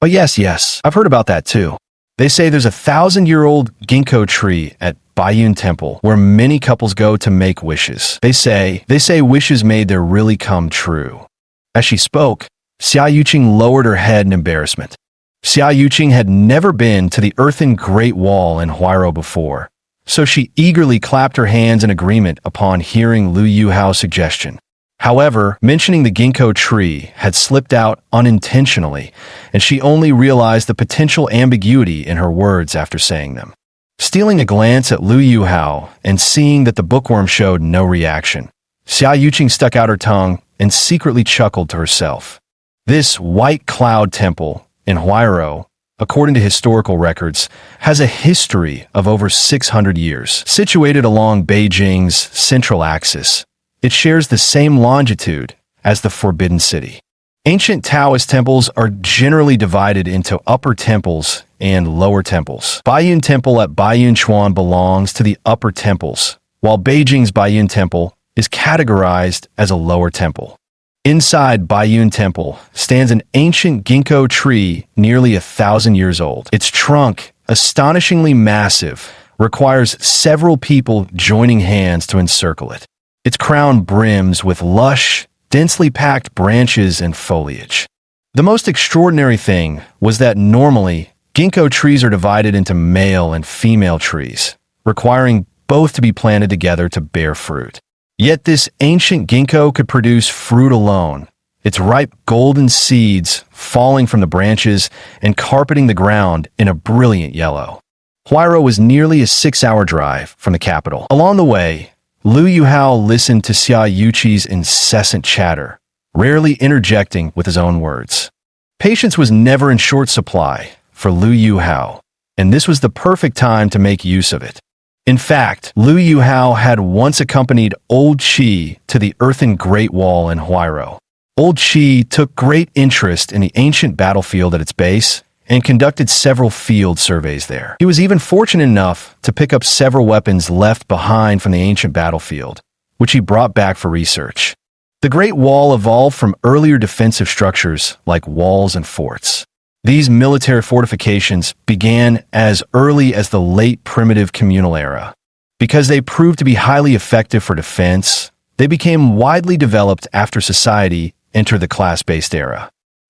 "Oh yes, I've heard about that too. They say there's a 1,000-year-old ginkgo tree at Baiyun Temple where many couples go to make wishes. They say wishes made there really come true." As she spoke, Xia Yuqing lowered her head in embarrassment. Xia Yuqing had never been to the earthen Great Wall in Huairou before, so she eagerly clapped her hands in agreement upon hearing Lu Yuhao's suggestion. However, mentioning the ginkgo tree had slipped out unintentionally, and she only realized the potential ambiguity in her words after saying them. Stealing a glance at Lu Yuhao and seeing that the bookworm showed no reaction, Xia Yuqing stuck out her tongue and secretly chuckled to herself. This white cloud temple in Huairou, according to historical records, has a history of over 600 years. Situated along Beijing's central axis, it shares the same longitude as the Forbidden City. Ancient Taoist temples are generally divided into upper temples and lower temples. Baiyun Temple at Baiyunchuan belongs to the upper temples, while Beijing's Baiyun Temple is categorized as a lower temple. Inside Baiyun Temple stands an ancient ginkgo tree nearly 1,000 years old. Its trunk, astonishingly massive, requires several people joining hands to encircle it. Its crown brims with lush, densely packed branches and foliage. The most extraordinary thing was that normally, ginkgo trees are divided into male and female trees, requiring both to be planted together to bear fruit. Yet this ancient ginkgo could produce fruit alone, its ripe golden seeds falling from the branches and carpeting the ground in a brilliant yellow. Huairou was nearly a 6-hour drive from the capital. Along the way, Lu Yuhao listened to Xia Yuqi's incessant chatter, rarely interjecting with his own words. Patience was never in short supply for Lu Yuhao, and this was the perfect time to make use of it. In fact, Lu Yuhao had once accompanied Old Qi to the earthen Great Wall in Huairou. Old Qi took great interest in the ancient battlefield at its base and conducted several field surveys there. He was even fortunate enough to pick up several weapons left behind from the ancient battlefield, which he brought back for research. The Great Wall evolved from earlier defensive structures like walls and forts. These military fortifications began as early as the late primitive communal era. Because they proved to be highly effective for defense, they became widely developed after society entered the class-based era.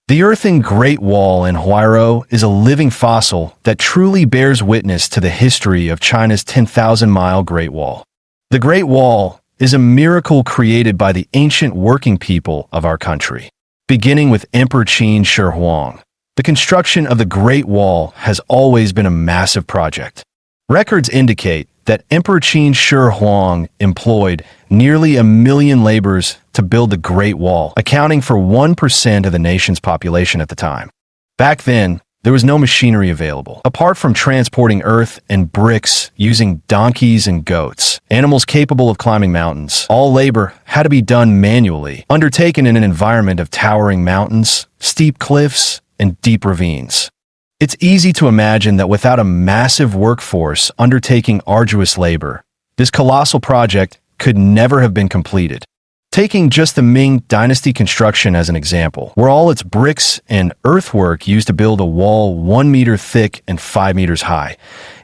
The earthen Great Wall in Huairou is a living fossil that truly bears witness to the history of China's 10,000-mile Great Wall. The Great Wall is a miracle created by the ancient working people of our country. Beginning with Emperor Qin Shi Huang, the construction of the Great Wall has always been a massive project. Records indicate that Emperor Qin Shi Huang employed nearly 1 million laborers to build the Great Wall, accounting for 1% of the nation's population at the time. Back then, there was no machinery available. Apart from transporting earth and bricks using donkeys and goats, animals capable of climbing mountains, all labor had to be done manually, undertaken in an environment of towering mountains, steep cliffs, and deep ravines. It's easy to imagine that without a massive workforce undertaking arduous labor, this colossal project could never have been completed. Taking just the Ming Dynasty construction as an example, where all its bricks and earthwork used to build a wall 1 meter thick and 5 meters high,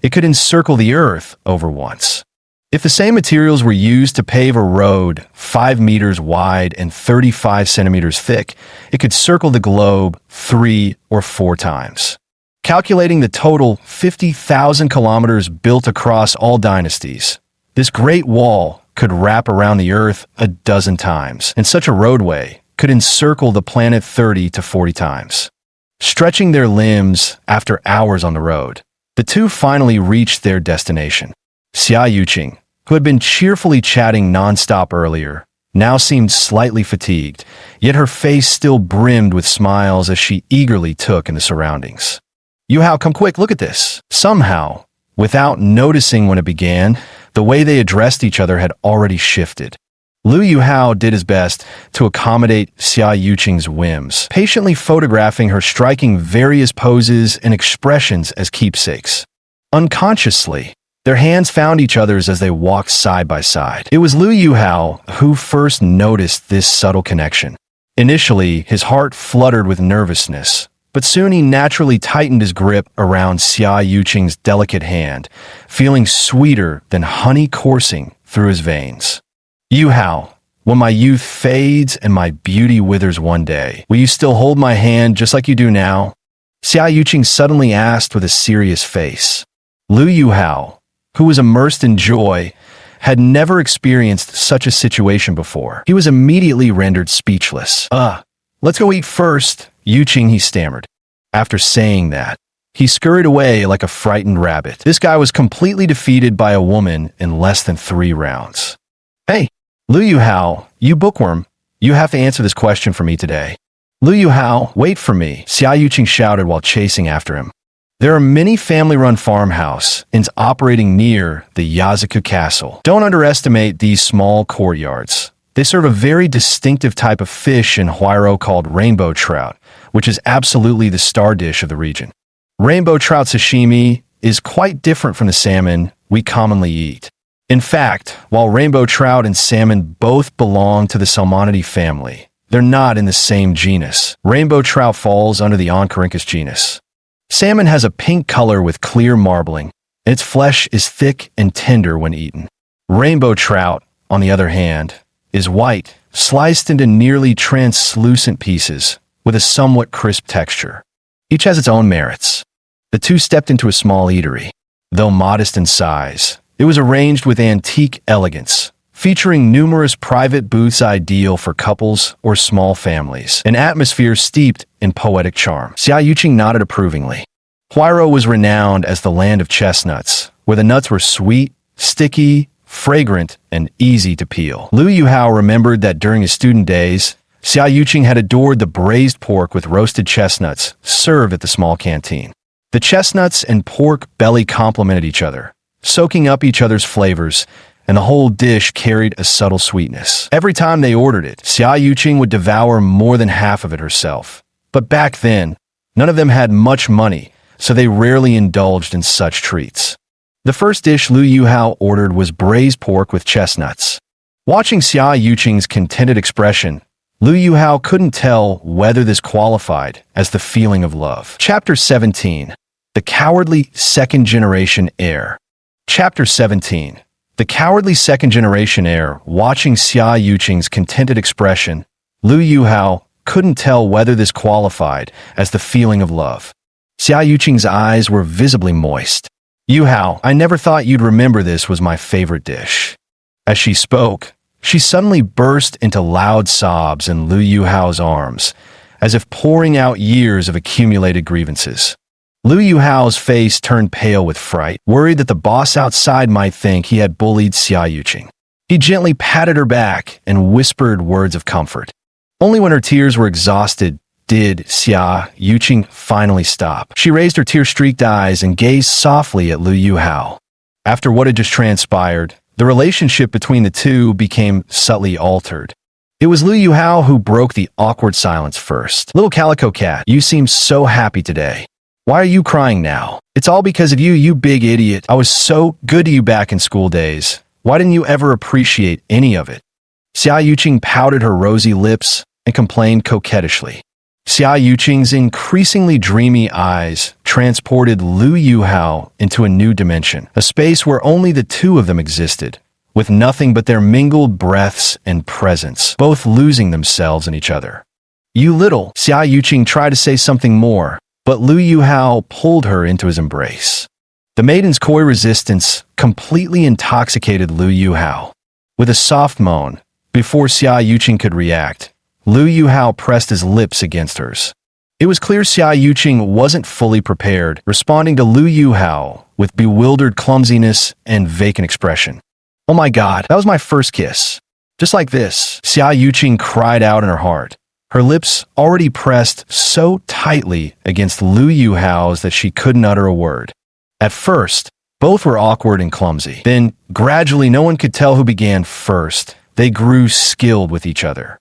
it could encircle the earth over once. If the same materials were used to pave a road 5 meters wide and 35 centimeters thick, it could circle the globe 3 or 4 times. Calculating the total 50,000 kilometers built across all dynasties, this Great Wall could wrap around the Earth a dozen times, and such a roadway could encircle the planet 30 to 40 times. Stretching their limbs after hours on the road, the two finally reached their destination. Xia Yuqing, who had been cheerfully chatting nonstop earlier, now seemed slightly fatigued, yet her face still brimmed with smiles as she eagerly took in the surroundings. "Yuhao, come quick, look at this." Somehow, without noticing when it began, the way they addressed each other had already shifted. Lu Yuhao did his best to accommodate Xia Yuqing's whims, patiently photographing her striking various poses and expressions as keepsakes. Unconsciously, their hands found each other's as they walked side by side. It was Lu Yuhao who first noticed this subtle connection. Initially, his heart fluttered with nervousness, but soon he naturally tightened his grip around Xia Yuqing's delicate hand, feeling sweeter than honey coursing through his veins. "Yuhao, when my youth fades and my beauty withers one day, will you still hold my hand just like you do now?" Xia Yuqing suddenly asked with a serious face. Lu Yuhao, who was immersed in joy, had never experienced such a situation before. He was immediately rendered speechless. Let's go eat first, Yuqing, he stammered. After saying that, he scurried away like a frightened rabbit. This guy was completely defeated by a woman in less than 3 rounds. "Hey, Lu Yuhao, you bookworm, you have to answer this question for me today." "Lu Yuhao, wait for me," Xia Yuqing shouted while chasing after him. There are many family-run farmhouse inns operating near the Yazaku Castle. Don't underestimate these small courtyards. They serve a very distinctive type of fish in Huairou called rainbow trout, which is absolutely the star dish of the region. Rainbow trout sashimi is quite different from the salmon we commonly eat. In fact, while rainbow trout and salmon both belong to the Salmonidae family, they're not in the same genus. Rainbow trout falls under the Oncorhynchus genus. Salmon has a pink color with clear marbling, and its flesh is thick and tender when eaten. Rainbow trout, on the other hand, is white, sliced into nearly translucent pieces with a somewhat crisp texture. Each has its own merits. The two stepped into a small eatery. Though modest in size, it was arranged with antique elegance, featuring numerous private booths ideal for couples or small families, an atmosphere steeped in poetic charm. Xia Yuqing nodded approvingly. Huairou was renowned as the land of chestnuts, where the nuts were sweet, sticky, fragrant, and easy to peel. Lu Yuhao remembered that during his student days, Xia Yuqing had adored the braised pork with roasted chestnuts served at the small canteen. The chestnuts and pork belly complemented each other, soaking up each other's flavors, and the whole dish carried a subtle sweetness. Every time they ordered it, Xia Yuqing would devour more than half of it herself. But back then, none of them had much money, so they rarely indulged in such treats. The first dish Lu Yuhao ordered was braised pork with chestnuts. Watching Xia Yuqing's contented expression, Lu Yuhao couldn't tell whether this qualified as the feeling of love. Chapter 17. The Cowardly Second-Generation Heir. Chapter 17. The cowardly second-generation heir. Watching Xia Yuqing's contented expression, Lu Yuhao couldn't tell whether this qualified as the feeling of love. Xia Yuqing's eyes were visibly moist. Yuhao, I never thought you'd remember this was my favorite dish. As she spoke, she suddenly burst into loud sobs in Lu Yuhao's arms, as if pouring out years of accumulated grievances. Lu Yuhao's face turned pale with fright, worried that the boss outside might think he had bullied Xia Yuqing. He gently patted her back and whispered words of comfort. Only when her tears were exhausted did Xia Yuqing finally stop. She raised her tear-streaked eyes and gazed softly at Lu Yuhao. After what had just transpired, the relationship between the two became subtly altered. It was Lu Yuhao who broke the awkward silence first. Little Calico Cat, you seem so happy today. Why are you crying now? It's all because of you, you big idiot. I was so good to you back in school days. Why didn't you ever appreciate any of it? Xia Yuqing pouted her rosy lips and complained coquettishly. Xia Yuqing's increasingly dreamy eyes transported Lu Yuhao into a new dimension, a space where only the two of them existed, with nothing but their mingled breaths and presence, both losing themselves in each other. You little, Xia Yuqing tried to say something more, but Lu Yuhao pulled her into his embrace. The maiden's coy resistance completely intoxicated Lu Yuhao. With a soft moan, before Xia Yuqing could react, Lu Yuhao pressed his lips against hers. It was clear Xia Yuqing wasn't fully prepared, responding to Lu Yuhao with bewildered clumsiness and vacant expression. Oh my god, that was my first kiss. Just like this, Xia Yuqing cried out in her heart, her lips already pressed so tightly against Lu Yuhao's that she couldn't utter a word. At first, both were awkward and clumsy. Then, gradually, no one could tell who began first. They grew skilled with each other.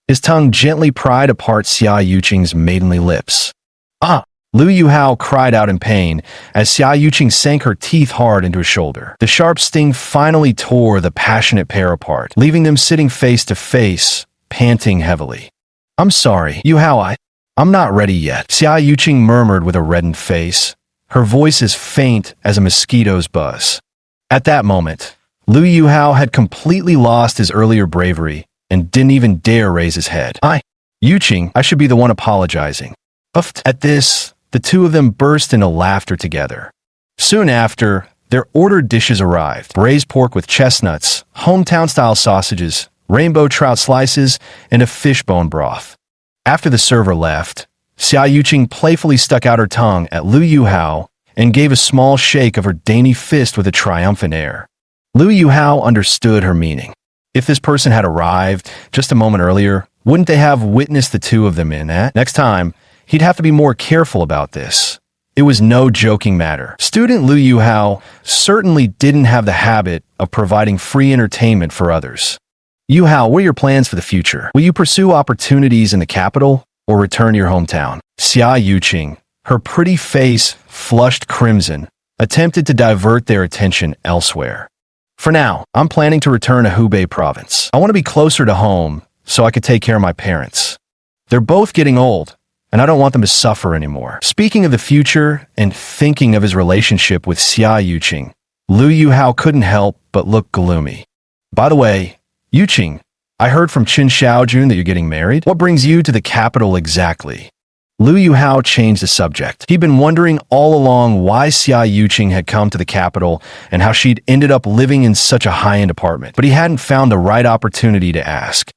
His tongue gently pried apart Xia Yuqing's maidenly lips. Ah! Lu Yuhao cried out in pain as Xia Yuqing sank her teeth hard into his shoulder. The sharp sting finally tore the passionate pair apart, leaving them sitting face to face, panting heavily. I'm sorry, Yuhao, I'm not ready yet, Xia Yuqing murmured with a reddened face, her voice as faint as a mosquito's buzz. At that moment, Lu Yuhao had completely lost his earlier bravery and didn't even dare raise his head. Yuqing, I should be the one apologizing. At this, the two of them burst into laughter together. Soon after, their ordered dishes arrived: braised pork with chestnuts, hometown-style sausages, rainbow trout slices, and a fishbone broth. After the server left, Xia Yuqing playfully stuck out her tongue at Lu Yuhao and gave a small shake of her dainty fist with a triumphant air. Lu Yuhao understood her meaning. If this person had arrived just a moment earlier, wouldn't they have witnessed the two of them in that? Next time, he'd have to be more careful about this. It was no joking matter. Student Lu Yuhao certainly didn't have the habit of providing free entertainment for others. Yu Hao, what are your plans for the future? Will you pursue opportunities in the capital or return to your hometown? Xia Yuqing, her pretty face flushed crimson, attempted to divert their attention elsewhere. For now, I'm planning to return to Hubei province. I want to be closer to home so I could take care of my parents. They're both getting old, and I don't want them to suffer anymore. Speaking of the future and thinking of his relationship with Xia Yuqing, Lu Yuhao couldn't help but look gloomy. By the way, Yuqing, I heard from Qin Xiaojun that you're getting married. What brings you to the capital exactly? Lu Yuhao changed the subject. He'd been wondering all along why Xia Yuqing had come to the capital and how she'd ended up living in such a high-end apartment, but he hadn't found the right opportunity to ask.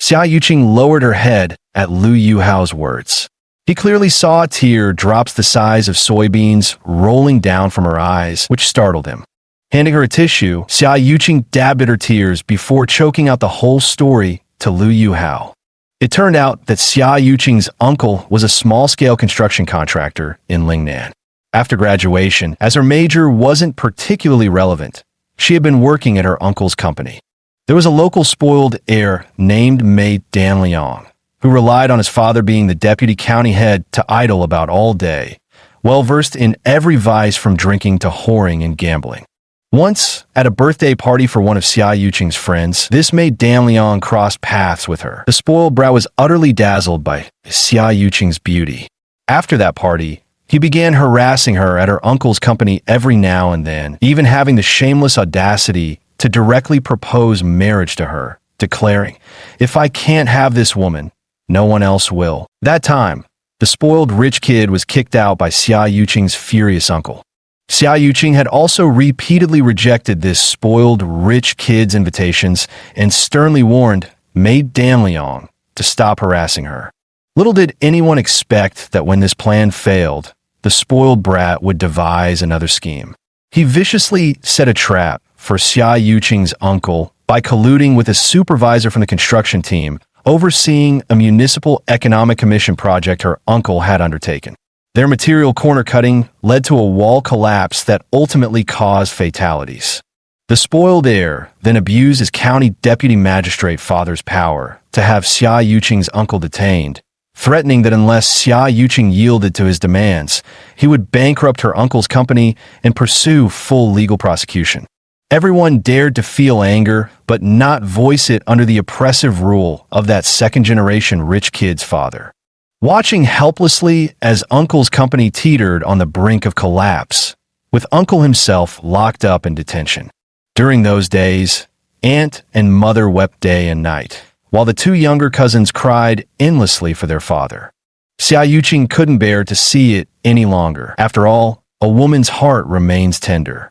Xia Yuqing lowered her head at Lu Yuhao's words. He clearly saw a tear, drops the size of soybeans, rolling down from her eyes, which startled him. Handing her a tissue, Xia Yuqing dabbed at her tears before choking out the whole story to Lu Yuhao. It turned out that Xia Yuqing's uncle was a small-scale construction contractor in Lingnan. After graduation, as her major wasn't particularly relevant, she had been working at her uncle's company. There was a local spoiled heir named Mei Danliang, who relied on his father being the deputy county head to idle about all day, well-versed in every vice from drinking to whoring and gambling. Once, at a birthday party for one of Xia Yuqing's friends, this made Danliang cross paths with her. The spoiled brat was utterly dazzled by Xia Yuqing's beauty. After that party, he began harassing her at her uncle's company every now and then, even having the shameless audacity to directly propose marriage to her, declaring, "If I can't have this woman, no one else will." That time, the spoiled rich kid was kicked out by Xia Yuqing's furious uncle. Xia Yuqing had also repeatedly rejected this spoiled rich kid's invitations and sternly warned Mei Danliang to stop harassing her. Little did anyone expect that when this plan failed, the spoiled brat would devise another scheme. He viciously set a trap for Xia Yuqing's uncle by colluding with a supervisor from the construction team overseeing a municipal economic commission project her uncle had undertaken. Their material corner-cutting led to a wall collapse that ultimately caused fatalities. The spoiled heir then abused his county deputy magistrate father's power to have Xia Yuqing's uncle detained, threatening that unless Xia Yuqing yielded to his demands, he would bankrupt her uncle's company and pursue full legal prosecution. Everyone dared to feel anger, but not voice it under the oppressive rule of that second-generation rich kid's father. Watching helplessly as Uncle's company teetered on the brink of collapse, with Uncle himself locked up in detention. During those days, Aunt and Mother wept day and night, while the two younger cousins cried endlessly for their father. Xia Yuqing couldn't bear to see it any longer. After all, a woman's heart remains tender.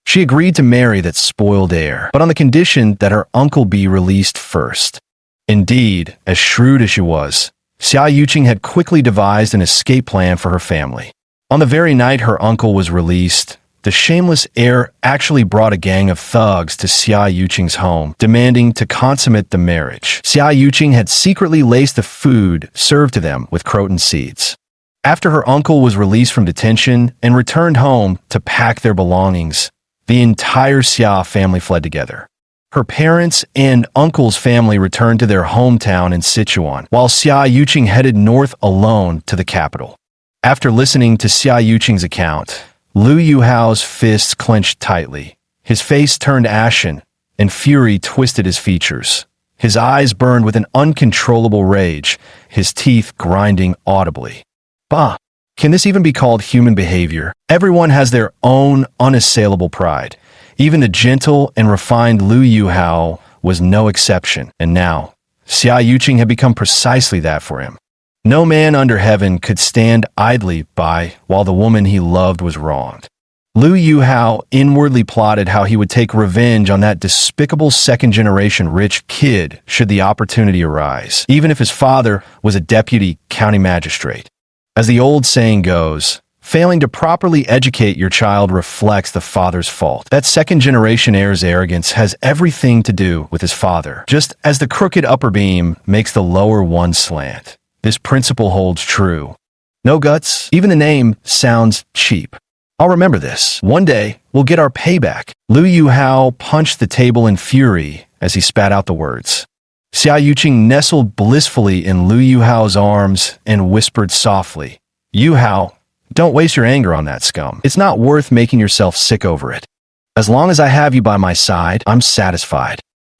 She agreed to marry that spoiled heir, but on the condition that her uncle be released first. Indeed, as shrewd as she was, Xia Yuqing had quickly devised an escape plan for her family. On the very night her uncle was released, the shameless heir actually brought a gang of thugs to Xia Yuqing's home, demanding to consummate the marriage. Xia Yuqing had secretly laced the food served to them with croton seeds. After her uncle was released from detention and returned home to pack their belongings, the entire Xia family fled together. Her parents and uncle's family returned to their hometown in Sichuan, while Xia Yuqing headed north alone to the capital. After listening to Xia Yuqing's account, Lu Yuhao's fists clenched tightly. His face turned ashen, and fury twisted his features. His eyes burned with an uncontrollable rage, his teeth grinding audibly. Bah! Can this even be called human behavior? Everyone has their own unassailable pride. Even the gentle and refined Lu Yuhao was no exception, and now, Xia Yuqing had become precisely that for him. No man under heaven could stand idly by while the woman he loved was wronged. Lu Yuhao inwardly plotted how he would take revenge on that despicable second-generation rich kid should the opportunity arise, even if his father was a deputy county magistrate. As the old saying goes, failing to properly educate your child reflects the father's fault. That second-generation heir's arrogance has everything to do with his father, just as the crooked upper beam makes the lower one slant. This principle holds true. No guts, even the name sounds cheap. I'll remember this. One day, we'll get our payback. Lu Yuhao punched the table in fury as he spat out the words. Xia Yuqing nestled blissfully in Lu Yuhao's arms and whispered softly, "Yuhao, don't waste your anger on that scum. It's not worth making yourself sick over it. As long as I have you by my side, I'm satisfied."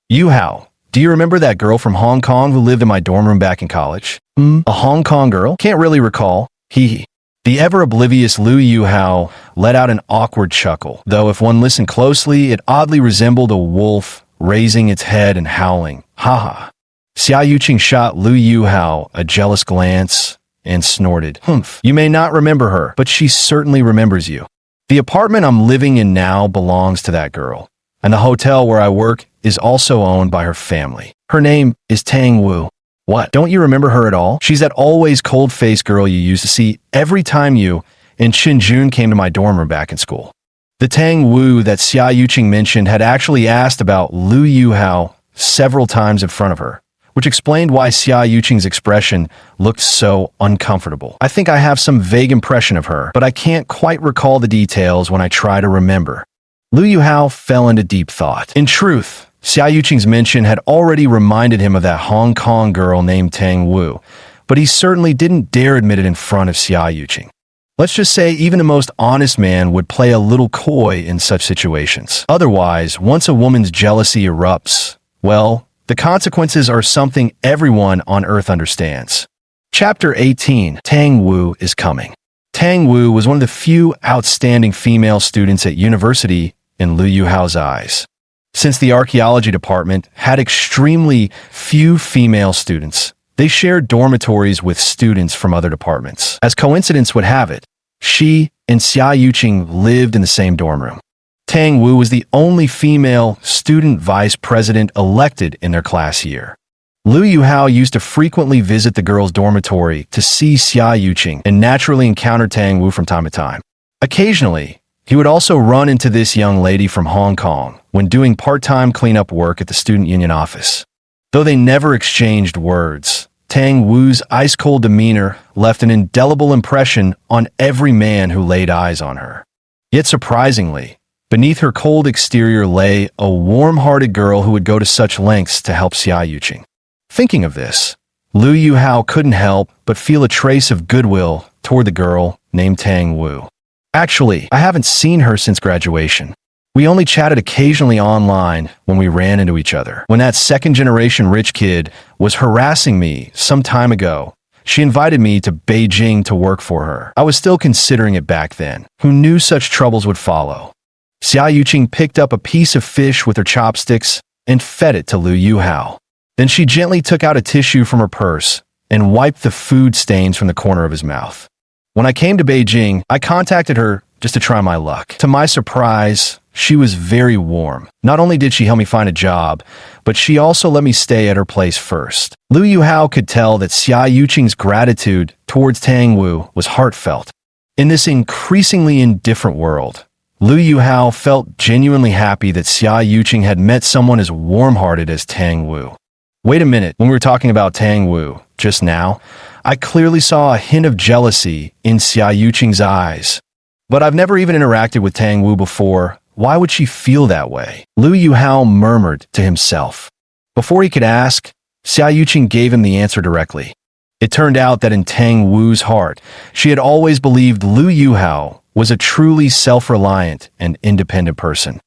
"Yuhao, do you remember that girl from Hong Kong who lived in my dorm room back in college?" A Hong Kong girl? Can't really recall. Hee. The ever-oblivious Lu Yuhao let out an awkward chuckle, though if one listened closely, it oddly resembled a wolf raising its head and howling. "Ha ha." Xia Yuqing shot Lu Yuhao a jealous glance and snorted. "Humph. You may not remember her, but she certainly remembers you. The apartment I'm living in now belongs to that girl, and the hotel where I work is also owned by her family. Her name is Tang Wu." "What? Don't you remember her at all? She's that always cold-faced girl you used to see every time you and Shinjun came to my dorm room back in school." The Tang Wu that Xia Yuqing mentioned had actually asked about Lu Yuhao several times in front of her, which explained why Xia Yuqing's expression looked so uncomfortable. "I think I have some vague impression of her, but I can't quite recall the details when I try to remember." Lu Yuhao fell into deep thought. In truth, Xia Yuqing's mention had already reminded him of that Hong Kong girl named Tang Wu, but he certainly didn't dare admit it in front of Xia Yuqing. Let's just say even the most honest man would play a little coy in such situations. Otherwise, once a woman's jealousy erupts, well, the consequences are something everyone on Earth understands. Chapter 18, Tang Wu is Coming. Tang Wu was one of the few outstanding female students at university in Lu Yuhao's eyes. Since the archaeology department had extremely few female students, they shared dormitories with students from other departments. As coincidence would have it, she and Xia Yuqing lived in the same dorm room. Tang Wu was the only female student vice president elected in their class year. Lu Yuhao used to frequently visit the girls' dormitory to see Xia Yuqing and naturally encounter Tang Wu from time to time. Occasionally, he would also run into this young lady from Hong Kong when doing part-time cleanup work at the student union office. Though they never exchanged words, Tang Wu's ice-cold demeanor left an indelible impression on every man who laid eyes on her. Yet surprisingly, beneath her cold exterior lay a warm-hearted girl who would go to such lengths to help Xia Yuqing. Thinking of this, Lu Yuhao couldn't help but feel a trace of goodwill toward the girl named Tang Wu. "Actually, I haven't seen her since graduation. We only chatted occasionally online when we ran into each other. When that second-generation rich kid was harassing me some time ago, she invited me to Beijing to work for her. I was still considering it back then. Who knew such troubles would follow?" Xia Yuqing picked up a piece of fish with her chopsticks and fed it to Lu Yuhao. Then she gently took out a tissue from her purse and wiped the food stains from the corner of his mouth. "When I came to Beijing, I contacted her just to try my luck. To my surprise, she was very warm. Not only did she help me find a job, but she also let me stay at her place first." Lu Yuhao could tell that Xia Yuqing's gratitude towards Tang Wu was heartfelt. In this increasingly indifferent world, Lu Yuhao felt genuinely happy that Xia Yuqing had met someone as warm-hearted as Tang Wu. "Wait a minute, when we were talking about Tang Wu just now, I clearly saw a hint of jealousy in Xia Yuqing's eyes. But I've never even interacted with Tang Wu before. Why would she feel that way?" Lu Yuhao murmured to himself. Before he could ask, Xia Yuqing gave him the answer directly. It turned out that in Tang Wu's heart, she had always believed Lu Yuhao was a truly self-reliant and independent person.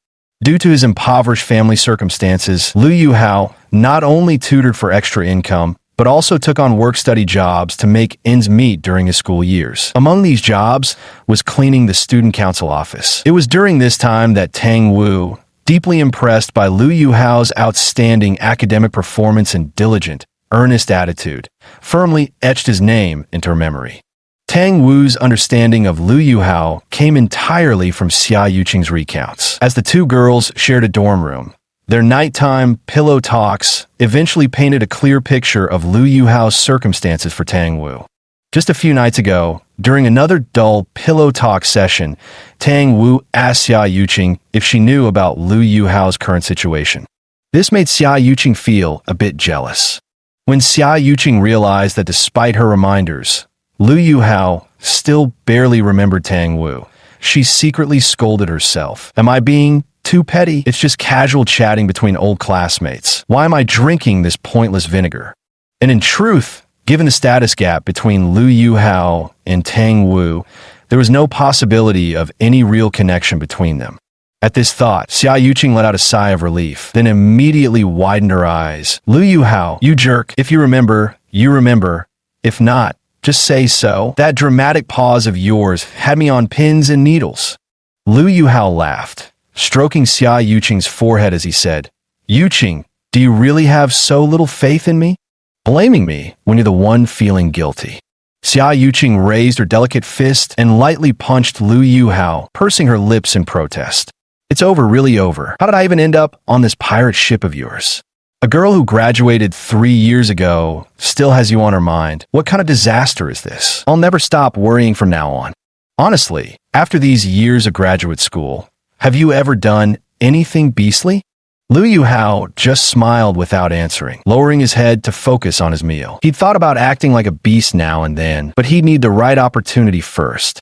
Due to his impoverished family circumstances, Lu Yuhao not only tutored for extra income, but also took on work-study jobs to make ends meet during his school years. Among these jobs was cleaning the student council office. It was during this time that Tang Wu, deeply impressed by Lu Yuhao's outstanding academic performance and diligent, earnest attitude, firmly etched his name into her memory. Tang Wu's understanding of Lu Yuhao came entirely from Xia Yuqing's recounts. As the two girls shared a dorm room, their nighttime pillow talks eventually painted a clear picture of Lu Yuhao's circumstances for Tang Wu. Just a few nights ago, during another dull pillow talk session, Tang Wu asked Xia Yuqing if she knew about Lu Yuhao's current situation. This made Xia Yuqing feel a bit jealous. When Xia Yuqing realized that despite her reminders, Lu Yuhao still barely remembered Tang Wu, she secretly scolded herself. "Am I being Too petty. It's just casual chatting between old classmates. Why am I drinking this pointless vinegar? And in truth, given the status gap between Lu Yuhao and Tang Wu, there was no possibility of any real connection between them. At this thought, Xia Yuqing let out a sigh of relief, then immediately widened her eyes. Lu Yuhao, you jerk. If you remember, you remember. If not, just say so. That dramatic pause of yours had me on pins and needles. Lu Yuhao laughed, stroking Xia Yuqing's forehead as he said, Yuqing, do you really have so little faith in me? Blaming me when you're the one feeling guilty. Xia Yuqing raised her delicate fist and lightly punched Lu Yuhao, pursing her lips in protest. It's over, really over. How did I even end up on this pirate ship of yours? A girl who graduated 3 years ago still has you on her mind. What kind of disaster is this? I'll never stop worrying from now on. Honestly, after these years of graduate school, have you ever done anything beastly? Lu Yuhao just smiled without answering, lowering his head to focus on his meal. He'd thought about acting like a beast now and then, but he'd need the right opportunity first.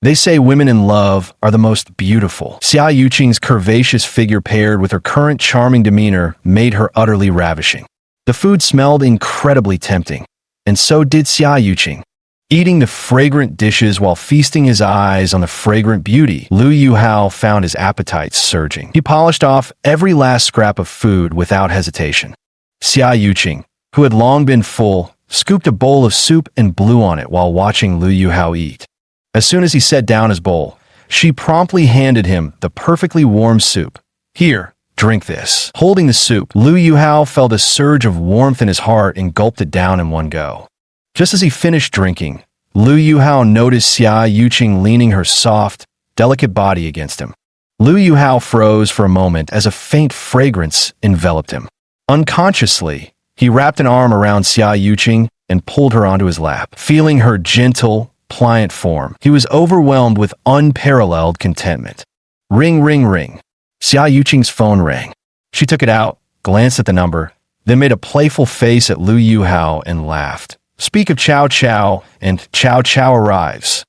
They say women in love are the most beautiful. Xia Yuqing's curvaceous figure paired with her current charming demeanor made her utterly ravishing. The food smelled incredibly tempting, and so did Xia Yuqing. Eating the fragrant dishes while feasting his eyes on the fragrant beauty, Lu Yuhao found his appetite surging. He polished off every last scrap of food without hesitation. Xia Yuqing, who had long been full, scooped a bowl of soup and blew on it while watching Lu Yuhao eat. As soon as he set down his bowl, she promptly handed him the perfectly warm soup. Here, drink this. Holding the soup, Lu Yuhao felt a surge of warmth in his heart and gulped it down in one go. Just as he finished drinking, Lu Yuhao noticed Xia Yuqing leaning her soft, delicate body against him. Lu Yuhao froze for a moment as a faint fragrance enveloped him. Unconsciously, he wrapped an arm around Xia Yuqing and pulled her onto his lap. Feeling her gentle, pliant form, he was overwhelmed with unparalleled contentment. Ring, ring, ring. Xia Yuqing's phone rang. She took it out, glanced at the number, then made a playful face at Lu Yuhao and laughed. Speak of Chow Chow, and Chow Chow arrives.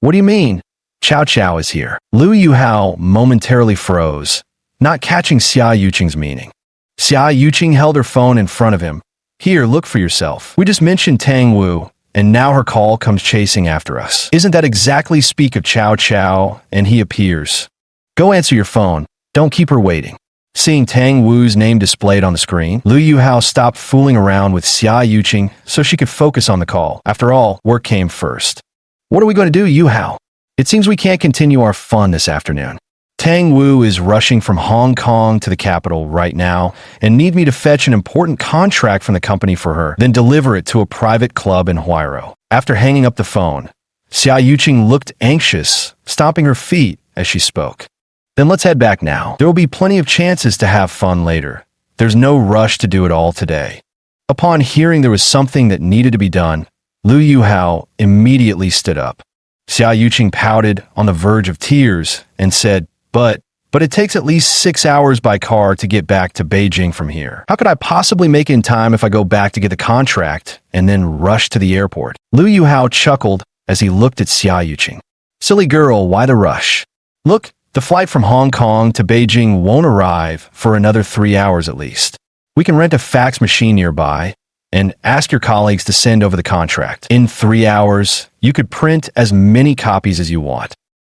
What do you mean? Chow Chow is here. Lu Yuhao momentarily froze, not catching Xia Yuqing's meaning. Xia Yuqing held her phone in front of him. Here, look for yourself. We just mentioned Tang Wu, and now her call comes chasing after us. Isn't that exactly speak of Chow Chow, and he appears? Go answer your phone. Don't keep her waiting. Seeing Tang Wu's name displayed on the screen, Lu Yuhao stopped fooling around with Xia Yuqing so she could focus on the call. After all, work came first. What are we going to do, Yuhao? It seems we can't continue our fun this afternoon. Tang Wu is rushing from Hong Kong to the capital right now and need me to fetch an important contract from the company for her, then deliver it to a private club in Huairou. After hanging up the phone, Xia Yuqing looked anxious, stomping her feet as she spoke. Then let's head back now. There will be plenty of chances to have fun later. There's no rush to do it all today. Upon hearing there was something that needed to be done, Lu Yuhao immediately stood up. Xia Yuqing pouted on the verge of tears and said, But it takes at least 6 hours by car to get back to Beijing from here. How could I possibly make it in time if I go back to get the contract and then rush to the airport? Lu Yuhao chuckled as he looked at Xia Yuqing. Silly girl, why the rush? Look, the flight from Hong Kong to Beijing won't arrive for another 3 hours at least. We can rent a fax machine nearby and ask your colleagues to send over the contract. In 3 hours, you could print as many copies as you want.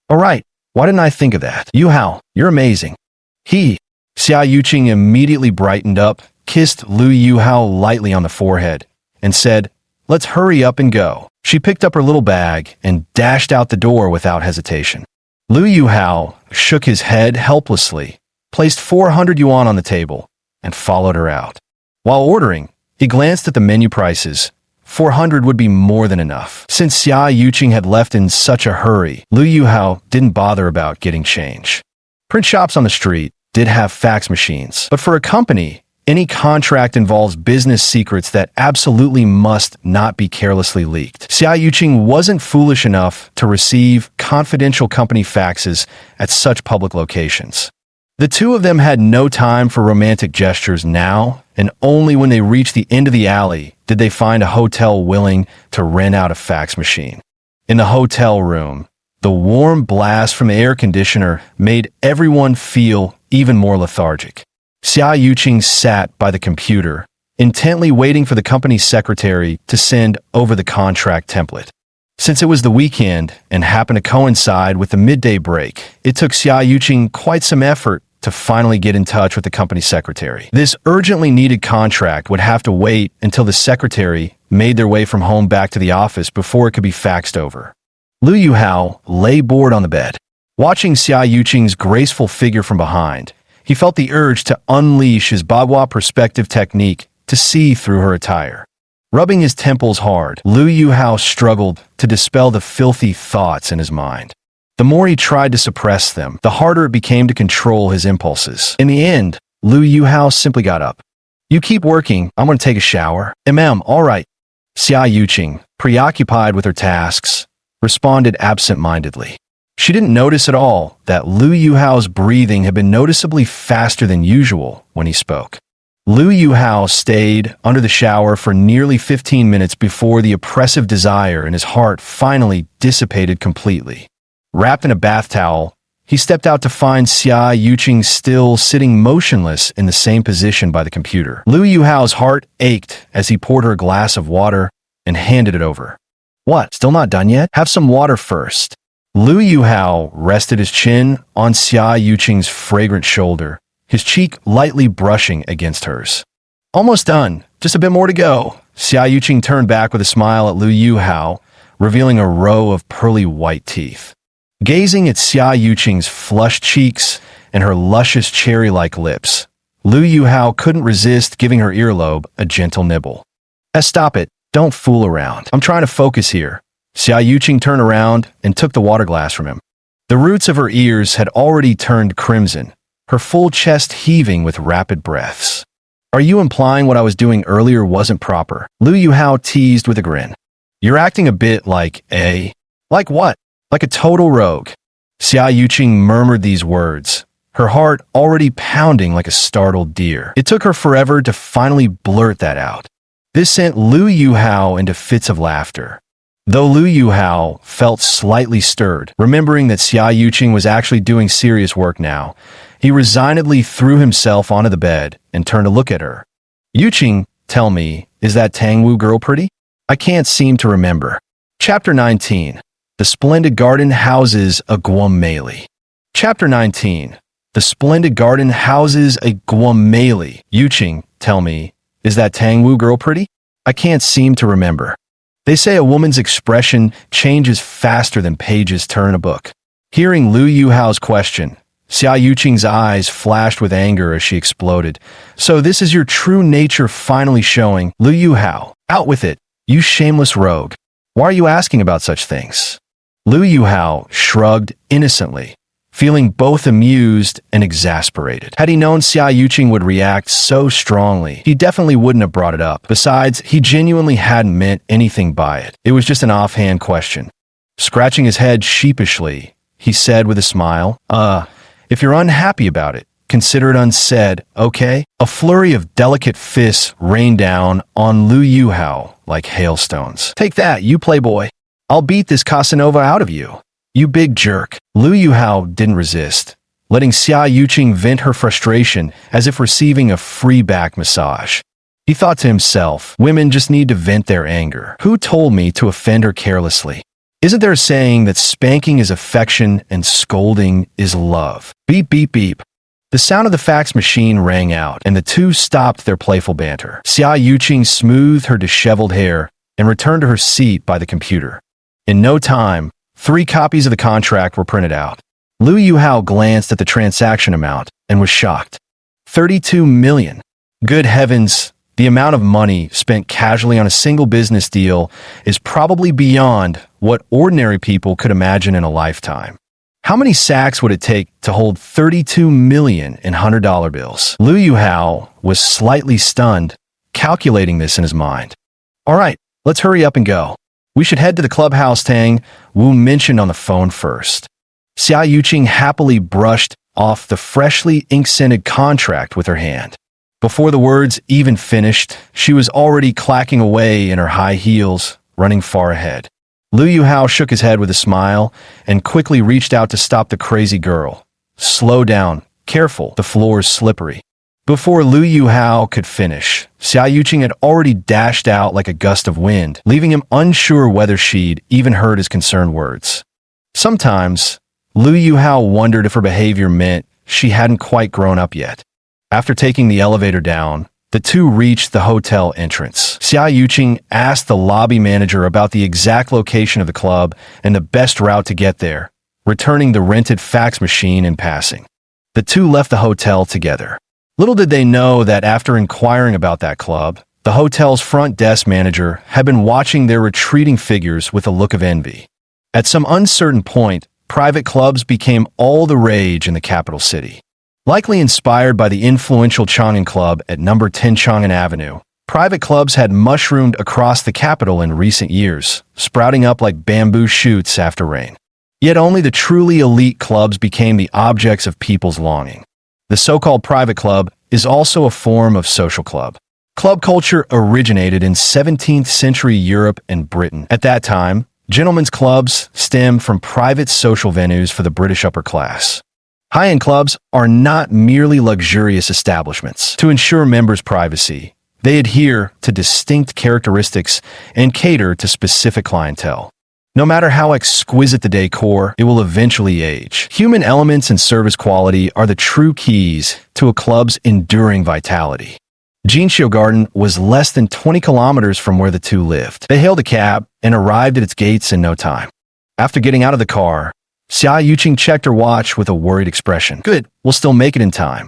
All right, why didn't I think of that? Yuhao, you're amazing. Xia Yuqing immediately brightened up, kissed Lu Yuhao lightly on the forehead, and said, Let's hurry up and go. She picked up her little bag and dashed out the door without hesitation. Lu Yuhao shook his head helplessly, placed 400 yuan on the table, and followed her out. While ordering, he glanced at the menu prices. 400 would be more than enough. Since Xia Yuqing had left in such a hurry, Lu Yuhao didn't bother about getting change. Print shops on the street did have fax machines, but for a company, any contract involves business secrets that absolutely must not be carelessly leaked. Xia Yuqing wasn't foolish enough to receive confidential company faxes at such public locations. The two of them had no time for romantic gestures now, and only when they reached the end of the alley did they find a hotel willing to rent out a fax machine. In the hotel room, The warm blast from the air conditioner made everyone feel even more lethargic. Xia Yuqing sat by the computer, intently waiting for the company's secretary to send over the contract template. Since it was the weekend and happened to coincide with the midday break, it took Xia Yuqing quite some effort to finally get in touch with the company secretary. This urgently needed contract would have to wait until the secretary made their way from home back to the office before it could be faxed over. Lu Yuhao lay bored on the bed. Watching Xia Yuqing's graceful figure from behind, he felt the urge to unleash his Bagua perspective technique to see through her attire. Rubbing his temples hard, Lu Yuhao struggled to dispel the filthy thoughts in his mind. The more he tried to suppress them, the harder it became to control his impulses. In the end, Lu Yuhao simply got up. "You keep working, I'm going to take a shower." All right." Xia Yuqing, preoccupied with her tasks, responded absent-mindedly. She didn't notice at all that Lu Yuhao's breathing had been noticeably faster than usual when he spoke. Lu Yuhao stayed under the shower for nearly 15 minutes before the oppressive desire in his heart finally dissipated completely. Wrapped in a bath towel, he stepped out to find Xia Yuqing still sitting motionless in the same position by the computer. Lu Yuhao's heart ached as he poured her a glass of water and handed it over. "What, still not done yet? Have some water first." Lu Yuhao rested his chin on Xia Yuqing's fragrant shoulder, his cheek lightly brushing against hers. "Almost done. Just a bit more to go." Xia Yuqing turned back with a smile at Lu Yuhao, revealing a row of pearly white teeth. Gazing at Xia Yuqing's flushed cheeks and her luscious cherry-like lips, Lu Yuhao couldn't resist giving her earlobe a gentle nibble. Stop it. Don't fool around. I'm trying to focus here." Xia Yuqing turned around and took the water glass from him. The roots of her ears had already turned crimson, her full chest heaving with rapid breaths. "Are you implying what I was doing earlier wasn't proper?" Lu Yuhao teased with a grin. "You're acting a bit like a..." "Like what?" "Like a total rogue." Xia Yuqing murmured these words, her heart already pounding like a startled deer. It took her forever to finally blurt that out. This sent Lu Yuhao into fits of laughter. Though Lu Yuhao felt slightly stirred, remembering that Xia Yuqing was actually doing serious work now, he resignedly threw himself onto the bed and turned to look at her. "Yuqing, tell me, is that Tangwu girl pretty? I can't seem to remember." Chapter 19. The Splendid Garden Houses a Guameli. Chapter 19. The Splendid Garden Houses a Guameli. "Yuqing, tell me, is that Tangwu girl pretty? I can't seem to remember." They say a woman's expression changes faster than pages turn a book. Hearing Lu Yuhao's question, Xia Yuqing's eyes flashed with anger as she exploded. "So this is your true nature finally showing, Lu Yuhao. Out with it, you shameless rogue. Why are you asking about such things?" Lu Yuhao shrugged innocently, feeling both amused and exasperated. Had he known Xia Yuqing would react so strongly, he definitely wouldn't have brought it up. Besides, he genuinely hadn't meant anything by it. It was just an offhand question. Scratching his head sheepishly, he said with a smile, If you're unhappy about it, consider it unsaid, okay?" A flurry of delicate fists rained down on Lu Yuhao like hailstones. "Take that, you playboy. I'll beat this Casanova out of you. You big jerk." Lu Yuhao didn't resist, letting Xia Yuqing vent her frustration as if receiving a free back massage. He thought to himself, women just need to vent their anger. Who told me to offend her carelessly? Isn't there a saying that spanking is affection and scolding is love? Beep, beep, beep. The sound of the fax machine rang out, and the two stopped their playful banter. Xia Yuqing smoothed her disheveled hair and returned to her seat by the computer. In no time, 3 copies of the contract were printed out. Lu Yuhao glanced at the transaction amount and was shocked. 32 million. Good heavens, the amount of money spent casually on a single business deal is probably beyond what ordinary people could imagine in a lifetime. How many sacks would it take to hold 32 million in $100 bills? Lu Yuhao was slightly stunned, calculating this in his mind. "All right, let's hurry up and go. We should head to the clubhouse Tang Wu mentioned on the phone first." Xia Yuqing happily brushed off the freshly ink-scented contract with her hand. Before the words even finished, she was already clacking away in her high heels, running far ahead. Liu Yuhao shook his head with a smile and quickly reached out to stop the crazy girl. Slow down. Careful, the floor is slippery. Before Liu Yuhao could finish, Xia Yuqing had already dashed out like a gust of wind, leaving him unsure whether she'd even heard his concerned words. Sometimes, Liu Yuhao wondered if her behavior meant she hadn't quite grown up yet. After taking the elevator down, the two reached the hotel entrance. Xia Yuqing asked the lobby manager about the exact location of the club and the best route to get there, returning the rented fax machine in passing. The two left the hotel together. Little did they know that after inquiring about that club, the hotel's front desk manager had been watching their retreating figures with a look of envy. At some uncertain point, private clubs became all the rage in the capital city. Likely inspired by the influential Chang'an Club at number 10 Chang'an Avenue, private clubs had mushroomed across the capital in recent years, sprouting up like bamboo shoots after rain. Yet only the truly elite clubs became the objects of people's longing. The so-called private club is also a form of social club. Club culture originated in 17th century Europe and Britain. At that time, gentlemen's clubs stemmed from private social venues for the British upper class. High-end clubs are not merely luxurious establishments. To ensure members' privacy, they adhere to distinct characteristics and cater to specific clientele. No matter how exquisite the decor, it will eventually age. Human elements and service quality are the true keys to a club's enduring vitality. Jinxiu Garden was less than 20 kilometers from where the two lived. They hailed a cab and arrived at its gates in no time. After getting out of the car, Xia Yuqing checked her watch with a worried expression. Good, we'll still make it in time.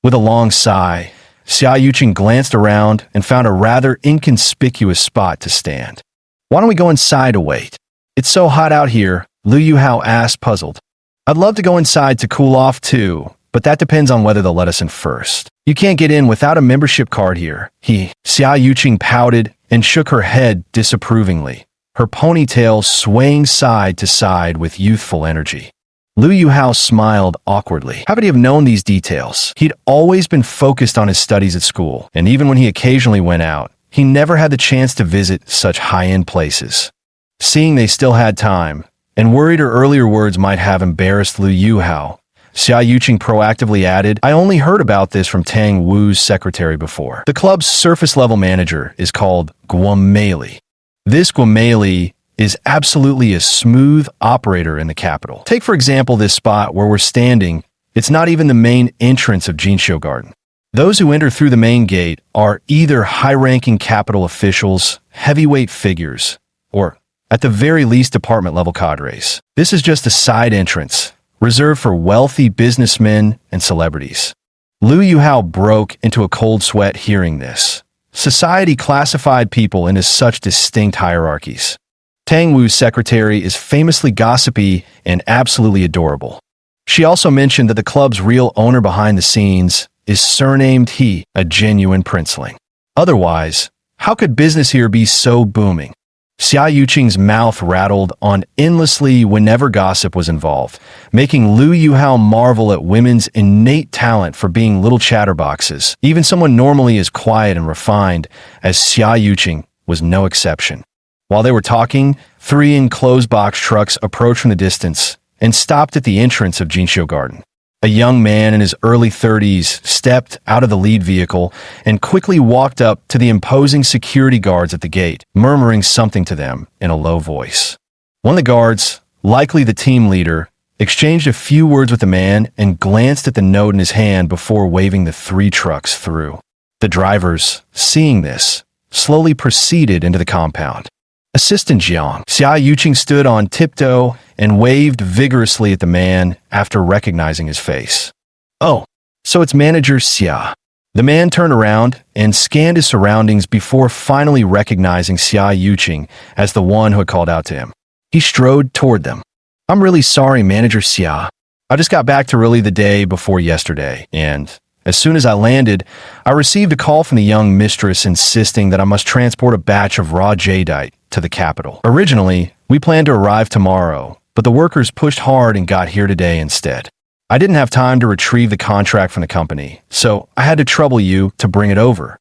With a long sigh, Xia Yuqing glanced around and found a rather inconspicuous spot to stand. Why don't we go inside to wait? It's so hot out here, Liu Yuhao asked, puzzled. I'd love to go inside to cool off too, but that depends on whether they'll let us in first. You can't get in without a membership card here. Xia Yuqing pouted and shook her head disapprovingly, her ponytail swaying side to side with youthful energy. Liu Yuhao smiled awkwardly. How could he have known these details? He'd always been focused on his studies at school, and even when he occasionally went out, he never had the chance to visit such high-end places. Seeing they still had time, and worried her earlier words might have embarrassed Liu Yuhao, Xia Yuqing proactively added, I only heard about this from Tang Wu's secretary before. The club's surface-level manager is called Guomei. This Guomei is absolutely a smooth operator in the capital. Take, for example, this spot where we're standing. It's not even the main entrance of Jinxiu Garden. Those who enter through the main gate are either high-ranking capital officials, heavyweight figures, or at the very least department-level cadres. This is just a side entrance, reserved for wealthy businessmen and celebrities. Liu Yuhao broke into a cold sweat hearing this. Society classified people into such distinct hierarchies. Tang Wu's secretary is famously gossipy and absolutely adorable. She also mentioned that the club's real owner behind the scenes is surnamed He, a genuine princeling. Otherwise, how could business here be so booming? Xia Yuqing's mouth rattled on endlessly whenever gossip was involved, making Liu Yuhao marvel at women's innate talent for being little chatterboxes. Even someone normally as quiet and refined as Xia Yuqing was no exception. While they were talking, 3 enclosed box trucks approached from the distance and stopped at the entrance of Jinxiu Garden. A young man in his early 30s stepped out of the lead vehicle and quickly walked up to the imposing security guards at the gate, murmuring something to them in a low voice. One of the guards, likely the team leader, exchanged a few words with the man and glanced at the note in his hand before waving the 3 trucks through. The drivers, seeing this, slowly proceeded into the compound. Assistant Jiang. Xia Yuqing stood on tiptoe and waved vigorously at the man after recognizing his face. Oh, so it's Manager Xia. The man turned around and scanned his surroundings before finally recognizing Xia Yuqing as the one who had called out to him. He strode toward them. I'm really sorry, Manager Xia. I just got back to really the day before yesterday, and as soon as I landed, I received a call from the young mistress insisting that I must transport a batch of raw jadeite to the capital. Originally, we planned to arrive tomorrow, but the workers pushed hard and got here today instead. I didn't have time to retrieve the contract from the company, so I had to trouble you to bring it over.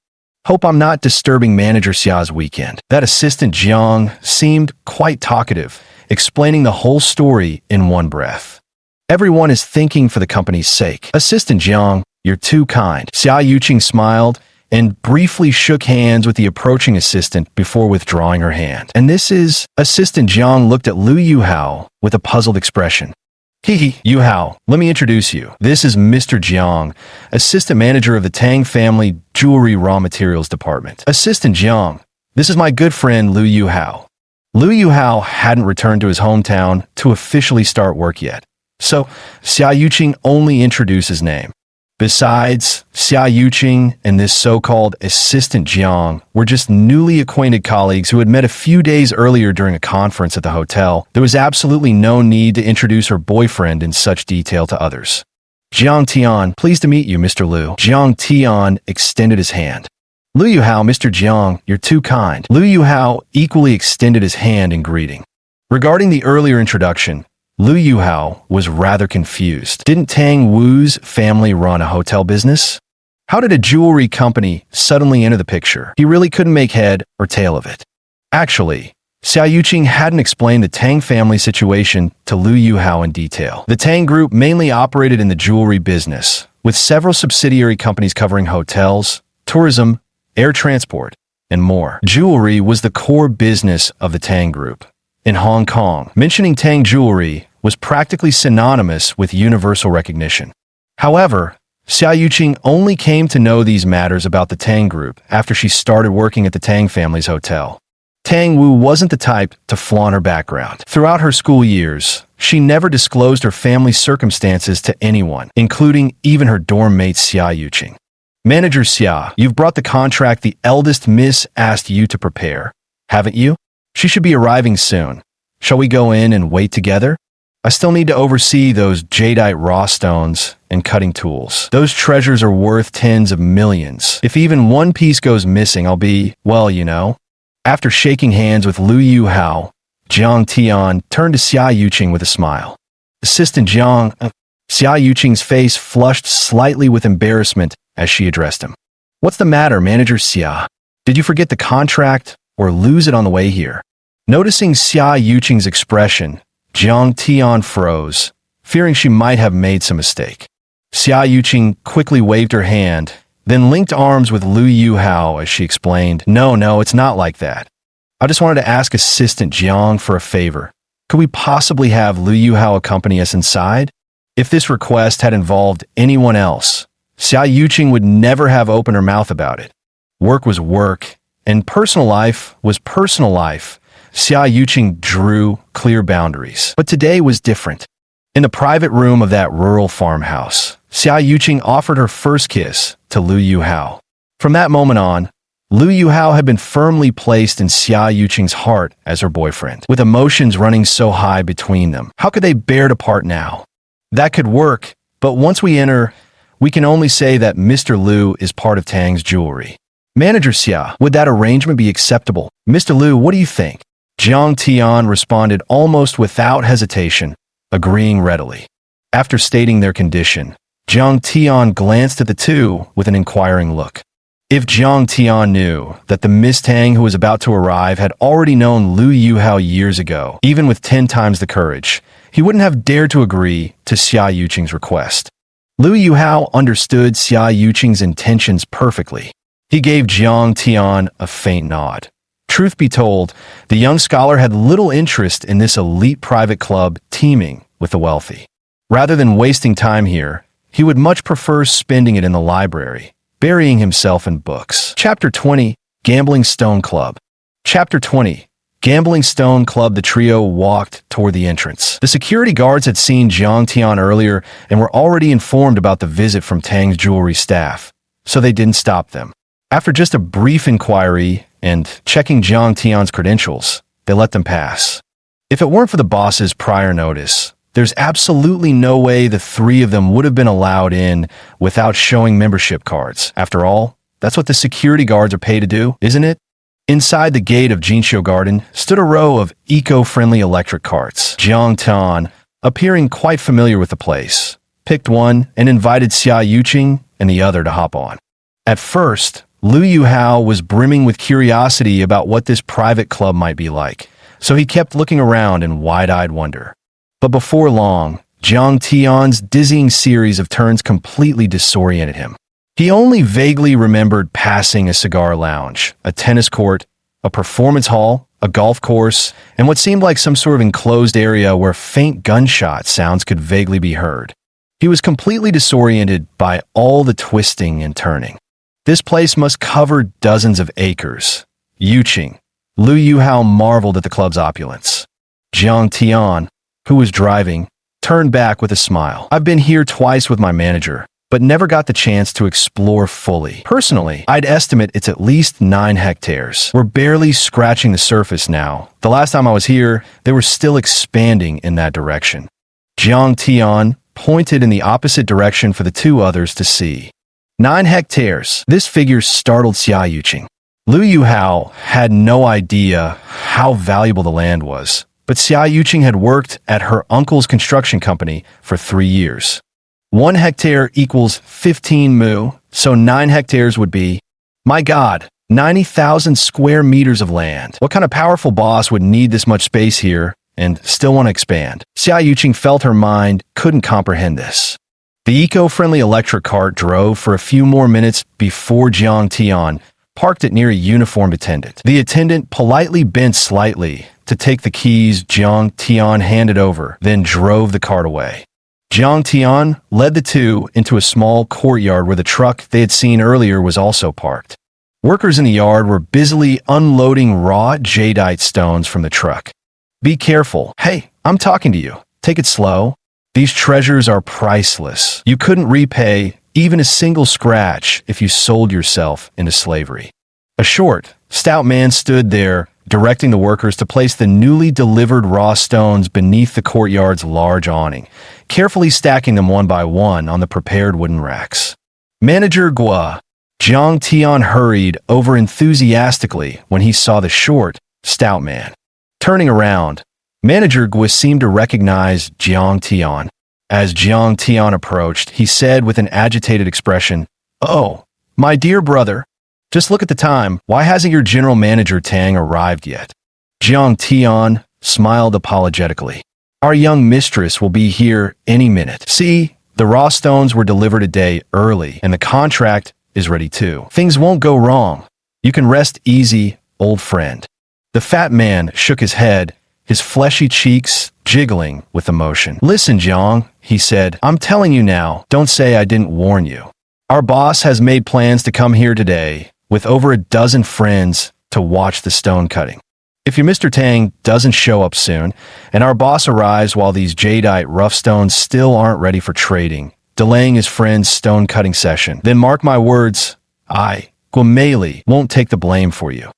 Hope I'm not disturbing Manager Xia's weekend. That assistant Jiang seemed quite talkative, explaining the whole story in one breath. Everyone is thinking for the company's sake. Assistant Jiang, you're too kind. Xia Yuqing smiled and briefly shook hands with the approaching assistant before withdrawing her hand. And this is... Assistant Jiang looked at Lu Yuhao with a puzzled expression. Hee Yuhao, let me introduce you. This is Mr. Jiang, assistant manager of the Tang family jewelry raw materials department. Assistant Jiang, this is my good friend Lu Yuhao. Lu Yuhao hadn't returned to his hometown to officially start work yet, so Xia Yuqing only introduced his name. Besides, Xia Yuqing and this so-called assistant Jiang were just newly acquainted colleagues who had met a few days earlier during a conference at the hotel. There was absolutely no need to introduce her boyfriend in such detail to others. Jiang Tian, pleased to meet you, Mr. Lu. Jiang Tian extended his hand. Lu Yuhao, Mr. Jiang, you're too kind. Lu Yuhao equally extended his hand in greeting. Regarding the earlier introduction, Lu Yuhao was rather confused. Didn't Tang Wu's family run a hotel business? How did a jewelry company suddenly enter the picture? He really couldn't make head or tail of it. Actually, Xia Yuqing hadn't explained the Tang family situation to Lu Yuhao in detail. The Tang group mainly operated in the jewelry business, with several subsidiary companies covering hotels, tourism, air transport, and more. Jewelry was the core business of the Tang group. In Hong Kong, mentioning Tang jewelry was practically synonymous with universal recognition. However, Xia Yuqing only came to know these matters about the Tang group after she started working at the Tang family's hotel. Tang Wu wasn't the type to flaunt her background. Throughout her school years, she never disclosed her family's circumstances to anyone, including even her dorm mate Xia Yuqing. Manager Xia, you've brought the contract the eldest miss asked you to prepare, haven't you? She should be arriving soon. Shall we go in and wait together? I still need to oversee those jadeite raw stones and cutting tools. Those treasures are worth tens of millions. If even one piece goes missing, I'll be, well, you know. After shaking hands with Lu Yuhao, Jiang Tian turned to Xia Yuqing with a smile. Assistant Jiang, Xia Yuqing's face flushed slightly with embarrassment as she addressed him. What's the matter, Manager Xia? Did you forget the contract or lose it on the way here? Noticing Xia Yuqing's expression, Jiang Tian froze, fearing she might have made some mistake. Xia Yuqing quickly waved her hand, then linked arms with Lu Yuhao as she explained, No, it's not like that. I just wanted to ask Assistant Jiang for a favor. Could we possibly have Lu Yuhao accompany us inside? If this request had involved anyone else, Xia Yuqing would never have opened her mouth about it. Work was work, and personal life was personal life. Xia Yuqing drew clear boundaries. But today was different. In the private room of that rural farmhouse, Xia Yuqing offered her first kiss to Lu Yuhao. From that moment on, Lu Yuhao had been firmly placed in Xia Yuqing's heart as her boyfriend. With emotions running so high between them, how could they bear to part now? That could work, but once we enter, we can only say that Mr. Lu is part of Tang's jewelry. Manager Xia, would that arrangement be acceptable? Mr. Lu, what do you think? Jiang Tian responded almost without hesitation, agreeing readily. After stating their condition, Jiang Tian glanced at the two with an inquiring look. If Jiang Tian knew that the Miss Tang who was about to arrive had already known Lu Yuhao years ago, even with 10 times the courage, he wouldn't have dared to agree to Xia Yuqing's request. Lu Yuhao understood Xia Yuqing's intentions perfectly. He gave Jiang Tian a faint nod. Truth be told, the young scholar had little interest in this elite private club teeming with the wealthy. Rather than wasting time here, he would much prefer spending it in the library, burying himself in books. Chapter 20, Gambling Stone Club. Chapter 20, Gambling Stone Club. The trio walked toward the entrance. The security guards had seen Jiang Tian earlier and were already informed about the visit from Tang's jewelry staff, so they didn't stop them. After just a brief inquiry and checking Jiang Tian's credentials, they let them pass. If it weren't for the boss's prior notice, there's absolutely no way the three of them would have been allowed in without showing membership cards. After all, that's what the security guards are paid to do, isn't it? Inside the gate of Jinxiu Garden stood a row of eco-friendly electric carts. Jiang Tian, appearing quite familiar with the place, picked one and invited Xia Yuqing and the other to hop on. At first, Liu Yuhao was brimming with curiosity about what this private club might be like, so he kept looking around in wide-eyed wonder. But before long, Jiang Tian's dizzying series of turns completely disoriented him. He only vaguely remembered passing a cigar lounge, a tennis court, a performance hall, a golf course, and what seemed like some sort of enclosed area where faint gunshot sounds could vaguely be heard. He was completely disoriented by all the twisting and turning. This place must cover dozens of acres. Yuqing. Liu Yuhao marveled at the club's opulence. Jiang Tian, who was driving, turned back with a smile. I've been here twice with my manager, but never got the chance to explore fully. Personally, I'd estimate it's at least 9 hectares. We're barely scratching the surface now. The last time I was here, they were still expanding in that direction. Jiang Tian pointed in the opposite direction for the two others to see. 9 hectares. This figure startled Xia Yuqing. Liu Yuhao had no idea how valuable the land was, but Xia Yuqing had worked at her uncle's construction company for 3 years. 1 hectare equals 15 mu, so 9 hectares would be, my God, 90,000 square meters of land. What kind of powerful boss would need this much space here and still want to expand? Xia Yuqing felt her mind couldn't comprehend this. The eco-friendly electric cart drove for a few more minutes before Jiang Tian parked it near a uniformed attendant. The attendant politely bent slightly to take the keys Jiang Tian handed over, then drove the cart away. Jiang Tian led the two into a small courtyard where the truck they had seen earlier was also parked. Workers in the yard were busily unloading raw jadeite stones from the truck. Be careful. Hey, I'm talking to you. Take it slow. These treasures are priceless. You couldn't repay even a single scratch if you sold yourself into slavery. A short, stout man stood there, directing the workers to place the newly delivered raw stones beneath the courtyard's large awning, carefully stacking them one by one on the prepared wooden racks. Manager Gua. Jiang Tian hurried over enthusiastically when he saw the short, stout man. Turning around, Manager Gua seemed to recognize Jiang Tian. As Jiang Tian approached, he said with an agitated expression, "Oh, my dear brother, just look at the time. Why hasn't your general manager Tang arrived yet?" Jiang Tian smiled apologetically. "Our young mistress will be here any minute. See, the raw stones were delivered a day early, and the contract is ready too. Things won't go wrong. You can rest easy, old friend." The fat man shook his head, his fleshy cheeks jiggling with emotion. "Listen, Jiang," he said, "I'm telling you now, don't say I didn't warn you. Our boss has made plans to come here today with over a dozen friends to watch the stone cutting. If your Mr. Tang doesn't show up soon, and our boss arrives while these jadeite rough stones still aren't ready for trading, delaying his friend's stone cutting session, then mark my words, I, Guomeli, won't take the blame for you."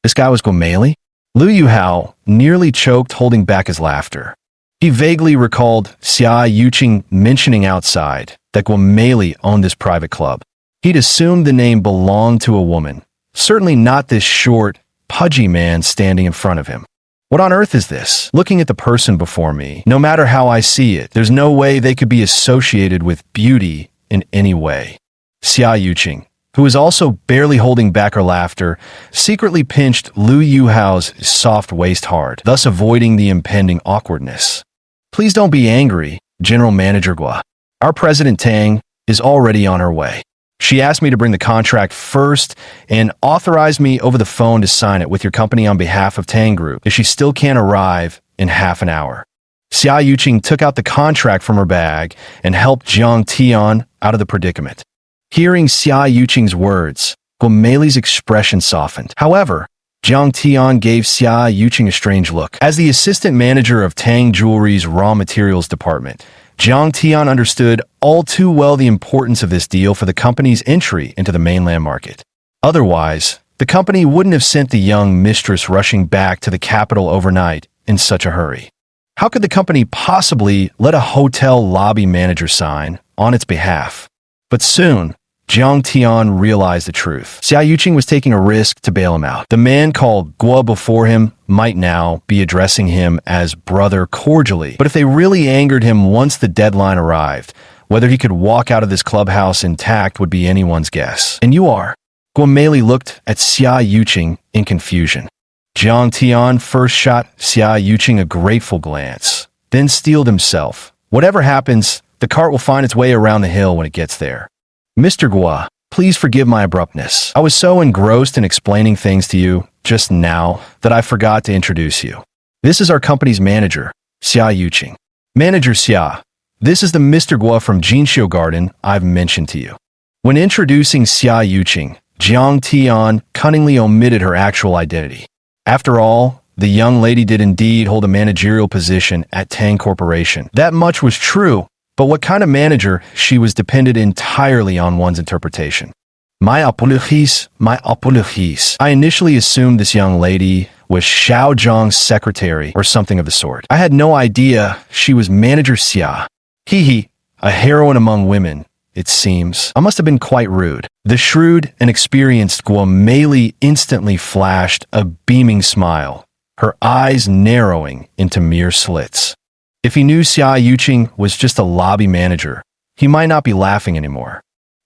This guy was Guomeli? Liu Yuhao nearly choked, holding back his laughter. He vaguely recalled Xia Yuqing mentioning outside that Guomeli owned this private club. He'd assumed the name belonged to a woman, certainly not this short, pudgy man standing in front of him. What on earth is this? Looking at the person before me, no matter how I see it, there's no way they could be associated with beauty in any way. Xia Yuqing, who was also barely holding back her laughter, secretly pinched Liu Yuhao's soft waist hard, thus avoiding the impending awkwardness. "Please don't be angry, General Manager Gua. Our President Tang is already on her way. She asked me to bring the contract first and authorized me over the phone to sign it with your company on behalf of Tang Group if she still can't arrive in half an hour." Xia Yuqing took out the contract from her bag and helped Jiang Tian out of the predicament. Hearing Xia Yuqing's words, Guomeli's expression softened. However, Jiang Tian gave Xia Yuqing a strange look. As the assistant manager of Tang Jewelry's raw materials department, Jiang Tian understood all too well the importance of this deal for the company's entry into the mainland market. Otherwise, the company wouldn't have sent the young mistress rushing back to the capital overnight in such a hurry. How could the company possibly let a hotel lobby manager sign on its behalf? But soon, Jiang Tian realized the truth. Xia Yuqing was taking a risk to bail him out. The man called Gua before him might now be addressing him as brother cordially, but if they really angered him once the deadline arrived, whether he could walk out of this clubhouse intact would be anyone's guess. "And you are Guo looked at Xia Yuqing in confusion. Jiang Tian first shot Xia Yuqing a grateful glance, then steeled himself. Whatever happens, the cart will find its way around the hill when it gets there. Mr. Guo, please forgive my abruptness. I was so engrossed in explaining things to you just now that I forgot to introduce you. This is our company's manager, Xia Yuqing. Manager Xia, this is the Mr. Guo from Jinxiu Garden I've mentioned to you. When introducing Xia Yuqing, Jiang Tian cunningly omitted her actual identity. After all, the young lady did indeed hold a managerial position at Tang Corporation. That much was true, but what kind of manager she was depended entirely on one's interpretation. My apologies. I initially assumed this young lady was Xiao Zhang's secretary or something of the sort. I had no idea she was Manager Xia. A heroine among women, it seems. I must have been quite rude. The shrewd and experienced Guo instantly flashed a beaming smile, her eyes narrowing into mere slits. If he knew Xia Yuqing was just a lobby manager, he might not be laughing anymore.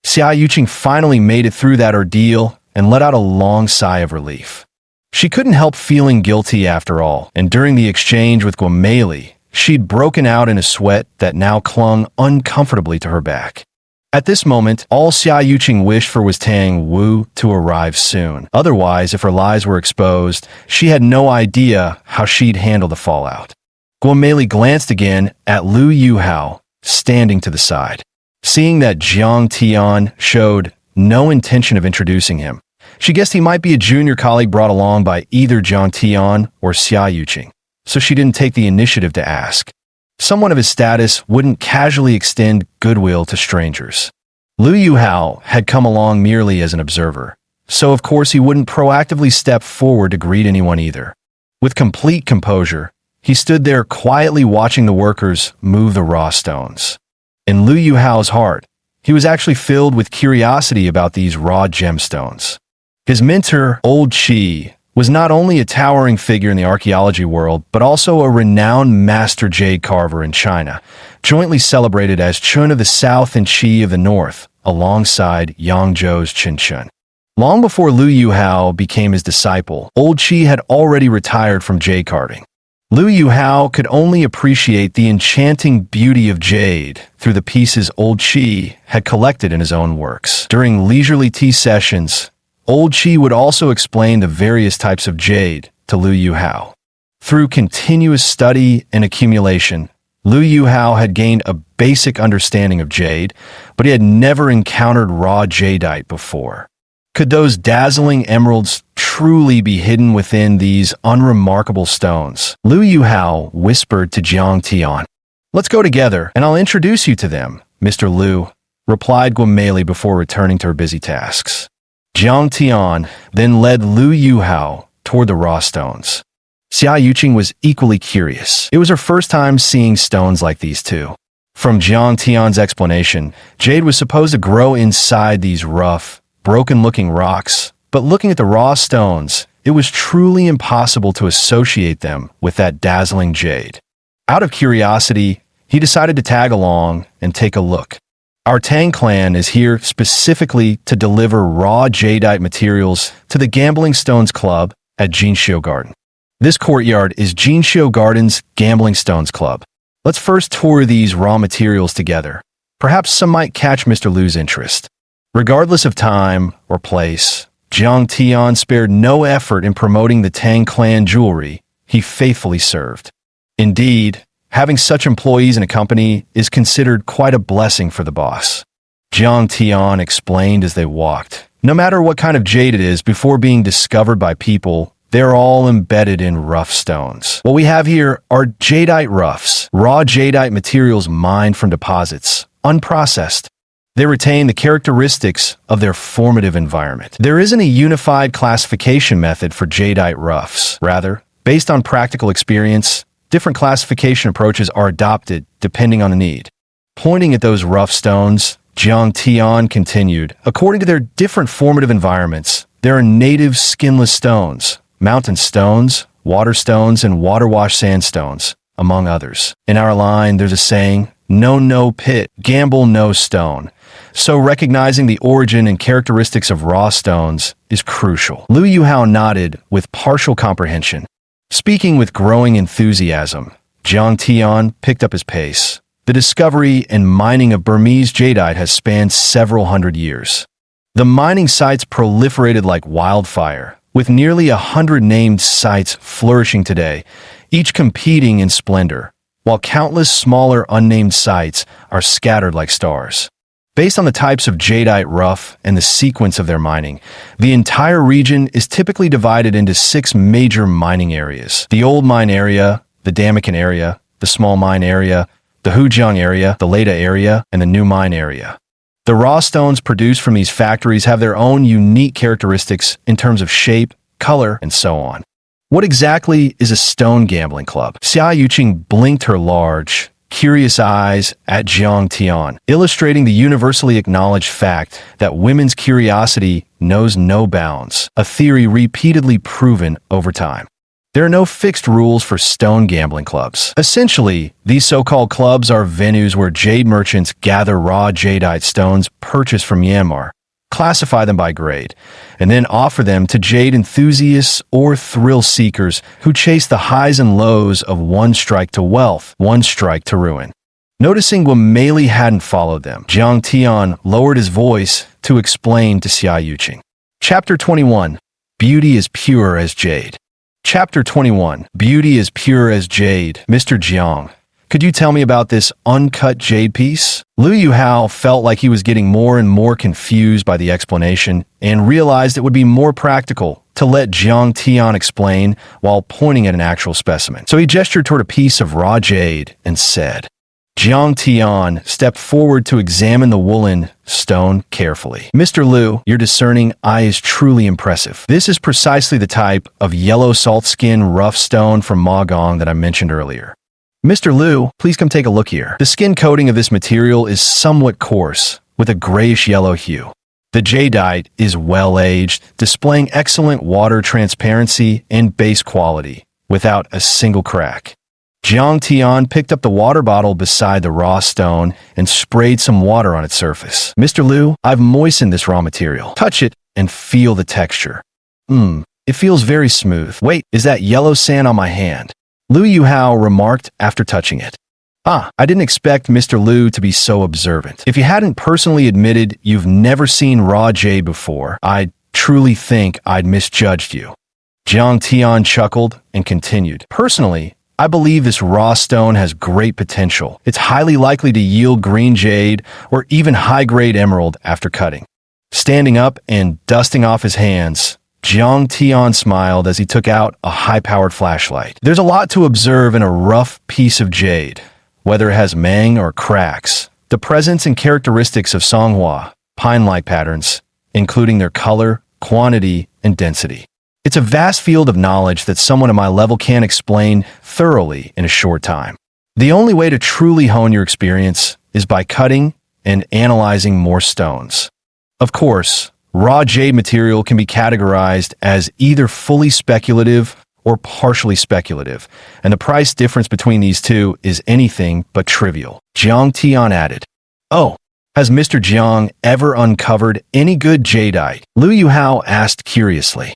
Xia Yuqing finally made it through that ordeal and let out a long sigh of relief. She couldn't help feeling guilty after all, and during the exchange with Guo she'd broken out in a sweat that now clung uncomfortably to her back. At this moment, all Xia Yuqing wished for was Tang Wu to arrive soon. Otherwise, if her lies were exposed, she had no idea how she'd handle the fallout. Guo glanced again at Lu Yuhao, standing to the side. Seeing that Jiang Tian showed no intention of introducing him, she guessed he might be a junior colleague brought along by either Jiang Tian or Xia Yuqing, so she didn't take the initiative to ask. Someone of his status wouldn't casually extend goodwill to strangers. Lu Yuhao had come along merely as an observer, so of course he wouldn't proactively step forward to greet anyone either. With complete composure, he stood there quietly watching the workers move the raw stones. In Lu Yuhao's heart, he was actually filled with curiosity about these raw gemstones. His mentor, Old Qi, was not only a towering figure in the archaeology world, but also a renowned master jade carver in China, jointly celebrated as Chun of the South and Qi of the North, alongside Yangzhou's Chen. Long before Lu Yuhao became his disciple, Old Qi had already retired from jade carving. Lu Yuhao could only appreciate the enchanting beauty of jade through the pieces Old Qi had collected in his own works. During leisurely tea sessions, Old Qi would also explain the various types of jade to Lu Yuhao. Through continuous study and accumulation, Lu Yuhao had gained a basic understanding of jade, but he had never encountered raw jadeite before. Could those dazzling emeralds truly be hidden within these unremarkable stones? Lu Yuhao whispered to Jiang Tian. Let's go together, and I'll introduce you to them, Mr. Lu, replied Guo before returning to her busy tasks. Jiang Tian then led Lu Yuhao toward the raw stones. Xia Yuqing was equally curious. It was her first time seeing stones like these too. From Jiang Tian's explanation, jade was supposed to grow inside these rough, broken-looking rocks, but looking at the raw stones, it was truly impossible to associate them with that dazzling jade. Out of curiosity, he decided to tag along and take a look. Our Tang clan is here specifically to deliver raw jadeite materials to the Gambling Stones Club at Jinxiu Garden. This courtyard is Jinxiu Garden's Gambling Stones Club. Let's first tour these raw materials together. Perhaps some might catch Mr. Lu's interest. Regardless of time or place, Jiang Tian spared no effort in promoting the Tang clan jewelry he faithfully served. Indeed, having such employees in a company is considered quite a blessing for the boss. Jiang Tian explained as they walked. No matter what kind of jade it is, before being discovered by people, they're all embedded in rough stones. What we have here are jadeite roughs, raw jadeite materials mined from deposits, unprocessed. They retain the characteristics of their formative environment. There isn't a unified classification method for jadeite roughs. Rather, based on practical experience, different classification approaches are adopted depending on the need. Pointing at those rough stones, Jiang Tian continued, according to their different formative environments, there are native skinless stones, mountain stones, water stones, and water-washed sandstones, among others. In our line, there's a saying, no pit, gamble no stone. So recognizing the origin and characteristics of raw stones is crucial. Liu Yuhao nodded with partial comprehension. Speaking with growing enthusiasm, Jiang Tian picked up his pace. The discovery and mining of Burmese jadeite has spanned several hundred years. The mining sites proliferated like wildfire, with nearly 100 named sites flourishing today, each competing in splendor, while countless smaller unnamed sites are scattered like stars. Based on the types of jadeite rough and the sequence of their mining, the entire region is typically divided into 6 major mining areas: the Old Mine Area, the Damakan Area, the Small Mine Area, the Hujiang Area, the Leda Area, and the New Mine Area. The raw stones produced from these factories have their own unique characteristics in terms of shape, color, and so on. What exactly is a stone gambling club? Xia Yuqing blinked her large, curious eyes at Jiang Tian, illustrating the universally acknowledged fact that women's curiosity knows no bounds, a theory repeatedly proven over time. There are no fixed rules for stone gambling clubs. Essentially, these so-called clubs are venues where jade merchants gather raw jadeite stones purchased from Myanmar, classify them by grade, and then offer them to jade enthusiasts or thrill seekers who chase the highs and lows of one strike to wealth, one strike to ruin. Noticing Wameli hadn't followed them, Jiang Tian lowered his voice to explain to Xia Yuqing. Chapter 21. Beauty is pure as jade. Chapter 21. Beauty is pure as jade. Mr. Jiang, could you tell me about this uncut jade piece? Liu Yuhao felt like he was getting more and more confused by the explanation and realized it would be more practical to let Jiang Tian explain while pointing at an actual specimen. So he gestured toward a piece of raw jade and said. Jiang Tian stepped forward to examine the woolen stone carefully. Mr. Liu, your discerning eye is truly impressive. This is precisely the type of yellow salt skin rough stone from Ma Gong that I mentioned earlier. Mr. Liu, please come take a look here. The skin coating of this material is somewhat coarse, with a grayish-yellow hue. The jadeite is well-aged, displaying excellent water transparency and base quality, without a single crack. Jiang Tian picked up the water bottle beside the raw stone and sprayed some water on its surface. Mr. Liu, I've moistened this raw material. Touch it and feel the texture. It feels very smooth. Wait, is that yellow sand on my hand? Liu Yuhao remarked after touching it. I didn't expect Mr. Liu to be so observant. If you hadn't personally admitted you've never seen raw jade before, I truly think I'd misjudged you. Jiang Tian chuckled and continued. Personally, I believe this raw stone has great potential. It's highly likely to yield green jade or even high-grade emerald after cutting. Standing up and dusting off his hands, Jiang Tian smiled as he took out a high-powered flashlight. There's a lot to observe in a rough piece of jade, whether it has meng or cracks. The presence and characteristics of songhua, pine-like patterns, including their color, quantity, and density. It's a vast field of knowledge that someone at my level can't explain thoroughly in a short time. The only way to truly hone your experience is by cutting and analyzing more stones. Of course, raw jade material can be categorized as either fully speculative or partially speculative, and the price difference between these two is anything but trivial. Jiang Tian added, Oh, has Mr. Jiang ever uncovered any good jadeite? Liu Yuhao asked curiously.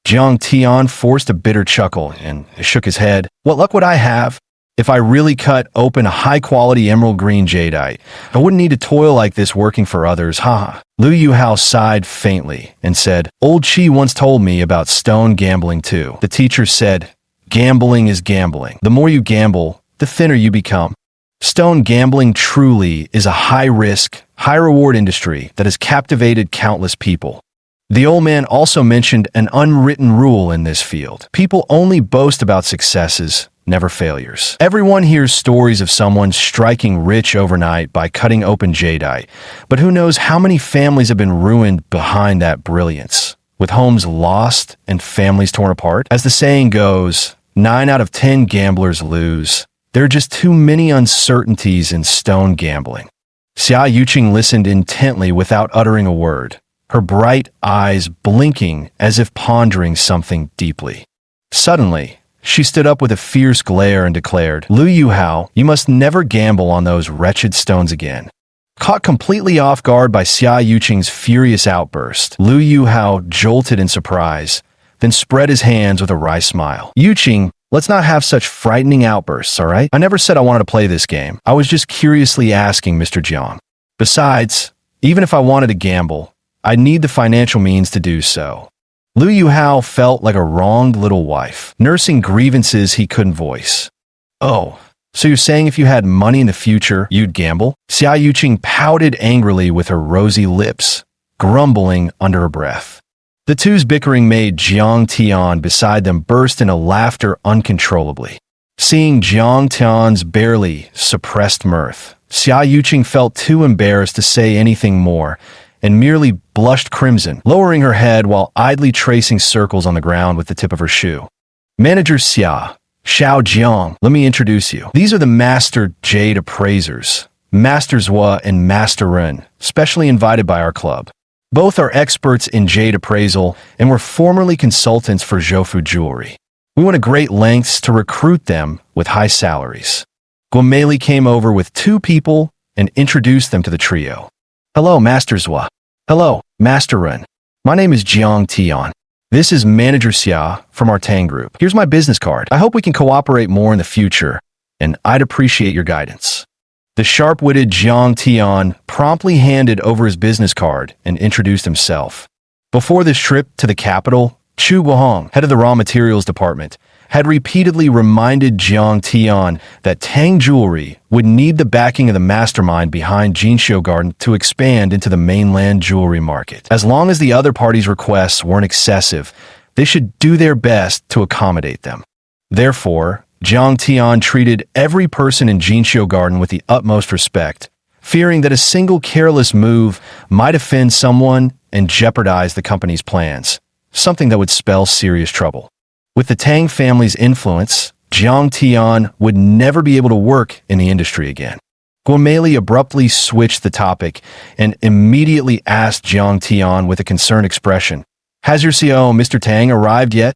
Jiang Tian forced a bitter chuckle and shook his head. What luck would I have? If I really cut open a high-quality emerald green jadeite, I wouldn't need to toil like this working for others, haha. Liu Yuhao sighed faintly and said, Old Chi once told me about stone gambling too. The teacher said, gambling is gambling. The more you gamble, the thinner you become. Stone gambling truly is a high-risk, high-reward industry that has captivated countless people. The old man also mentioned an unwritten rule in this field. People only boast about successes, never failures. Everyone hears stories of someone striking rich overnight by cutting open jadeite, but who knows how many families have been ruined behind that brilliance, with homes lost and families torn apart? As the saying goes, 9 out of 10 gamblers lose. There are just too many uncertainties in stone gambling. Xia Yuqing listened intently without uttering a word, her bright eyes blinking as if pondering something deeply. Suddenly, she stood up with a fierce glare and declared, Liu Yuhao, you must never gamble on those wretched stones again. Caught completely off guard by Xia Yuqing's furious outburst, Lu Yuhao jolted in surprise, then spread his hands with a wry smile. Yuqing, let's not have such frightening outbursts, all right? I never said I wanted to play this game. I was just curiously asking, Mr. Jiang. Besides, even if I wanted to gamble, I'd need the financial means to do so. Lu Yuhao felt like a wronged little wife, nursing grievances he couldn't voice. Oh, so you're saying if you had money in the future, you'd gamble? Xia Yuqing pouted angrily with her rosy lips, grumbling under her breath. The two's bickering made Jiang Tian beside them burst into laughter uncontrollably. Seeing Jiang Tian's barely suppressed mirth, Xia Yuqing felt too embarrassed to say anything more and merely blushed crimson, lowering her head while idly tracing circles on the ground with the tip of her shoe. Manager Xia, Xiao Jiang, let me introduce you. These are the Master Jade Appraisers, Master Zhua and Master Ren, specially invited by our club. Both are experts in jade appraisal and were formerly consultants for Zhoufu Jewelry. We went to great lengths to recruit them with high salaries. Guomeli came over with 2 people and introduced them to the trio. Hello, Master Zhua. Hello, Master Ren. My name is Jiang Tian. This is Manager Xia from our Tang Group. Here's my business card. I hope we can cooperate more in the future, and I'd appreciate your guidance. The sharp-witted Jiang Tian promptly handed over his business card and introduced himself. Before this trip to the capital, Chu Guohong, head of the raw materials department, had repeatedly reminded Jiang Tian that Tang Jewelry would need the backing of the mastermind behind Jinxiu Garden to expand into the mainland jewelry market. As long as the other parties' requests weren't excessive, they should do their best to accommodate them. Therefore, Jiang Tian treated every person in Jinxiu Garden with the utmost respect, fearing that a single careless move might offend someone and jeopardize the company's plans, something that would spell serious trouble. With the Tang family's influence, Jiang Tian would never be able to work in the industry again. Guomeli abruptly switched the topic and immediately asked Jiang Tian with a concerned expression, "Has your CO, Mr. Tang, arrived yet?"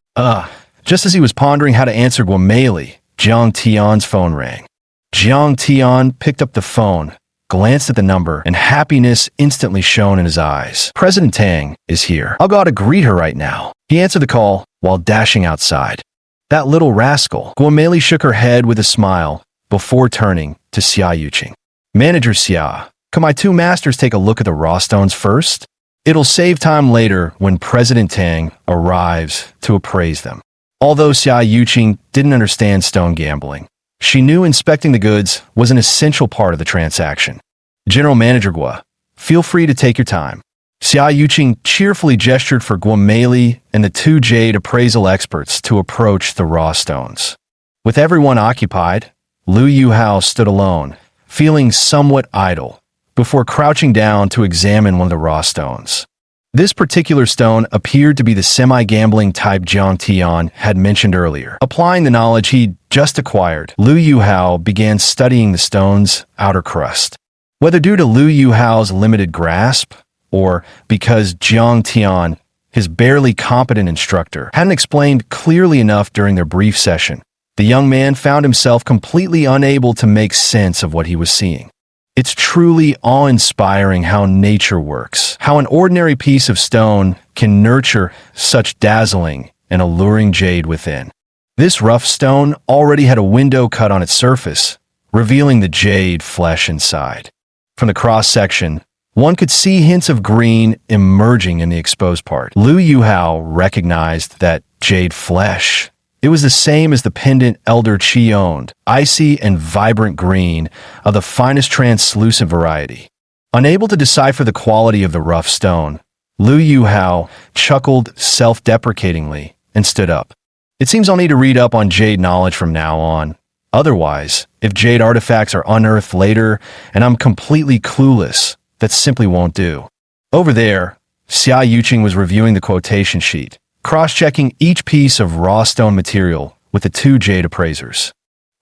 Just as he was pondering how to answer Guomeli, Jiang Tian's phone rang. Jiang Tian picked up the phone, glanced at the number, and happiness instantly shone in his eyes. President Tang is here. I'll go out to greet her right now. He answered the call while dashing outside. That little rascal. Guomeli shook her head with a smile before turning to Xia Yuqing. Manager Xia, can my 2 masters take a look at the raw stones first? It'll save time later when President Tang arrives to appraise them. Although Xia Yuqing didn't understand stone gambling, she knew inspecting the goods was an essential part of the transaction. General Manager Gua, feel free to take your time. Xia Yuqing cheerfully gestured for Guomeli and the 2 jade appraisal experts to approach the raw stones. With everyone occupied, Lu Yuhao stood alone, feeling somewhat idle, before crouching down to examine one of the raw stones. This particular stone appeared to be the semi-gambling type Jiang Tian had mentioned earlier. Applying the knowledge he'd just acquired, Lu Yuhao began studying the stone's outer crust. Whether due to Lu Yuhao's limited grasp, or because Jiang Tian, his barely competent instructor, hadn't explained clearly enough during their brief session, the young man found himself completely unable to make sense of what he was seeing. It's truly awe-inspiring how nature works, how an ordinary piece of stone can nurture such dazzling and alluring jade within. This rough stone already had a window cut on its surface, revealing the jade flesh inside. From the cross-section, one could see hints of green emerging in the exposed part. Lu Yuhao recognized that jade flesh. It was the same as the pendant Elder Qi owned, icy and vibrant green of the finest translucent variety. Unable to decipher the quality of the rough stone, Lu Yuhao chuckled self-deprecatingly and stood up. It seems I'll need to read up on jade knowledge from now on. Otherwise, if jade artifacts are unearthed later and I'm completely clueless, that simply won't do. Over there, Xia Yuqing was reviewing the quotation sheet, cross-checking each piece of raw stone material with the 2 jade appraisers.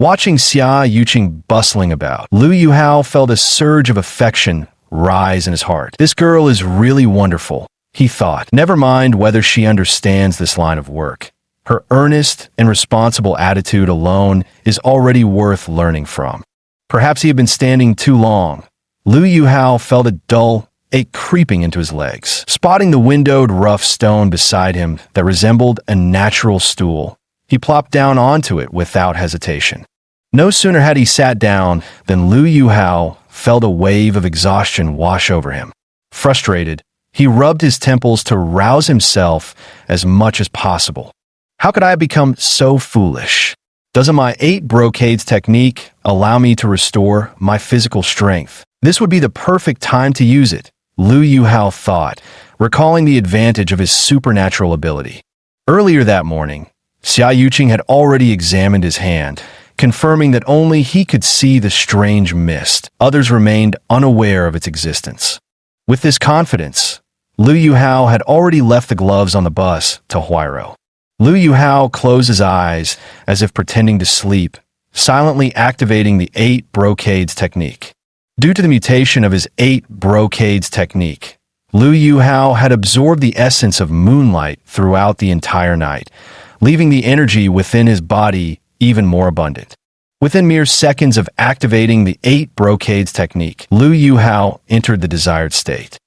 Watching Xia Yuqing bustling about, Lu Yuhao felt a surge of affection rise in his heart. This girl is really wonderful, he thought. Never mind whether she understands this line of work. Her earnest and responsible attitude alone is already worth learning from. Perhaps he had been standing too long, Lu Yuhao felt a dull ache creeping into his legs. Spotting the windowed rough stone beside him that resembled a natural stool, he plopped down onto it without hesitation. No sooner had he sat down than Lu Yuhao felt a wave of exhaustion wash over him. Frustrated, he rubbed his temples to rouse himself as much as possible. How could I have become so foolish? Doesn't my 8 brocades technique allow me to restore my physical strength? This would be the perfect time to use it, Lu Yuhao thought, recalling the advantage of his supernatural ability. Earlier that morning, Xia Yuqing had already examined his hand, confirming that only he could see the strange mist. Others remained unaware of its existence. With this confidence, Lu Yuhao had already left the gloves on the bus to Huairou. Lu Yuhao closed his eyes as if pretending to sleep, silently activating the 8 brocades technique. Due to the mutation of his 8 brocades technique, Lu Yuhao had absorbed the essence of moonlight throughout the entire night, leaving the energy within his body even more abundant. Within mere seconds of activating the 8 brocades technique, Lu Yuhao entered the desired state.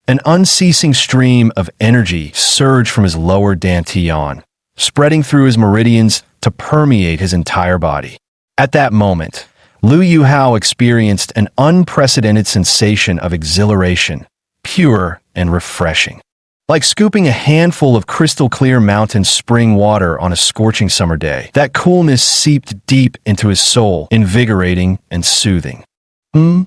An unceasing stream of energy surged from his lower dantian, spreading through his meridians to permeate his entire body. At that moment, Lu Yuhao experienced an unprecedented sensation of exhilaration, pure and refreshing. Like scooping a handful of crystal-clear mountain spring water on a scorching summer day, that coolness seeped deep into his soul, invigorating and soothing.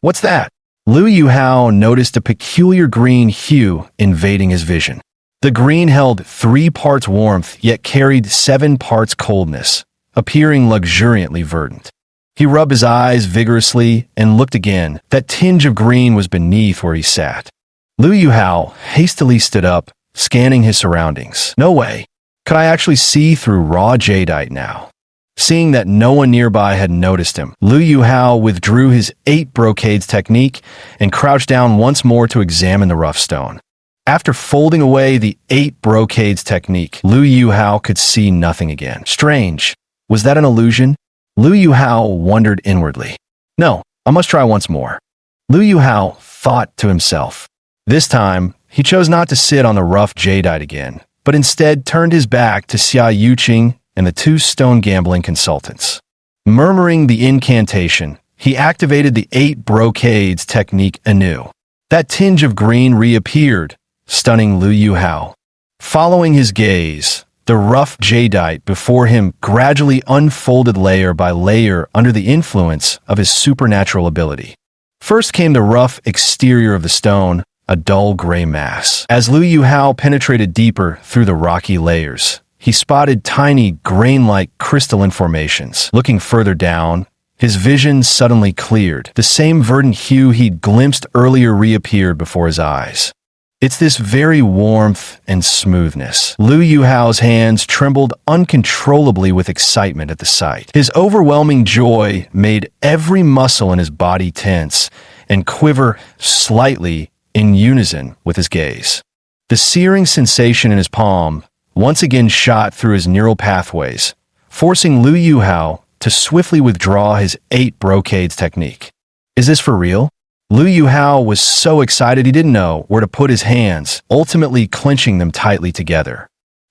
What's that? Lu Yuhao noticed a peculiar green hue invading his vision. The green held 3 parts warmth yet carried 7 parts coldness, appearing luxuriantly verdant. He rubbed his eyes vigorously and looked again. That tinge of green was beneath where he sat. Lu Yuhao hastily stood up, scanning his surroundings. No way. Could I actually see through raw jadeite now? Seeing that no one nearby had noticed him, Lu Yuhao withdrew his 8 brocades technique and crouched down once more to examine the rough stone. After folding away the 8 brocades technique, Lu Yuhao could see nothing again. Strange. Was that an illusion? Lu Yuhao wondered inwardly. No, I must try once more. Lu Yuhao thought to himself. This time, he chose not to sit on the rough jadeite again, but instead turned his back to Xia Yuqing and the 2 stone gambling consultants. Murmuring the incantation, he activated the 8 brocades technique anew. That tinge of green reappeared, stunning Lu Yuhao. Following his gaze, the rough jadeite before him gradually unfolded layer by layer under the influence of his supernatural ability. First came the rough exterior of the stone, a dull gray mass. As Lu Yuhao penetrated deeper through the rocky layers, he spotted tiny grain-like crystalline formations. Looking further down, his vision suddenly cleared. The same verdant hue he'd glimpsed earlier reappeared before his eyes. It's this very warmth and smoothness. Lu Yuhao's hands trembled uncontrollably with excitement at the sight. His overwhelming joy made every muscle in his body tense and quiver slightly in unison with his gaze. The searing sensation in his palm once again shot through his neural pathways, forcing Lu Yuhao to swiftly withdraw his 8 brocades technique. Is this for real? Lu Yuhao was so excited he didn't know where to put his hands, ultimately clenching them tightly together.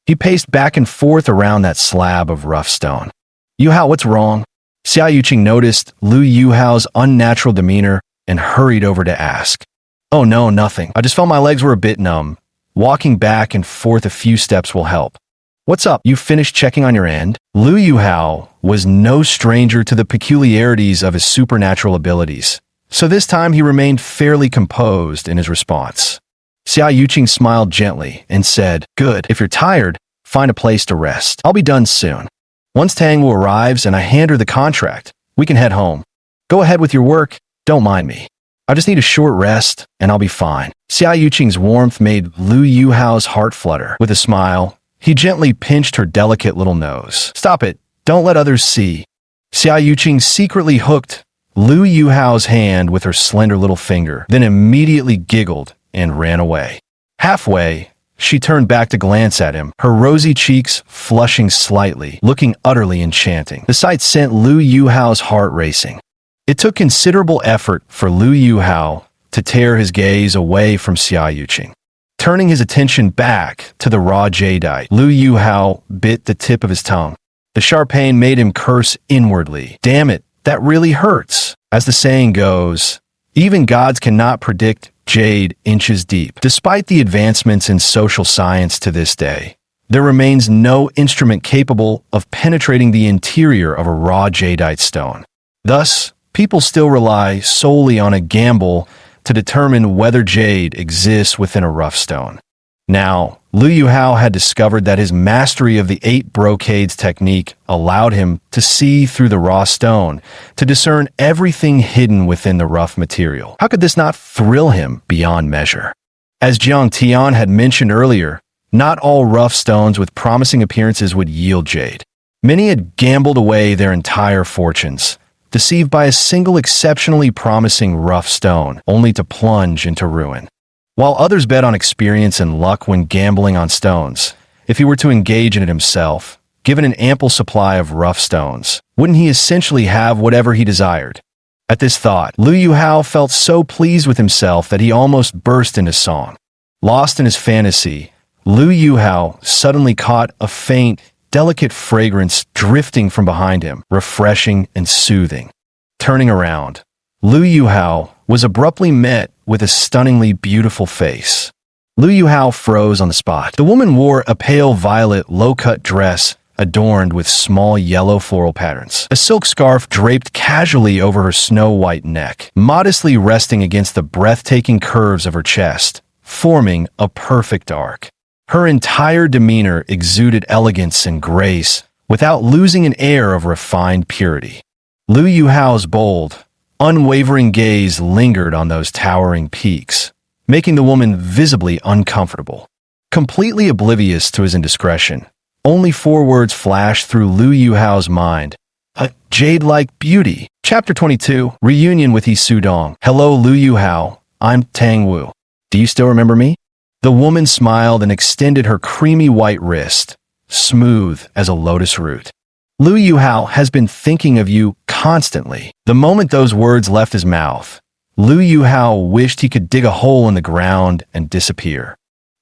He paced back and forth around that slab of rough stone. Yuhao, what's wrong? Xia Yuqing noticed Lu Yuhao's unnatural demeanor and hurried over to ask. Oh no, nothing. I just felt my legs were a bit numb. Walking back and forth a few steps will help. What's up? You finished checking on your end? Lu Yuhao was no stranger to the peculiarities of his supernatural abilities, so this time he remained fairly composed in his response. Xia Yuqing smiled gently and said, Good, if you're tired, find a place to rest. I'll be done soon. Once Tang Wu arrives and I hand her the contract, we can head home. Go ahead with your work, don't mind me. I just need a short rest, and I'll be fine. Xia Yuqing's warmth made Lu Yuhao's heart flutter. With a smile, he gently pinched her delicate little nose. Stop it, don't let others see. Xia Yuqing secretly hooked Lu Yuhao's hand with her slender little finger, then immediately giggled and ran away. Halfway, she turned back to glance at him, her rosy cheeks flushing slightly, looking utterly enchanting. The sight sent Lu Yuhao's heart racing. It took considerable effort for Lu Yuhao to tear his gaze away from Xia Yuqing. Turning his attention back to the raw jadeite, Lu Yuhao bit the tip of his tongue. The sharp pain made him curse inwardly. Damn it, that really hurts. As the saying goes, even gods cannot predict jade inches deep. Despite the advancements in social science to this day, there remains no instrument capable of penetrating the interior of a raw jadeite stone. Thus, people still rely solely on a gamble to determine whether jade exists within a rough stone. Now, Lu Yuhao had discovered that his mastery of the 8 brocades technique allowed him to see through the raw stone, to discern everything hidden within the rough material. How could this not thrill him beyond measure? As Jiang Tian had mentioned earlier, not all rough stones with promising appearances would yield jade. Many had gambled away their entire fortunes, deceived by a single exceptionally promising rough stone, only to plunge into ruin. While others bet on experience and luck when gambling on stones, if he were to engage in it himself, given an ample supply of rough stones, wouldn't he essentially have whatever he desired? At this thought, Lu Yuhao felt so pleased with himself that he almost burst into song. Lost in his fantasy, Lu Yuhao suddenly caught a faint, delicate fragrance drifting from behind him, refreshing and soothing. Turning around, Lu Yuhao was abruptly met with a stunningly beautiful face. Lu Yuhao froze on the spot. The woman wore a pale violet low-cut dress adorned with small yellow floral patterns. A silk scarf draped casually over her snow-white neck, modestly resting against the breathtaking curves of her chest, forming a perfect arc. Her entire demeanor exuded elegance and grace, without losing an air of refined purity. Lu Yuhao's bold, unwavering gaze lingered on those towering peaks, making the woman visibly uncomfortable. Completely oblivious to his indiscretion, only 4 words flashed through Lu Yuhao's mind. A jade-like beauty. Chapter 22, Reunion with Yi Sudong. Hello Lu Yuhao, I'm Tang Wu. Do you still remember me? The woman smiled and extended her creamy white wrist, smooth as a lotus root. Lu Yuhao has been thinking of you constantly. The moment those words left his mouth, Lu Yuhao wished he could dig a hole in the ground and disappear.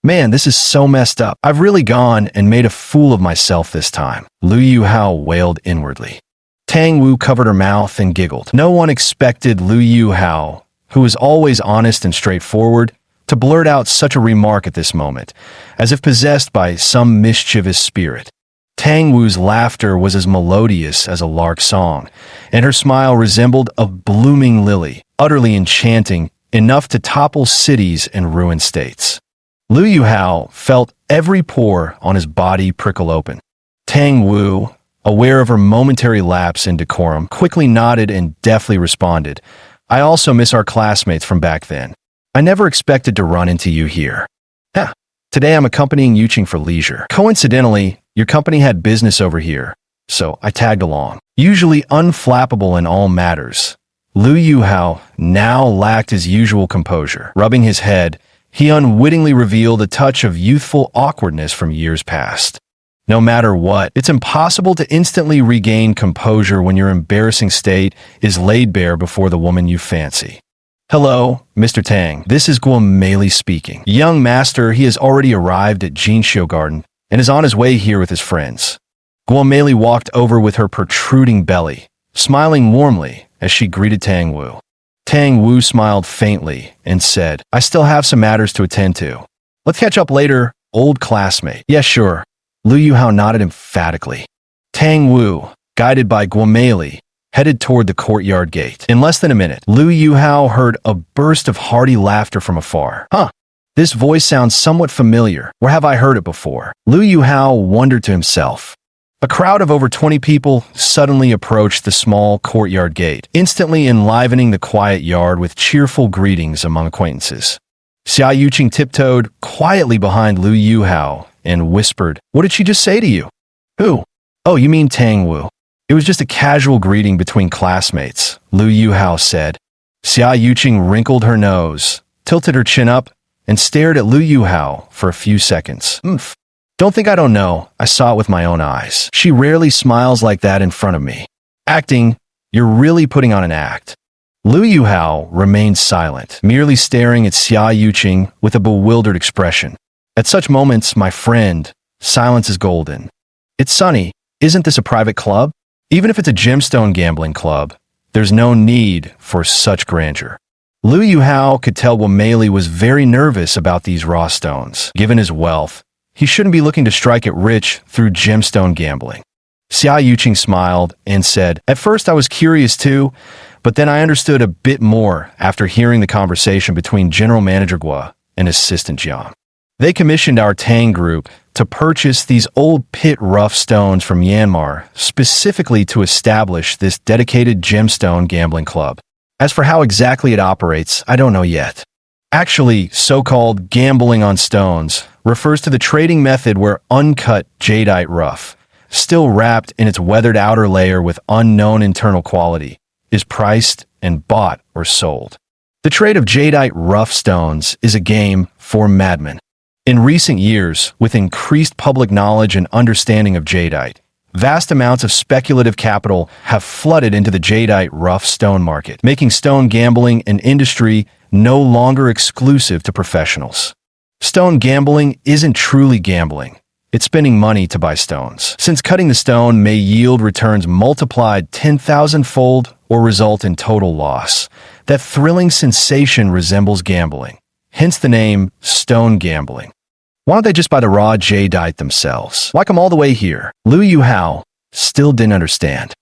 Man, this is so messed up. I've really gone and made a fool of myself this time. Lu Yuhao wailed inwardly. Tang Wu covered her mouth and giggled. No one expected Lu Yuhao, who was always honest and straightforward, to blurt out such a remark at this moment, as if possessed by some mischievous spirit. Tang Wu's laughter was as melodious as a lark song, and her smile resembled a blooming lily, utterly enchanting, enough to topple cities and ruin states. Lu Yuhao felt every pore on his body prickle open. Tang Wu, aware of her momentary lapse in decorum, quickly nodded and deftly responded, I also miss our classmates from back then. I never expected to run into you here. Today I'm accompanying Yuqing for leisure. Coincidentally, your company had business over here, so I tagged along. Usually unflappable in all matters, Lu Yuhao now lacked his usual composure. Rubbing his head, he unwittingly revealed a touch of youthful awkwardness from years past. No matter what, it's impossible to instantly regain composure when your embarrassing state is laid bare before the woman you fancy. Hello, Mr. Tang. This is Guomeli speaking. Young master, he has already arrived at Jinxiu Garden and is on his way here with his friends. Guomeli walked over with her protruding belly, smiling warmly as she greeted Tang Wu. Tang Wu smiled faintly and said, I still have some matters to attend to. Let's catch up later, old classmate. Yes, sure. Lu Yuhao nodded emphatically. Tang Wu, guided by Guomeli, headed toward the courtyard gate. In less than a minute, Lu Yuhao heard a burst of hearty laughter from afar. This voice sounds somewhat familiar. Where have I heard it before? Lu Yuhao wondered to himself. A crowd of over 20 people suddenly approached the small courtyard gate, instantly enlivening the quiet yard with cheerful greetings among acquaintances. Xia Yuqing tiptoed quietly behind Lu Yuhao and whispered, What did she just say to you? Who? Oh, you mean Tang Wu. It was just a casual greeting between classmates, Lu Yuhao said. Xia Yuqing wrinkled her nose, tilted her chin up, and stared at Lu Yuhao for a few seconds. Don't think I don't know. I saw it with my own eyes. She rarely smiles like that in front of me. Acting, you're really putting on an act. Lu Yuhao remained silent, merely staring at Xia Yuqing with a bewildered expression. At such moments, my friend, silence is golden. It's sunny. Isn't this a private club? Even if it's a gemstone gambling club, there's no need for such grandeur. Lu Yuhao could tell Guameli was very nervous about these raw stones. Given his wealth, he shouldn't be looking to strike it rich through gemstone gambling. Xia Yuqing smiled and said, "At first I was curious too, but then I understood a bit more after hearing the conversation between General Manager Gua and Assistant Jiang. They commissioned our Tang group to purchase these old pit rough stones from Myanmar specifically to establish this dedicated gemstone gambling club. As for how exactly it operates, I don't know yet. Actually, so-called gambling on stones refers to the trading method where uncut jadeite rough, still wrapped in its weathered outer layer with unknown internal quality, is priced and bought or sold. The trade of jadeite rough stones is a game for madmen. In recent years, with increased public knowledge and understanding of jadeite, vast amounts of speculative capital have flooded into the jadeite rough stone market, making stone gambling an industry no longer exclusive to professionals. Stone gambling isn't truly gambling. It's spending money to buy stones, since cutting the stone may yield returns multiplied 10,000-fold or result in total loss. That thrilling sensation resembles gambling, hence the name stone gambling. Why don't they just buy the raw jadeite themselves? Why come all the way here? Lu Yuhao still didn't understand.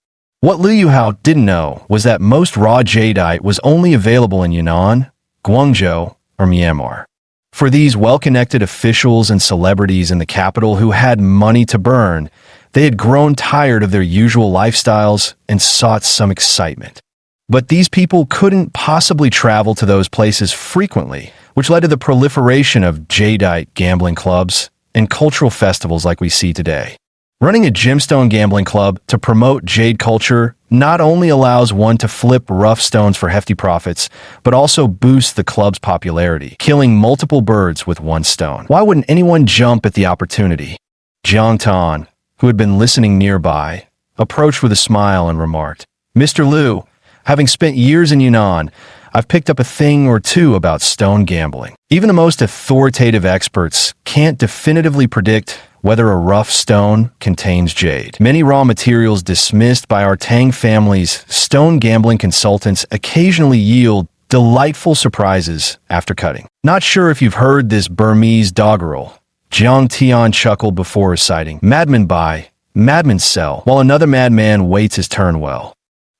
What Lu Yuhao didn't know was that most raw jadeite was only available in Yunnan, Guangzhou, or Myanmar. For these well-connected officials and celebrities in the capital who had money to burn, they had grown tired of their usual lifestyles and sought some excitement. But these people couldn't possibly travel to those places frequently, which led to the proliferation of jadeite gambling clubs and cultural festivals like we see today. Running a gemstone gambling club to promote jade culture not only allows one to flip rough stones for hefty profits, but also boosts the club's popularity, killing multiple birds with one stone. Why wouldn't anyone jump at the opportunity? Jiang Tan, who had been listening nearby, approached with a smile and remarked, "Mr. Lu, having spent years in Yunnan, I've picked up a thing or two about stone gambling. Even the most authoritative experts can't definitively predict whether a rough stone contains jade. Many raw materials dismissed by our Tang family's stone gambling consultants occasionally yield delightful surprises after cutting. Not sure if you've heard this Burmese doggerel." Jiang Tian chuckled before reciting, "Madmen buy, madmen sell, while another madman waits his turn well.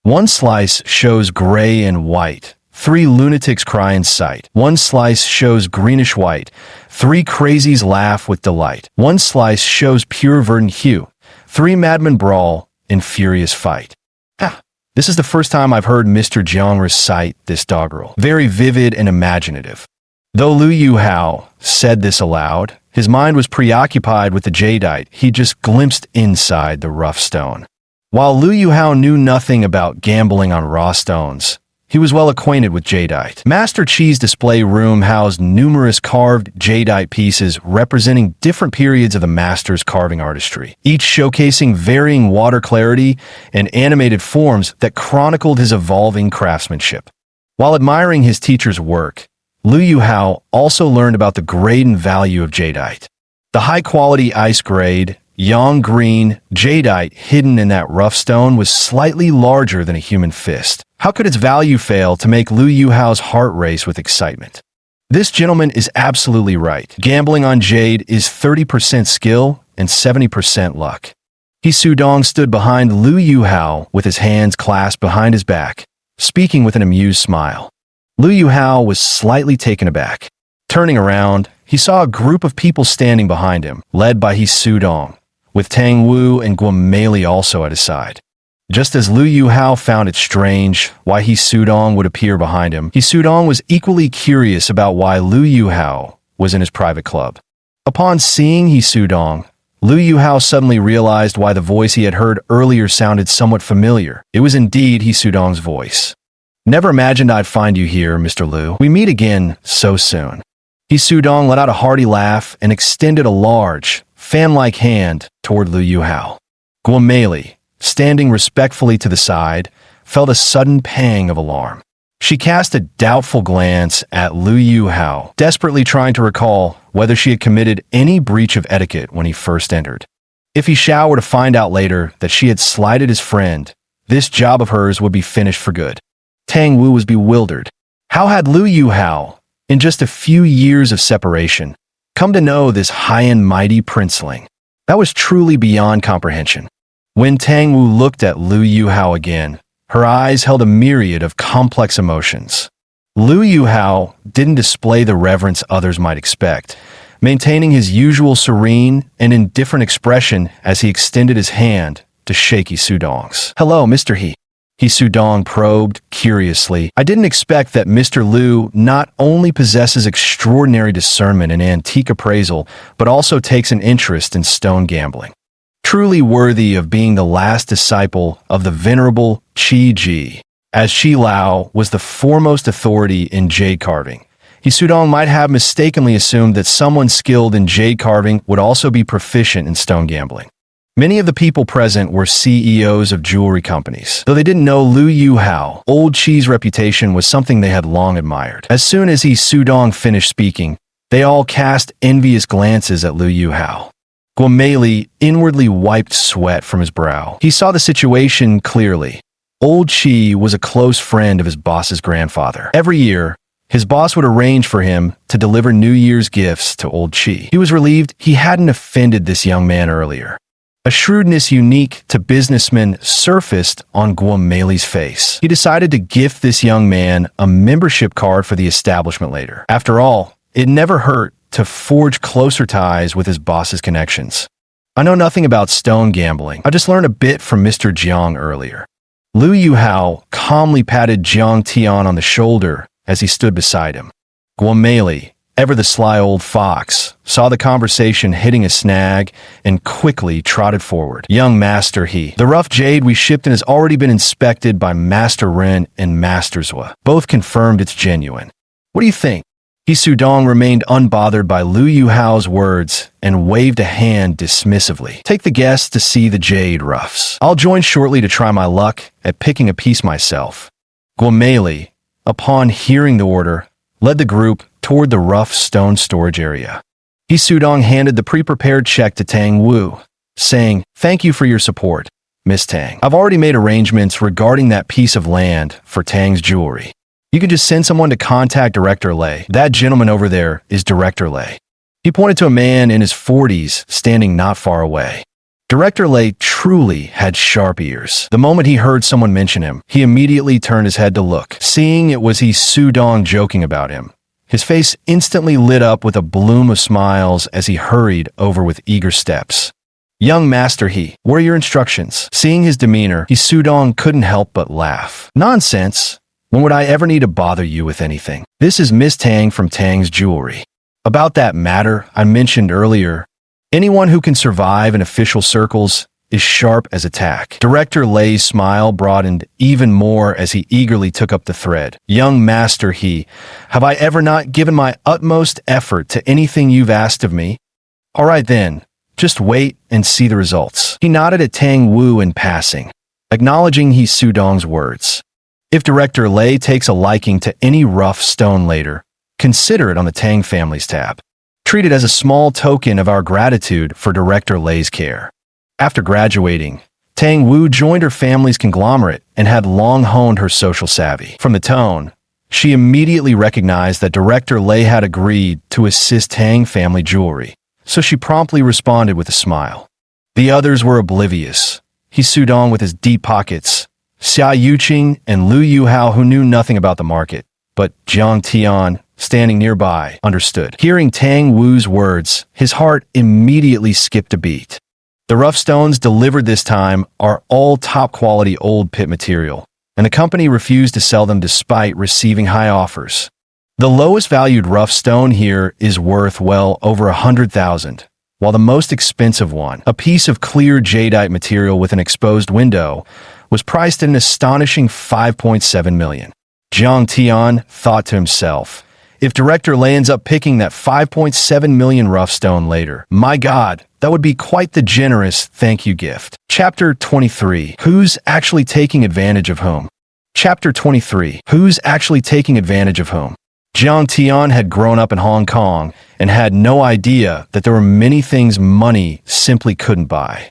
One slice shows gray and white. 3 lunatics cry in sight. One slice shows greenish white. 3 crazies laugh with delight. One slice shows pure verdant hue. 3 madmen brawl in furious fight." This is the first time I've heard Mr. Jiang recite this doggerel. Very vivid and imaginative. Though Lu Yuhao said this aloud, his mind was preoccupied with the jadeite he just glimpsed inside the rough stone. While Lu Yuhao knew nothing about gambling on raw stones, he was well acquainted with jadeite. Master Chi's display room housed numerous carved jadeite pieces representing different periods of the master's carving artistry, each showcasing varying water clarity and animated forms that chronicled his evolving craftsmanship. While admiring his teacher's work, Lu Yuhao also learned about the grade and value of jadeite. The high-quality ice-grade, yang green jadeite hidden in that rough stone was slightly larger than a human fist. How could its value fail to make Lu Yuhao's heart race with excitement? This gentleman is absolutely right. Gambling on jade is 30% skill and 70% luck. He Sudong stood behind Lu Yuhao with his hands clasped behind his back, speaking with an amused smile. Lu Yuhao was slightly taken aback. Turning around, he saw a group of people standing behind him, led by He Sudong, with Tang Wu and Guameli also at his side. Just as Lu Yuhao found it strange why He Sudong would appear behind him, He Sudong was equally curious about why Lu Yuhao was in his private club. Upon seeing He Sudong, Lu Yuhao suddenly realized why the voice he had heard earlier sounded somewhat familiar. It was indeed He Sudong's voice. "Never imagined I'd find you here, Mr. Lu. We meet again so soon." He Sudong let out a hearty laugh and extended a large, fan-like hand toward Lu Yuhao. Guameli, standing respectfully to the side, felt a sudden pang of alarm. She cast a doubtful glance at Liu Yuhao, desperately trying to recall whether she had committed any breach of etiquette when he first entered. If he Xiao were to find out later that she had slighted his friend, this job of hers would be finished for good. Tang Wu was bewildered. How had Liu Yuhao, in just a few years of separation, come to know this high and mighty princeling? That was truly beyond comprehension. When Tang Wu looked at Liu Yuhao again, her eyes held a myriad of complex emotions. Liu Yuhao didn't display the reverence others might expect, maintaining his usual serene and indifferent expression as he extended his hand to shake Sudong's. "Hello, Mr. He." Sudong probed curiously. "I didn't expect that Mr. Liu not only possesses extraordinary discernment in antique appraisal, but also takes an interest in stone gambling. Truly worthy of being the last disciple of the venerable Qi Ji." As Qi Lao was the foremost authority in jade carving, Sudong might have mistakenly assumed that someone skilled in jade carving would also be proficient in stone gambling. Many of the people present were CEOs of jewelry companies. Though they didn't know Liu Yuhao, old Qi's reputation was something they had long admired. As soon as Sudong finished speaking, they all cast envious glances at Liu Yuhao. Guomei inwardly wiped sweat from his brow. He saw the situation clearly. Old Qi was a close friend of his boss's grandfather. Every year, his boss would arrange for him to deliver New Year's gifts to old Qi. He was relieved he hadn't offended this young man earlier. A shrewdness unique to businessmen surfaced on Guomei's face. He decided to gift this young man a membership card for the establishment later. After all, it never hurt to forge closer ties with his boss's connections. "I know nothing about stone gambling. I just learned a bit from Mr. Jiang earlier." Liu Yuhao calmly patted Jiang Tian on the shoulder as he stood beside him. Guomei, ever the sly old fox, saw the conversation hitting a snag and quickly trotted forward. "Young Master He, the rough jade we shipped in has already been inspected by Master Ren and Master Zhua. Both confirmed it's genuine. What do you think?" Sudong remained unbothered by Liu Yuhao's words and waved a hand dismissively. "Take the guests to see the jade roughs. I'll join shortly to try my luck at picking a piece myself." Guomei, upon hearing the order, led the group toward the rough stone storage area. Sudong handed the pre-prepared check to Tang Wu, saying, "Thank you for your support, Miss Tang. I've already made arrangements regarding that piece of land for Tang's jewelry. You can just send someone to contact Director Lei. That gentleman over there is Director Lei." He pointed to a man in his 40s standing not far away. Director Lei truly had sharp ears. The moment he heard someone mention him, he immediately turned his head to look. Seeing it was Sudong joking about him, his face instantly lit up with a bloom of smiles as he hurried over with eager steps. "Young Master He, what are your instructions?" Seeing his demeanor, Sudong couldn't help but laugh. "Nonsense. When would I ever need to bother you with anything? This is Miss Tang from Tang's Jewelry. About that matter I mentioned earlier, anyone who can survive in official circles is sharp as a tack." Director Lei's smile broadened even more as he eagerly took up the thread. "Young Master He, have I ever not given my utmost effort to anything you've asked of me? All right then, just wait and see the results." He nodded at Tang Wu in passing, acknowledging Sudong's words. "If Director Lei takes a liking to any rough stone later, consider it on the Tang family's tab. Treat it as a small token of our gratitude for Director Lei's care." After graduating, Tang Wu joined her family's conglomerate and had long honed her social savvy. From the tone, she immediately recognized that Director Lei had agreed to assist Tang family jewelry, so she promptly responded with a smile. The others were oblivious. Sudong with his deep pockets, Xia Yuqing and Liu Yuhao, who knew nothing about the market, but Jiang Tian, standing nearby, understood. Hearing Tang Wu's words, his heart immediately skipped a beat. The rough stones delivered this time are all top-quality old pit material, and the company refused to sell them despite receiving high offers. The lowest valued rough stone here is worth well over 100,000, while the most expensive one, a piece of clear jadeite material with an exposed window, was priced at an astonishing 5.7 million. Jiang Tian thought to himself, if Director Lei ends up picking that 5.7 million rough stone later, my God, that would be quite the generous thank you gift. Chapter 23. Who's actually taking advantage of whom? Chapter 23. Who's actually taking advantage of whom? Jiang Tian had grown up in Hong Kong and had no idea that there were many things money simply couldn't buy.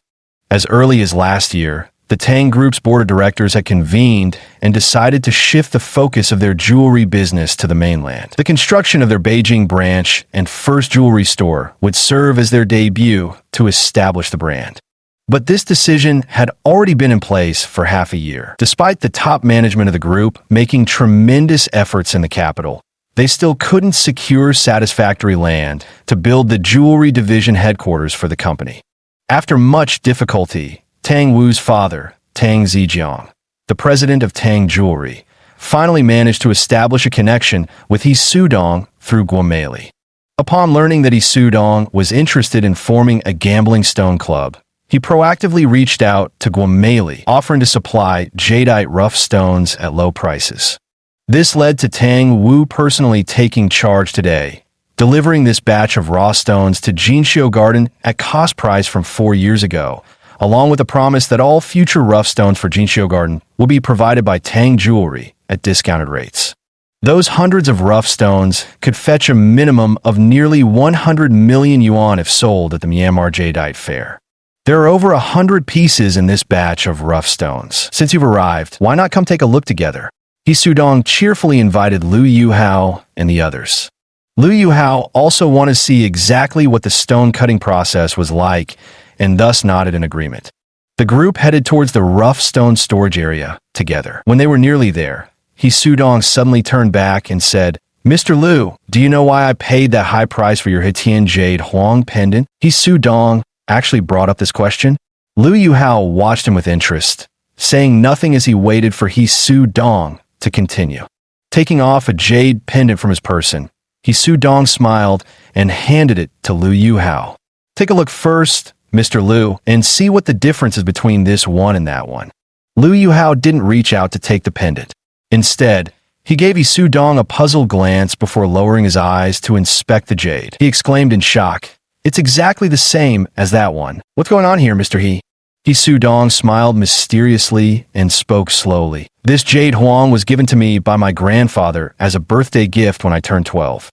As early as last year, the Tang Group's board of directors had convened and decided to shift the focus of their jewelry business to the mainland. The construction of their Beijing branch and first jewelry store would serve as their debut to establish the brand. But this decision had already been in place for half a year. Despite the top management of the group making tremendous efforts in the capital, they still couldn't secure satisfactory land to build the jewelry division headquarters for the company. After much difficulty, Tang Wu's father, Tang Zijiang, the president of Tang Jewelry, finally managed to establish a connection with He Sudong through Guomeli. Upon learning that He Sudong was interested in forming a gambling stone club, he proactively reached out to Guomeli, offering to supply jadeite rough stones at low prices. This led to Tang Wu personally taking charge today, delivering this batch of raw stones to Jinxiu Garden at cost price from 4 years ago, along with a promise that all future rough stones for Jinxiu Garden will be provided by Tang Jewelry at discounted rates. Those hundreds of rough stones could fetch a minimum of nearly 100 million yuan if sold at the Myanmar Jadeite Fair. There are over 100 pieces in this batch of rough stones. Since you've arrived, why not come take a look together? He Sudong cheerfully invited Liu Yuhao and the others. Liu Yuhao also wanted to see exactly what the stone cutting process was like and thus nodded in agreement. The group headed towards the rough stone storage area together. When they were nearly there, He Sudong suddenly turned back and said, "Mr. Liu, do you know why I paid that high price for your Hetian Jade Huang pendant?" He Sudong actually brought up this question. Liu Yuhao watched him with interest, saying nothing as he waited for He Sudong to continue. Taking off a jade pendant from his person, He Sudong smiled and handed it to Liu Yuhao. "Take a look first, Mr. Liu, and see what the difference is between this one and that one." Liu Yuhao didn't reach out to take the pendant. Instead, he gave He Sudong a puzzled glance before lowering his eyes to inspect the jade. He exclaimed in shock, "It's exactly the same as that one. What's going on here, Mr. He?" He Sudong smiled mysteriously and spoke slowly. "This jade huang was given to me by my grandfather as a birthday gift when I turned 12.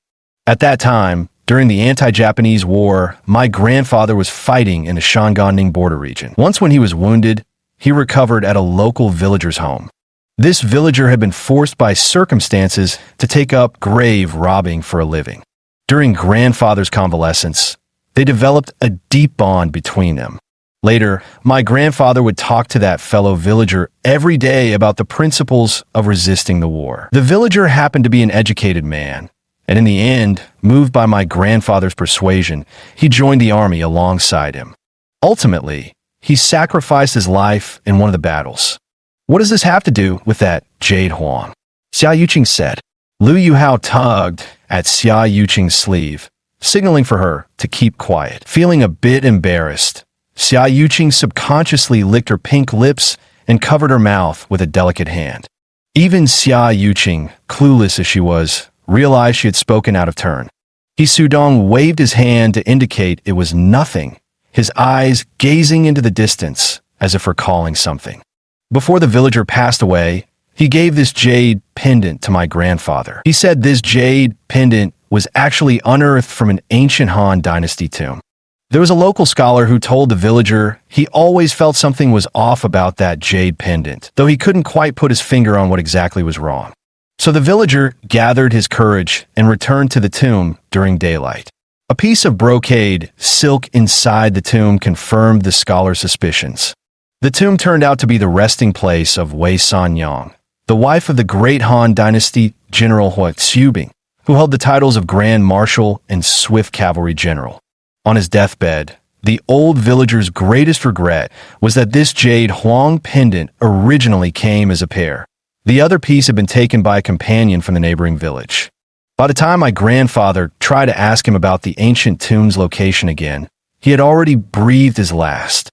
At that time, during the anti-Japanese war, my grandfather was fighting in the Shanganning border region. Once when he was wounded, he recovered at a local villager's home. This villager had been forced by circumstances to take up grave robbing for a living. During grandfather's convalescence, they developed a deep bond between them. Later, my grandfather would talk to that fellow villager every day about the principles of resisting the war. The villager happened to be an educated man, and in the end, moved by my grandfather's persuasion, he joined the army alongside him. Ultimately, he sacrificed his life in one of the battles. What does this have to do with that jade huang?" Xia Yuqing said. Liu Yuhao tugged at Xia Yuqing's sleeve, signaling for her to keep quiet. Feeling a bit embarrassed, Xia Yuqing subconsciously licked her pink lips and covered her mouth with a delicate hand. Even Xia Yuqing, clueless as she was, realized she had spoken out of turn. He Sudong waved his hand to indicate it was nothing, his eyes gazing into the distance as if recalling something. Before the villager passed away, he gave this jade pendant to my grandfather. He said this jade pendant was actually unearthed from an ancient Han Dynasty tomb. There was a local scholar who told the villager he always felt something was off about that jade pendant, though he couldn't quite put his finger on what exactly was wrong. So the villager gathered his courage and returned to the tomb during daylight. A piece of brocade silk inside the tomb confirmed the scholar's suspicions. The tomb turned out to be the resting place of Wei Sanyang, the wife of the great Han Dynasty General Hua Xubing, who held the titles of Grand Marshal and Swift Cavalry General. On his deathbed, the old villager's greatest regret was that this jade huang pendant originally came as a pair. The other piece had been taken by a companion from the neighboring village. By the time my grandfather tried to ask him about the ancient tomb's location again, he had already breathed his last.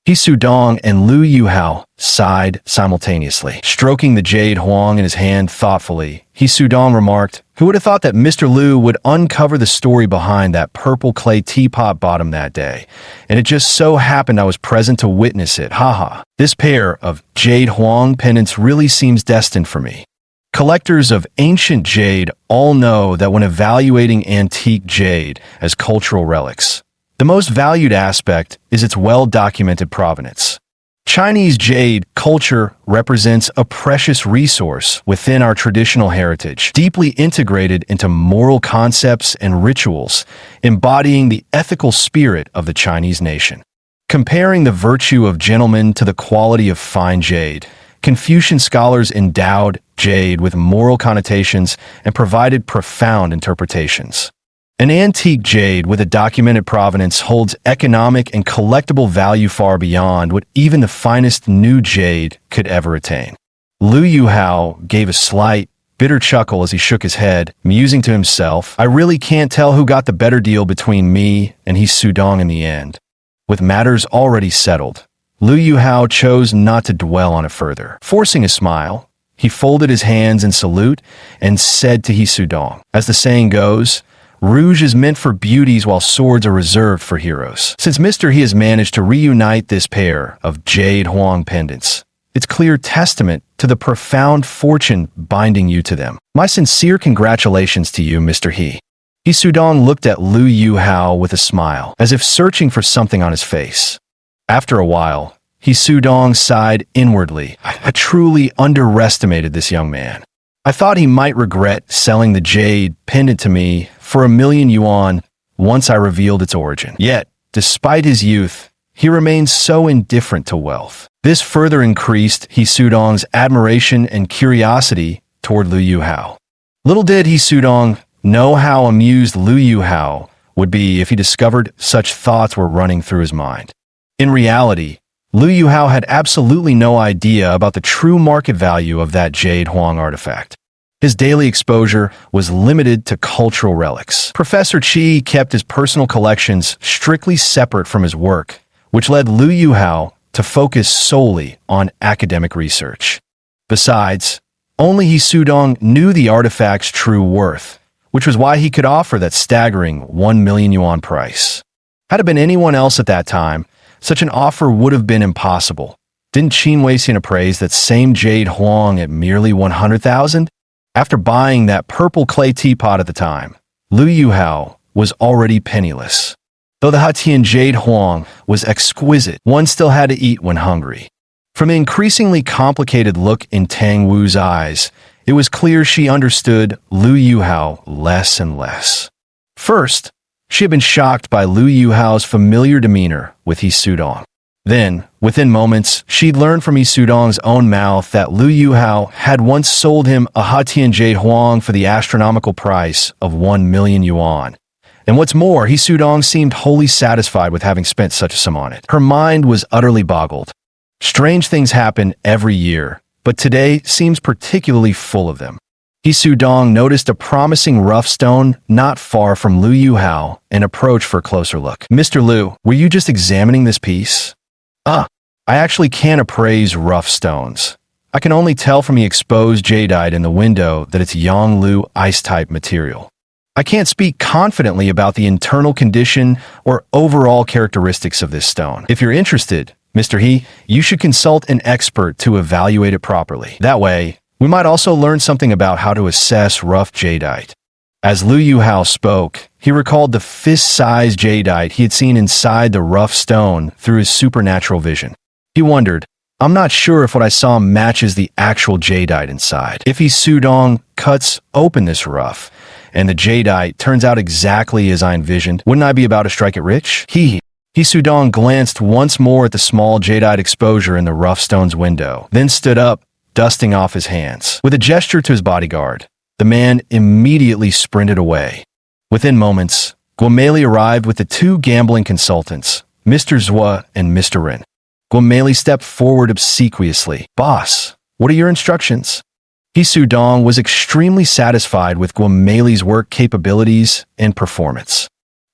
He Sudong and Lu Yuhao sighed simultaneously. Stroking the jade huang in his hand thoughtfully, He Sudong remarked, "Who would have thought that Mr. Liu would uncover the story behind that purple clay teapot bottom that day? And it just so happened I was present to witness it. Haha. This pair of jade huang pendants really seems destined for me." Collectors of ancient jade all know that when evaluating antique jade as cultural relics, the most valued aspect is its well-documented provenance. Chinese jade culture represents a precious resource within our traditional heritage, deeply integrated into moral concepts and rituals, embodying the ethical spirit of the Chinese nation. Comparing the virtue of gentlemen to the quality of fine jade, Confucian scholars endowed jade with moral connotations and provided profound interpretations. An antique jade with a documented provenance holds economic and collectible value far beyond what even the finest new jade could ever attain. Lu Yuhao gave a slight, bitter chuckle as he shook his head, musing to himself, "I really can't tell who got the better deal between me and He Sudong in the end." With matters already settled, Lu Yuhao chose not to dwell on it further. Forcing a smile, he folded his hands in salute and said to He Sudong, "As the saying goes, rouge is meant for beauties while swords are reserved for heroes. Since Mr. He has managed to reunite this pair of jade huang pendants, it's clear testament to the profound fortune binding you to them. My sincere congratulations to you, Mr. He." He Sudong looked at Lu Yuhao with a smile, as if searching for something on his face. After a while, He Sudong sighed inwardly. I truly underestimated this young man. I thought he might regret selling the jade pendant to me for 1,000,000 yuan once I revealed its origin. Yet, despite his youth, he remains so indifferent to wealth. This further increased He Sudong's admiration and curiosity toward Lu Yuhao. Little did He Sudong know how amused Lu Yuhao would be if he discovered such thoughts were running through his mind. In reality, Lu Yuhao had absolutely no idea about the true market value of that jade huang artifact. His daily exposure was limited to cultural relics. Professor Qi kept his personal collections strictly separate from his work, which led Lu Yuhao to focus solely on academic research. Besides, only He Sudong knew the artifact's true worth, which was why he could offer that staggering 1,000,000 yuan price. Had it been anyone else at that time, such an offer would have been impossible. Didn't Qin Weixian appraise that same jade huang at merely 100,000? After buying that purple clay teapot at the time, Lu Yuhao was already penniless. Though the Hatian jade huang was exquisite, one still had to eat when hungry. From the increasingly complicated look in Tang Wu's eyes, it was clear she understood Lu Yuhao less and less. First, she had been shocked by Lu Yuhao's familiar demeanor with He Sudong. Then, within moments, she'd learned from He Sudong's own mouth that Lu Yuhao had once sold him a Hatian jade huang for the astronomical price of 1,000,000 yuan. And what's more, He Sudong seemed wholly satisfied with having spent such a sum on it. Her mind was utterly boggled. Strange things happen every year, but today seems particularly full of them. He Sudong noticed a promising rough stone not far from Lu Yuhao and approached for a closer look. "Mr. Lu, were you just examining this piece?" I actually can't appraise rough stones. I can only tell from the exposed jadeite in the window that it's Yonglu ice-type material. I can't speak confidently about the internal condition or overall characteristics of this stone. If you're interested, Mr. He, you should consult an expert to evaluate it properly. That way, we might also learn something about how to assess rough jadeite. As Lu Yuhao spoke, he recalled the fist-sized jadeite he had seen inside the rough stone through his supernatural vision. He wondered, I'm not sure if what I saw matches the actual jadeite inside. If He Sudong cuts open this rough, and the jadeite turns out exactly as I envisioned, wouldn't I be about to strike it rich? He Sudong glanced once more at the small jadeite exposure in the rough stone's window, then stood up, dusting off his hands. With a gesture to his bodyguard, the man immediately sprinted away. Within moments, Guomeli arrived with the two gambling consultants, Mr. Zhua and Mr. Ren. Guomeli stepped forward obsequiously. "Boss, what are your instructions?" He Sudong was extremely satisfied with Guomeli's work capabilities and performance.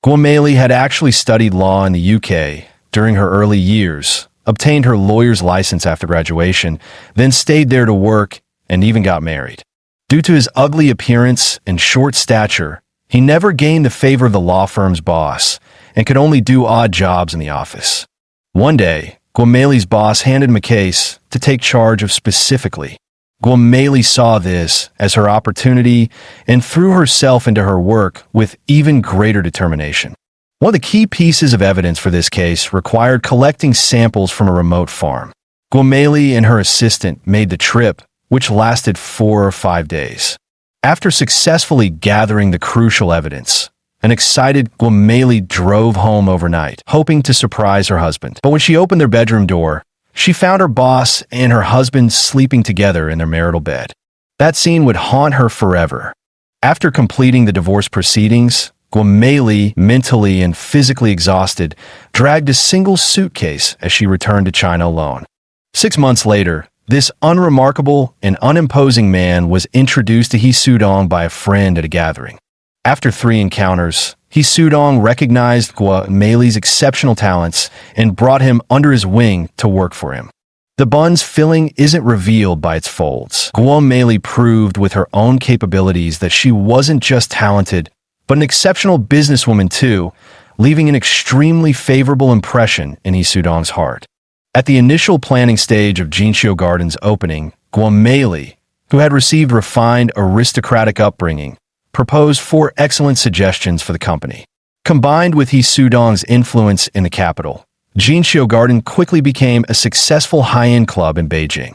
Guomeli had actually studied law in the UK during her early years, obtained her lawyer's license after graduation, then stayed there to work and even got married. Due to his ugly appearance and short stature, he never gained the favor of the law firm's boss and could only do odd jobs in the office. One day, Guameli's boss handed him a case to take charge of specifically. Guameli saw this as her opportunity and threw herself into her work with even greater determination. One of the key pieces of evidence for this case required collecting samples from a remote farm. Guameli and her assistant made the trip, which lasted 4 or 5 days. After successfully gathering the crucial evidence, an excited Guameli drove home overnight, hoping to surprise her husband. But when she opened their bedroom door, she found her boss and her husband sleeping together in their marital bed. That scene would haunt her forever. After completing the divorce proceedings, Guameli, mentally and physically exhausted, dragged a single suitcase as she returned to China alone. 6 months later, this unremarkable and unimposing man was introduced to He Sudong by a friend at a gathering. After 3 encounters, He Sudong recognized Guameli's exceptional talents and brought him under his wing to work for him. The bun's filling isn't revealed by its folds. Guameli proved with her own capabilities that she wasn't just talented, but an exceptional businesswoman too, leaving an extremely favorable impression in He Sudong's heart. At the initial planning stage of Jinxiu Garden's opening, Guameli, who had received refined aristocratic upbringing, proposed 4 excellent suggestions for the company. Combined with He Sudong's influence in the capital, Jinxiu Garden quickly became a successful high-end club in Beijing.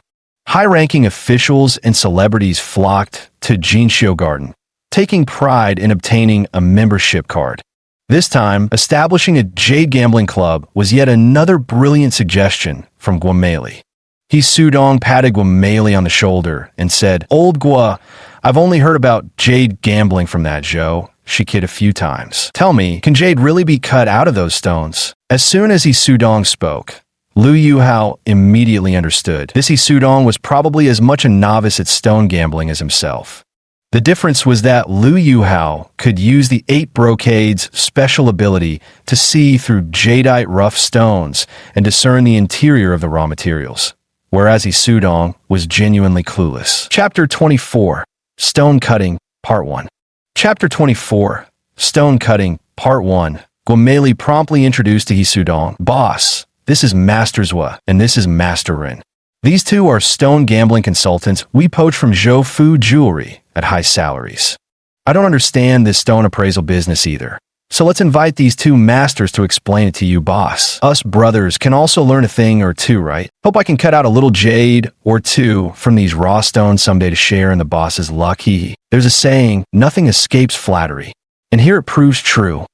High-ranking officials and celebrities flocked to Jinxiu Garden, taking pride in obtaining a membership card. This time, establishing a jade gambling club was yet another brilliant suggestion from Guameli. He Sudong patted Guameli on the shoulder and said, "Old Gua, I've only heard about jade gambling from that Zhou," she kidded a few times. "Tell me, can jade really be cut out of those stones?" As soon as He Sudong spoke, Liu Yuhao immediately understood. This He Sudong was probably as much a novice at stone gambling as himself. The difference was that Liu Yuhao could use the 8 Brocade's special ability to see through jadeite rough stones and discern the interior of the raw materials, whereas He Sudong was genuinely clueless. Chapter 24, Stone Cutting, Part 1. Chapter 24, Stone Cutting, Part 1. Guameli promptly introduced to He Sudong, "Boss, this is Master Zhua, and this is Master Rin. These 2 are stone gambling consultants we poach from Zhou Fu Jewelry at high salaries. I don't understand this stone appraisal business either. So let's invite these 2 masters to explain it to you, boss. Us brothers can also learn a thing or 2, right? Hope I can cut out a little jade or 2 from these raw stones someday to share in the boss's luck. There's a saying, nothing escapes flattery. And here it proves true."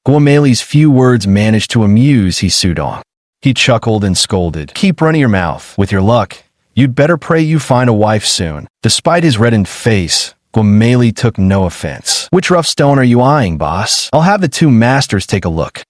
Guameli's few words managed to amuse He Sudong. He chuckled and scolded, "Keep running your mouth. With your luck, you'd better pray you find a wife soon." Despite his reddened face, Guameli took no offense. "Which rough stone are you eyeing, boss? I'll have the 2 masters take a look."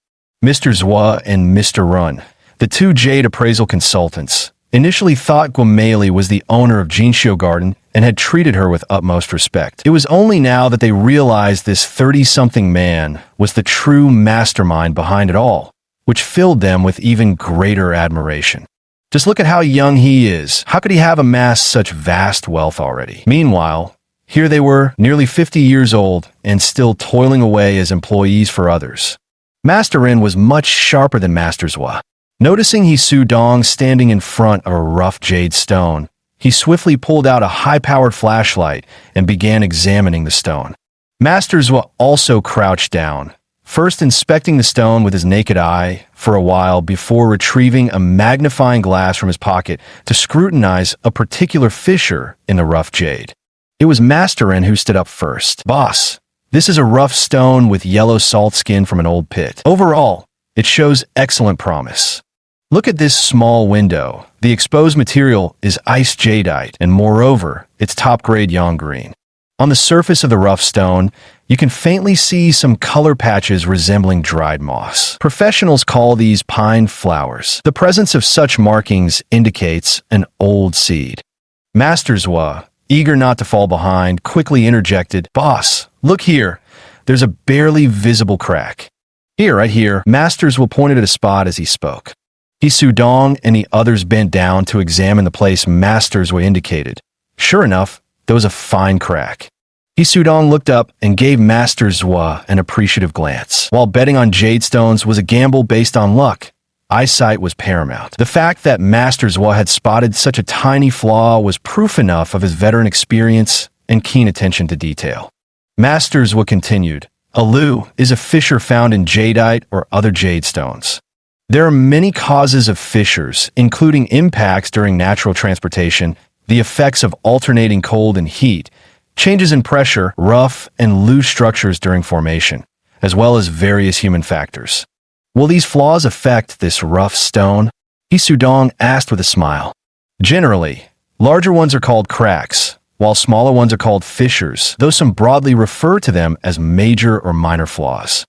Mr. Zhua and Mr. Run, the 2 jade appraisal consultants, initially thought Guameli was the owner of Jinxiu Garden and had treated her with utmost respect. It was only now that they realized this 30-something man was the true mastermind behind it all, which filled them with even greater admiration. Just look at how young he is. How could he have amassed such vast wealth already? Meanwhile, here they were, nearly 50 years old, and still toiling away as employees for others. Master Rin was much sharper than Master Zhua. Noticing He Sudong standing in front of a rough jade stone, he swiftly pulled out a high-powered flashlight and began examining the stone. Master Zhua also crouched down, first inspecting the stone with his naked eye for a while before retrieving a magnifying glass from his pocket to scrutinize a particular fissure in the rough jade. It was Master Rin who stood up first. "Boss, this is a rough stone with yellow salt skin from an old pit. Overall, it shows excellent promise. Look at this small window. The exposed material is ice jadeite, and moreover, it's top-grade yang green. On the surface of the rough stone, you can faintly see some color patches resembling dried moss. Professionals call these pine flowers. The presence of such markings indicates an old seed." Master Zhua, eager not to fall behind, quickly interjected, "Boss, look here. There's a barely visible crack." "Here, right here." Master Zhua pointed at a spot as he spoke. He Sudong and the others bent down to examine the place Masters were indicated. Sure enough, there was a fine crack. He Sudong looked up and gave Master Zhua an appreciative glance. While betting on jade stones was a gamble based on luck, eyesight was paramount. The fact that Master Zhua had spotted such a tiny flaw was proof enough of his veteran experience and keen attention to detail. Master Zhua continued, "A lu is a fissure found in jadeite or other jade stones. There are many causes of fissures, including impacts during natural transportation, the effects of alternating cold and heat, changes in pressure, rough and loose structures during formation, as well as various human factors. Will these flaws affect this rough stone?" He Sudong asked with a smile. "Generally, larger ones are called cracks, while smaller ones are called fissures, though some broadly refer to them as major or minor flaws.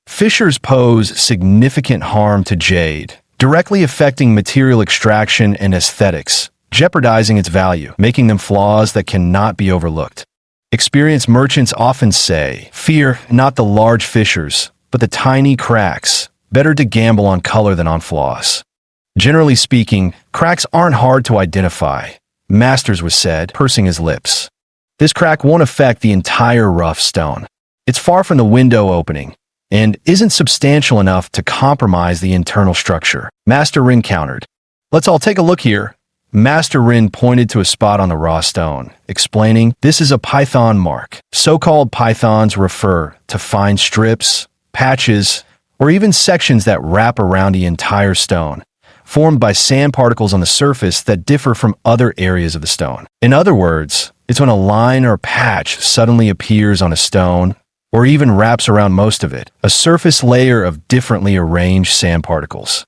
Fissures pose significant harm to jade, directly affecting material extraction and aesthetics, jeopardizing its value, making them flaws that cannot be overlooked. Experienced merchants often say, 'Fear not the large fissures, but the tiny cracks. Better to gamble on color than on flaws.' Generally speaking, cracks aren't hard to identify," Masters was said, pursing his lips. "This crack won't affect the entire rough stone. It's far from the window opening, and isn't substantial enough to compromise the internal structure." Master Rin countered. "Let's all take a look here." Master Rin pointed to a spot on the raw stone, explaining, "This is a python mark. So-called pythons refer to fine strips, patches, or even sections that wrap around the entire stone, formed by sand particles on the surface that differ from other areas of the stone. In other words, it's when a line or patch suddenly appears on a stone, or even wraps around most of it, a surface layer of differently arranged sand particles.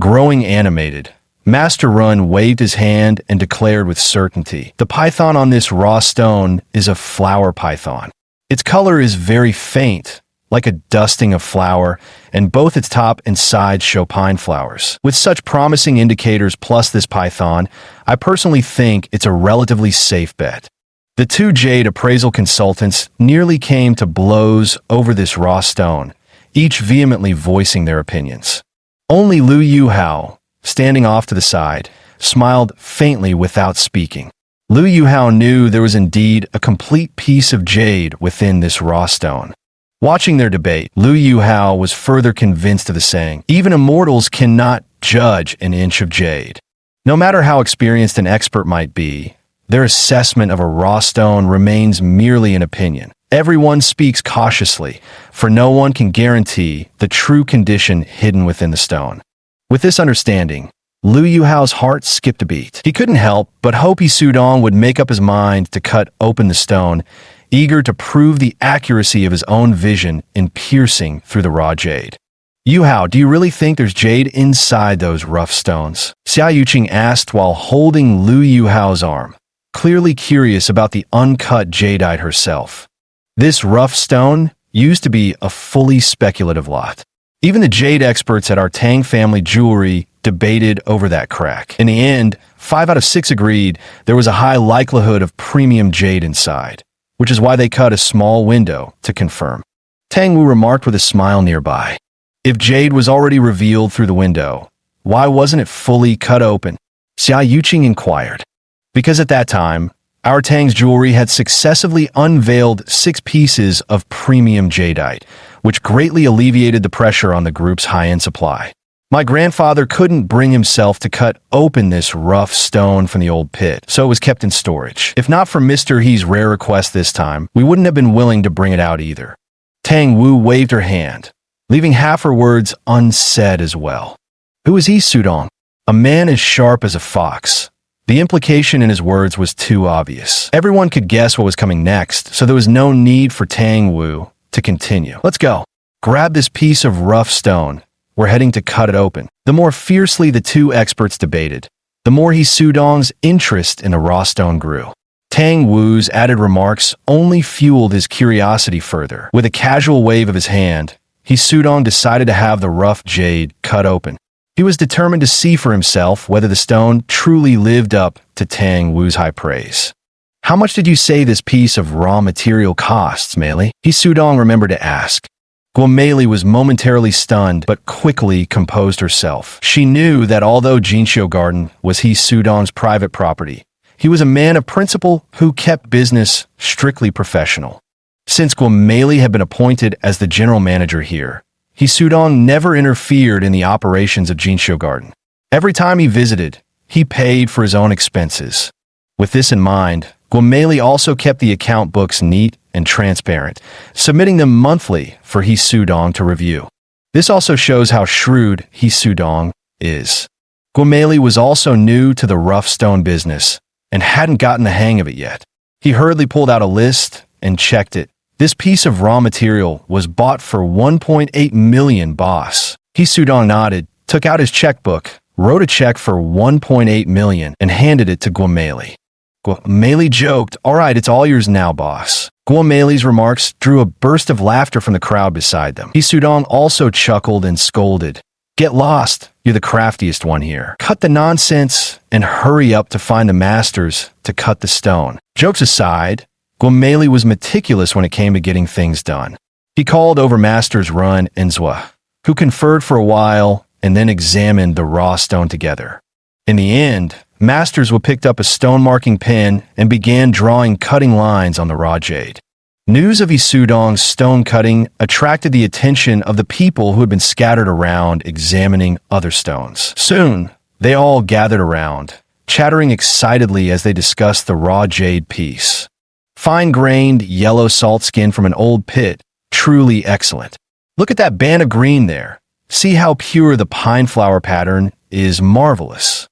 Growing animated, Master Run waved his hand and declared with certainty, "The python on this raw stone is a flower python. Its color is very faint, like a dusting of flour, and both its top and sides show pine flowers. With such promising indicators plus this python, I personally think it's a relatively safe bet." The two jade appraisal consultants nearly came to blows over this raw stone, each vehemently voicing their opinions. Only Lu Yuhao, standing off to the side, smiled faintly without speaking. Lu Yuhao knew there was indeed a complete piece of jade within this raw stone. Watching their debate, Lu Yuhao was further convinced of the saying, "Even immortals cannot judge an inch of jade." No matter how experienced an expert might be, their assessment of a raw stone remains merely an opinion. Everyone speaks cautiously, for no one can guarantee the true condition hidden within the stone. With this understanding, Lu Yuhao's heart skipped a beat. He couldn't help but hope He Sudong would make up his mind to cut open the stone, eager to prove the accuracy of his own vision in piercing through the raw jade. "Yuhao, do you really think there's jade inside those rough stones?" Xia Yuqing asked while holding Lu Yuhao's arm, clearly curious about the uncut jadeite herself. This rough stone used to be a fully speculative lot. Even the jade experts at our Tang family jewelry debated over that crack. In the end, 5 out of 6 agreed there was a high likelihood of premium jade inside, which is why they cut a small window to confirm. Tang Wu remarked with a smile nearby. If jade was already revealed through the window, why wasn't it fully cut open? Xia Yuqing inquired. Because at that time, our Tang's jewelry had successively unveiled 6 pieces of premium jadeite, which greatly alleviated the pressure on the group's high-end supply. My grandfather couldn't bring himself to cut open this rough stone from the old pit, so it was kept in storage. If not for Mr. He's rare request this time, we wouldn't have been willing to bring it out either. Tang Wu waved her hand, leaving half her words unsaid as well. Who is he, Sudong? A man as sharp as a fox. The implication in his words was too obvious. Everyone could guess what was coming next, so there was no need for Tang Wu to continue. Let's go. Grab this piece of rough stone. We're heading to cut it open. The more fiercely the two experts debated, the more He Sudong's interest in the raw stone grew. Tang Wu's added remarks only fueled his curiosity further. With a casual wave of his hand, He Sudong decided to have the rough jade cut open. He was determined to see for himself whether the stone truly lived up to Tang Wu's high praise. How much did you say this piece of raw material costs, Meili? He Sudong remembered to ask. Guomei was momentarily stunned but quickly composed herself. She knew that although Jinxiu Garden was He Sudong's private property, he was a man of principle who kept business strictly professional. Since Guomei had been appointed as the general manager here, He Sudong never interfered in the operations of Jinxiu Garden. Every time he visited, he paid for his own expenses. With this in mind, Guomei also kept the account books neat and transparent, submitting them monthly for He Sudong to review. This also shows how shrewd He Sudong is. Guomei was also new to the rough stone business and hadn't gotten the hang of it yet. He hurriedly pulled out a list and checked it. This piece of raw material was bought for 1.8 million, boss. He Sudong nodded, took out his checkbook, wrote a check for 1.8 million, and handed it to Guomei. Guomei joked, "All right, it's all yours now, boss." Guomei's remarks drew a burst of laughter from the crowd beside them. He Sudong also chuckled and scolded. "Get lost. You're the craftiest one here. Cut the nonsense and hurry up to find the masters to cut the stone." Jokes aside, Guomei was meticulous when it came to getting things done. He called over Masters Run and Zhua, who conferred for a while and then examined the raw stone together. In the end, Masters picked up a stone marking pen and began drawing cutting lines on the raw jade. News of He Sudong's stone cutting attracted the attention of the people who had been scattered around examining other stones. Soon, they all gathered around, chattering excitedly as they discussed the raw jade piece. Fine-grained yellow salt skin from an old pit, truly excellent. Look at that band of green there. See how pure the pine flower pattern is. Marvelous.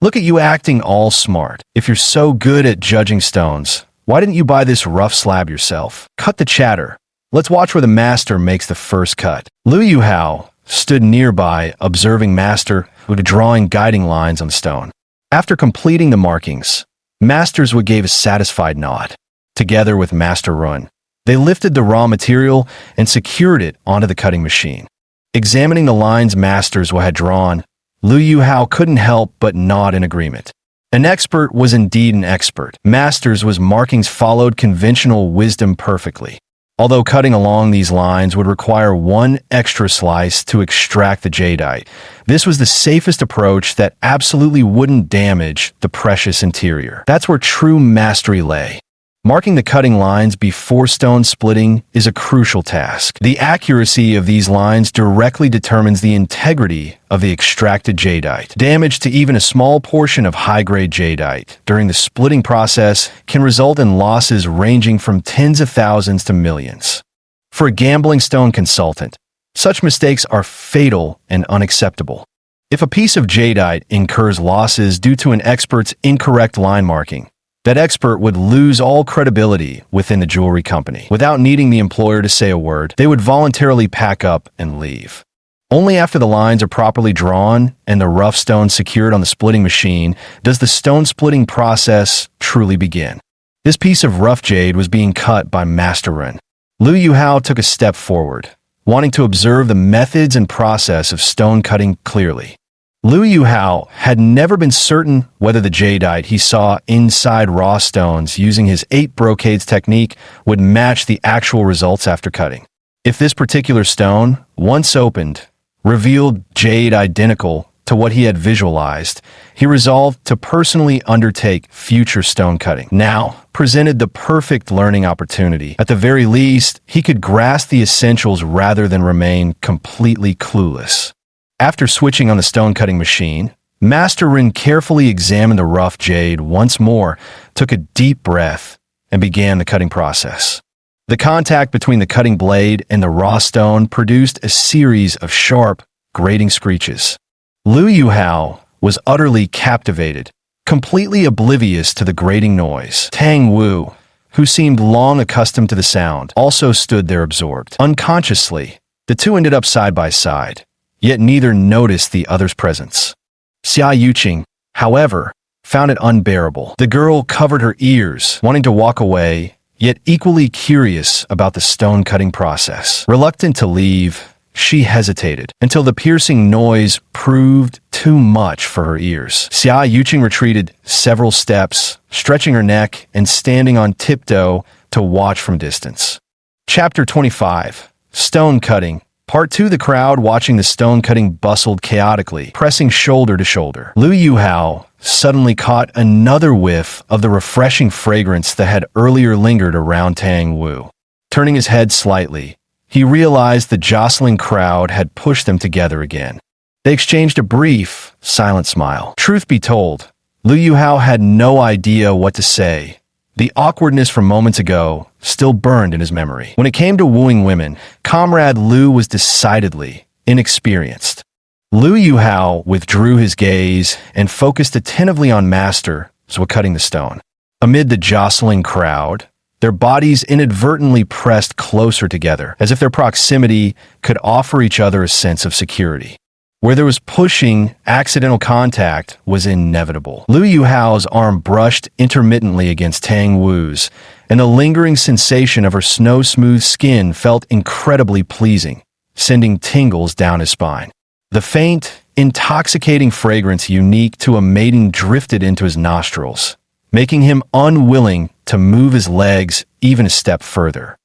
Look at you acting all smart. If you're so good at judging stones, why didn't you buy this rough slab yourself? Cut the chatter. Let's watch where the master makes the first cut. Lu Yuhao stood nearby, observing Master drawing guiding lines on the stone. After completing the markings, Masters gave a satisfied nod. Together with Master Run, they lifted the raw material and secured it onto the cutting machine. Examining the lines Masters had drawn, Lu Yuhao couldn't help but nod in agreement. An expert was indeed an expert. Masters' markings followed conventional wisdom perfectly. Although cutting along these lines would require one extra slice to extract the jadeite, this was the safest approach that absolutely wouldn't damage the precious interior. That's where true mastery lay. Marking the cutting lines before stone splitting is a crucial task. The accuracy of these lines directly determines the integrity of the extracted jadeite. Damage to even a small portion of high-grade jadeite during the splitting process can result in losses ranging from tens of thousands to millions. For a gambling stone consultant, such mistakes are fatal and unacceptable. If a piece of jadeite incurs losses due to an expert's incorrect line marking, that expert would lose all credibility within the jewelry company. Without needing the employer to say a word, they would voluntarily pack up and leave. Only after the lines are properly drawn and the rough stone secured on the splitting machine does the stone splitting process truly begin. This piece of rough jade was being cut by Master Ren. Lu Yuhao took a step forward, wanting to observe the methods and process of stone cutting clearly. Lu Yuhao had never been certain whether the jadeite he saw inside raw stones using his 8 brocades technique would match the actual results after cutting. If this particular stone, once opened, revealed jade identical to what he had visualized, he resolved to personally undertake future stone cutting. Now presented the perfect learning opportunity. At the very least, he could grasp the essentials rather than remain completely clueless. After switching on the stone cutting machine, Master Rin carefully examined the rough jade once more, took a deep breath, and began the cutting process. The contact between the cutting blade and the raw stone produced a series of sharp, grating screeches. Lu Yuhao was utterly captivated, completely oblivious to the grating noise. Tang Wu, who seemed long accustomed to the sound, also stood there absorbed. Unconsciously, the two ended up side by side, yet neither noticed the other's presence. Xia Yuqing, however, found it unbearable. The girl covered her ears, wanting to walk away, yet equally curious about the stone-cutting process. Reluctant to leave, she hesitated until the piercing noise proved too much for her ears. Xia Yuqing retreated several steps, stretching her neck and standing on tiptoe to watch from distance. Chapter 25. Stone cutting. Part 2. The crowd watching the stone cutting bustled chaotically, pressing shoulder to shoulder. Lu Yuhao suddenly caught another whiff of the refreshing fragrance that had earlier lingered around Tang Wu. Turning his head slightly, he realized the jostling crowd had pushed them together again. They exchanged a brief, silent smile. Truth be told, Lu Yuhao had no idea what to say. The awkwardness from moments ago still burned in his memory. When it came to wooing women, Comrade Lu was decidedly inexperienced. Lu Yuhao withdrew his gaze and focused attentively on Master cutting the stone. Amid the jostling crowd, their bodies inadvertently pressed closer together, as if their proximity could offer each other a sense of security. Where there was pushing, accidental contact was inevitable. Lu Yuhao's arm brushed intermittently against Tang Wu's, and the lingering sensation of her snow-smooth skin felt incredibly pleasing, sending tingles down his spine. The faint, intoxicating fragrance unique to a mating drifted into his nostrils, making him unwilling to move his legs even a step further.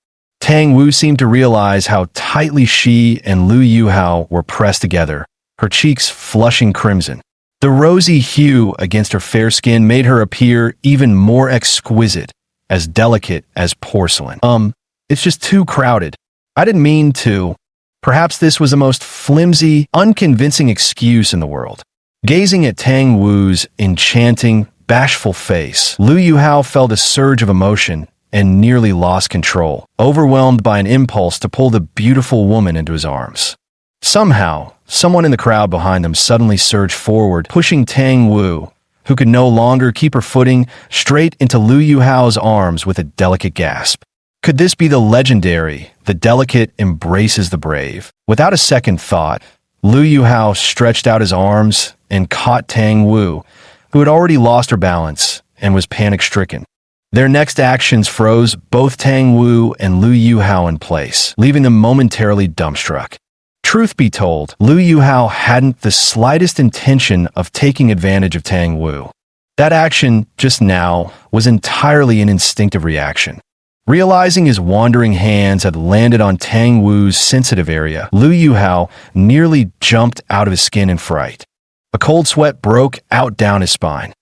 Tang Wu seemed to realize how tightly she and Lu Yuhao were pressed together, her cheeks flushing crimson. The rosy hue against her fair skin made her appear even more exquisite, as delicate as porcelain. It's just too crowded. I didn't mean to. Perhaps this was the most flimsy, unconvincing excuse in the world. Gazing at Tang Wu's enchanting, bashful face, Lu Yuhao felt a surge of emotion and nearly lost control, overwhelmed by an impulse to pull the beautiful woman into his arms. Somehow, someone in the crowd behind them suddenly surged forward, pushing Tang Wu, who could no longer keep her footing, straight into Lu Yuhao's arms with a delicate gasp. Could this be the legendary, the delicate embraces the brave? Without a second thought, Lu Yuhao stretched out his arms and caught Tang Wu, who had already lost her balance and was panic-stricken. Their next actions froze both Tang Wu and Lu Yuhao in place, leaving them momentarily dumbstruck. Truth be told, Lu Yuhao hadn't the slightest intention of taking advantage of Tang Wu. That action, just now, was entirely an instinctive reaction. Realizing his wandering hands had landed on Tang Wu's sensitive area, Lu Yuhao nearly jumped out of his skin in fright. A cold sweat broke out down his spine.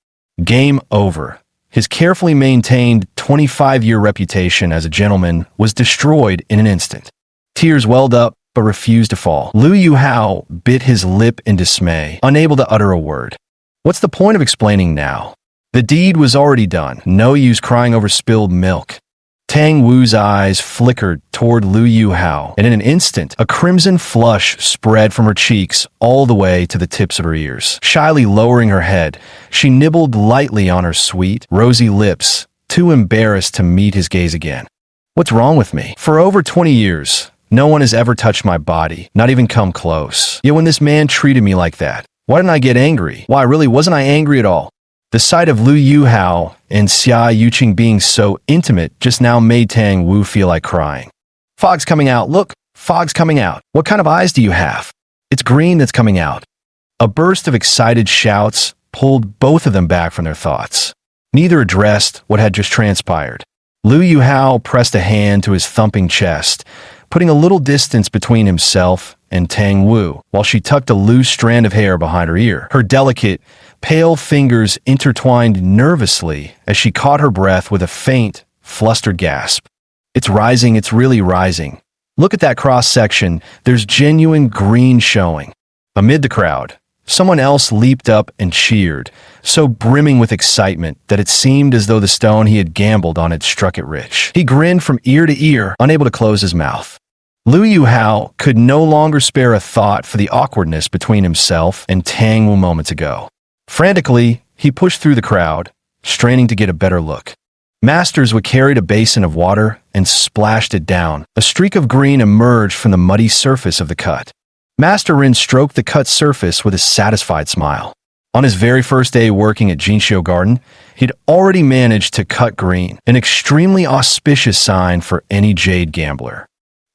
Game over. His carefully maintained 25-year reputation as a gentleman was destroyed in an instant. Tears welled up, but refused to fall. Lu Yuhao bit his lip in dismay, unable to utter a word. What's the point of explaining now? The deed was already done. No use crying over spilled milk. Tang Wu's eyes flickered toward Lu Yuhao, and in an instant, a crimson flush spread from her cheeks all the way to the tips of her ears. Shyly lowering her head, she nibbled lightly on her sweet, rosy lips, too embarrassed to meet his gaze again. What's wrong with me? For over 20 years, no one has ever touched my body, not even come close. Yet when this man treated me like that, why didn't I get angry? Why, really, wasn't I angry at all? The sight of Lu Yuhao and Xia Yuqing being so intimate just now made Tang Wu feel like crying. Fog's coming out, look, fog's coming out. What kind of eyes do you have? It's green that's coming out. A burst of excited shouts pulled both of them back from their thoughts. Neither addressed what had just transpired. Lu Yuhao pressed a hand to his thumping chest, putting a little distance between himself and Tang Wu, while she tucked a loose strand of hair behind her ear. Her delicate, pale fingers intertwined nervously as she caught her breath with a faint, flustered gasp. It's rising, it's really rising. Look at that cross-section, there's genuine green showing. Amid the crowd, someone else leaped up and cheered, so brimming with excitement that it seemed as though the stone he had gambled on had struck it rich. He grinned from ear to ear, unable to close his mouth. Lu Yuhao could no longer spare a thought for the awkwardness between himself and Tang Wu moments ago. Frantically, he pushed through the crowd, straining to get a better look. Masters carried a basin of water and splashed it down. A streak of green emerged from the muddy surface of the cut. Master Rin stroked the cut surface with a satisfied smile. On his very first day working at Jinxiu Garden, he'd already managed to cut green, an extremely auspicious sign for any jade gambler.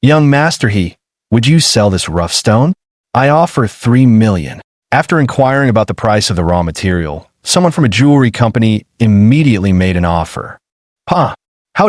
Young Master would you sell this rough stone? I offer 3 million. After inquiring about the price of the raw material, someone from a jewelry company immediately made an offer. How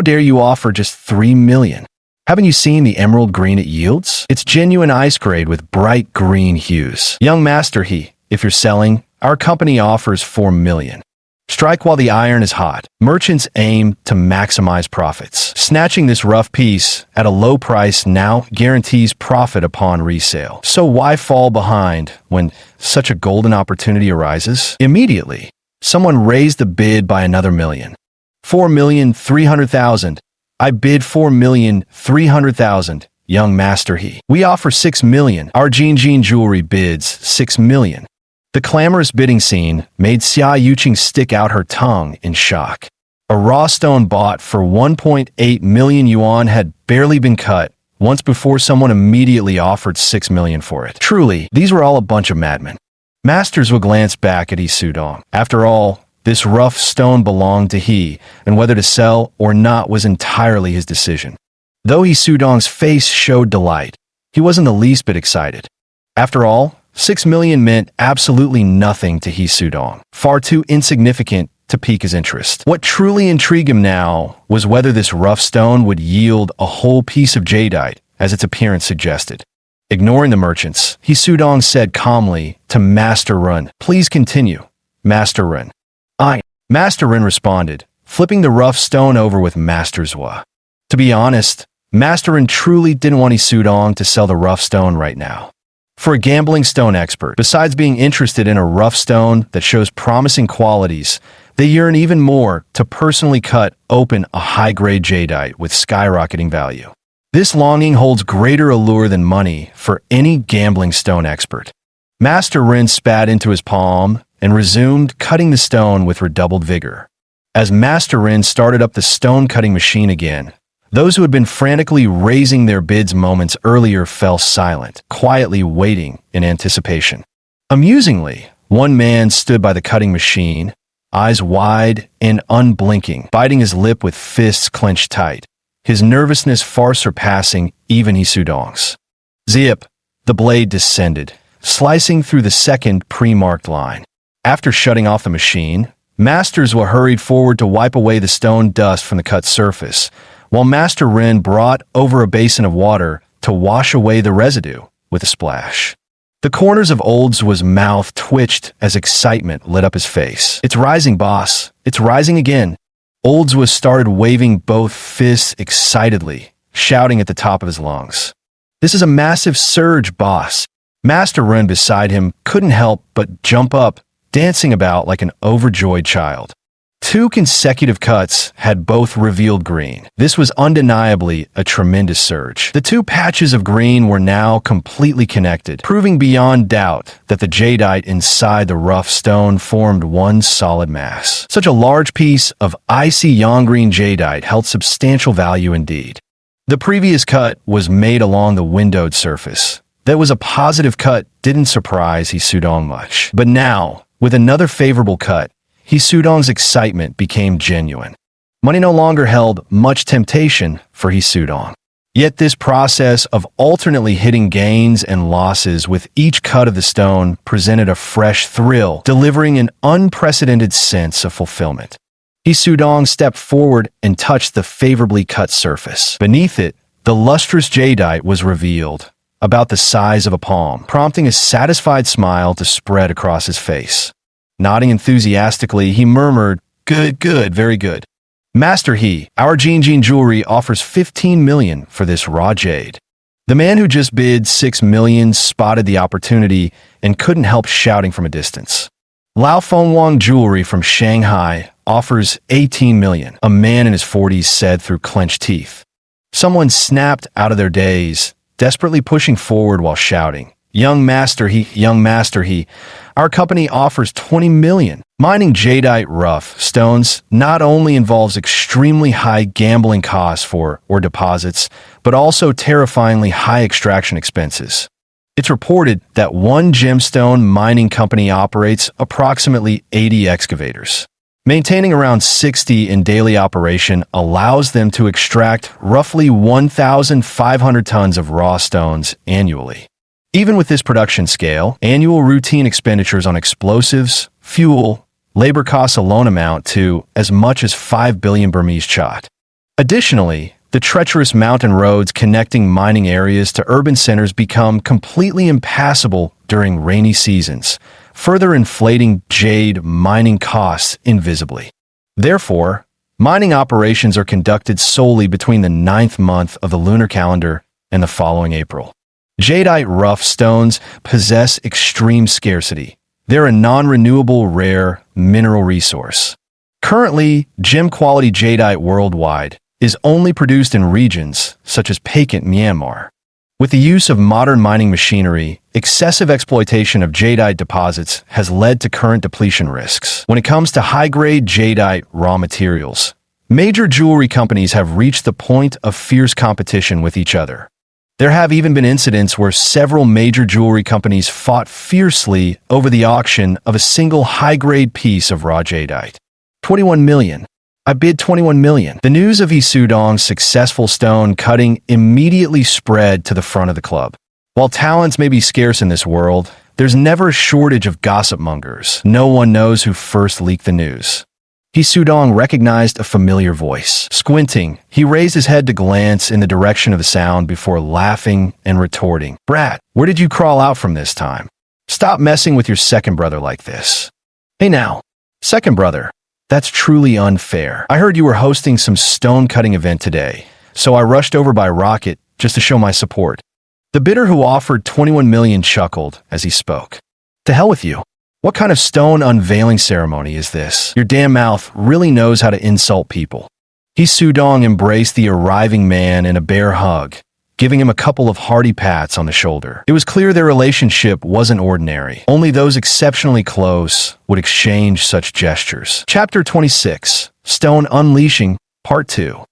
dare you offer just 3 million? Haven't you seen the emerald green it yields? It's genuine ice grade with bright green hues. Young Master He, if you're selling, our company offers 4 million. Strike while the iron is hot. Merchants aim to maximize profits. Snatching this rough piece at a low price now guarantees profit upon resale. So why fall behind when such a golden opportunity arises? Immediately, someone raised the bid by another million. 4,300,000. I bid 4,300,000. Young Master He. We offer 6 million. Our Jin Jewelry bids 6 million. The clamorous bidding scene made Xia Yuqing stick out her tongue in shock. A raw stone bought for 1.8 million yuan had barely been cut once before someone immediately offered 6 million for it. Truly, these were all a bunch of madmen. Masters would glance back at Yi Sudong. After all, this rough stone belonged to he, and whether to sell or not was entirely his decision. Though Yi Sudong's face showed delight, he wasn't the least bit excited. After all, 6 million meant absolutely nothing to Yi Sudong, far too insignificant to pique his interest. What truly intrigued him now was whether this rough stone would yield a whole piece of jadeite, as its appearance suggested. Ignoring the merchants, Yi Sudong said calmly to Master Run, "Please continue, Master Run." Master Ren responded, flipping the rough stone over with Master Zhua. To be honest, Master Ren truly didn't want Yi Sudong to sell the rough stone right now. For a gambling stone expert, besides being interested in a rough stone that shows promising qualities, they yearn even more to personally cut open a high-grade jadeite with skyrocketing value. This longing holds greater allure than money for any gambling stone expert. Master Ren spat into his palm and resumed cutting the stone with redoubled vigor. As Master Ren started up the stone-cutting machine again, those who had been frantically raising their bids moments earlier fell silent, quietly waiting in anticipation. Amusingly, one man stood by the cutting machine, eyes wide and unblinking, biting his lip with fists clenched tight, his nervousness far surpassing even Yi Sudong's. Zip! The blade descended, slicing through the second pre-marked line. After shutting off the machine, Master Zhua hurried forward to wipe away the stone dust from the cut surface, while Master Ren brought over a basin of water to wash away the residue with a splash. The corners of Old Zhua's mouth twitched as excitement lit up his face. "It's rising, boss. It's rising again." Old Zhua started waving both fists excitedly, shouting at the top of his lungs. "This is a massive surge, boss." Master Ren beside him couldn't help but jump up, dancing about like an overjoyed child. 2 consecutive cuts had both revealed green. This was undeniably a tremendous surge. The 2 patches of green were now completely connected, proving beyond doubt that the jadeite inside the rough stone formed one solid mass. Such a large piece of icy yang-green jadeite held substantial value indeed. The previous cut was made along the windowed surface. That was a positive cut didn't surprise Yi Sudong much. But now, with another favorable cut, Yi Sudong's excitement became genuine. Money no longer held much temptation for Yi Sudong. Yet this process of alternately hitting gains and losses with each cut of the stone presented a fresh thrill, delivering an unprecedented sense of fulfillment. Yi Sudong stepped forward and touched the favorably cut surface. Beneath it, the lustrous jadeite was revealed, about the size of a palm, prompting a satisfied smile to spread across his face. Nodding enthusiastically, he murmured, "Good, good, very good. Master He, our Jin Jewelry offers 15 million for this raw jade." The man who just bid 6 million spotted the opportunity and couldn't help shouting from a distance. Lao Fengwang Jewelry from Shanghai offers 18 million, a man in his 40s said through clenched teeth. Someone snapped out of their daze, desperately pushing forward while shouting, young Master He, our company offers 20 million. Mining jadeite rough stones not only involves extremely high gambling costs for deposits, but also terrifyingly high extraction expenses. It's reported that one gemstone mining company operates approximately 80 excavators. Maintaining around 60 in daily operation allows them to extract roughly 1,500 tons of raw stones annually. Even with this production scale, annual routine expenditures on explosives, fuel, labor costs alone amount to as much as 5 billion Burmese kyat. Additionally, The treacherous mountain roads connecting mining areas to urban centers become completely impassable during rainy seasons, further inflating jade mining costs invisibly. Therefore, mining operations are conducted solely between the 9th month of the lunar calendar and the following April. Jadeite rough stones possess extreme scarcity. They're a non-renewable rare mineral resource. Currently, gem-quality jadeite worldwide is only produced in regions such as Pakistan, Myanmar. With the use of modern mining machinery, excessive exploitation of jadeite deposits has led to current depletion risks. When it comes to high-grade jadeite raw materials, major jewelry companies have reached the point of fierce competition with each other. There have even been incidents where several major jewelry companies fought fiercely over the auction of a single high-grade piece of raw jadeite. 21 million. I bid 21 million. The news of Isudong's successful stone cutting immediately spread to the front of the club. While talents may be scarce in this world, there's never a shortage of gossip mongers. No one knows who first leaked the news. Isudong recognized a familiar voice. Squinting, he raised his head to glance in the direction of the sound before laughing and retorting. "Brat, where did you crawl out from this time? Stop messing with your second brother like this." "Hey now, second brother. That's truly unfair. I heard you were hosting some stone-cutting event today, so I rushed over by rocket just to show my support." The bidder who offered 21 million chuckled as he spoke. "To hell with you. What kind of stone unveiling ceremony is this? Your damn mouth really knows how to insult people." Isudong embraced the arriving man in a bear hug, giving him a couple of hearty pats on the shoulder. It was clear their relationship wasn't ordinary. Only those exceptionally close would exchange such gestures. Chapter 26, Stone Unleashing, Part 2.